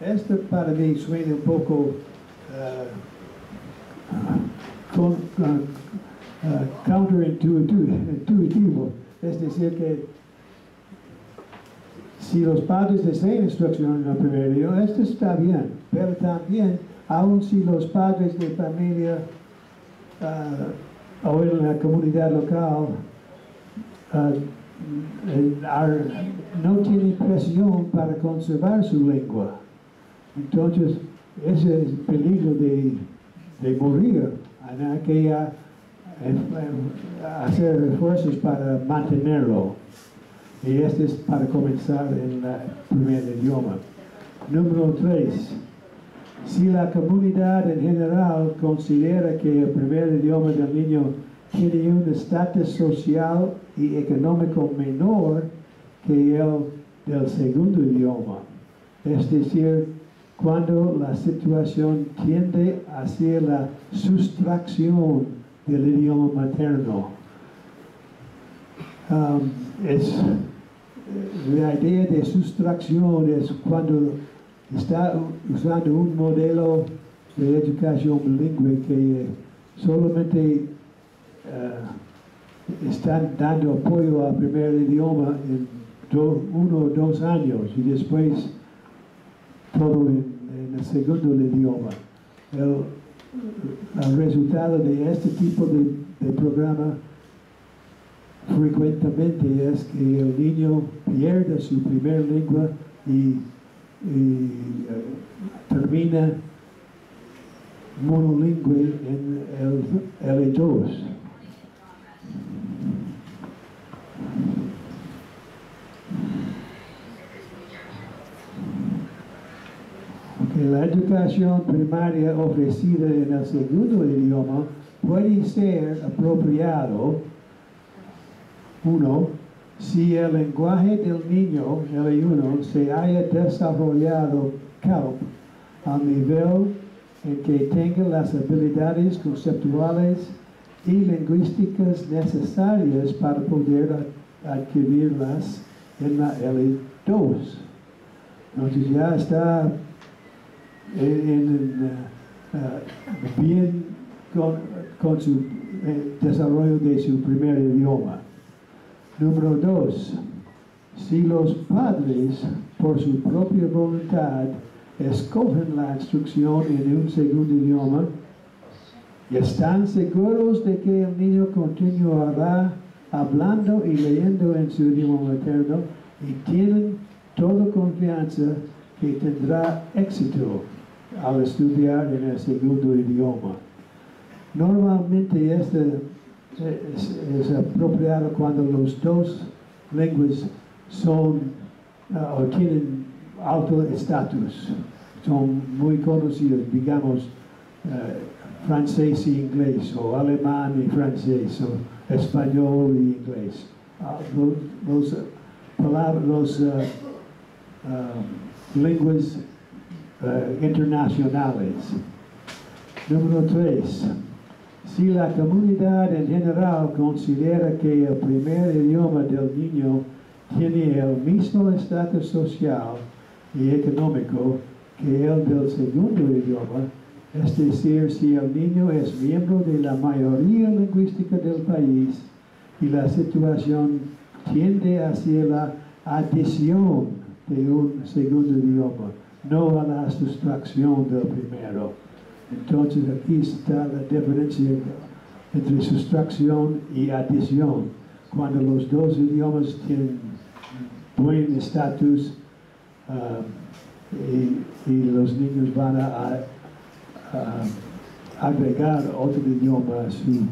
Esto para mí suena un poco counterintuitivo. Es decir, que si los padres desean instrucción en el primer idioma, esto está bien, pero también, aun si los padres de familia o en la comunidad local no tienen presión para conservar su lengua, entonces ese es el peligro de morir. Hay que hacer esfuerzos para mantenerlo. Y este es para comenzar en el primer idioma. Número 3. Si la comunidad en general considera que el primer idioma del niño tiene un estatus social y económico menor que el del segundo idioma, es decir, cuando la situación tiende hacia la sustracción del idioma materno. La idea de sustracción es cuando está usando un modelo de educación bilingüe que solamente están dando apoyo al primer idioma en 1 o 2 años y después todo en el segundo idioma. El resultado de este tipo de programa frecuentemente es que el niño pierde su primera lengua y termina monolingüe en el L2. La educación primaria ofrecida en el segundo idioma puede ser apropiado, 1, si el lenguaje del niño, L1, se haya desarrollado al nivel en que tenga las habilidades conceptuales y lingüísticas necesarias para poder adquirirlas en la L2. Entonces ya está bien con su desarrollo de su primer idioma. Número 2. Si los padres, por su propia voluntad, escogen la instrucción en un segundo idioma y están seguros de que el niño continuará hablando y leyendo en su idioma materno y tienen toda confianza que tendrá éxito al estudiar en el segundo idioma. Normalmente este es apropiado cuando los dos lenguas son o tienen alto estatus, son muy conocidos, digamos francés y inglés, o alemán y francés, o español y inglés. Los lenguas internacionales. Número 3. Si la comunidad en general considera que el primer idioma del niño tiene el mismo estatus social y económico que el del segundo idioma, es decir, si el niño es miembro de la mayoría lingüística del país y la situación tiende hacia la adición de un segundo idioma, no a la sustracción del primero. Entonces aquí está la diferencia entre sustracción y adición. Cuando los dos idiomas tienen buen estatus y los niños van a agregar otro idioma a su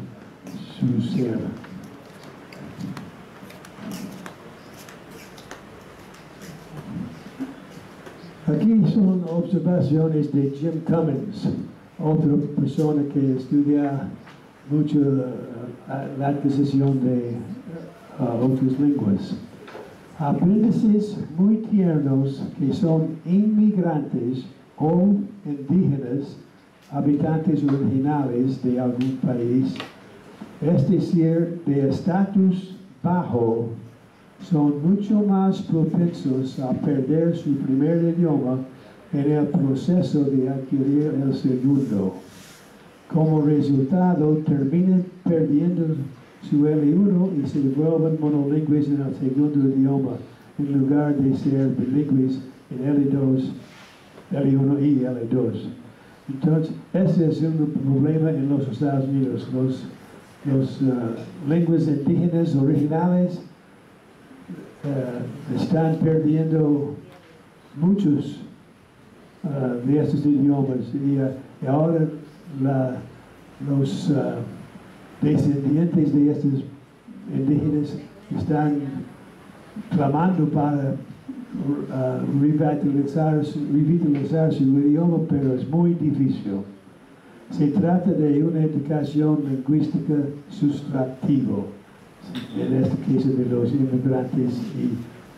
ser. Aquí son observaciones de Jim Cummins, otra persona que estudia mucho la adquisición de otras lenguas. Aprendices muy tiernos que son inmigrantes o indígenas, habitantes originales de algún país, es decir, de estatus bajo, son mucho más propensos a perder su primer idioma en el proceso de adquirir el segundo. Como resultado, terminan perdiendo su L1 y se vuelven monolingües en el segundo idioma, en lugar de ser bilingües en L1 y L2. Entonces, ese es un problema en los Estados Unidos. Los lenguas indígenas originales están perdiendo muchos de estos idiomas y ahora los descendientes de estos indígenas están clamando para revitalizar su idioma, pero es muy difícil. Se trata de una educación lingüística sustractiva, en este caso de los inmigrantes y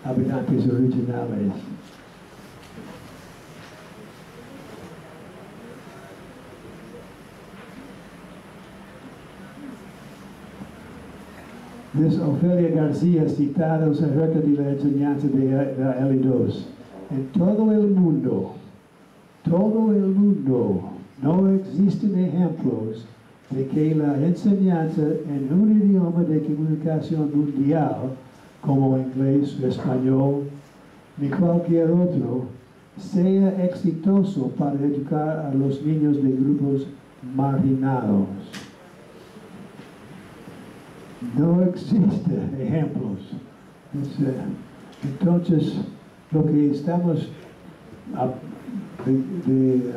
habitantes originales. Es Ofelia García citados acerca de la enseñanza de la L2. En todo el mundo, no existen ejemplos de que la enseñanza en un idioma de comunicación mundial, como inglés, español, ni cualquier otro, sea exitoso para educar a los niños de grupos marginados. No existen ejemplos. Entonces, lo que estamos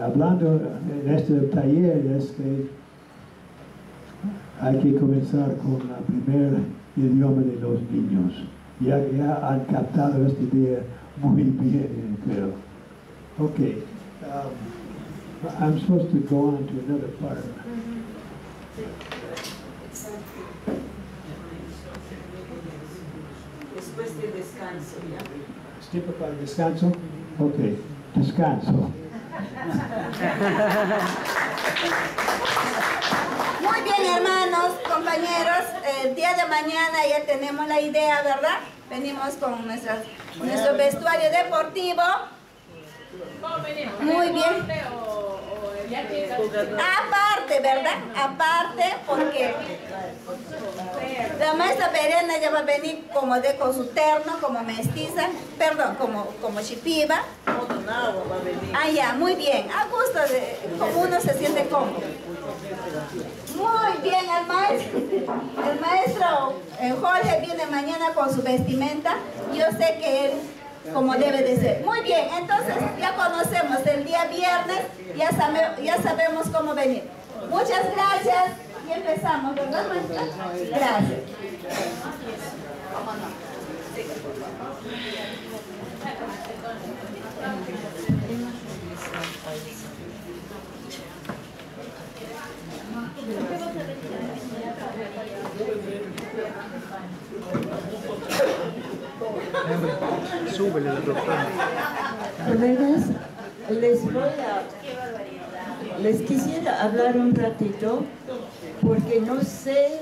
hablando en este taller es que hay que comenzar con el primer idioma de los niños. Ya han captado esta idea muy bien, creo. Okay. I'm supposed to go on to another part. Después del descanso, ¿ya? ¿Es tiempo para el descanso? Ok, descanso. Muy bien, hermanos, compañeros, el día de mañana ya tenemos la idea, ¿verdad? Venimos con nuestro vestuario deportivo. Muy bien. Aparte, ¿verdad? Aparte, porque la maestra Perena ya va a venir con su terno, como mestiza, perdón, como chipiva. Ah, ya, muy bien. A gusto, como uno se siente cómodo. Muy bien, el maestro Jorge viene mañana con su vestimenta. Yo sé que él, como debe de ser. Muy bien, entonces ya conocemos el día viernes, ya sabemos cómo venir. Muchas gracias y empezamos, ¿verdad, maestra? Gracias. Súbele el micrófono. Colegas, les quisiera hablar un ratito porque no sé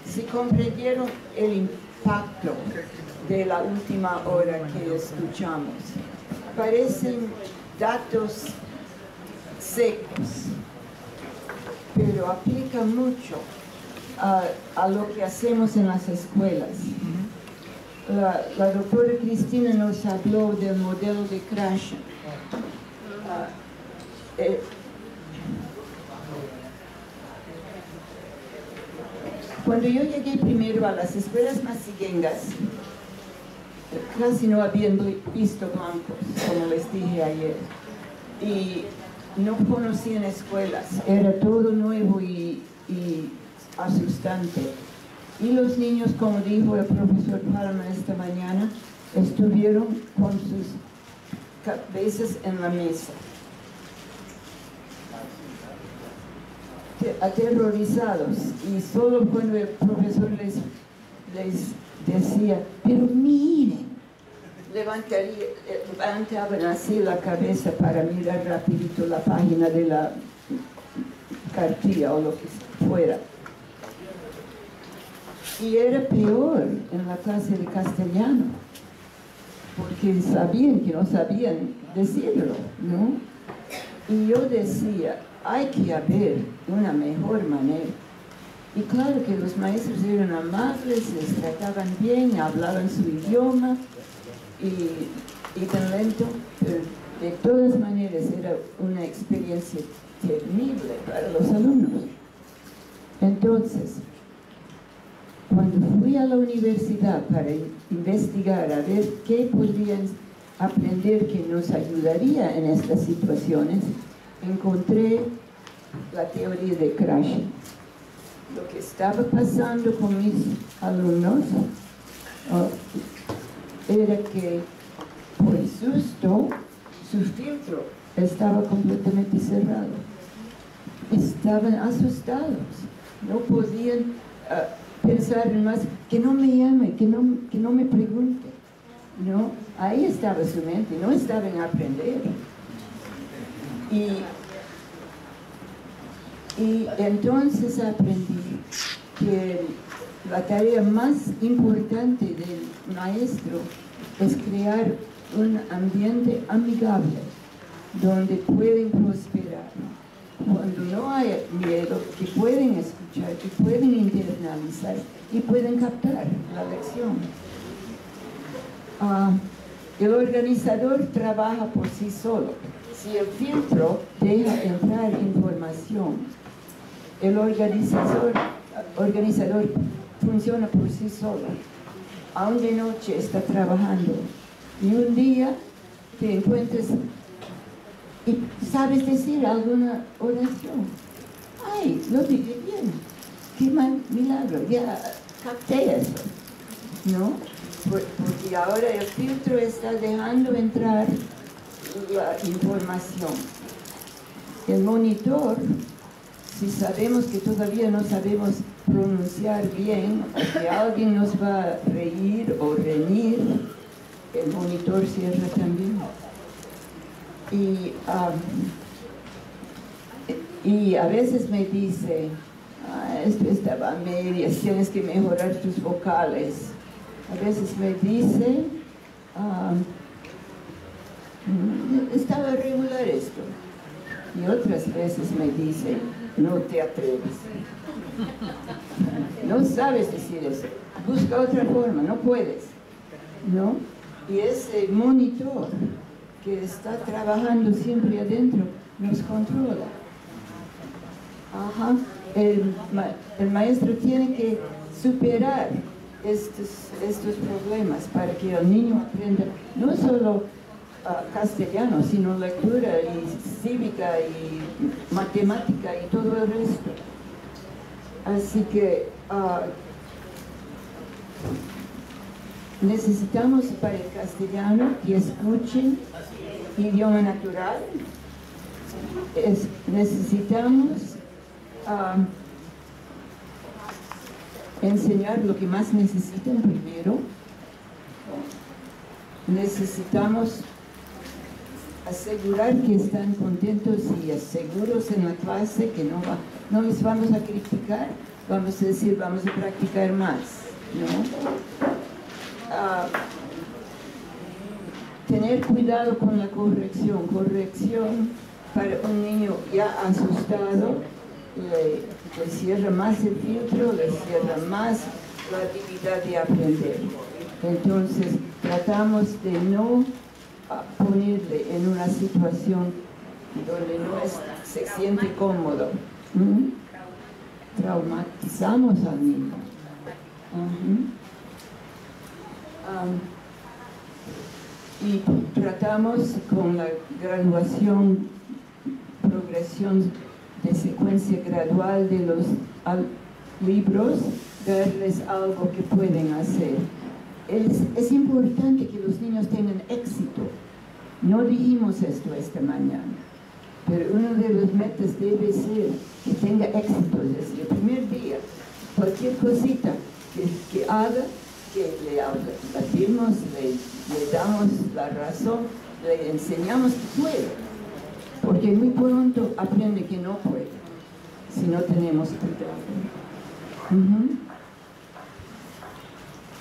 si comprendieron el impacto de la última hora que escuchamos. parecen datos secos, pero aplica mucho a lo que hacemos en las escuelas. La doctora Cristina nos habló del modelo de Krashen. Cuando yo llegué primero a las escuelas masiguengas, casi no habían visto blancos, como les dije ayer, y no conocían escuelas, era todo nuevo y asustante. Y los niños, como dijo el profesor Palma esta mañana, estuvieron con sus cabezas en la mesa, aterrorizados, y solo cuando el profesor les decía, pero miren, levantaban así la cabeza para mirar rapidito la página de la cartilla o lo que fuera. Y era peor en la clase de castellano, porque sabían que no sabían decirlo, ¿no? Y yo decía, hay que haber una mejor manera. Y claro que los maestros eran amables, les trataban bien, hablaban su idioma y tan lento, pero de todas maneras era una experiencia terrible para los alumnos. Entonces, cuando fui a la universidad para investigar, a ver qué podían aprender que nos ayudaría en estas situaciones, encontré la teoría de Krashen. Lo que estaba pasando con mis alumnos era que por susto su filtro estaba completamente cerrado. Estaban asustados, no podían pensar en más, que no me llame, que no me pregunte, ¿no? Ahí estaba su mente, no estaba en aprender. Y entonces aprendí que la tarea más importante del maestro es crear un ambiente amigable donde pueden prosperar. Cuando no hay miedo, que pueden escuchar, que pueden internalizar y pueden captar la lección. El organizador trabaja por sí solo. Si el filtro deja entrar información, el organizador funciona por sí solo. Aún de noche está trabajando y un día te encuentras y sabes decir alguna oración. ¡Ay, lo dije bien! ¡Qué milagro! Ya capté eso, ¿no? Porque ahora el filtro está dejando entrar la información. El monitor, si sabemos que todavía no sabemos pronunciar bien, o que alguien nos va a reír o reñir, el monitor cierra también. Y a veces me dice, esto estaba a medias, tienes que mejorar tus vocales. A veces me dice, estaba regular esto. Y otras veces me dice, no te atreves. No sabes decir eso. Busca otra forma, no puedes, ¿no? Y ese monitor que está trabajando siempre adentro nos controla. El maestro tiene que superar estos problemas para que el niño aprenda no solo castellano, sino lectura y cívica y matemática y todo el resto. Así que necesitamos para el castellano que escuchen idioma natural. Necesitamos enseñar lo que más necesitan primero. Necesitamos asegurar que están contentos y seguros en la clase, que no les vamos a criticar, vamos a decir, vamos a practicar más, ¿no? tener cuidado con la corrección. Corrección para un niño ya asustado, le cierra más el filtro, le cierra más la habilidad de aprender. Entonces tratamos de no ponerle en una situación donde no se siente cómodo. Traumatizamos al niño. Y tratamos con la graduación, progresión de secuencia gradual de los libros, darles algo que pueden hacer. Es importante que los niños tengan éxito. No dijimos esto esta mañana, pero uno de los metas debe ser que tenga éxito desde el primer día. Cualquier cosita que haga, que le aplaudimos, le damos la razón, le enseñamos que puede, porque muy pronto aprende que no puede, si no tenemos cuidado.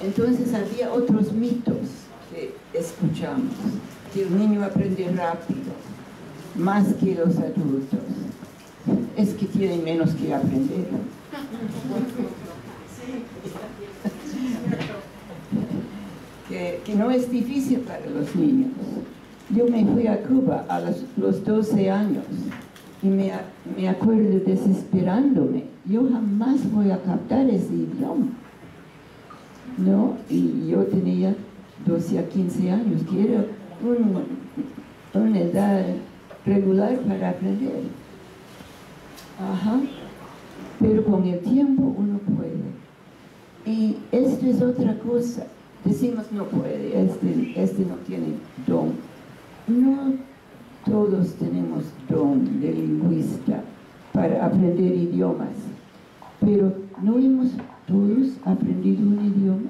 Entonces había otros mitos que escuchamos, que el niño aprende rápido, más que los adultos. Es que tienen menos que aprender. Que no es difícil para los niños. Yo me fui a Cuba a los 12 años y me acuerdo desesperándome. Yo jamás voy a captar ese idioma, ¿no? Y yo tenía 12 a 15 años, que era una edad regular para aprender. Pero con el tiempo uno puede. Y esto es otra cosa. Decimos no puede, este no tiene don. No todos tenemos don de lingüista para aprender idiomas, pero ¿no hemos todos aprendido un idioma?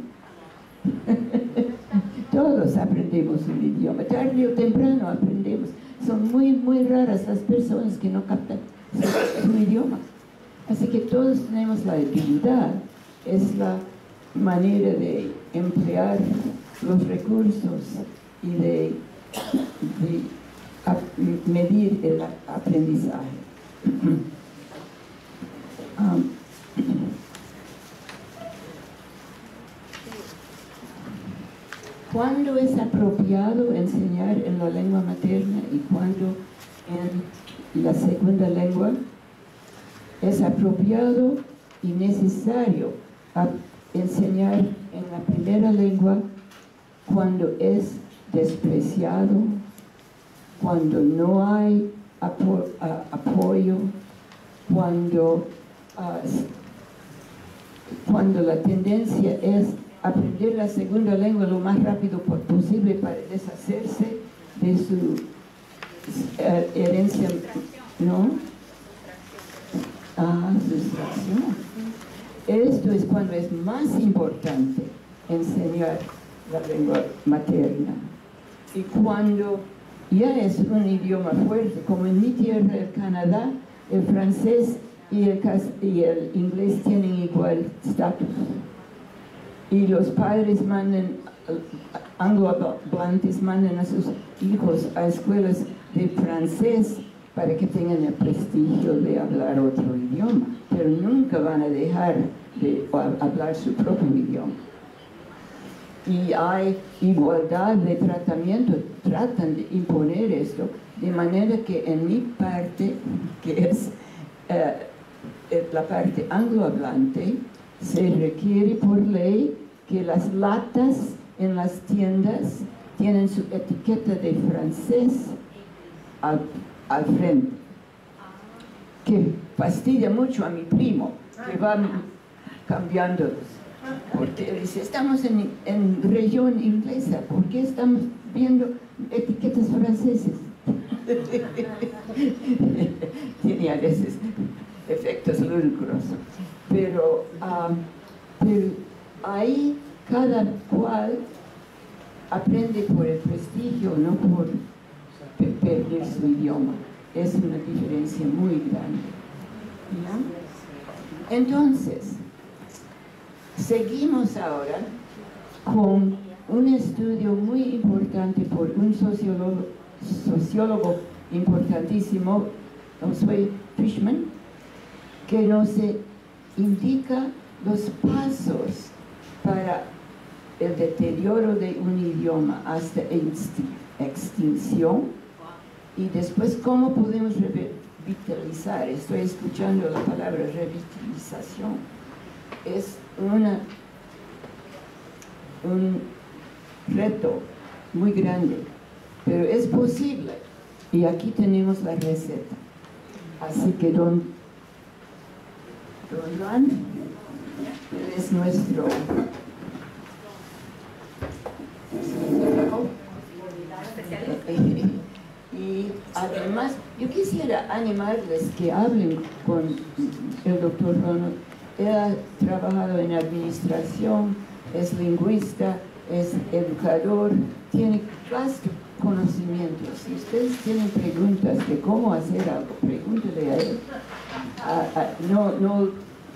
Todos aprendemos un idioma, tarde o temprano aprendemos. Son muy raras las personas que no captan su idioma. Así que todos tenemos la habilidad, es la manera de emplear los recursos y de medir el aprendizaje. ¿Cuándo es apropiado enseñar en la lengua materna y cuándo en la segunda lengua? Es apropiado y necesario enseñar en la primera lengua cuando es despreciado, cuando no hay apoyo, cuando la tendencia es aprender la segunda lengua lo más rápido posible para deshacerse de su herencia, ¿no? Distracción. Esto es cuando es más importante enseñar la lengua materna. Y cuando ya es un idioma fuerte, como en mi tierra, el Canadá, el francés y el inglés tienen igual estatus. Y los padres anglohablantes mandan a sus hijos a escuelas de francés para que tengan el prestigio de hablar otro idioma, pero nunca van a dejar de hablar su propio idioma. Y hay igualdad de tratamiento, tratan de imponer esto, de manera que en mi parte, que es la parte anglohablante, se requiere por ley que las latas en las tiendas tienen su etiqueta de francés al frente, que fastidia mucho a mi primo, que va cambiándolos, porque él dice, estamos en región inglesa, ¿por qué estamos viendo etiquetas franceses? Tiene a veces efectos lúdicos, pero ahí cada cual aprende por el prestigio, no por perder su idioma. Es una diferencia muy grande, ¿ya? Entonces, seguimos ahora con un estudio muy importante por un sociólogo importantísimo, Oswald Fishman, que nos indica los pasos para el deterioro de un idioma hasta extinción y después cómo podemos revitalizar. Estoy escuchando la palabra revitalización. Es un reto muy grande, pero es posible y aquí tenemos la receta. Así que don Juan, él es nuestro y además yo quisiera animarles que hablen con el doctor Ronald. Él ha trabajado en administración, es lingüista, es educador, tiene vasto conocimiento. Si ustedes tienen preguntas de cómo hacer algo, pregúntenle a él.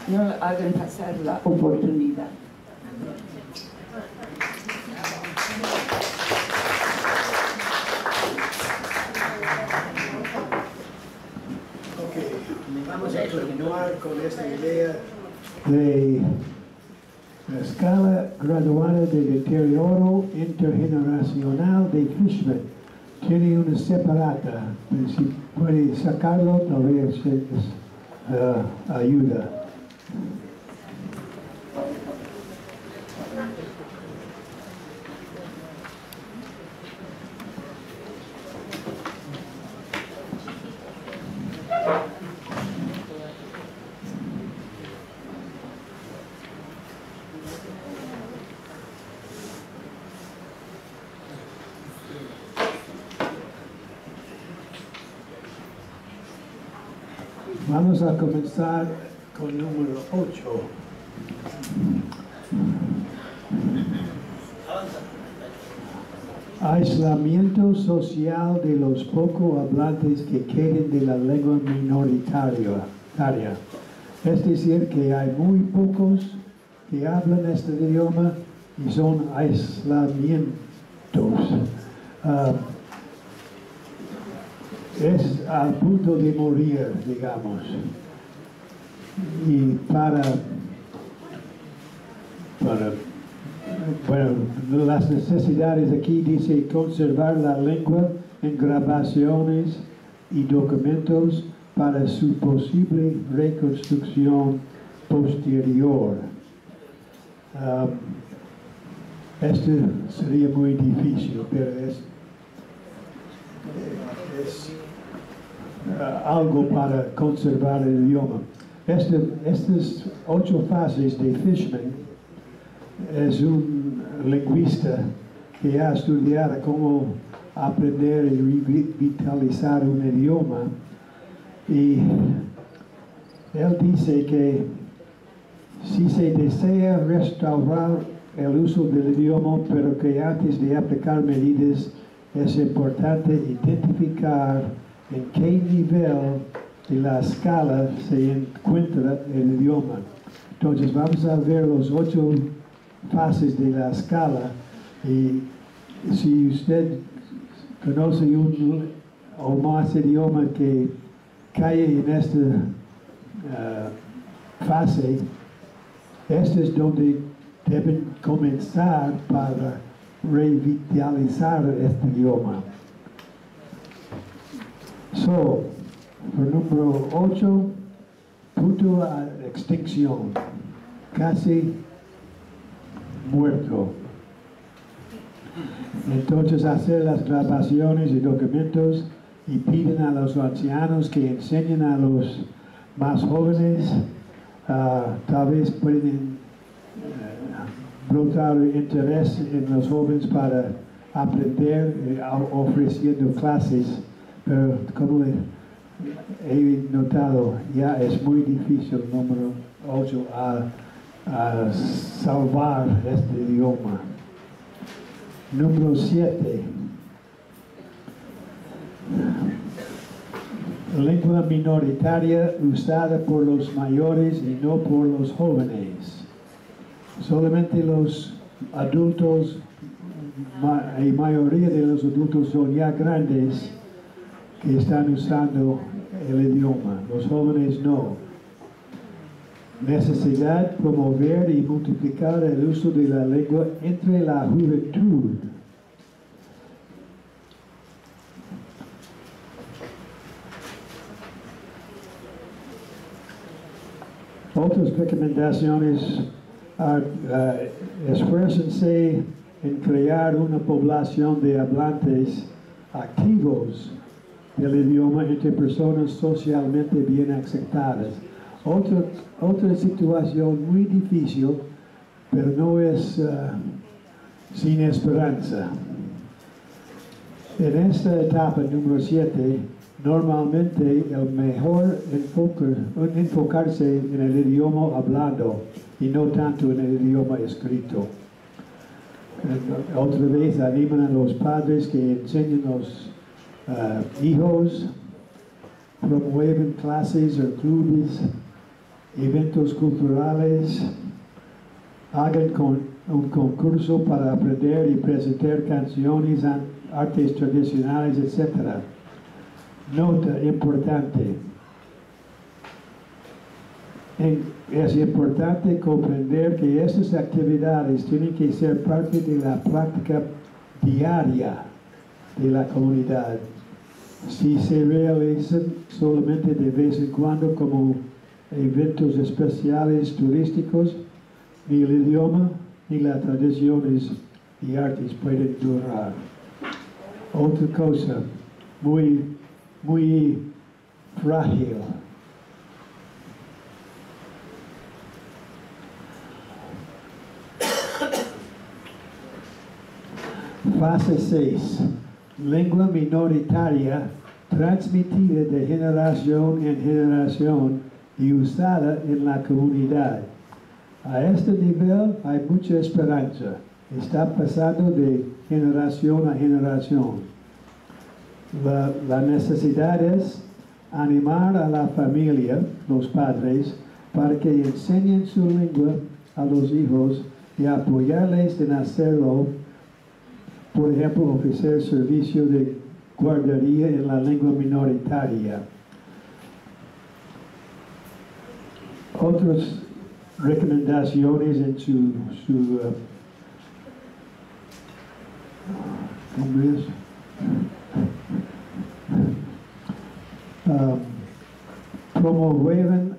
No hagan pasar la oportunidad. Vamos a continuar con esta idea de la escala graduada de deterioro intergeneracional de Fishman. Tiene una separata, si puede sacarlo, tal vez ayuda. Vamos a comenzar con número 8. Aislamiento social de los poco hablantes que queden de la lengua minoritaria. Es decir, que hay muy pocos que hablan este idioma y son aislamientos. Es al punto de morir, digamos. Y bueno, las necesidades aquí dice conservar la lengua en grabaciones y documentos para su posible reconstrucción posterior. Esto sería muy difícil, pero es algo para conservar el idioma. Estas 8 fases de Fishman es un lingüista que ha estudiado cómo aprender y revitalizar un idioma, y él dice que si se desea restaurar el uso del idioma, pero que antes de aplicar medidas es importante identificar en qué nivel de la escala se encuentra el idioma. Entonces vamos a ver los 8 fases de la escala, y si usted conoce un o más idioma que cae en esta fase, este es donde deben comenzar para revitalizar este idioma. Por número 8, punto a extinción, casi muerto. Entonces hacer las grabaciones y documentos y piden a los ancianos que enseñen a los más jóvenes, tal vez pueden brotar interés en los jóvenes para aprender, ofreciendo clases, pero como he notado, ya es muy difícil, número 8, a salvar este idioma. Número 7. Lengua minoritaria usada por los mayores y no por los jóvenes. Solamente los adultos mayoría de los adultos son ya grandes que están usando el idioma, los jóvenes no. Necesidad promover y multiplicar el uso de la lengua entre la juventud. Otras recomendaciones, esfuércense en crear una población de hablantes activos del idioma entre personas socialmente bien aceptadas. Otra situación muy difícil, pero no es sin esperanza. En esta etapa número 7, normalmente el mejor enfocarse en el idioma hablado y no tanto en el idioma escrito. Otra vez animan a los padres que enseñen a los hijos, promueven clases o clubes, eventos culturales, hagan un concurso para aprender y presentar canciones, artes tradicionales, etc. Nota importante. Es importante comprender que estas actividades tienen que ser parte de la práctica diaria de la comunidad. Si se realizan solamente de vez en cuando como eventos especiales turísticos, ni el idioma ni las tradiciones y artes pueden durar. Otra cosa muy frágil. Fase 6. Lengua minoritaria transmitida de generación en generación y usada en la comunidad. A este nivel hay mucha esperanza. Está pasando de generación a generación. La necesidad es animar a la familia, los padres, para que enseñen su lengua a los hijos y apoyarles en hacerlo. Por ejemplo, ofrecer servicio de guardería en la lengua minoritaria. Otras recomendaciones en su ¿cómo es? Promueven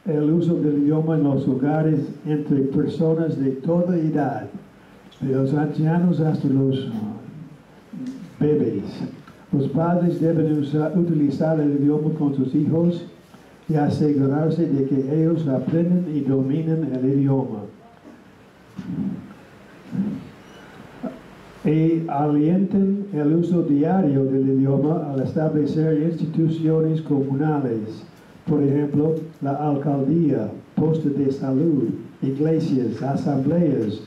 el uso del idioma en los hogares entre personas de toda edad, de los ancianos hasta los bebés. Los padres deben utilizar el idioma con sus hijos y asegurarse de que ellos aprenden y dominen el idioma. Y alienten el uso diario del idioma al establecer instituciones comunales, por ejemplo, la alcaldía, postos de salud, iglesias, asambleas,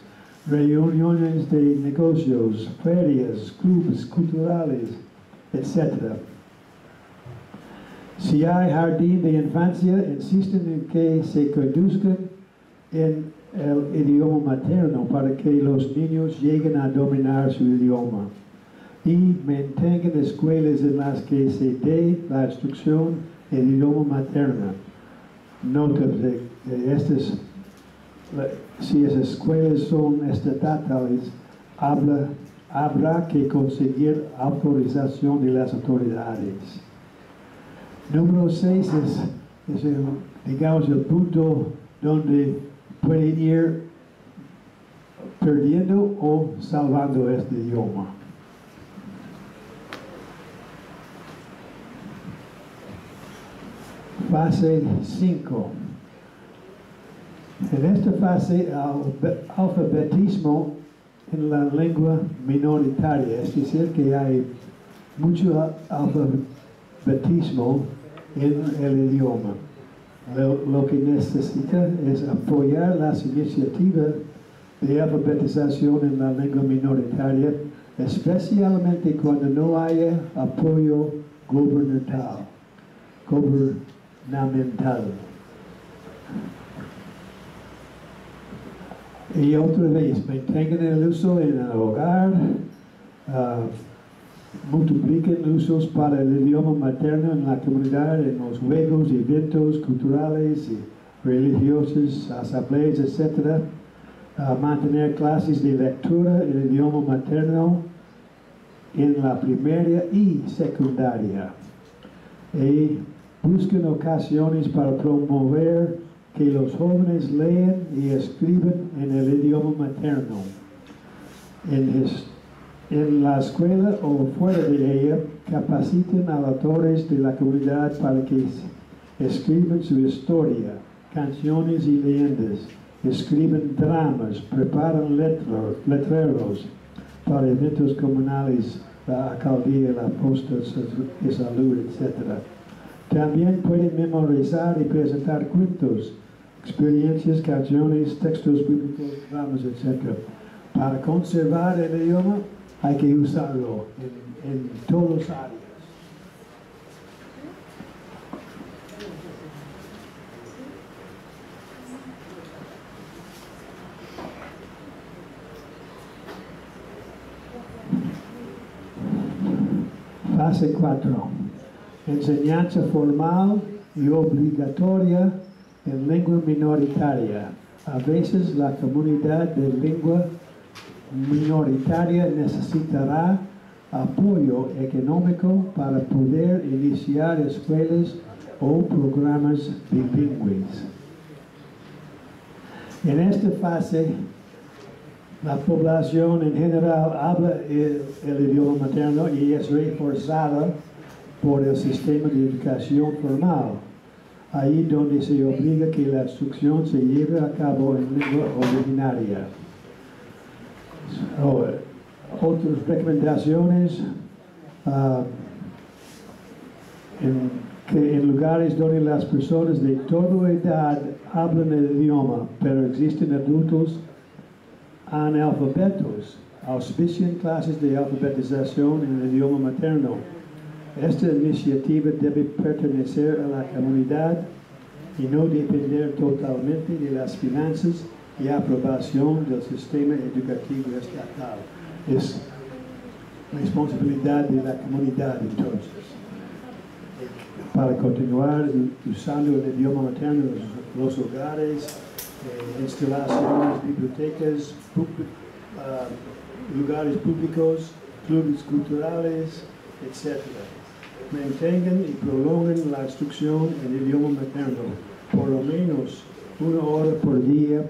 reuniones de negocios, ferias, clubes culturales, etc. Si hay jardín de infancia, insisten en que se conduzcan en el idioma materno para que los niños lleguen a dominar su idioma y mantengan escuelas en las que se dé la instrucción en idioma materno. Nota de si esas escuelas son estatales, habrá que conseguir autorización de las autoridades. Número 6 es digamos, el punto donde pueden ir perdiendo o salvando este idioma. Fase 5. En esta fase, alfabetismo en la lengua minoritaria, es decir, que hay mucho alfabetismo en el idioma. Lo que necesita es apoyar las iniciativas de alfabetización en la lengua minoritaria, especialmente cuando no haya apoyo gubernamental. Y otra vez, mantengan el uso en el hogar, multipliquen usos para el idioma materno en la comunidad, en los juegos, eventos culturales y religiosos, asambleas, etc. Mantener clases de lectura en el idioma materno en la primaria y secundaria. Y busquen ocasiones para promover que los jóvenes lean y escriban en el idioma materno. En la escuela o fuera de ella, capaciten a autores de la comunidad para que escriban su historia, canciones y leyendas, escriben dramas, preparan letreros para eventos comunales, la alcaldía, la posta de salud, etc. También pueden memorizar y presentar cuentos, experiencias, canciones, textos bíblicos, dramas, etc. Para conservar el idioma hay que usarlo en todas las áreas. Fase 4. Enseñanza formal y obligatoria en lengua minoritaria. A veces la comunidad de lengua minoritaria necesitará apoyo económico para poder iniciar escuelas o programas bilingües. En esta fase, la población en general habla el idioma materno y es reforzada por el sistema de educación formal, ahí donde se obliga que la instrucción se lleve a cabo en lengua originaria. Otras recomendaciones, que en lugares donde las personas de toda edad hablan el idioma, pero existen adultos analfabetos, auspician clases de alfabetización en el idioma materno. Esta iniciativa debe pertenecer a la comunidad y no depender totalmente de las finanzas y aprobación del sistema educativo estatal. Es responsabilidad de la comunidad entonces. Para continuar usando el idioma materno en los hogares, instalaciones, bibliotecas, lugares públicos, clubes culturales, etc. Mantengan y prolonguen la instrucción en el idioma materno, por lo menos 1 hora por día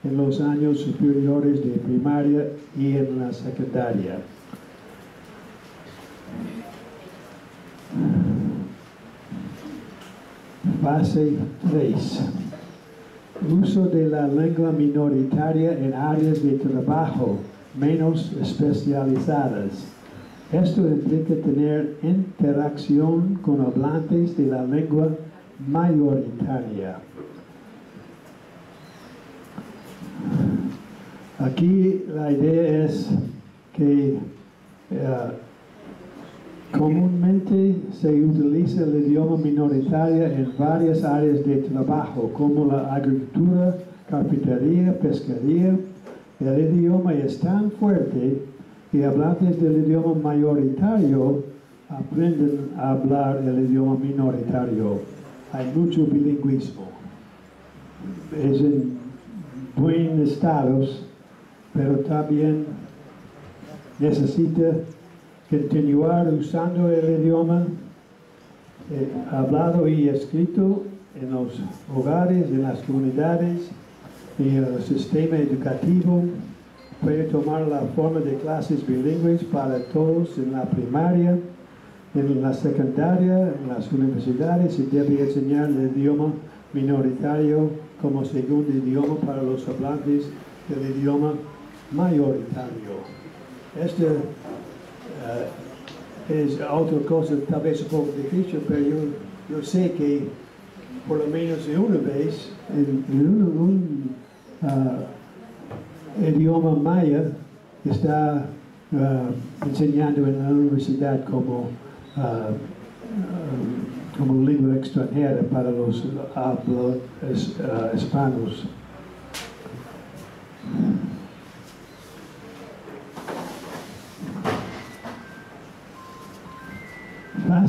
en los años superiores de primaria y en la secundaria. Fase 3. Uso de la lengua minoritaria en áreas de trabajo menos especializadas. Esto implica tener interacción con hablantes de la lengua mayoritaria. Aquí la idea es que comúnmente se utiliza el idioma minoritario en varias áreas de trabajo, como la agricultura, carpintería, pesquería. El idioma es tan fuerte que hablantes del idioma mayoritario aprenden a hablar el idioma minoritario. Hay mucho bilingüismo. Es en buenos estados, pero también necesita continuar usando el idioma hablado y escrito en los hogares, en las comunidades y en el sistema educativo. Puede tomar la forma de clases bilingües para todos en la primaria, en la secundaria, en las universidades. Se debe enseñar el idioma minoritario como segundo idioma para los hablantes del idioma mayoritario. Este es otra cosa tal vez un poco difícil, pero yo sé que por lo menos una vez en un idioma maya está enseñando en la universidad como lengua extranjera para los hispanos.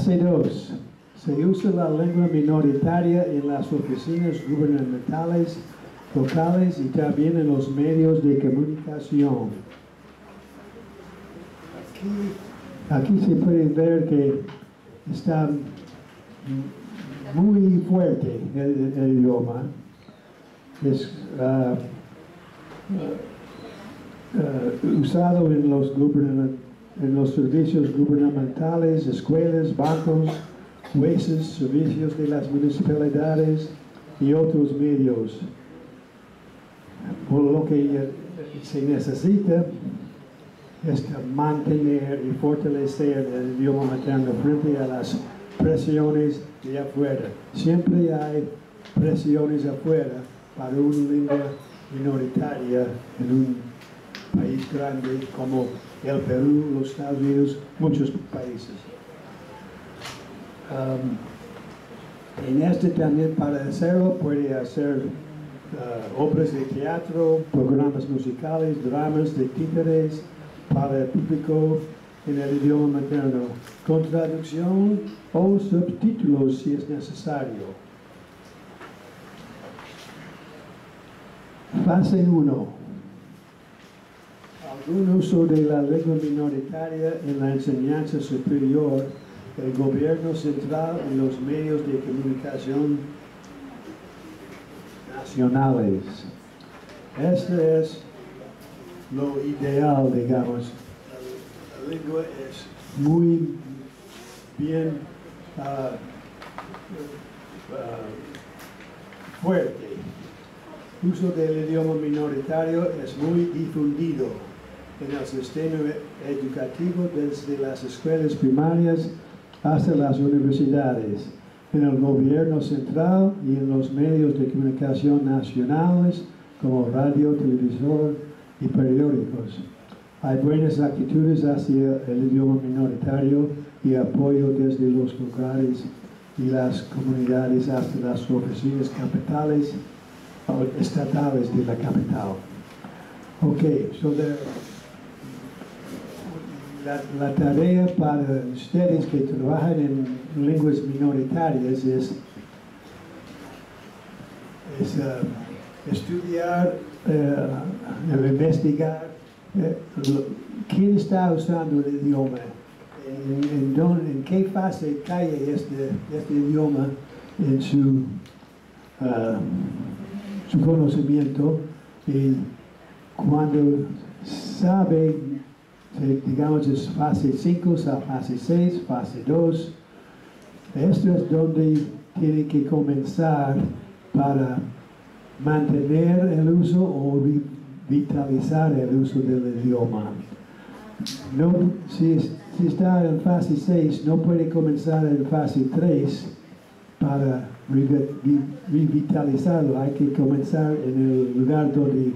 Fase 2. Se usa la lengua minoritaria en las oficinas gubernamentales, locales y también en los medios de comunicación. Aquí se puede ver que está muy fuerte el idioma. Es usado en los servicios gubernamentales, escuelas, bancos, jueces, servicios de las municipalidades y otros medios. Por lo que se necesita es mantener y fortalecer el idioma materno frente a las presiones de afuera. Siempre hay presiones afuera para una lengua minoritaria en un país grande como el Perú, los Estados Unidos, muchos países. En este también para hacerlo puede hacer obras de teatro, programas musicales, dramas de títeres para el público en el idioma materno, con traducción o subtítulos si es necesario. Fase 1. Algún uso de la lengua minoritaria en la enseñanza superior, el gobierno central y los medios de comunicación nacionales. Este es lo ideal, digamos. La lengua es muy bien fuerte. El uso del idioma minoritario es muy difundido en el sistema educativo desde las escuelas primarias hasta las universidades, en el gobierno central y en los medios de comunicación nacionales como radio, televisor y periódicos. Hay buenas actitudes hacia el idioma minoritario y apoyo desde los lugares y las comunidades hasta las oficinas capitales o estatales de la capital. Ok, la tarea para ustedes que trabajan en lenguas minoritarias es estudiar, investigar quién está usando el idioma, en qué fase cae este idioma en su conocimiento, y cuando sabe, digamos, es fase 5, fase 6, fase 2, esto es donde tiene que comenzar para mantener el uso o vitalizar el uso del idioma. No, si está en fase 6, no puede comenzar en fase 3 para revitalizarlo. Hay que comenzar en el lugar donde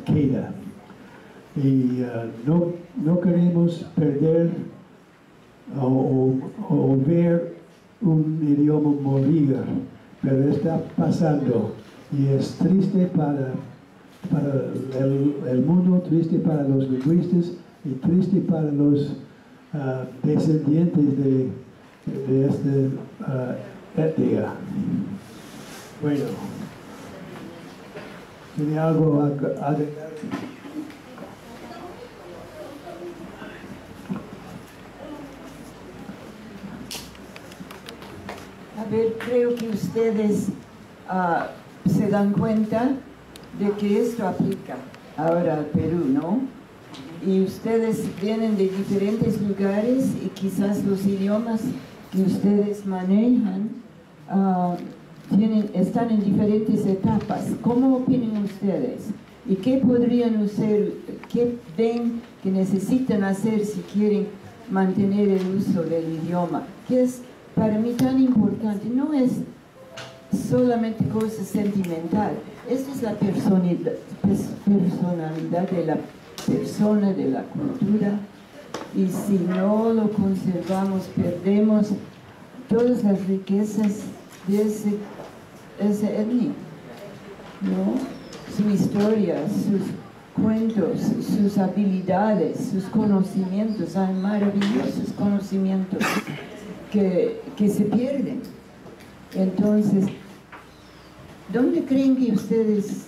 queda. Y no queremos perder o ver un idioma morir, pero está pasando. Y es triste para el mundo, triste para los lingüistas y triste para los descendientes de esta etnia. Bueno, ¿tiene algo a agregar? A ver, creo que ustedes se dan cuenta de que esto aplica ahora al Perú, ¿no? Y ustedes vienen de diferentes lugares y quizás los idiomas que ustedes manejan están en diferentes etapas. ¿Cómo opinan ustedes? ¿Y qué podrían hacer, qué ven que necesitan hacer si quieren mantener el uso del idioma? Que es para mí tan importante, no es solamente cosa sentimental, esta es la personalidad de la persona, de la cultura, y si no lo conservamos, perdemos todas las riquezas de ese etnia, ¿no? Su historia, sus cuentos, sus habilidades, sus conocimientos, hay maravillosos conocimientos que se pierden. Entonces, ¿dónde creen que ustedes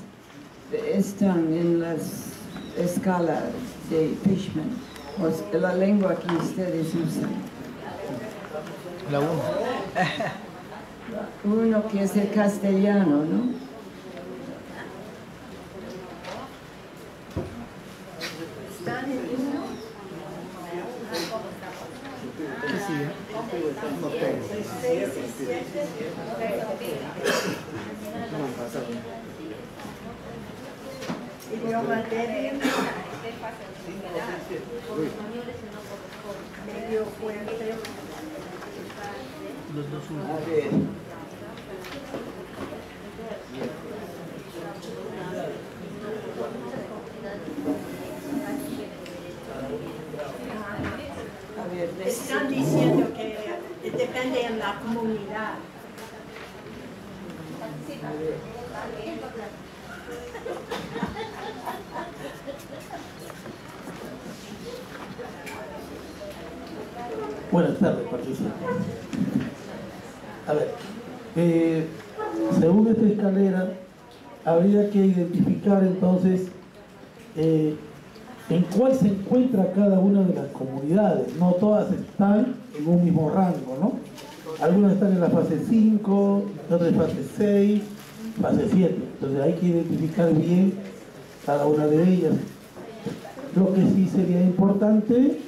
están en las escalas de Fishman? O la lengua que ustedes usan. La 1. Uno que es el castellano, ¿no? ¿Están en uno? ¿Qué sigue? No tengo. No han pasado. Idioma débil. Medio fuerte. Los dos A ver. Están diciendo que depende en la comunidad. Buenas tardes, Patricia. A ver, según esta escalera, habría que identificar entonces en cuál se encuentra cada una de las comunidades. No todas están en un mismo rango, ¿no? Algunas están en la fase 5, otras en fase 6, fase 7. Entonces hay que identificar bien cada una de ellas. Lo que sí sería importante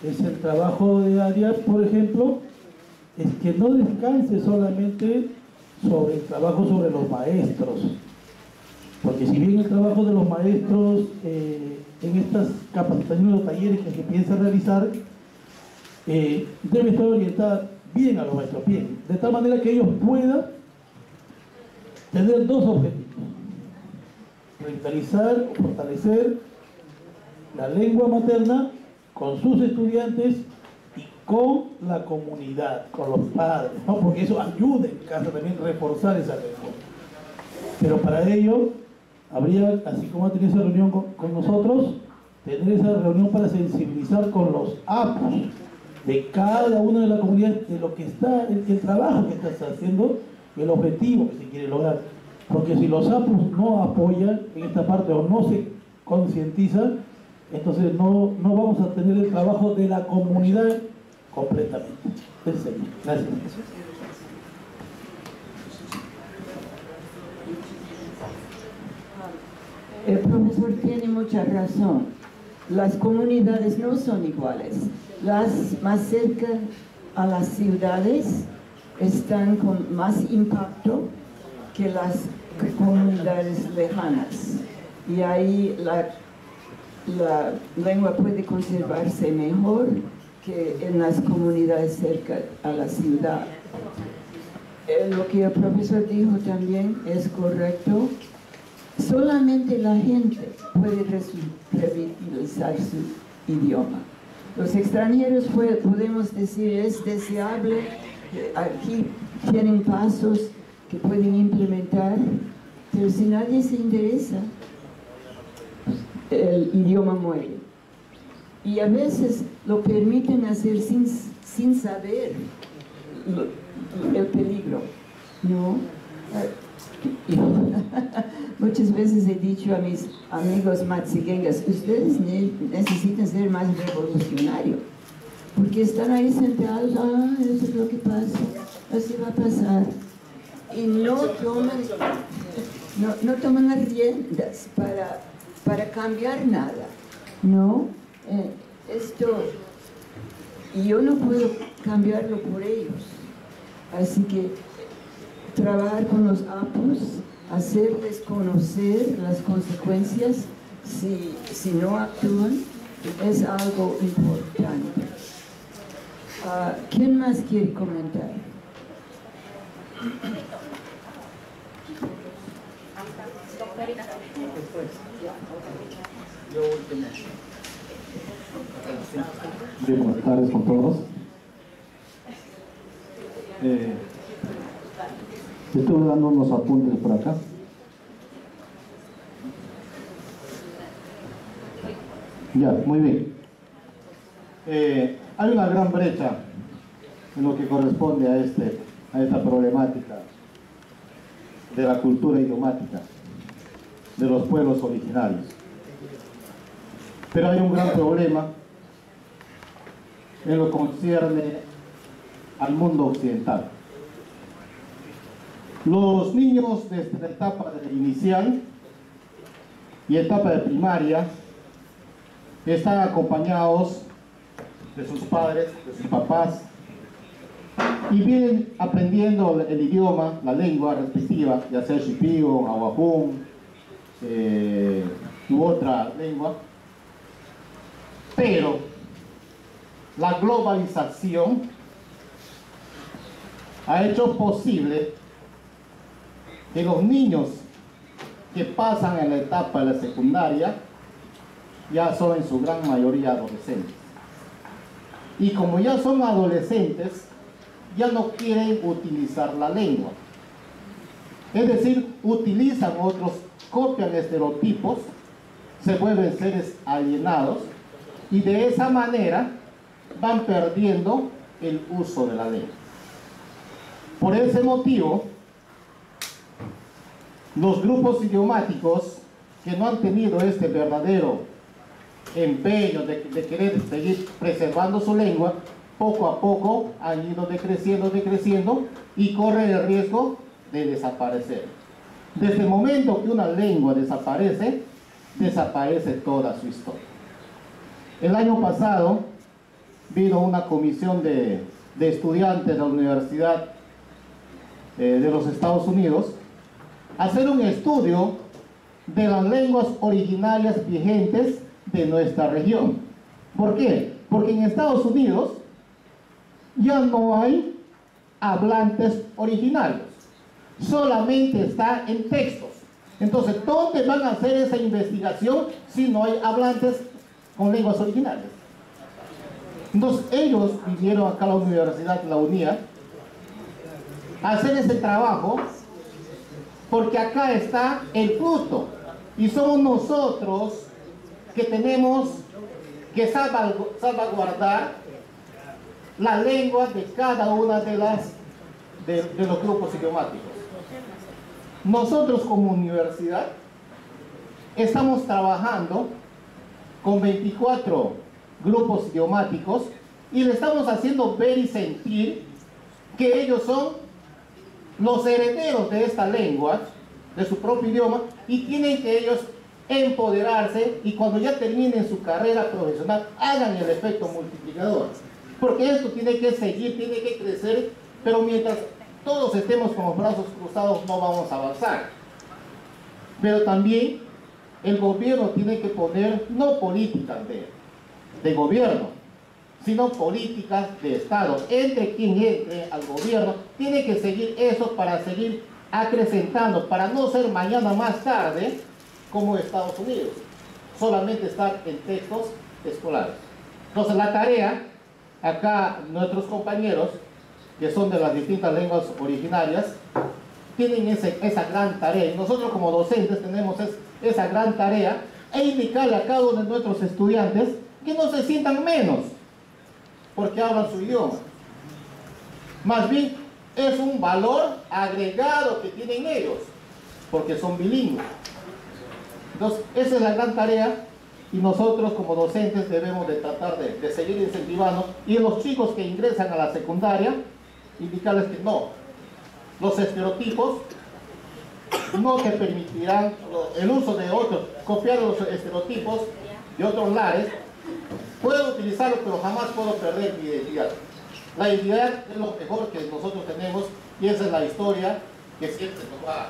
es el trabajo de área, por ejemplo, es que no descanse solamente sobre el trabajo sobre los maestros, porque si bien el trabajo de los maestros en estas capacitaciones o talleres que se piensa realizar debe estar orientada bien a los maestros, bien, de tal manera que ellos puedan tener dos objetivos: revitalizar, fortalecer la lengua materna con sus estudiantes y con la comunidad, con los padres, ¿no? Porque eso ayuda en casa también a reforzar esa lengua. Pero para ello habría, así como ha tenido esa reunión con nosotros, tener esa reunión para sensibilizar con los APUS de cada una de las comunidades de lo que está, el trabajo que está haciendo y el objetivo que se quiere lograr. Porque si los APUS no apoyan en esta parte o no se concientizan, entonces no vamos a tener el trabajo de la comunidad completamente. Gracias. El profesor tiene mucha razón. Las comunidades no son iguales. Las más cerca a las ciudades están con más impacto que las comunidades lejanas. Y ahí la lengua puede conservarse mejor que en las comunidades cerca a la ciudad. Lo que el profesor dijo también es correcto. Solamente la gente puede revitalizar su idioma. Los extranjeros, podemos decir, es deseable, aquí tienen pasos que pueden implementar, pero si nadie se interesa, el idioma muere. Y a veces lo permiten hacer sin saber el peligro, ¿no? Muchas veces he dicho a mis amigos matsiguengas, ustedes necesitan ser más revolucionarios, porque están ahí sentados, eso es lo que pasa, así va a pasar, y no toman las riendas para cambiar nada, ¿no? Y yo no puedo cambiarlo por ellos, así que trabajar con los APUS, hacerles conocer las consecuencias si no actúan, es algo importante. ¿Quién más quiere comentar? Bien, buenas tardes con todos. Estuve dando unos apuntes por acá. Ya, muy bien. Hay una gran brecha en lo que corresponde a esta problemática de la cultura idiomática de los pueblos originarios. Pero hay un gran problema en lo que concierne al mundo occidental. Los niños desde la etapa inicial y etapa de primaria están acompañados de sus padres, de sus papás, y vienen aprendiendo el idioma, la lengua respectiva, ya sea Shipibo, Ahuajún, u otra lengua. Pero la globalización ha hecho posible que los niños que pasan en la etapa de la secundaria ya son en su gran mayoría adolescentes. Y como ya son adolescentes, ya no quieren utilizar la lengua. Es decir, utilizan otros, copian estereotipos, se vuelven seres alienados y de esa manera van perdiendo el uso de la lengua. Por ese motivo, los grupos idiomáticos que no han tenido este verdadero empeño de querer seguir preservando su lengua, poco a poco han ido decreciendo y corren el riesgo de desaparecer. Desde el momento que una lengua desaparece, desaparece toda su historia. El año pasado vino una comisión de estudiantes de la Universidad de los Estados Unidos a hacer un estudio de las lenguas originarias vigentes de nuestra región. ¿Por qué? Porque en Estados Unidos ya no hay hablantes originarios, solamente está en textos. Entonces, ¿dónde van a hacer esa investigación si no hay hablantes con lenguas originarias? Entonces, ellos vinieron acá a la Universidad de la UNIA a hacer ese trabajo, porque acá está el fruto, y somos nosotros que tenemos que salvaguardar la lengua de cada una de los grupos idiomáticos. Nosotros como universidad estamos trabajando con 24 grupos idiomáticos y le estamos haciendo ver y sentir que ellos son los herederos de esta lengua, de su propio idioma, y tienen que ellos empoderarse y cuando ya terminen su carrera profesional hagan el efecto multiplicador, porque esto tiene que seguir, tiene que crecer, pero mientras todos estemos con los brazos cruzados no vamos a avanzar. Pero también el gobierno tiene que poner no políticas de gobierno, sino políticas de Estado. Entre quien entre al gobierno tiene que seguir eso para seguir acrecentando, para no ser mañana más tarde como Estados Unidos, solamente estar en textos escolares. Entonces la tarea, acá nuestros compañeros que son de las distintas lenguas originarias tienen esa gran tarea, y nosotros como docentes tenemos esa gran tarea e indicarle a cada uno de nuestros estudiantes que no se sientan menos porque hablan su idioma. Más bien es un valor agregado que tienen ellos porque son bilingües. Entonces esa es la gran tarea y nosotros como docentes debemos de tratar de seguir incentivando, y los chicos que ingresan a la secundaria indicarles que no, los estereotipos no te permitirán el uso de otros, copiar los estereotipos de otros lares. Puedo utilizarlo, pero jamás puedo perder mi identidad. La identidad es lo mejor que nosotros tenemos y esa es la historia que siempre nos va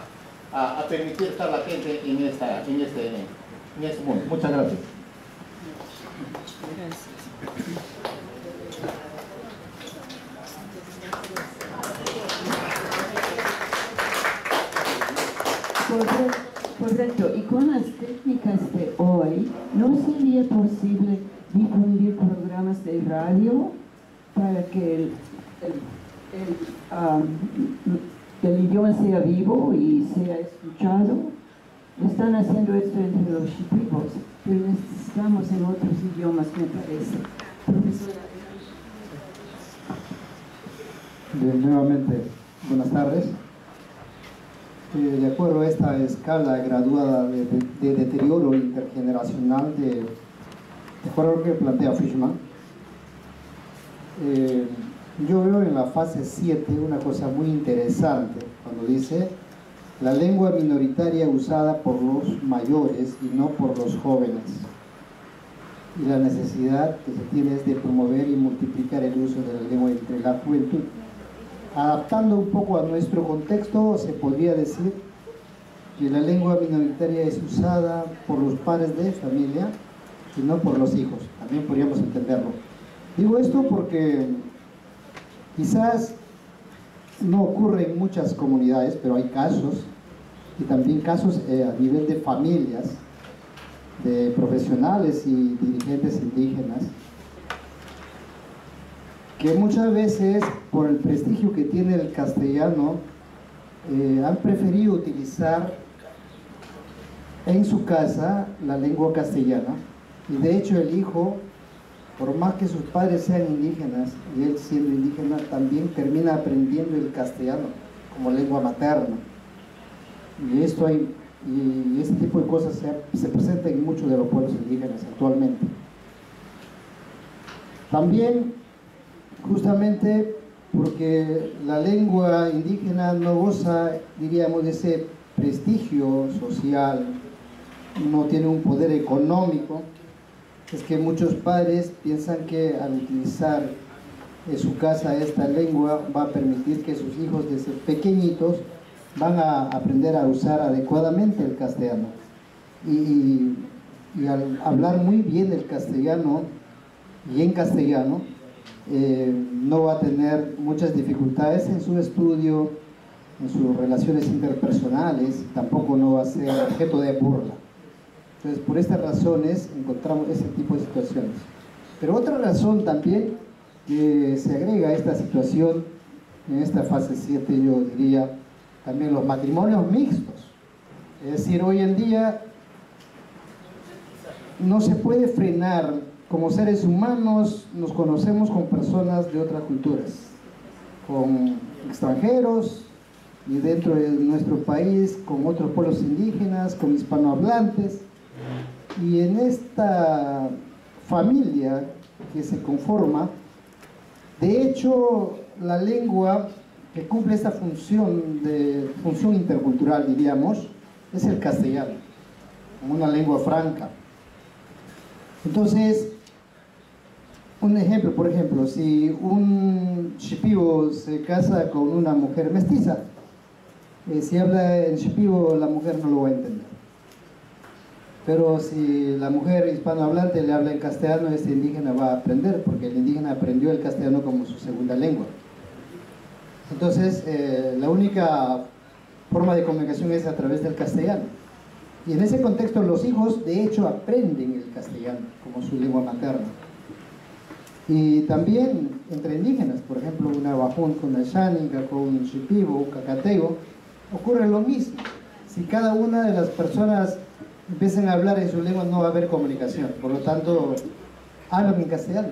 a permitir estar latente en este mundo. Muchas gracias. Correcto, y con las técnicas de hoy, ¿no sería posible difundir programas de radio para que el idioma sea vivo y sea escuchado? Están haciendo esto entre los shipibos, pero necesitamos en otros idiomas, me parece. Profesora. Bien, nuevamente, buenas tardes. De acuerdo a esta escala graduada de deterioro intergeneracional, de acuerdo a lo que plantea Fishman, yo veo en la fase 7 una cosa muy interesante cuando dice la lengua minoritaria usada por los mayores y no por los jóvenes, y la necesidad que se tiene es de promover y multiplicar el uso de la lengua entre la juventud. Adaptando un poco a nuestro contexto, se podría decir que la lengua minoritaria es usada por los padres de familia y no por los hijos. También podríamos entenderlo. Digo esto porque quizás no ocurre en muchas comunidades, pero hay casos, y también casos a nivel de familias, de profesionales y dirigentes indígenas, que muchas veces, por el prestigio que tiene el castellano, han preferido utilizar en su casa la lengua castellana, y de hecho el hijo, por más que sus padres sean indígenas, y él siendo indígena, también termina aprendiendo el castellano como lengua materna. Y esto y este tipo de cosas se presentan en muchos de los pueblos indígenas actualmente. También, justamente porque la lengua indígena no goza, diríamos, de ese prestigio social, no tiene un poder económico, es que muchos padres piensan que al utilizar en su casa esta lengua va a permitir que sus hijos desde pequeñitos van a aprender a usar adecuadamente el castellano, y al hablar muy bien el castellano y en castellano, no va a tener muchas dificultades en su estudio, en sus relaciones interpersonales, tampoco no va a ser objeto de burla. Entonces, por estas razones encontramos ese tipo de situaciones. Pero otra razón también que se agrega a esta situación, en esta fase 7, yo diría, también los matrimonios mixtos. Es decir, hoy en día no se puede frenar. Como seres humanos nos conocemos con personas de otras culturas, con extranjeros, y dentro de nuestro país con otros pueblos indígenas, con hispanohablantes, y en esta familia que se conforma, de hecho la lengua que cumple esta función intercultural, diríamos, es el castellano, como una lengua franca. Entonces, un ejemplo, por ejemplo, si un shipibo se casa con una mujer mestiza, si habla en shipibo, la mujer no lo va a entender. Pero si la mujer hispanohablante le habla en castellano, este indígena va a aprender, porque el indígena aprendió el castellano como su segunda lengua. Entonces, la única forma de comunicación es a través del castellano. Y en ese contexto, los hijos, de hecho, aprenden el castellano como su lengua materna. Y también entre indígenas, por ejemplo, un navajún con una xánica, con un shipibo, un cacatego, ocurre lo mismo. Si cada una de las personas empiezan a hablar en su lengua, no va a haber comunicación. Por lo tanto, hablan en castellano.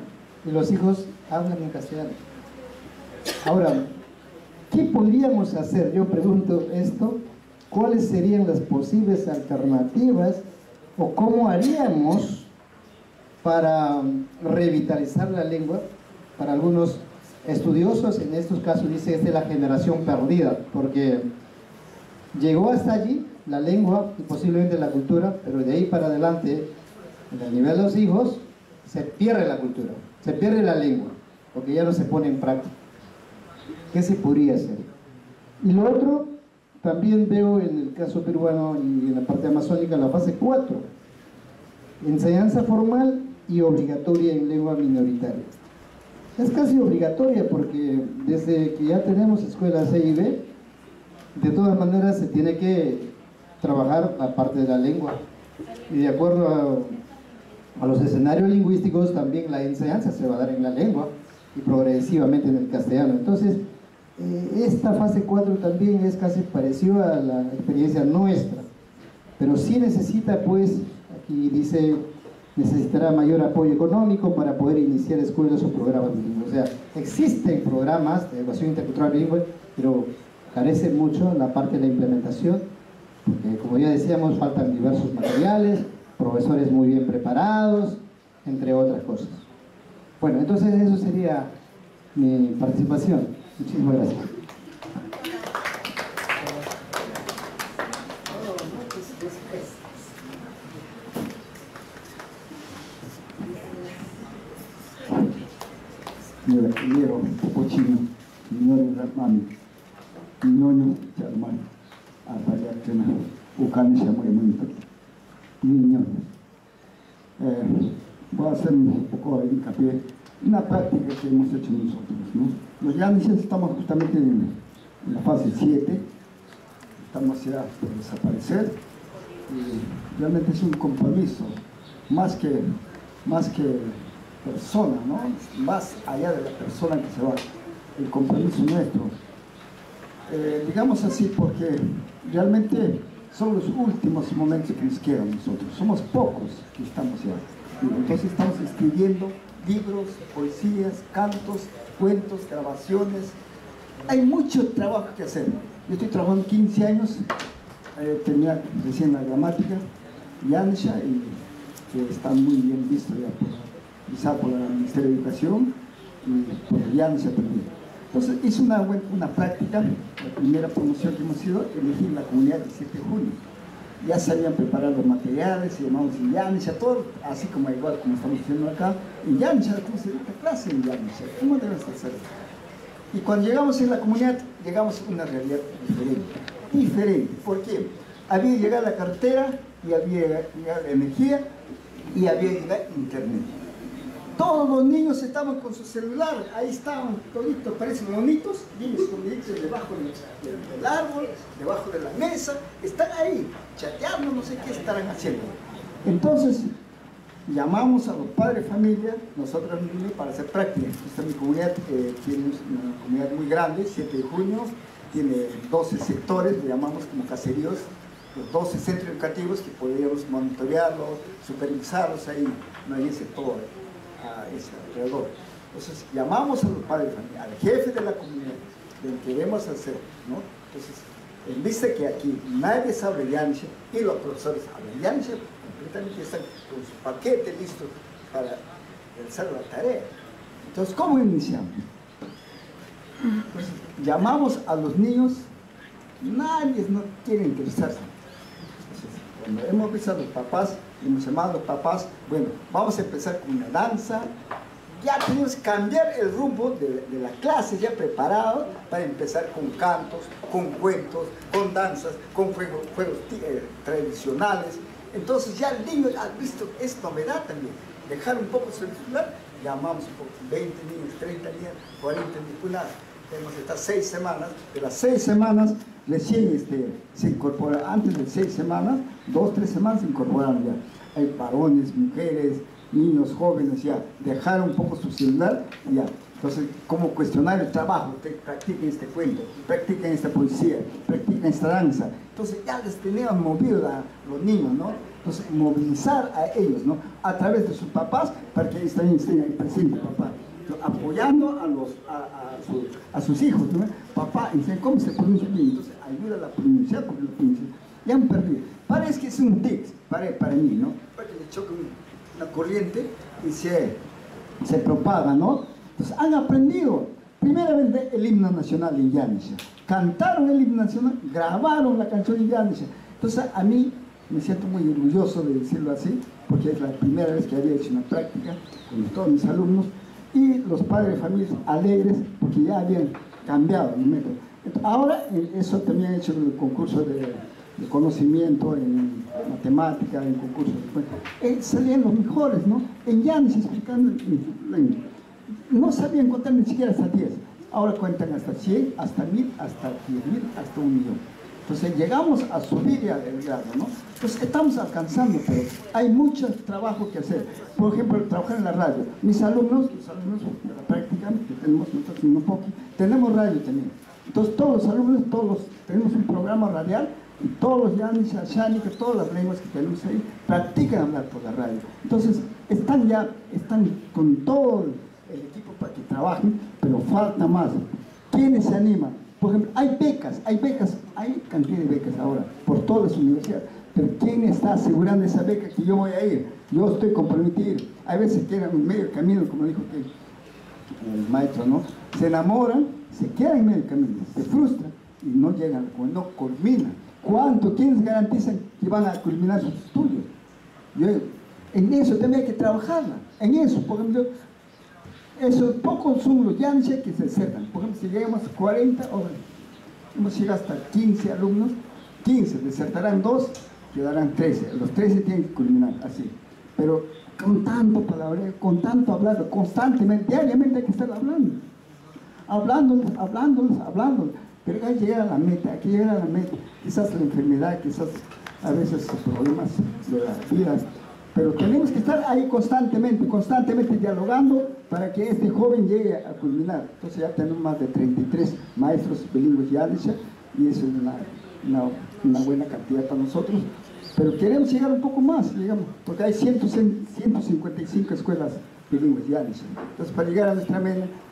Y los hijos hablan en castellano. Ahora, ¿qué podríamos hacer? Yo pregunto esto. ¿Cuáles serían las posibles alternativas o cómo haríamos para revitalizar la lengua? Para algunos estudiosos, en estos casos dice es de la generación perdida, porque llegó hasta allí la lengua y posiblemente la cultura, pero de ahí para adelante, en el nivel de los hijos, se pierde la cultura, se pierde la lengua, porque ya no se pone en práctica. ¿Qué se podría hacer? Y lo otro, también veo en el caso peruano y en la parte amazónica la fase 4, enseñanza formal y obligatoria en lengua minoritaria. Es casi obligatoria porque desde que ya tenemos escuelas A y B, de todas maneras se tiene que trabajar la parte de la lengua. Y de acuerdo a los escenarios lingüísticos, también la enseñanza se va a dar en la lengua y progresivamente en el castellano. Entonces, esta fase 4 también es casi parecido a la experiencia nuestra, pero sí necesita, pues, aquí dice, necesitará mayor apoyo económico para poder iniciar escuelas o programas bilingües. O sea, existen programas de educación intercultural bilingüe, pero carece mucho la parte de la implementación, porque como ya decíamos, faltan diversos materiales, profesores muy bien preparados, entre otras cosas. Bueno, entonces eso sería mi participación. Muchísimas gracias. Quiero cochino, niño Ramani, niño Charman, Arrayatena, Ucani se mueve muy niño. Voy a hacer un poco de hincapié en una práctica que hemos hecho nosotros, ¿no? Los Yanises estamos justamente en la fase 7, estamos ya por desaparecer, y realmente es un compromiso, más que persona, ¿no? Más allá de la persona que se va, el compromiso nuestro. Digamos así, porque realmente son los últimos momentos que nos quedan nosotros. Somos pocos que estamos ya. Entonces estamos escribiendo libros, poesías, cantos, cuentos, grabaciones. Hay mucho trabajo que hacer. Yo estoy trabajando 15 años, tenía recién la gramática, Yanisha, y que está muy bien visto ya quizá por el Ministerio de Educación y por Yanisha también. Entonces hice una práctica, la primera promoción que hemos ido, elegir la comunidad del 7 de junio. Ya se habían preparado los materiales, se llamamos en Yanisha, todo, así como igual como estamos haciendo acá, en Yanisha, ¿cómo se dice? Clase en Yanisha, ¿cómo debes hacer? Y cuando llegamos en la comunidad, llegamos a una realidad diferente. ¿Por qué? Había llegado la carretera, y había llegado la energía, y había llegado internet. Todos los niños estaban con su celular, ahí estaban toditos, parecen bonitos, bien escondiditos debajo del árbol, debajo de la mesa, están ahí, chateando, no sé qué estarán haciendo. Entonces, llamamos a los padres de familia, nosotros mismos, para hacer práctica. Esta mi comunidad tiene una comunidad muy grande, 7 de junio, tiene 12 sectores, le llamamos como caseríos, los 12 centros educativos que podríamos monitorearlos, supervisarlos ahí, no hay ese todo a ese alrededor. Entonces llamamos a los padres de familia, al jefe de la comunidad, de lo que queremos hacer, ¿no? Entonces, en vista que aquí nadie sabe Yanisha y los profesores hablan Yanisha, completamente están con su paquete listo para realizar la tarea. Entonces, ¿cómo iniciamos? Pues, llamamos a los niños, nadie no quiere interesarse. Entonces, cuando hemos visto a los papás, hemos llamado a los papás, bueno, vamos a empezar con una danza, ya tenemos que cambiar el rumbo de la clase ya preparado para empezar con cantos, con cuentos, con danzas, con juegos tradicionales. Entonces ya el niño ha visto, es novedad también, dejar un poco su celular, llamamos un poco, 20 niños, 30 niños, 40 niños, tenemos estas 6 semanas, de las 6 semanas recién se incorpora, antes de 6 semanas, 2, 3 semanas se incorporaron ya. Hay varones, mujeres, niños, jóvenes, ya dejaron un poco su celular, ya. Entonces, como cuestionar el trabajo, practiquen este cuento, practiquen esta poesía, practiquen esta danza. Entonces, ya les tenían movido a los niños, ¿no? Entonces, movilizar a ellos, ¿no? A través de sus papás, para que ellos también estén ahí presentes, papá. Apoyando a sus hijos, ¿no? Papá, ¿cómo se pronuncia bien? Entonces, ayuda a pronunciar, porque lo pronuncian. Ya han perdido. Parece que es un tic para mí, ¿no? Para que le choque una corriente y se propaga, ¿no? Entonces, han aprendido primeramente el himno nacional en Yanisha. Cantaron el himno nacional, grabaron la canción en Yanisha. Entonces, a mí me siento muy orgulloso de decirlo así, porque es la primera vez que había hecho una práctica con todos mis alumnos, y los padres de familia alegres porque ya habían cambiado el método. Ahora eso también he hecho el concurso de conocimiento en matemática, en concursos. Salían los mejores, ¿no? En Yanisha explicando, no sabían contar ni siquiera hasta 10. Ahora cuentan hasta 100, hasta 1000, hasta 10.000, hasta 1 millón. Entonces llegamos a subir el grado, ¿no? Entonces estamos alcanzando, pero hay mucho trabajo que hacer. Por ejemplo, trabajar en la radio. Mis alumnos de la práctica, que tenemos nosotros un poco, tenemos radio también. Entonces todos los alumnos, tenemos un programa radial, y todos los Yanisha, Shanika, todas las lenguas que tenemos ahí, practican hablar por la radio. Entonces están con todo el equipo para que que trabajen, pero falta más. ¿Quiénes se animan? Por ejemplo, hay cantidad de becas ahora, por todas las universidades, pero ¿quién está asegurando esa beca que yo voy a ir? Yo estoy comprometido. Hay veces que quedan en medio camino, como dijo el maestro, ¿no? Se enamoran, se quedan en medio camino, se frustran y no llegan, no culminan. ¿Quiénes garantizan que van a culminar sus estudios? En eso también hay que trabajarla, en eso, por ejemplo, eso, pocos son los Yamcha que se acercan. Por ejemplo, si llegamos a 40, hemos llegado hasta 15 alumnos, 15, desertarán 2, quedarán 13. Los 13 tienen que culminar, así. Pero con tanto palabreo, con tanto hablar, constantemente, diariamente hay que estar hablando. Hablándolos. Pero hay que llegar a la meta, Quizás la enfermedad, quizás a veces los problemas de la vida. Pero tenemos que estar ahí constantemente dialogando para que este joven llegue a culminar. Entonces ya tenemos más de 33 maestros bilingües Yalisha y eso es una buena cantidad para nosotros. Pero queremos llegar un poco más, digamos, porque hay 155 escuelas bilingües Yalisha. Entonces para llegar a nuestra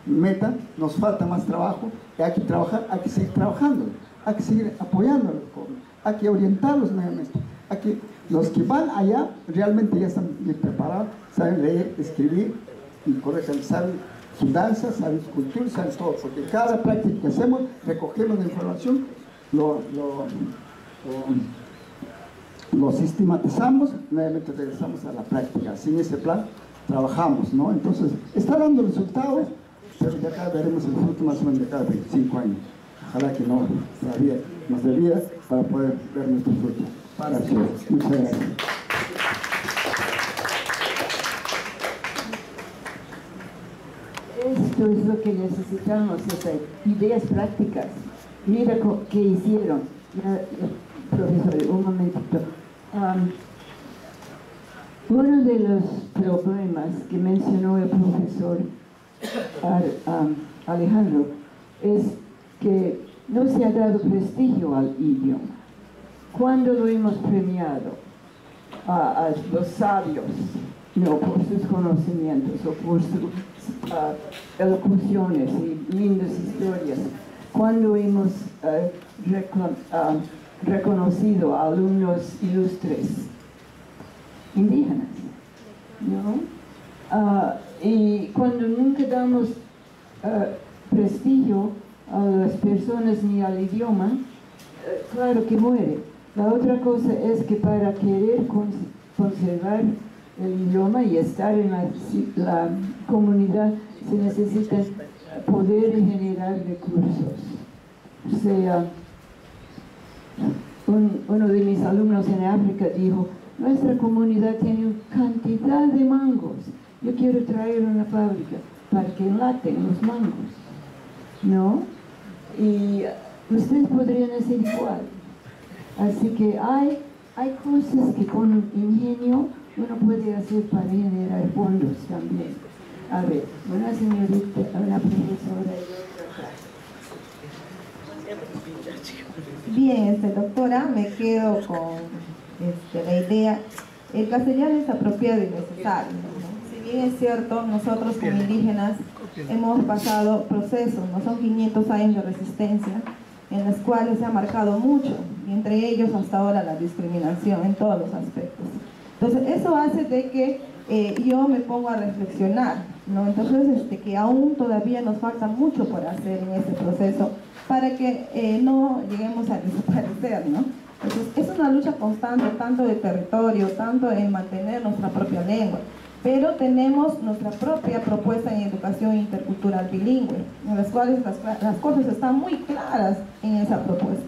meta nos falta más trabajo y hay que trabajar, hay que seguir trabajando, hay que seguir apoyando a los jóvenes, hay que orientarlos nuevamente. Aquí, los que van allá realmente ya están bien preparados, saben leer, escribir y correctamente, saben su danza, saben su cultura, saben todo, porque cada práctica que hacemos, recogemos la información, lo sistematizamos, nuevamente regresamos a la práctica. Sin ese plan trabajamos, ¿no? Entonces, está dando resultados, pero de acá veremos el fruto más o menos de cada 25 años. Ojalá que no nos debía para poder ver nuestro fruto. Muchas gracias. Esto es lo que necesitamos, ideas prácticas. Mira qué hicieron. Profesor, un momentito. Uno de los problemas que mencionó el profesor Alejandro es que no se ha dado prestigio al idioma. ¿Cuándo lo hemos premiado? A los sabios, no por sus conocimientos o por sus elocuciones y lindas historias. ¿Cuándo hemos reconocido a alumnos ilustres indígenas? ¿No? Y cuando nunca damos prestigio a las personas ni al idioma, claro que muere. La otra cosa es que para querer conservar el idioma y estar en la comunidad se necesita poder generar recursos. O sea, uno de mis alumnos en África dijo, nuestra comunidad tiene cantidad de mangos, yo quiero traer una fábrica para que enlaten los mangos, ¿no? Y ustedes podrían hacer igual. Así que hay cosas que con ingenio uno puede hacer para generar fondos también. A ver, una señorita, una profesora y otra. Bien, doctora, me quedo con la idea. El castellano es apropiado y necesario, ¿no? Si bien es cierto, nosotros como indígenas hemos pasado procesos, no son 500 años de resistencia, en los cuales se ha marcado mucho, y entre ellos hasta ahora la discriminación en todos los aspectos. Entonces eso hace de que yo me pongo a reflexionar, ¿no? Entonces que aún todavía nos falta mucho por hacer en este proceso para que no lleguemos a desaparecer, ¿no? Entonces es una lucha constante, tanto de territorio, tanto en mantener nuestra propia lengua, pero tenemos nuestra propia propuesta en educación intercultural bilingüe, en las cuales las cosas están muy claras en esa propuesta.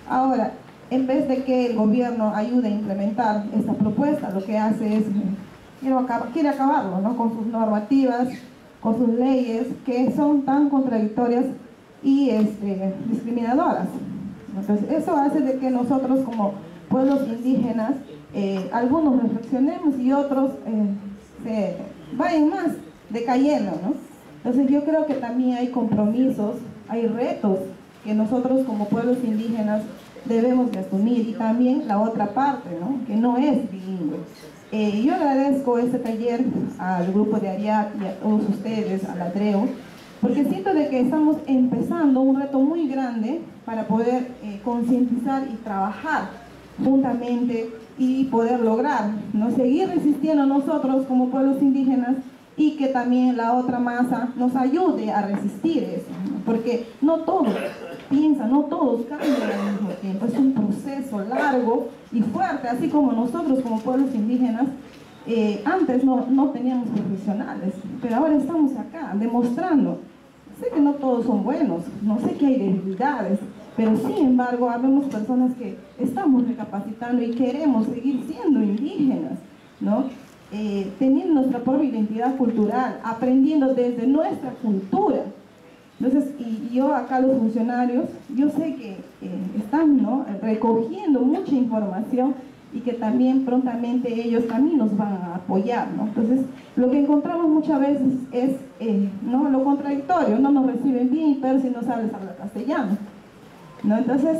Ahora, en vez de que el gobierno ayude a implementar esta propuesta, lo que hace es, quiere acabarlo, ¿no? Con sus normativas, con sus leyes, que son tan contradictorias y discriminadoras. Entonces, eso hace de que nosotros como pueblos indígenas, algunos reflexionemos y otros se vayan más decayendo, ¿no? Entonces yo creo que también hay compromisos, hay retos que nosotros como pueblos indígenas debemos de asumir, y también la otra parte, ¿no? Que no es bilingüe. Yo agradezco este taller al grupo de Ariad y a todos ustedes, al ADREO, porque siento de que estamos empezando un reto muy grande para poder concientizar y trabajar juntamente y poder lograr, ¿no?, seguir resistiendo nosotros como pueblos indígenas, y que también la otra masa nos ayude a resistir eso, ¿no? Porque no todos piensan, no todos cambian al mismo tiempo, es un proceso largo y fuerte, así como nosotros como pueblos indígenas, antes no teníamos profesionales, pero ahora estamos acá demostrando. Sé que no todos son buenos, no sé que hay debilidades, pero sin embargo habemos personas que estamos recapacitando y queremos seguir siendo indígenas, ¿no? Teniendo nuestra propia identidad cultural, aprendiendo desde nuestra cultura. Entonces, y yo acá los funcionarios, yo sé que están, ¿no?, recogiendo mucha información y que también prontamente ellos también nos van a apoyar, ¿no? Entonces, lo que encontramos muchas veces es ¿no?, lo contradictorio, no nos reciben bien, pero si no sabes hablar castellano, ¿no? Entonces,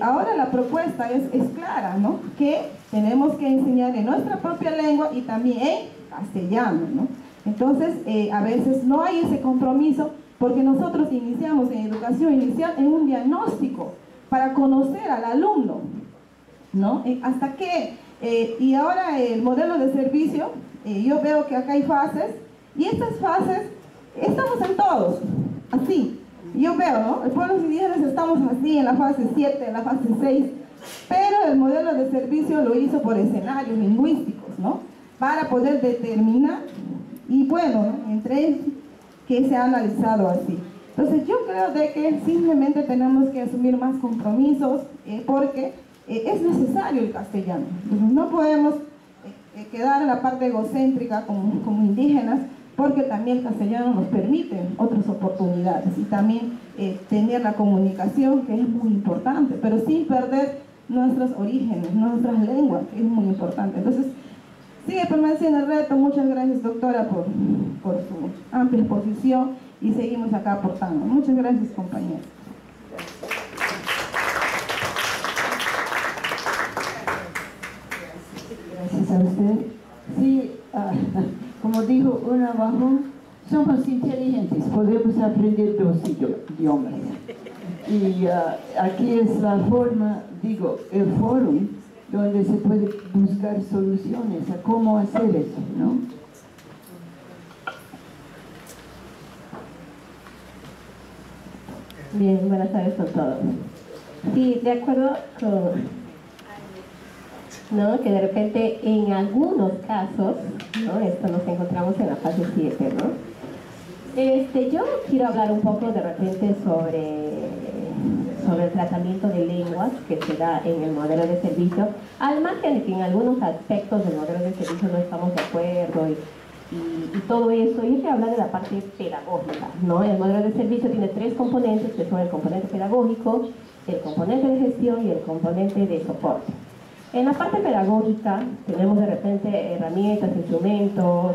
ahora la propuesta es clara, ¿no?, que tenemos que enseñar en nuestra propia lengua y también en castellano, ¿no? Entonces, a veces no hay ese compromiso porque nosotros iniciamos en educación inicial en un diagnóstico para conocer al alumno, ¿no? Hasta que, y ahora el modelo de servicio, yo veo que acá hay fases, y estas fases, estamos en todos, así. Yo veo, ¿no?, el pueblo indígenas estamos así en la fase 7, en la fase 6, pero el modelo de servicio lo hizo por escenarios lingüísticos, ¿no?, para poder determinar, y bueno, ¿no?, entre ellos, que se ha analizado así. Entonces yo creo de que simplemente tenemos que asumir más compromisos, porque es necesario el castellano. Entonces, no podemos quedar en la parte egocéntrica como indígenas, porque también el castellano nos permite otras oportunidades y también tener la comunicación, que es muy importante, pero sin perder nuestros orígenes, nuestras lenguas, que es muy importante. Entonces, sigue permaneciendo el reto. Muchas gracias, doctora, por su amplia exposición, y seguimos acá aportando. Muchas gracias, compañeros. Gracias a usted. Sí, como dijo una abajo, somos inteligentes, podemos aprender dos idiomas. Y aquí es la forma, digo, el foro donde se puede buscar soluciones a cómo hacer eso, ¿no? Bien, buenas tardes a todos. Sí, de acuerdo con, ¿no?, que de repente en algunos casos, ¿no?, esto nos encontramos en la fase 7, ¿no? Yo quiero hablar un poco de repente sobre el tratamiento de lenguas que se da en el modelo de servicio, al margen de que en algunos aspectos del modelo de servicio no estamos de acuerdo y todo eso. Yo quiero hablar de la parte pedagógica, ¿no? El modelo de servicio tiene 3 componentes, que son el componente pedagógico, el componente de gestión y el componente de soporte. En la parte pedagógica tenemos de repente herramientas, instrumentos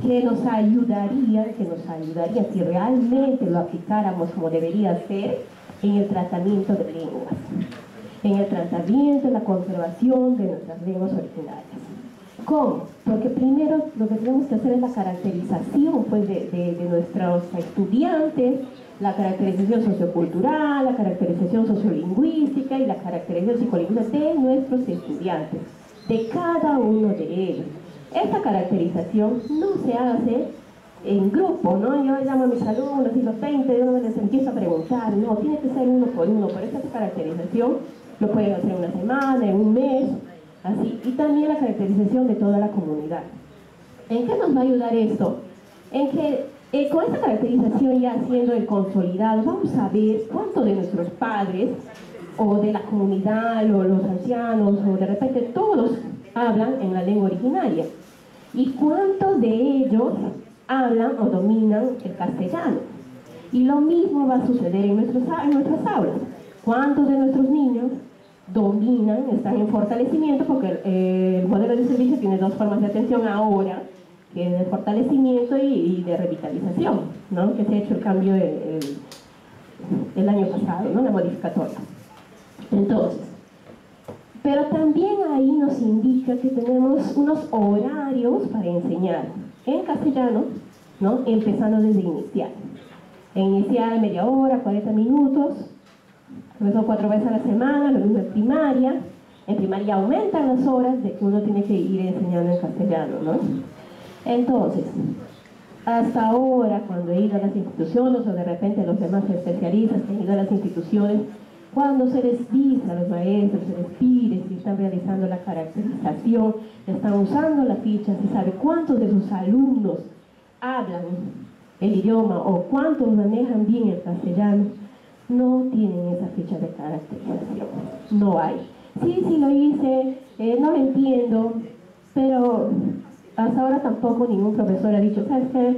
que nos ayudarían si realmente lo aplicáramos como debería ser en el tratamiento de lenguas, en el tratamiento, en la conservación de nuestras lenguas originarias. ¿Cómo? Porque primero lo que tenemos que hacer es la caracterización, pues, de nuestros estudiantes, la caracterización sociocultural, la caracterización sociolingüística y la caracterización psicolingüística de nuestros estudiantes, de cada uno de ellos. Esta caracterización no se hace en grupo, ¿no? Yo llamo a mis alumnos y los 20 de uno les empiezo a preguntar, no, tiene que ser uno por uno, pero esta caracterización lo pueden hacer en una semana, en un mes, así, y también la caracterización de toda la comunidad. ¿En qué nos va a ayudar esto? En que con esta caracterización ya siendo el consolidado, vamos a ver cuántos de nuestros padres o de la comunidad o los ancianos o de repente todos hablan en la lengua originaria y cuántos de ellos hablan o dominan el castellano. Y lo mismo va a suceder en nuestras aulas. ¿Cuántos de nuestros niños dominan, están en fortalecimiento? Porque el modelo de servicio tiene 2 formas de atención ahora, que es de fortalecimiento y de revitalización, ¿no?, que se ha hecho el cambio el año pasado, ¿no?, la modificatoria. Entonces, pero también ahí nos nos indica que tenemos unos horarios para enseñar en castellano, ¿no? Empezando desde inicial. En inicial media hora, 40 minutos, son 4 veces a la semana, lo mismo en primaria. En primaria aumentan las horas de que uno tiene que ir enseñando en castellano, ¿no? Entonces, hasta ahora, cuando he ido a las instituciones o de repente los demás especialistas que han ido a las instituciones, cuando se les dice a los maestros, se les pide si están realizando la caracterización, están usando la ficha, se sabe cuántos de sus alumnos hablan el idioma o cuántos manejan bien el castellano, no tienen esa ficha de caracterización, no hay. Sí, lo hice, no lo entiendo, pero hasta ahora tampoco ningún profesor ha dicho, ¿sabes qué?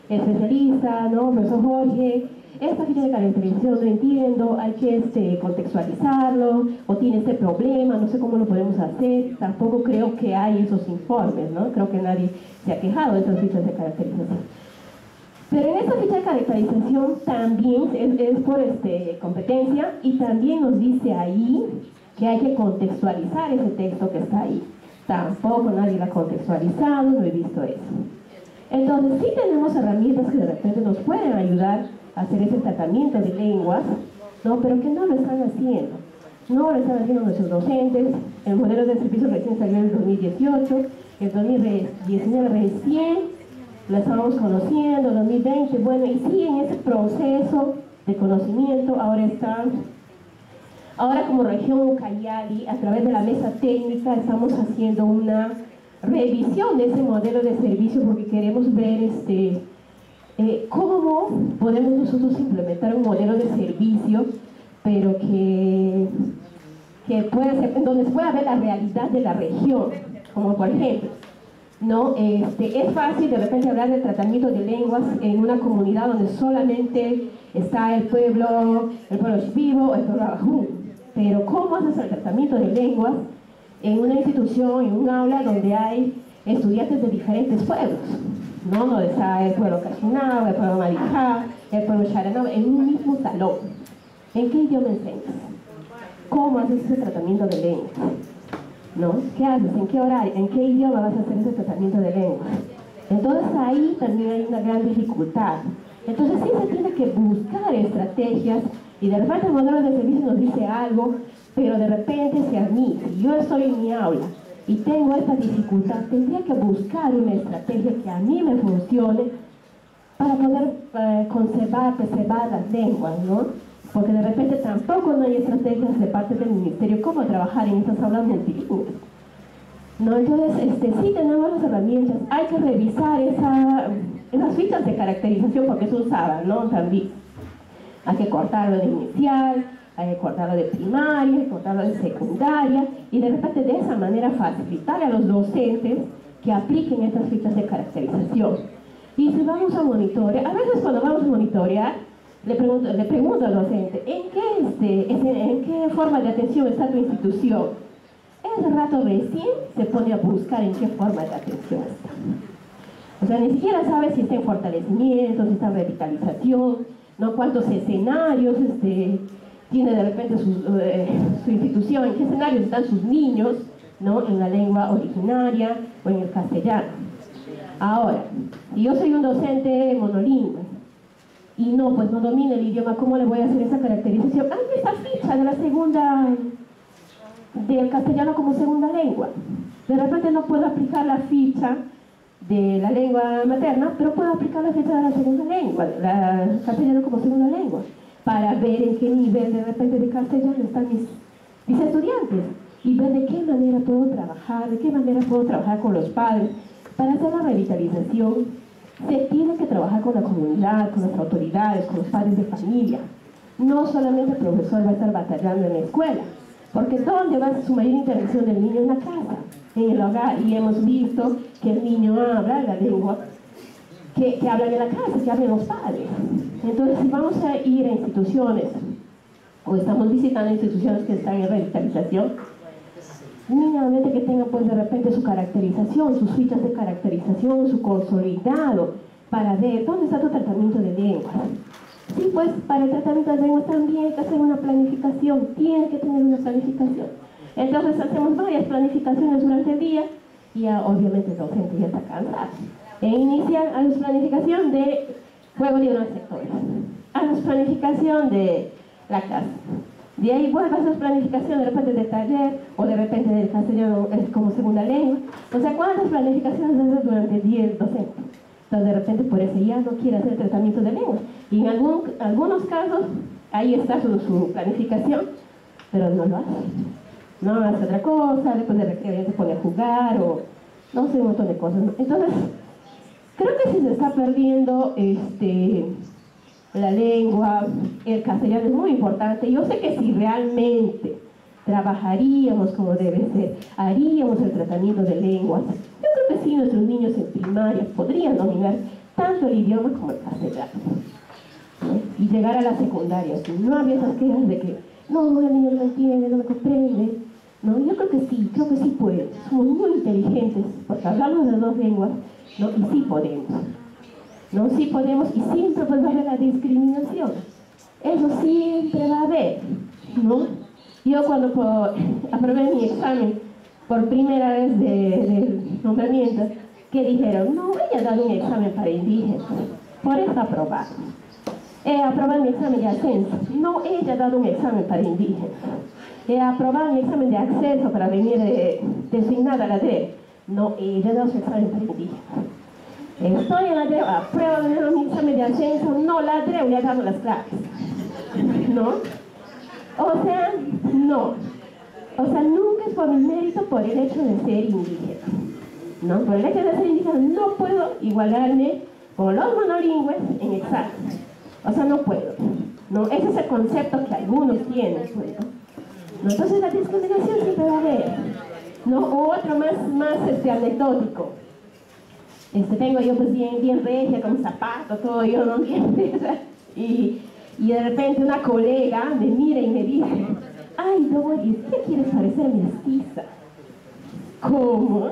Especialista, ¿no? Profesor Jorge, esta ficha de caracterización no entiendo, hay que contextualizarlo, o tiene este problema, no sé cómo lo podemos hacer. Tampoco creo que hay esos informes, ¿no? Creo que nadie se ha quejado de estas fichas de caracterización. Pero en esta ficha de caracterización también es por competencia, y también nos dice ahí que hay que contextualizar ese texto que está ahí. Tampoco nadie lo ha contextualizado, no he visto eso. Entonces sí tenemos herramientas que de repente nos pueden ayudar a hacer ese tratamiento de lenguas, ¿no? Pero que no lo están haciendo. No lo están haciendo nuestros docentes. El modelo de servicio recién salió en el 2018, el 2019 recién lo estamos conociendo, 2020, bueno, y sí, en ese proceso de conocimiento ahora como región Ucayali, a través de la mesa técnica, estamos haciendo una revisión de ese modelo de servicio porque queremos ver cómo podemos nosotros implementar un modelo de servicio, pero que pueda ser, donde se pueda ver la realidad de la región, como por ejemplo, ¿no? Es fácil de repente hablar del tratamiento de lenguas en una comunidad donde solamente está el pueblo Shipibo o el pueblo Abajún, pero ¿cómo haces el tratamiento de lenguas en una institución, en un aula donde hay estudiantes de diferentes pueblos, ¿no? Donde está el pueblo Cachinao, el pueblo Maricá, el pueblo Charanao, en un mismo salón? ¿En qué idioma enseñas? ¿Cómo haces ese tratamiento de lenguas? ¿No? ¿Qué haces? ¿En qué horario? ¿En qué idioma vas a hacer ese tratamiento de lenguas? Entonces ahí también hay una gran dificultad. Entonces sí se tiene que buscar estrategias, y de repente el modelo de servicio nos dice algo, pero de repente si a mí, si yo estoy en mi aula y tengo esta dificultad, tendría que buscar una estrategia que a mí me funcione para poder preservar las lenguas, ¿no? Porque de repente tampoco no hay estrategias de parte del ministerio cómo trabajar en estas aulas multilingües, ¿no? Entonces, sí tenemos las herramientas, hay que revisar esas fichas de caracterización porque se usaban, ¿no? También hay que cortarlo de inicial, hay que cortarlo de primaria, hay que cortarlo de secundaria, y de repente de esa manera facilitar a los docentes que apliquen estas fichas de caracterización. Y si vamos a monitorear, a veces cuando vamos a monitorear, le pregunto al docente, ¿en qué forma de atención está tu institución? Ese rato recién se pone a buscar en qué forma de atención está. O sea, ni siquiera sabe si está en fortalecimiento, si está en revitalización, ¿no? Cuántos escenarios tiene de repente su institución, en qué escenarios están sus niños, ¿no? En la lengua originaria o en el castellano. Ahora, si yo soy un docente monolingüe y no domino el idioma, ¿cómo le voy a hacer esa caracterización? Hay esta ficha de la del castellano como segunda lengua. De repente no puedo aplicar la ficha de la lengua materna, pero puedo aplicar la ficha de la segunda lengua, el castellano como segunda lengua, para ver en qué nivel de repente de castellano están mis estudiantes, y ver de qué manera puedo trabajar con los padres. Para hacer la revitalización se tiene que trabajar con la comunidad, con las autoridades, con los padres de familia. No solamente el profesor va a estar batallando en la escuela, porque ¿dónde va su mayor intervención del niño? En la casa, en el hogar, y hemos visto que el niño habla la lengua que hablan en la casa, que hablan los padres. Entonces, si vamos a ir a instituciones, o estamos visitando instituciones que están en revitalización, mínimamente que tengan pues de repente su caracterización, sus fichas de caracterización, su consolidado, para ver dónde está tu tratamiento de lenguas. Sí, pues para el tratamiento de lenguas también hay que hacer una planificación, tiene que tener una planificación. Entonces hacemos varias planificaciones durante el día y ya, obviamente el docente ya está cansado. E inician a la planificación de juego libre en sectores, a la planificación de la clase. De ahí vuelve a hacer planificación de repente de taller o de repente del castellano como segunda lengua. O sea, ¿cuántas planificaciones hace durante el día el docente? Entonces de repente por eso ya no quiere hacer tratamiento de lengua. Y en algunos casos ahí está su planificación, pero no lo hace. No hace otra cosa, después de recreo ya se pone a jugar o no sé, un montón de cosas. Entonces, creo que si se está perdiendo la lengua, el castellano es muy importante. Yo sé que si realmente trabajaríamos como debe ser, haríamos el tratamiento de lenguas, yo creo que sí nuestros niños en primaria podrían dominar tanto el idioma como el castellano, ¿no? Y llegar a la secundaria, si no había esas quejas de que no, el niño no entiende, no me comprende, ¿no? Yo creo que sí puede. Somos muy inteligentes porque hablamos de dos lenguas, ¿no? Y sí podemos, ¿no? Sí podemos, y siempre va a haber la discriminación. Eso siempre va a haber, ¿no? Yo cuando aprobé mi examen por primera vez de nombramiento, que dijeron, no, ella ha dado un examen para indígenas, por eso aprobado. He aprobado mi examen de ascenso, no, ella ha dado un examen para indígenas. He aprobado mi examen de acceso para venir designada a la DRE, no, ella ha dado su examen para indígenas. Estoy en la DRE, apruebo mi examen de ascenso, no, la DRE le ha dado las claves, ¿no? O sea, no. O sea, nunca es por mi mérito por el hecho de ser indígena, ¿no? Por el hecho de ser indígena no puedo igualarme con los monolingües en exámenes. O sea, no puedo, ¿no? Ese es el concepto que algunos tienen, pues, ¿no? Entonces la discriminación siempre va a haber, ¿no? O otro más anecdótico. Tengo yo pues bien regia, con zapatos, todo yo, ¿no? Y de repente una colega me mira y me dice, ay, Doris, ¿qué quieres parecer mestiza? ¿Cómo?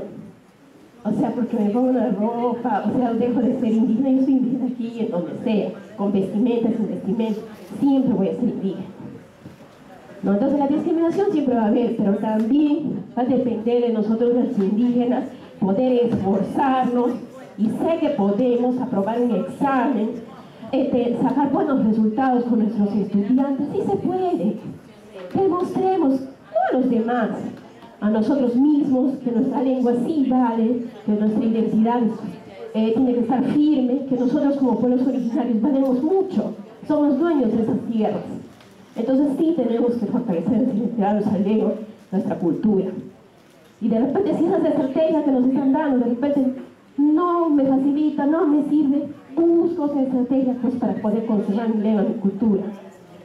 O sea, porque me pongo una ropa, o sea, dejo de ser indígena, yo soy indígena aquí, en donde sea, con vestimenta, sin vestimenta, siempre voy a ser indígena, ¿no? Entonces la discriminación siempre va a haber, pero también va a depender de nosotros los indígenas poder esforzarnos, y sé que podemos aprobar un examen, sacar buenos resultados con nuestros estudiantes, sí se puede. Demostremos, no a los demás, a nosotros mismos, que nuestra lengua sí vale, que nuestra identidad tiene que estar firme, que nosotros como pueblos originarios valemos mucho, somos dueños de esas tierras. Entonces sí tenemos que fortalecer nuestra identidad, nuestra lengua, nuestra cultura. Y de repente si esas estrategias que nos están dando, de repente no me facilita, no me sirve, busco otra estrategia pues para poder conservar mi lengua, mi cultura.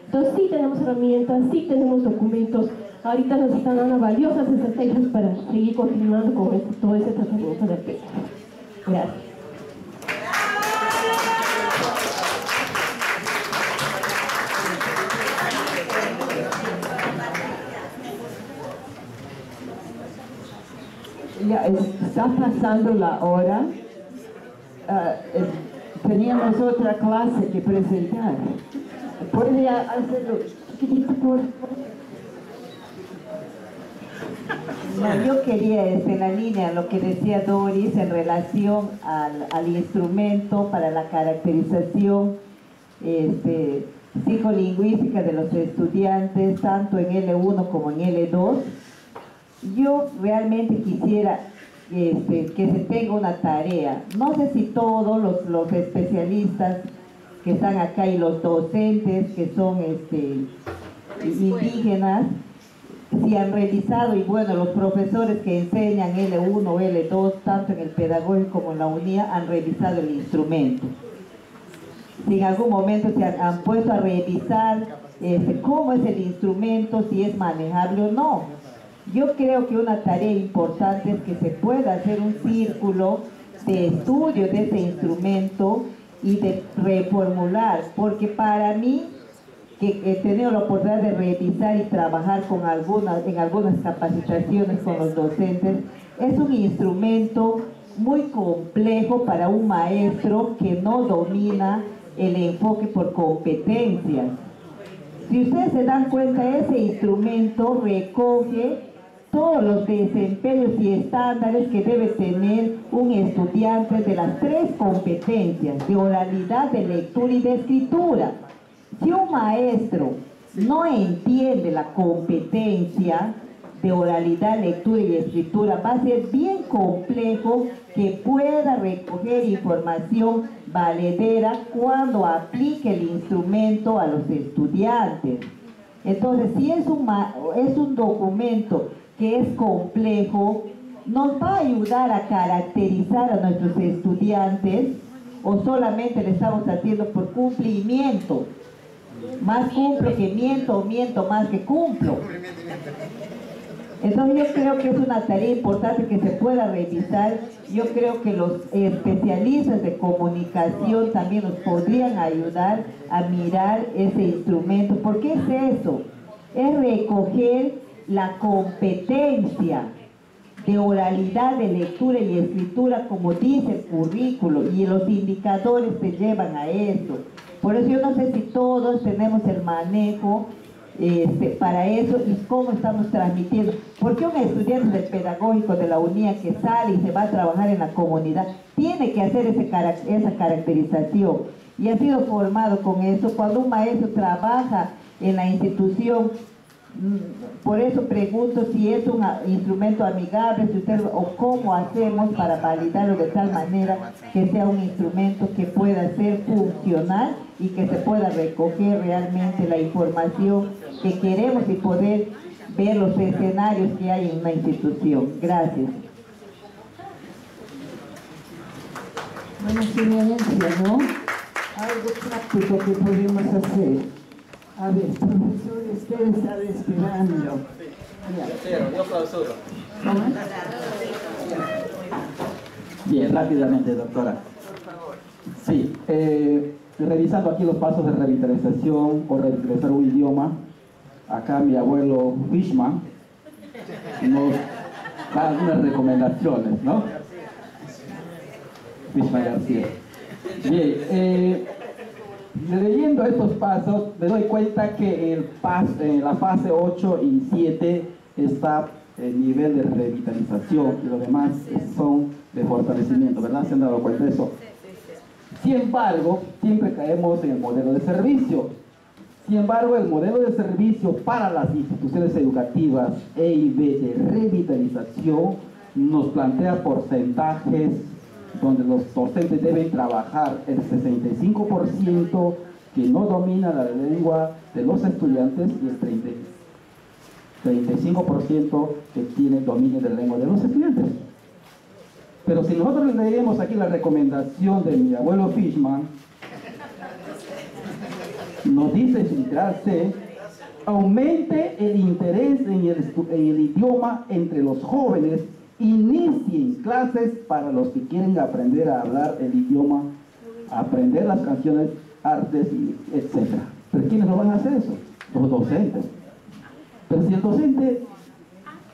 Entonces sí tenemos herramientas, sí tenemos documentos, ahorita nos están dando valiosas estrategias para seguir continuando con todo ese tratamiento del tema. Gracias. Ya está pasando la hora. Teníamos otra clase que presentar. ¿Podría hacerlo chiquitito, por favor? No, yo quería, en la línea, lo que decía Doris en relación al instrumento para la caracterización psicolingüística de los estudiantes, tanto en L1 como en L2. Yo realmente quisiera que se tenga una tarea. No sé si todos los especialistas que están acá y los docentes que son indígenas, si han revisado, y bueno, los profesores que enseñan L1 o L2, tanto en el pedagógico como en la UNIA, han revisado el instrumento. Si en algún momento se han puesto a revisar cómo es el instrumento, si es manejable o no. Yo creo que una tarea importante es que se pueda hacer un círculo de estudio de ese instrumento y de reformular, porque para mí, que he tenido la oportunidad de revisar y trabajar en algunas capacitaciones con los docentes, es un instrumento muy complejo para un maestro que no domina el enfoque por competencias. Si ustedes se dan cuenta, ese instrumento recoge todos los desempeños y estándares que debe tener un estudiante de las 3 competencias de oralidad, de lectura y de escritura. Si un maestro no entiende la competencia de oralidad, lectura y escritura, va a ser bien complejo que pueda recoger información valedera cuando aplique el instrumento a los estudiantes. Entonces, si es un documento que es complejo, ¿nos va a ayudar a caracterizar a nuestros estudiantes o solamente le estamos haciendo por cumplimiento? Más cumplo que miento, o miento más que cumplo. Entonces yo creo que es una tarea importante que se pueda revisar. Yo creo que los especialistas de comunicación también nos podrían ayudar a mirar ese instrumento. ¿Por qué es eso? Es recoger la competencia de oralidad, de lectura y escritura, como dice el currículo, y los indicadores te llevan a eso. Por eso yo no sé si todos tenemos el manejo para eso y cómo estamos transmitiendo. Porque un estudiante del pedagógico de la UNIA que sale y se va a trabajar en la comunidad tiene que hacer esa caracterización y ha sido formado con eso. Cuando un maestro trabaja en la institución, por eso pregunto si es un instrumento amigable, si usted, o cómo hacemos para validarlo de tal manera que sea un instrumento que pueda ser funcional y que se pueda recoger realmente la información que queremos y poder ver los escenarios que hay en una institución. Gracias. Bueno, señorencia, ¿no? Algo práctico que podemos hacer. A ver, profesor, usted está esperando. Yo clausuro. Bien, rápidamente, doctora. Sí, revisando aquí los pasos de revitalización o revitalizar un idioma, acá mi abuelo Fishman nos da algunas recomendaciones, ¿no? Fishman García. Bien, leyendo estos pasos me doy cuenta que la fase 8 y 7 está el nivel de revitalización y los demás son de fortalecimiento, ¿verdad? ¿Se han dado cuenta de eso? Sin embargo, siempre caemos en el modelo de servicio. Sin embargo, el modelo de servicio para las instituciones educativas E y B de revitalización nos plantea porcentajes donde los docentes deben trabajar el 65% que no domina la lengua de los estudiantes y el 35% que tiene dominio de la lengua de los estudiantes. Pero si nosotros leemos aquí la recomendación de mi abuelo Fishman, nos dice en su literal C, aumente el interés en el idioma entre los jóvenes, inicien clases para los que quieren aprender a hablar el idioma, aprender las canciones, artes, etc. ¿Pero quiénes lo van a hacer eso? Los docentes. Pero si el docente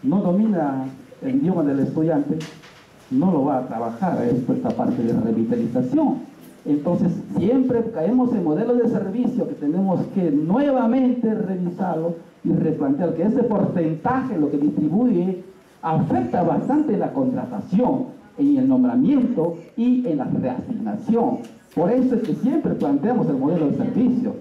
no domina el idioma del estudiante, no lo va a trabajar esta parte de revitalización. Entonces siempre caemos en modelos de servicio que tenemos que nuevamente revisarlo y replantear que ese porcentaje, lo que distribuye, afecta bastante la contratación, en el nombramiento y en la reasignación. Por eso es que siempre planteamos el modelo de servicio.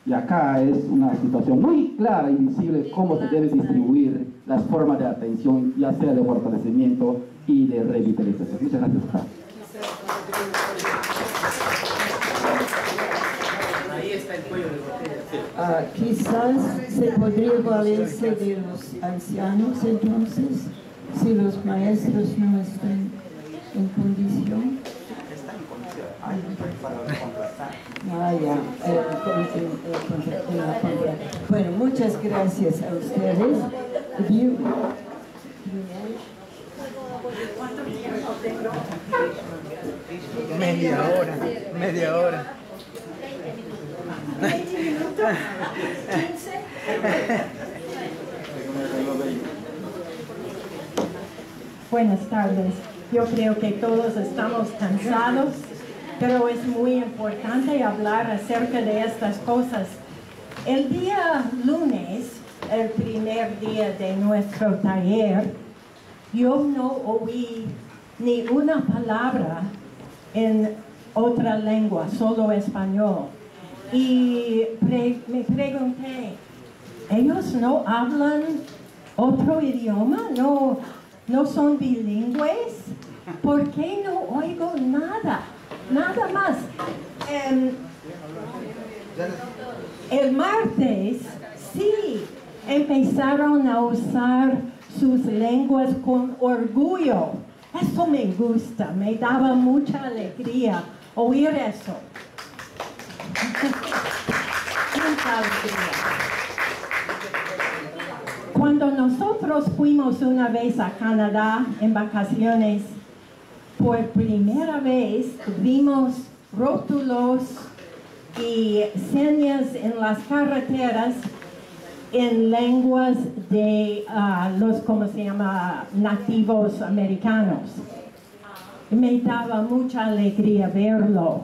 Y acá es una situación muy clara y visible cómo se deben distribuir las formas de atención, ya sea de fortalecimiento y de revitalización. Muchas gracias. Ahí está el cuello de botella. Quizás se podría valerse de los ancianos entonces, si los maestros no están en condición. Está en condición. Hay para contratar. Bueno, muchas gracias a ustedes. Media hora. 20 minutos, 15. Buenas tardes. Yo creo que todos estamos cansados, pero es muy importante hablar acerca de estas cosas. El día lunes el primer día de nuestro taller, yo no oí ni una palabra en otra lengua, solo español. Y me pregunté, ¿ellos no hablan otro idioma? ¿No son bilingües? ¿Por qué no oigo nada? Nada más. El martes, sí, empezaron a usar sus lenguas con orgullo. Eso me gusta, me daba mucha alegría oír eso. Mucha alegría. Cuando nosotros fuimos una vez a Canadá en vacaciones, por primera vez vimos rótulos y señas en las carreteras en lenguas de los, ¿cómo se llama?, nativos americanos. Me daba mucha alegría verlo.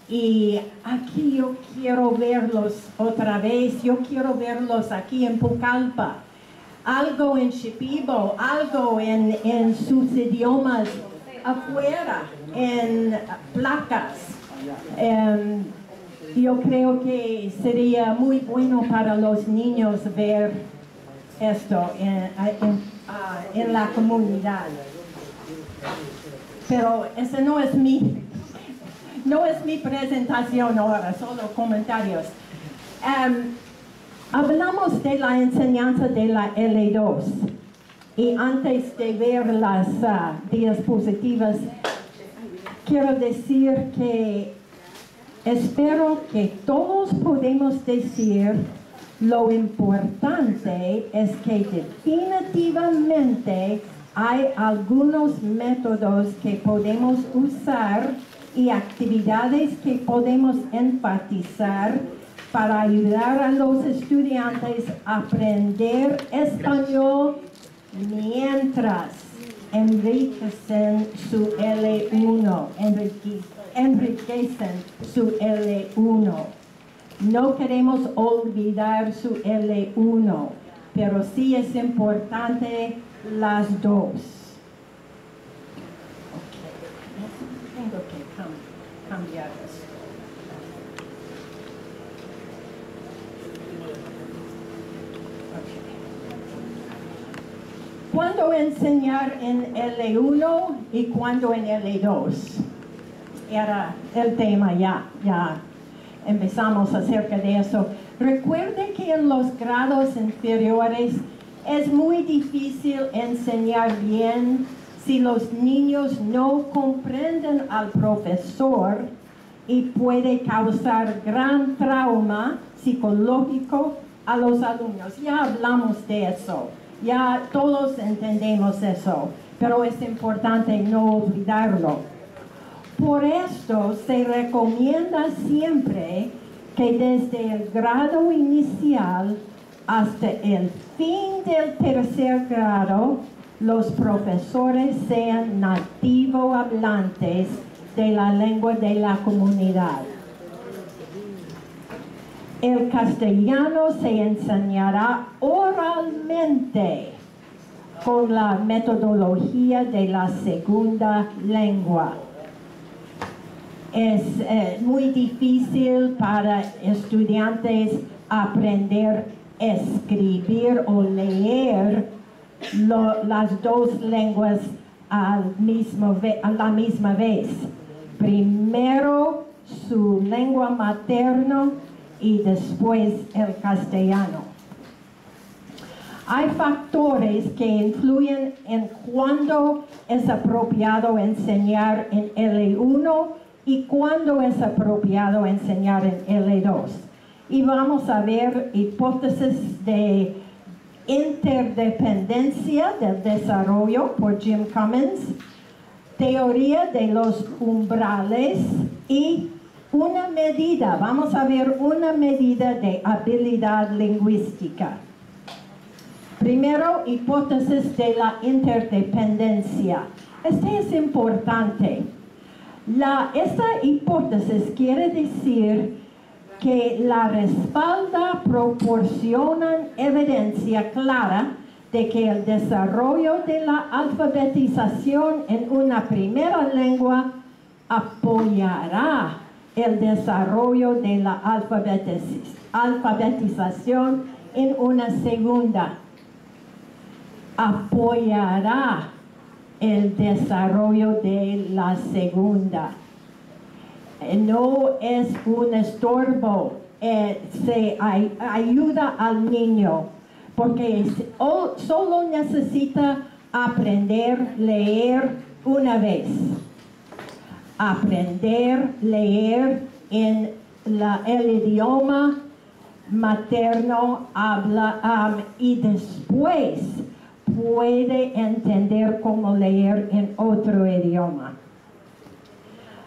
Y aquí yo quiero verlos otra vez, yo quiero verlos aquí en Pucallpa. Algo en Shipibo, algo en sus idiomas afuera, en placas. Yo creo que sería muy bueno para los niños ver esto en la comunidad. Pero ese no es mi presentación ahora, solo comentarios. Hablamos de la enseñanza de la L2 y antes de ver las diapositivas, quiero decir que espero que todos podemos decir lo importante es que definitivamente hay algunos métodos que podemos usar y actividades que podemos enfatizar para ayudar a los estudiantes a aprender español mientras enriquecen su L1, enriquecen su L1. No queremos olvidar su L1, pero sí es importante las dos. Tengo que cambiar esto. ¿Cuándo enseñar en L1 y cuándo en L2? Era el tema, ya empezamos acerca de eso. Recuerde que en los grados inferiores es muy difícil enseñar bien si los niños no comprenden al profesor y puede causar gran trauma psicológico a los alumnos. Ya hablamos de eso, ya todos entendemos eso, pero es importante no olvidarlo. Por esto se recomienda siempre que desde el grado inicial hasta el fin del tercer grado, los profesores sean nativo hablantes de la lengua de la comunidad. El castellano se enseñará oralmente con la metodología de la segunda lengua. Es muy difícil para estudiantes aprender a escribir o leer las dos lenguas a la misma vez. Primero su lengua materna y después el castellano. Hay factores que influyen en cuándo es apropiado enseñar en L1 y cuándo es apropiado enseñar en L2. Y vamos a ver hipótesis de interdependencia del desarrollo por Jim Cummins, teoría de los umbrales y una medida, vamos a ver una medida de habilidad lingüística. Primero, hipótesis de la interdependencia. Este es importante. Esta hipótesis quiere decir que la respalda proporcionan evidencia clara de que el desarrollo de la alfabetización en una primera lengua apoyará el desarrollo de la alfabetización en una segunda. Apoyará el desarrollo de la segunda. No es un estorbo, se ayuda al niño, porque solo necesita aprender a leer una vez. Aprender a leer en el idioma materno y después puede entender cómo leer en otro idioma.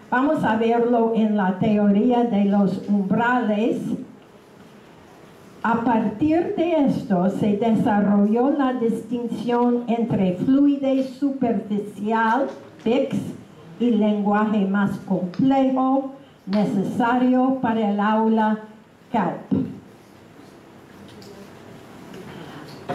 Vamos a verlo en la teoría de los umbrales. A partir de esto se desarrolló la distinción entre fluidez superficial, PICS, y lenguaje más complejo, necesario para el aula CALP.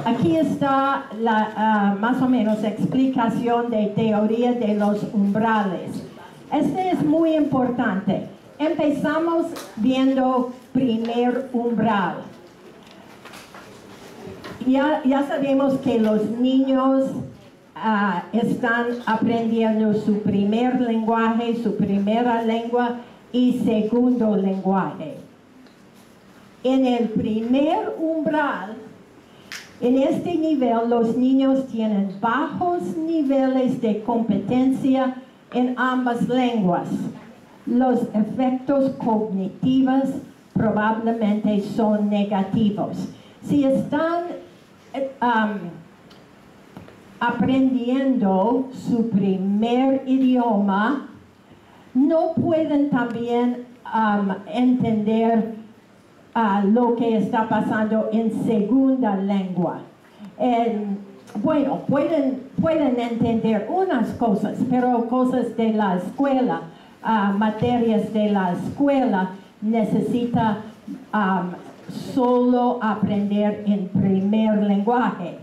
Aquí está la más o menos explicación de teoría de los umbrales. Este es muy importante. Empezamos viendo primer umbral. Ya sabemos que los niños están aprendiendo su primer lenguaje, su primera lengua y segundo lenguaje. En el primer umbral, en este nivel, los niños tienen bajos niveles de competencia en ambas lenguas. Los efectos cognitivos probablemente son negativos. Si están aprendiendo su primer idioma, no pueden también entender lo que está pasando en segunda lengua. Bueno, pueden entender unas cosas, pero cosas de la escuela, materias de la escuela, necesita solo aprender en primer lenguaje.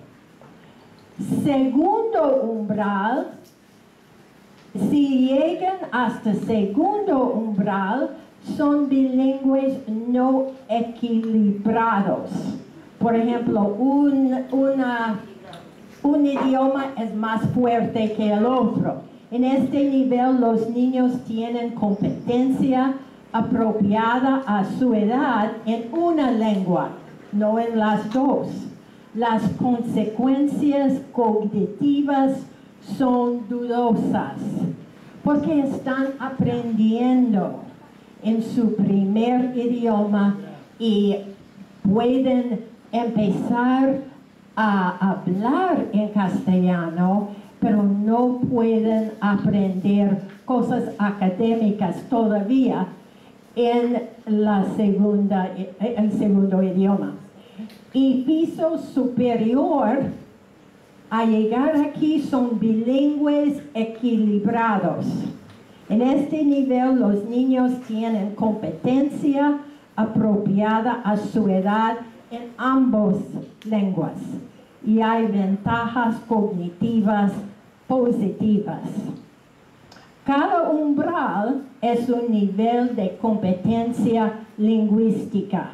Segundo umbral, si llegan hasta segundo umbral, son bilingües no equilibrados. Por ejemplo, un idioma es más fuerte que el otro. En este nivel, los niños tienen competencia apropiada a su edad en una lengua, no en las dos. Las consecuencias cognitivas son dudosas porque están aprendiendo en su primer idioma y pueden empezar a hablar en castellano, pero no pueden aprender cosas académicas todavía en el segundo idioma. Y piso superior, a llegar aquí, son bilingües equilibrados. En este nivel, los niños tienen competencia apropiada a su edad en ambas lenguas y hay ventajas cognitivas positivas. Cada umbral es un nivel de competencia lingüística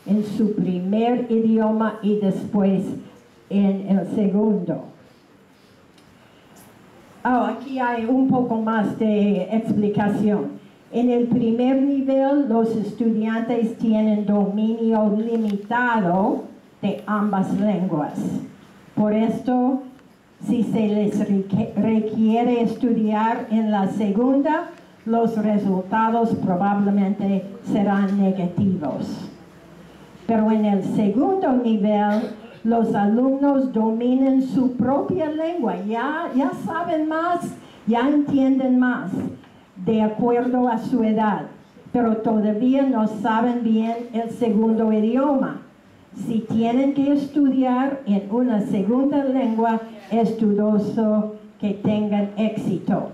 en su primer idioma y después en el segundo. Aquí hay un poco más de explicación. En el primer nivel, los estudiantes tienen dominio limitado de ambas lenguas. Por esto, si se les requiere estudiar en la segunda, los resultados probablemente serán negativos. Pero en el segundo nivel, los alumnos dominan su propia lengua, ya saben más, ya entienden más, de acuerdo a su edad, pero todavía no saben bien el segundo idioma. Si tienen que estudiar en una segunda lengua, es dudoso que tengan éxito.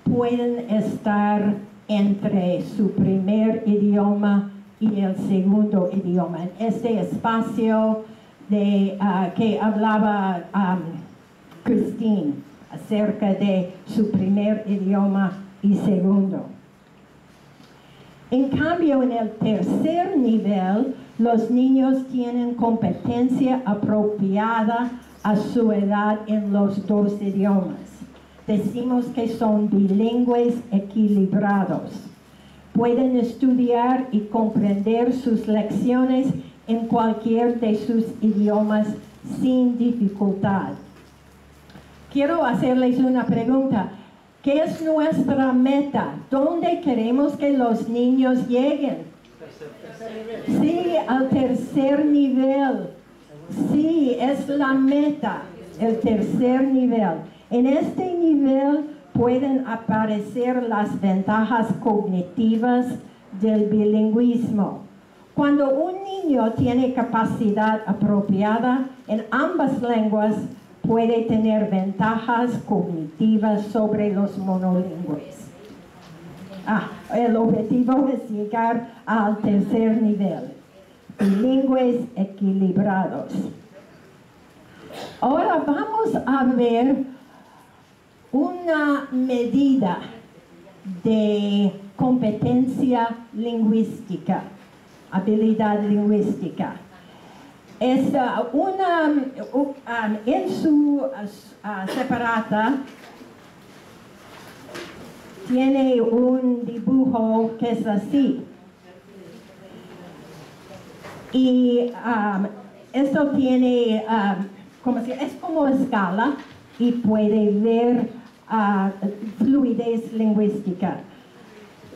Pueden estar entre su primer idioma y el segundo idioma. En este espacio que hablaba Christine acerca de su primer idioma y segundo. En cambio, en el tercer nivel, los niños tienen competencia apropiada a su edad en los dos idiomas. Decimos que son bilingües equilibrados. Pueden estudiar y comprender sus lecciones en cualquier de sus idiomas sin dificultad. Quiero hacerles una pregunta. ¿Qué es nuestra meta? ¿Dónde queremos que los niños lleguen? Sí, al tercer nivel. Sí, es la meta, el tercer nivel. En este nivel pueden aparecer las ventajas cognitivas del bilingüismo. Cuando un niño tiene capacidad apropiada en ambas lenguas, puede tener ventajas cognitivas sobre los monolingües. El objetivo es llegar al tercer nivel, bilingües equilibrados. Ahora vamos a ver una medida de competencia lingüística, habilidad lingüística. Es en su separata tiene un dibujo que es así. Y esto tiene, es como escala y puede ver fluidez lingüística.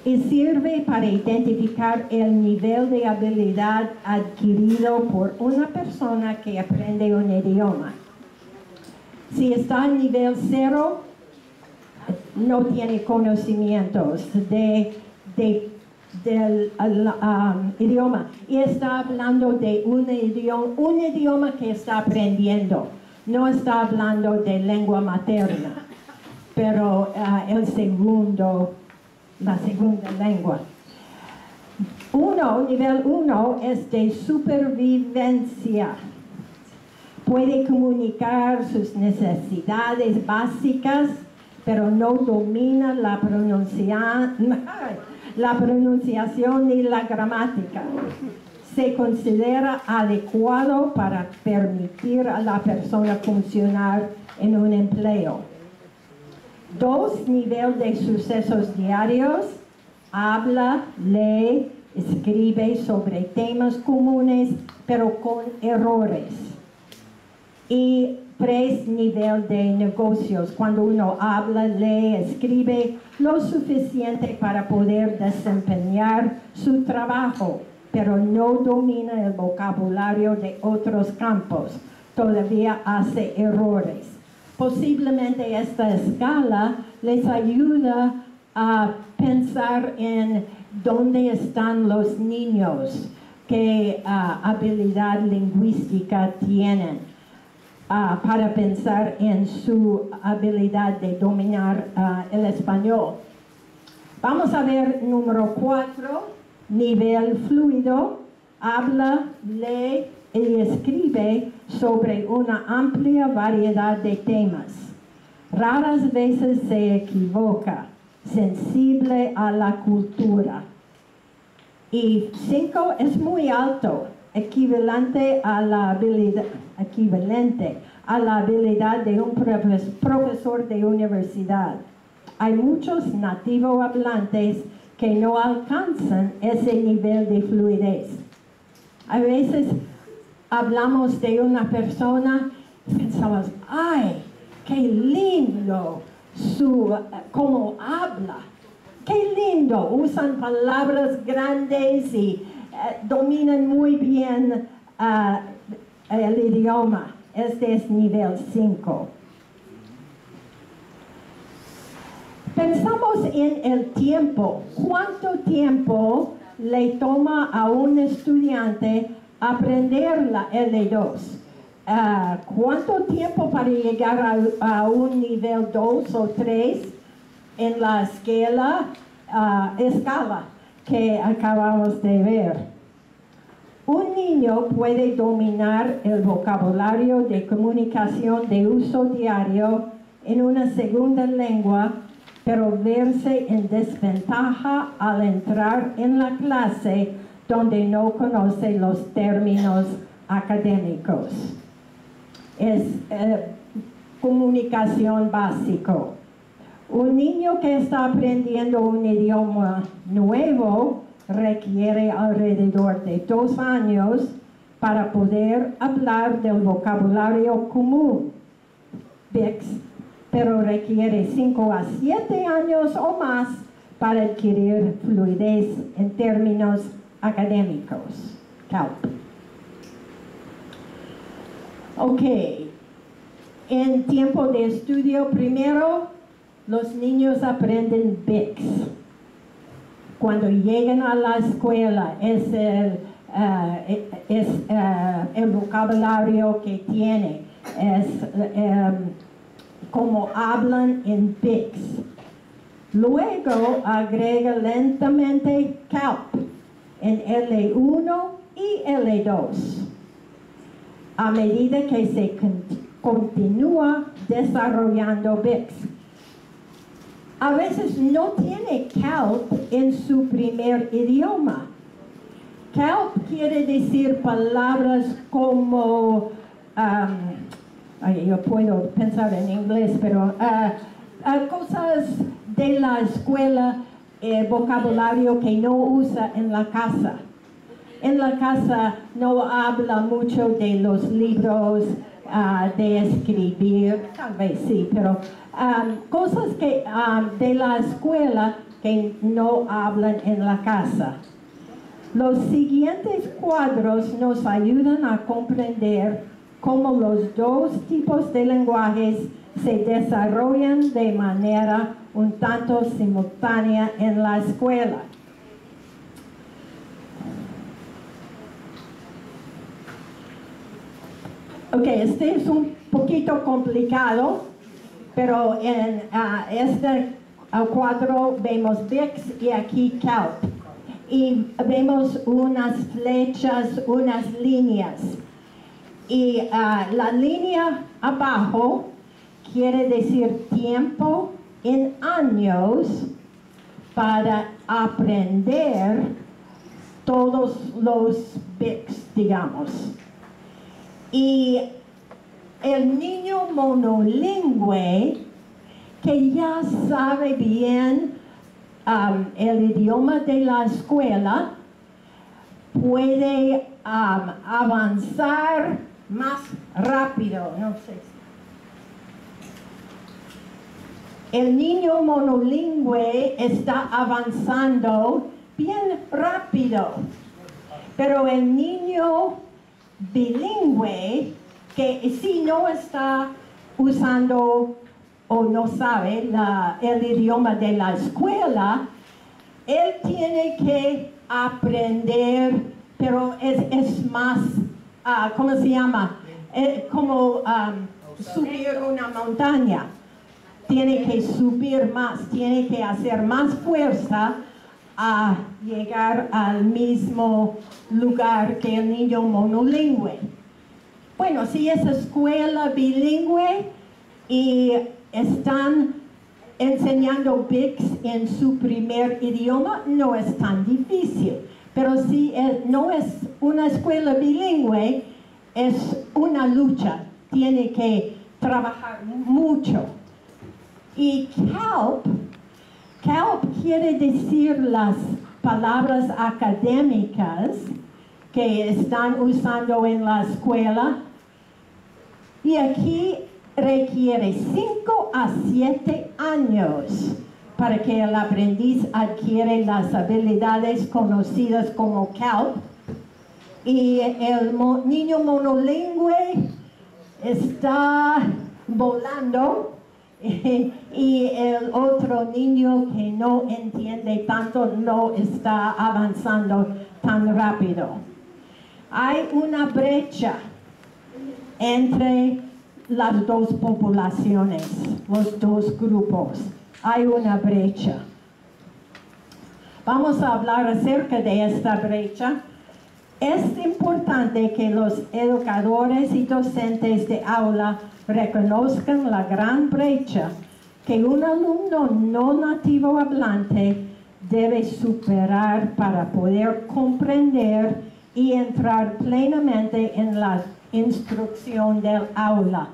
Y sirve para identificar el nivel de habilidad adquirido por una persona que aprende un idioma. Si está en nivel 0, no tiene conocimientos del idioma. Y está hablando de un idioma que está aprendiendo. No está hablando de lengua materna, pero la segunda lengua. Nivel 1 es de supervivencia. Puede comunicar sus necesidades básicas, pero no domina la pronunciación ni la gramática. Se considera adecuado para permitir a la persona funcionar en un empleo. 2, nivel de sucesos diarios, habla, lee, escribe sobre temas comunes, pero con errores. Y 3, nivel de negocios, cuando uno habla, lee, escribe lo suficiente para poder desempeñar su trabajo, pero no domina el vocabulario de otros campos, todavía hace errores. Posiblemente esta escala les ayuda a pensar en dónde están los niños, qué habilidad lingüística tienen, para pensar en su habilidad de dominar el español. Vamos a ver número 4, nivel fluido, habla, lee y escribe sobre una amplia variedad de temas. Raras veces se equivoca, sensible a la cultura. Y 5 es muy alto, equivalente a la habilidad de un profesor de universidad. Hay muchos nativo hablantes que no alcanzan ese nivel de fluidez. A veces hablamos de una persona y pensamos, ¡ay, qué lindo cómo habla! ¡Qué lindo! Usan palabras grandes y dominan muy bien el idioma. Este es nivel 5. Pensamos en el tiempo. ¿Cuánto tiempo le toma a un estudiante aprender la L2? ¿Cuánto tiempo para llegar a un nivel 2 o 3 en la escala? que acabamos de ver. Un niño puede dominar el vocabulario de comunicación de uso diario en una segunda lengua, pero verse en desventaja al entrar en la clase donde no conoce los términos académicos. Es comunicación básico. Un niño que está aprendiendo un idioma nuevo requiere alrededor de 2 años para poder hablar del vocabulario común, BICS, pero requiere 5 a 7 años o más para adquirir fluidez en términos académicos. CALP. Ok, en tiempo de estudio primero, los niños aprenden BICS. Cuando llegan a la escuela es el vocabulario que tiene, es como hablan en BICS. Luego agrega lentamente CALP en L1 y L2. A medida que se continúa desarrollando BICS. A veces no tiene CALP en su primer idioma. CALP quiere decir palabras como, yo puedo pensar en inglés, pero cosas de la escuela, vocabulario que no usa en la casa. En la casa no habla mucho de los libros, de escribir, tal vez sí, pero cosas que, de la escuela que no hablan en la casa. Los siguientes cuadros nos ayudan a comprender cómo los 2 tipos de lenguajes se desarrollan de manera un tanto simultánea en la escuela. Ok, este es un poquito complicado, pero en este cuadro vemos BICS y aquí CALP. Y vemos unas flechas, unas líneas. Y la línea abajo quiere decir tiempo en años para aprender todos los BICS, digamos. Y el niño monolingüe que ya sabe bien el idioma de la escuela puede avanzar más rápido, no sé. El niño monolingüe está avanzando bien rápido, pero el niño bilingüe que si no está usando o no sabe el idioma de la escuela, él tiene que aprender, pero es más, ¿cómo se llama? Como subir una montaña. Tiene que subir más, tiene que hacer más fuerza a llegar al mismo lugar que el niño monolingüe. Bueno, si es escuela bilingüe y están enseñando BICS en su primer idioma, no es tan difícil. Pero si no es una escuela bilingüe, es una lucha. Tiene que trabajar mucho. Y CALP quiere decir las palabras académicas que están usando en la escuela. Y aquí requiere 5 a 7 años para que el aprendiz adquiere las habilidades conocidas como CALP. Y el niño monolingüe está volando y el otro niño que no entiende tanto no está avanzando tan rápido. Hay una brecha entre las 2 poblaciones, los 2 grupos. Hay una brecha. vamos a hablar acerca de esta brecha. Es importante que los educadores y docentes de aula reconozcan la gran brecha que un alumno no nativo hablante debe superar para poder comprender y entrar plenamente en la instrucción del aula.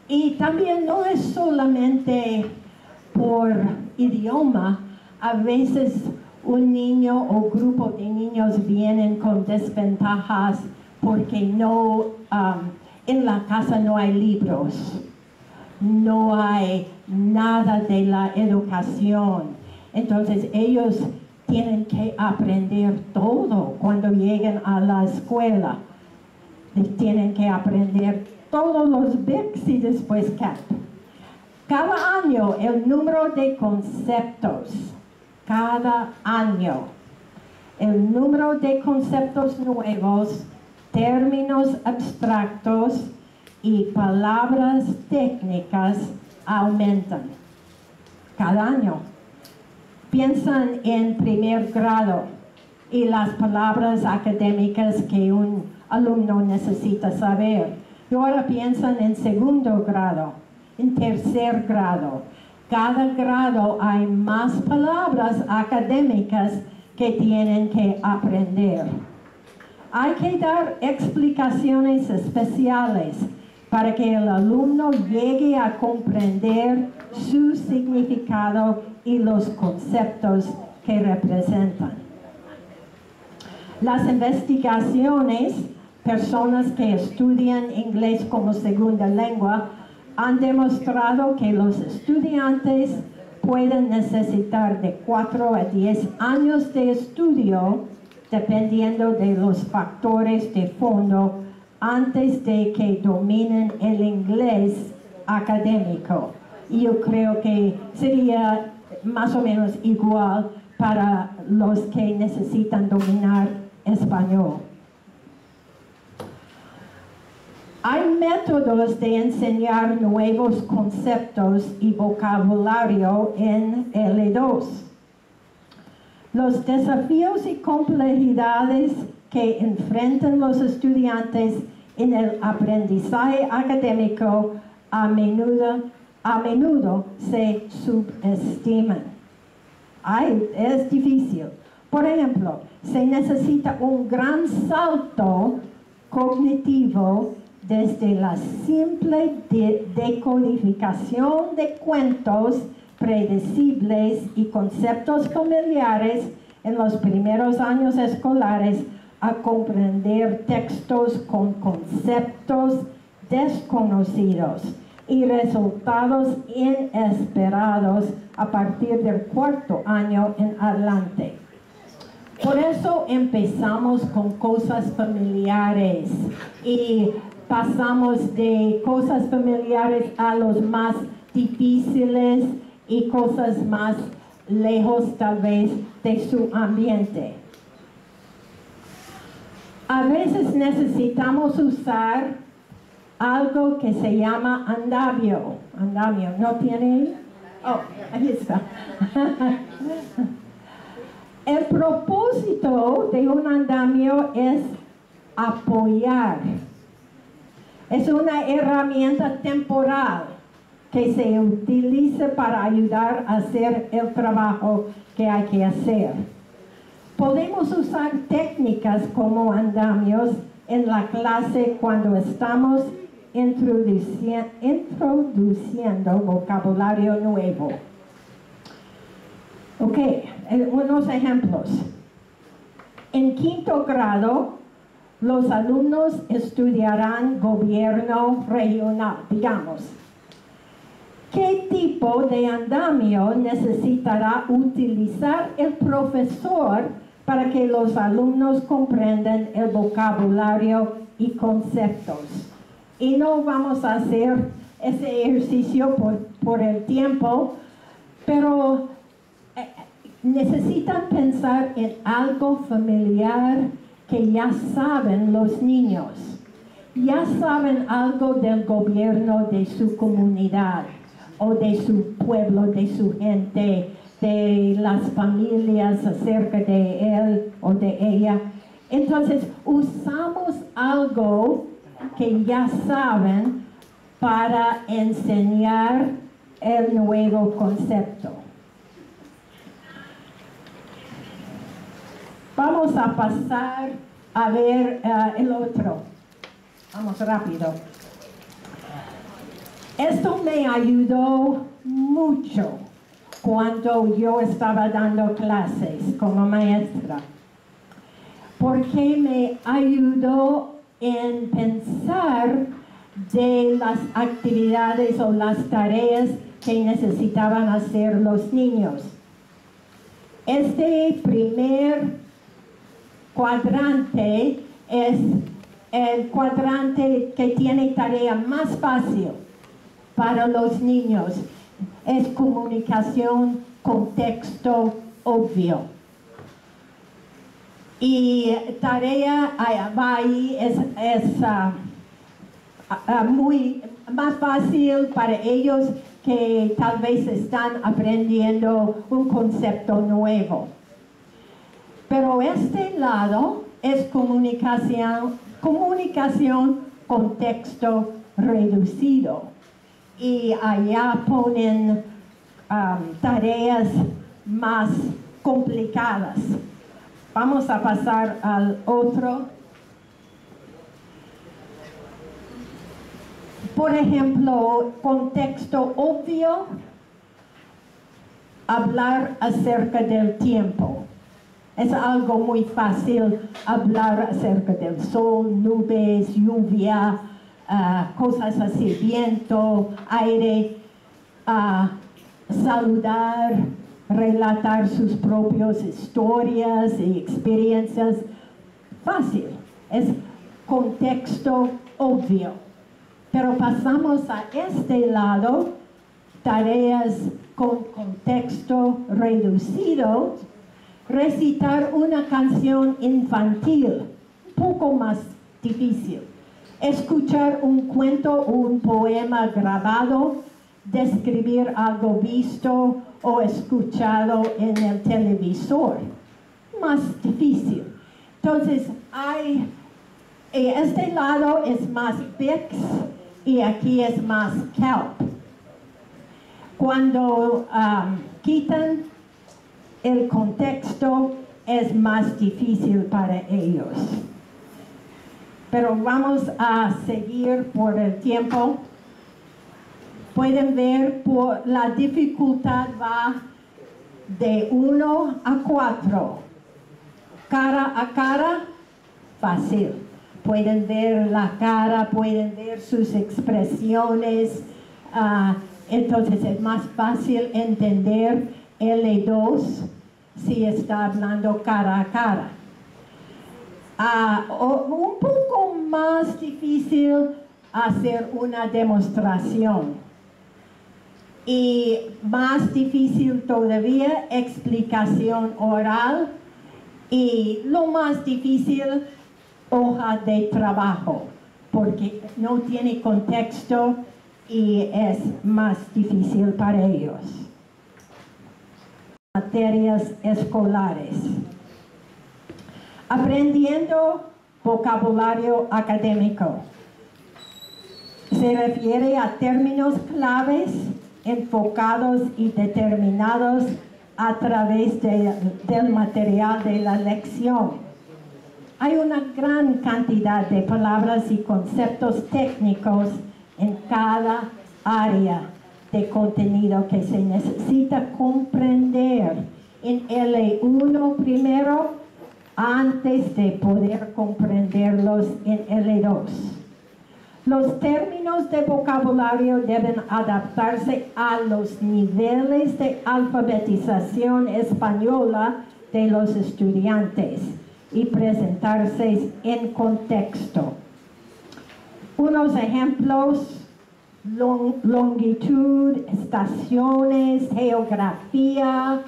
Y también no es solamente por idioma. A veces un niño o grupo de niños vienen con desventajas porque no, en la casa no hay libros, no hay nada de la educación. Entonces ellos tienen que aprender todo cuando lleguen a la escuela. Tienen que aprender todos los BICs y después CAP. Cada año el número de conceptos, cada año, el número de conceptos nuevos, términos abstractos y palabras técnicas aumentan cada año. Piensan en primer grado y las palabras académicas que un alumno necesita saber. Y ahora piensan en segundo grado, en tercer grado. Cada grado hay más palabras académicas que tienen que aprender. Hay que dar explicaciones especiales para que el alumno llegue a comprender su significado y los conceptos que representan. Las investigaciones, personas que estudian inglés como segunda lengua, han demostrado que los estudiantes pueden necesitar de 4 a 10 años de estudio, dependiendo de los factores de fondo, antes de que dominen el inglés académico. Y yo creo que sería más o menos igual para los que necesitan dominar español. Hay métodos de enseñar nuevos conceptos y vocabulario en L2. Los desafíos y complejidades que enfrentan los estudiantes en el aprendizaje académico a menudo se subestiman. Es difícil. Por ejemplo, se necesita un gran salto cognitivo desde la simple decodificación de cuentos predecibles y conceptos familiares en los primeros años escolares a comprender textos con conceptos desconocidos y resultados inesperados a partir del cuarto año en adelante. Por eso empezamos con cosas familiares y pasamos de cosas familiares a los más difíciles y cosas más lejos tal vez de su ambiente. A veces necesitamos usar algo que se llama andamio. Andamio, ¿no tiene? Oh, ahí está. El propósito de un andamio es apoyar. Es una herramienta temporal que se utiliza para ayudar a hacer el trabajo que hay que hacer. Podemos usar técnicas como andamios en la clase cuando estamos introduciendo vocabulario nuevo. Ok, unos ejemplos. En quinto grado, los alumnos estudiarán gobierno regional, digamos. ¿Qué tipo de andamio necesitará utilizar el profesor para que los alumnos comprendan el vocabulario y conceptos? Y no vamos a hacer ese ejercicio por el tiempo, pero necesitan pensar en algo familiar que ya saben los niños. Ya saben algo del gobierno de su comunidad o de su pueblo, de su gente, de las familias acerca de él o de ella. Entonces usamos algo que ya saben para enseñar el nuevo concepto. Vamos a pasar a ver el otro. Vamos rápido. Esto me ayudó mucho cuando yo estaba dando clases como maestra, porque me ayudó en pensar de las actividades o las tareas que necesitaban hacer los niños. Este primer cuadrante es el cuadrante que tiene tarea más fácil para los niños. Es comunicación, contexto obvio. Y tarea ahí es muy más fácil para ellos que tal vez están aprendiendo un concepto nuevo. Pero este lado es comunicación, contexto reducido. Y allá ponen tareas más complicadas. Vamos a pasar al otro. Por ejemplo, contexto obvio, hablar acerca del tiempo. Es algo muy fácil hablar acerca del sol, nubes, lluvia, cosas así, viento, aire, saludar, relatar sus propias historias y experiencias. Fácil, es contexto obvio. Pero pasamos a este lado, tareas con contexto reducido. Recitar una canción infantil, un poco más difícil. Escuchar un cuento o un poema grabado, describir algo visto o escuchado en el televisor, más difícil. Entonces, este lado es más BICS y aquí es más CALP. Cuando quitan el contexto, es más difícil para ellos. Pero vamos a seguir por el tiempo. Pueden ver, la dificultad va de 1 a 4. Cara a cara, fácil. Pueden ver la cara, pueden ver sus expresiones. Entonces es más fácil entender L2 si está hablando cara a cara. Un poco más difícil hacer una demostración. Y más difícil todavía, explicación oral. Y lo más difícil, hoja de trabajo, porque no tiene contexto y es más difícil para ellos. Materias escolares. Aprendiendo vocabulario académico. Se refiere a términos claves enfocados y determinados a través del material de la lección. Hay una gran cantidad de palabras y conceptos técnicos en cada área de contenido que se necesita comprender en L1 primero antes de poder comprenderlos en L2. Los términos de vocabulario deben adaptarse a los niveles de alfabetización española de los estudiantes y presentarse en contexto. Unos ejemplos: longitud, estaciones, geografía,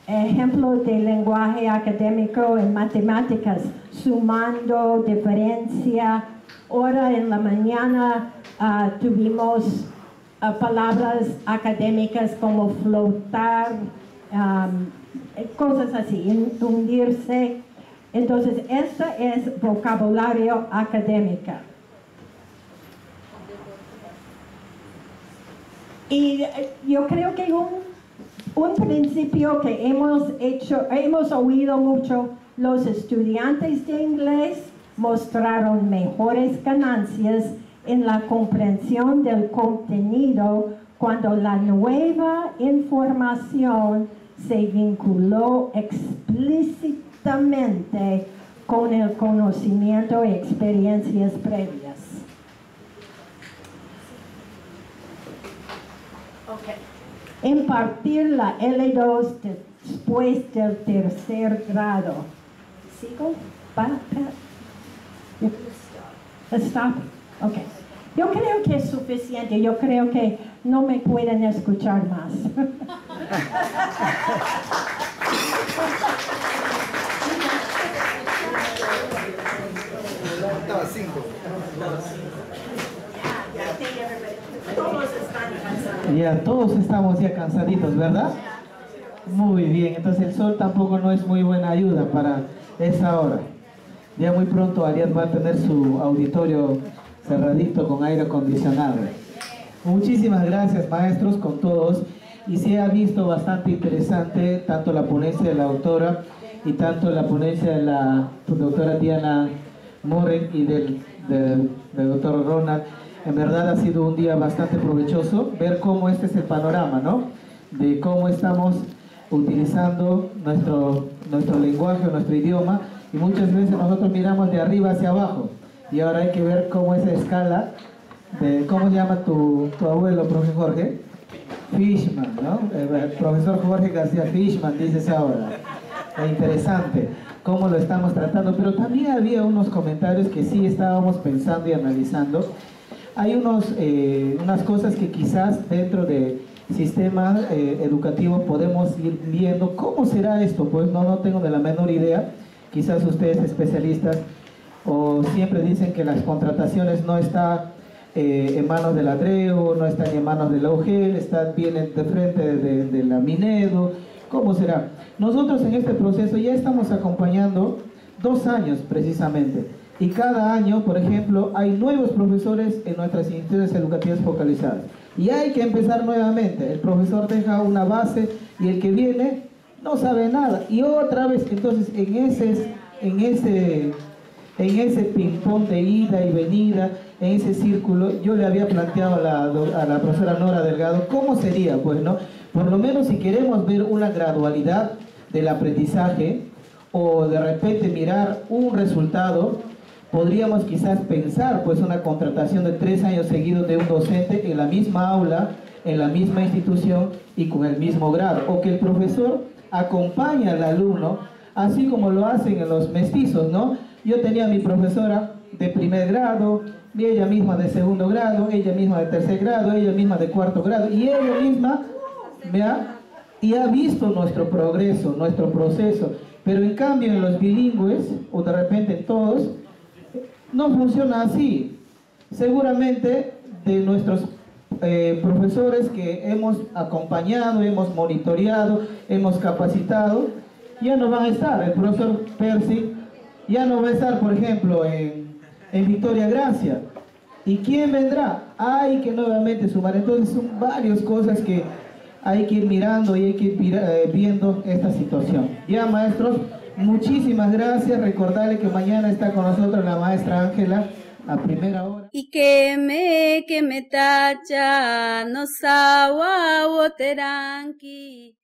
ejemplos de lenguaje académico en matemáticas, sumando, diferencia. Ahora en la mañana tuvimos palabras académicas como flotar, cosas así, hundirse. Entonces, este es vocabulario académico. Y yo creo que un principio que hemos oído mucho, los estudiantes de inglés mostraron mejores ganancias en la comprensión del contenido cuando la nueva información se vinculó explícitamente con el conocimiento y experiencias previas. Impartir la L2 después del tercer grado. ¿Sigo? Stop. Ok. Yo creo que es suficiente. Yo creo que no me pueden escuchar más. Ya, todos estamos ya cansaditos, ¿verdad? Muy bien, entonces el sol tampoco no es muy buena ayuda para esa hora. Ya muy pronto Ariad va a tener su auditorio cerradito con aire acondicionado. Muchísimas gracias, maestros, con todos. Y se ha visto bastante interesante tanto la ponencia de la autora y tanto la ponencia de la doctora Diana Moren y del doctor Ronald. En verdad ha sido un día bastante provechoso ver cómo este es el panorama, ¿no? De cómo estamos utilizando nuestro lenguaje, nuestro idioma, y muchas veces nosotros miramos de arriba hacia abajo, y ahora hay que ver cómo esa escala de, ¿cómo se llama tu abuelo, profe Jorge? Fishman, ¿no? El profesor Jorge García Fishman, dices ahora. Es interesante cómo lo estamos tratando, pero también había unos comentarios que sí estábamos pensando y analizando. Hay unas cosas que quizás dentro del sistema educativo podemos ir viendo. ¿Cómo será esto? Pues no tengo de la menor idea. Quizás ustedes especialistas o siempre dicen que las contrataciones no están en manos del ADREO, no están en manos de la UGEL, vienen de frente de la Minedo. ¿Cómo será? Nosotros en este proceso ya estamos acompañando 2 años precisamente. Y cada año, por ejemplo, hay nuevos profesores en nuestras instituciones educativas focalizadas. Y hay que empezar nuevamente. El profesor deja una base y el que viene no sabe nada. Y otra vez, entonces, en ese ping-pong de ida y venida, en ese círculo, yo le había planteado a la profesora Nora Delgado, ¿cómo sería? Pues, ¿no? Por lo menos si queremos ver una gradualidad del aprendizaje, o de repente mirar un resultado, podríamos quizás pensar pues una contratación de 3 años seguidos de un docente en la misma aula, en la misma institución y con el mismo grado, o que el profesor acompañe al alumno, así como lo hacen en los mestizos, ¿no? Yo tenía a mi profesora de primer grado, y ella misma de segundo grado, ella misma de tercer grado, ella misma de cuarto grado, y ella misma ha visto nuestro progreso, nuestro proceso, pero en cambio en los bilingües, o de repente en todos, no funciona así. Seguramente de nuestros profesores que hemos acompañado, hemos monitoreado, hemos capacitado, ya no van a estar. El profesor Percy ya no va a estar, por ejemplo, en Victoria Gracia. ¿Y quién vendrá? Hay que nuevamente sumar. Entonces son varias cosas que hay que ir mirando y hay que ir viendo esta situación. Ya, maestros, muchísimas gracias. Recordarle que mañana está con nosotros la maestra Ángela a primera hora. Y que me tacha no sawa woteranki.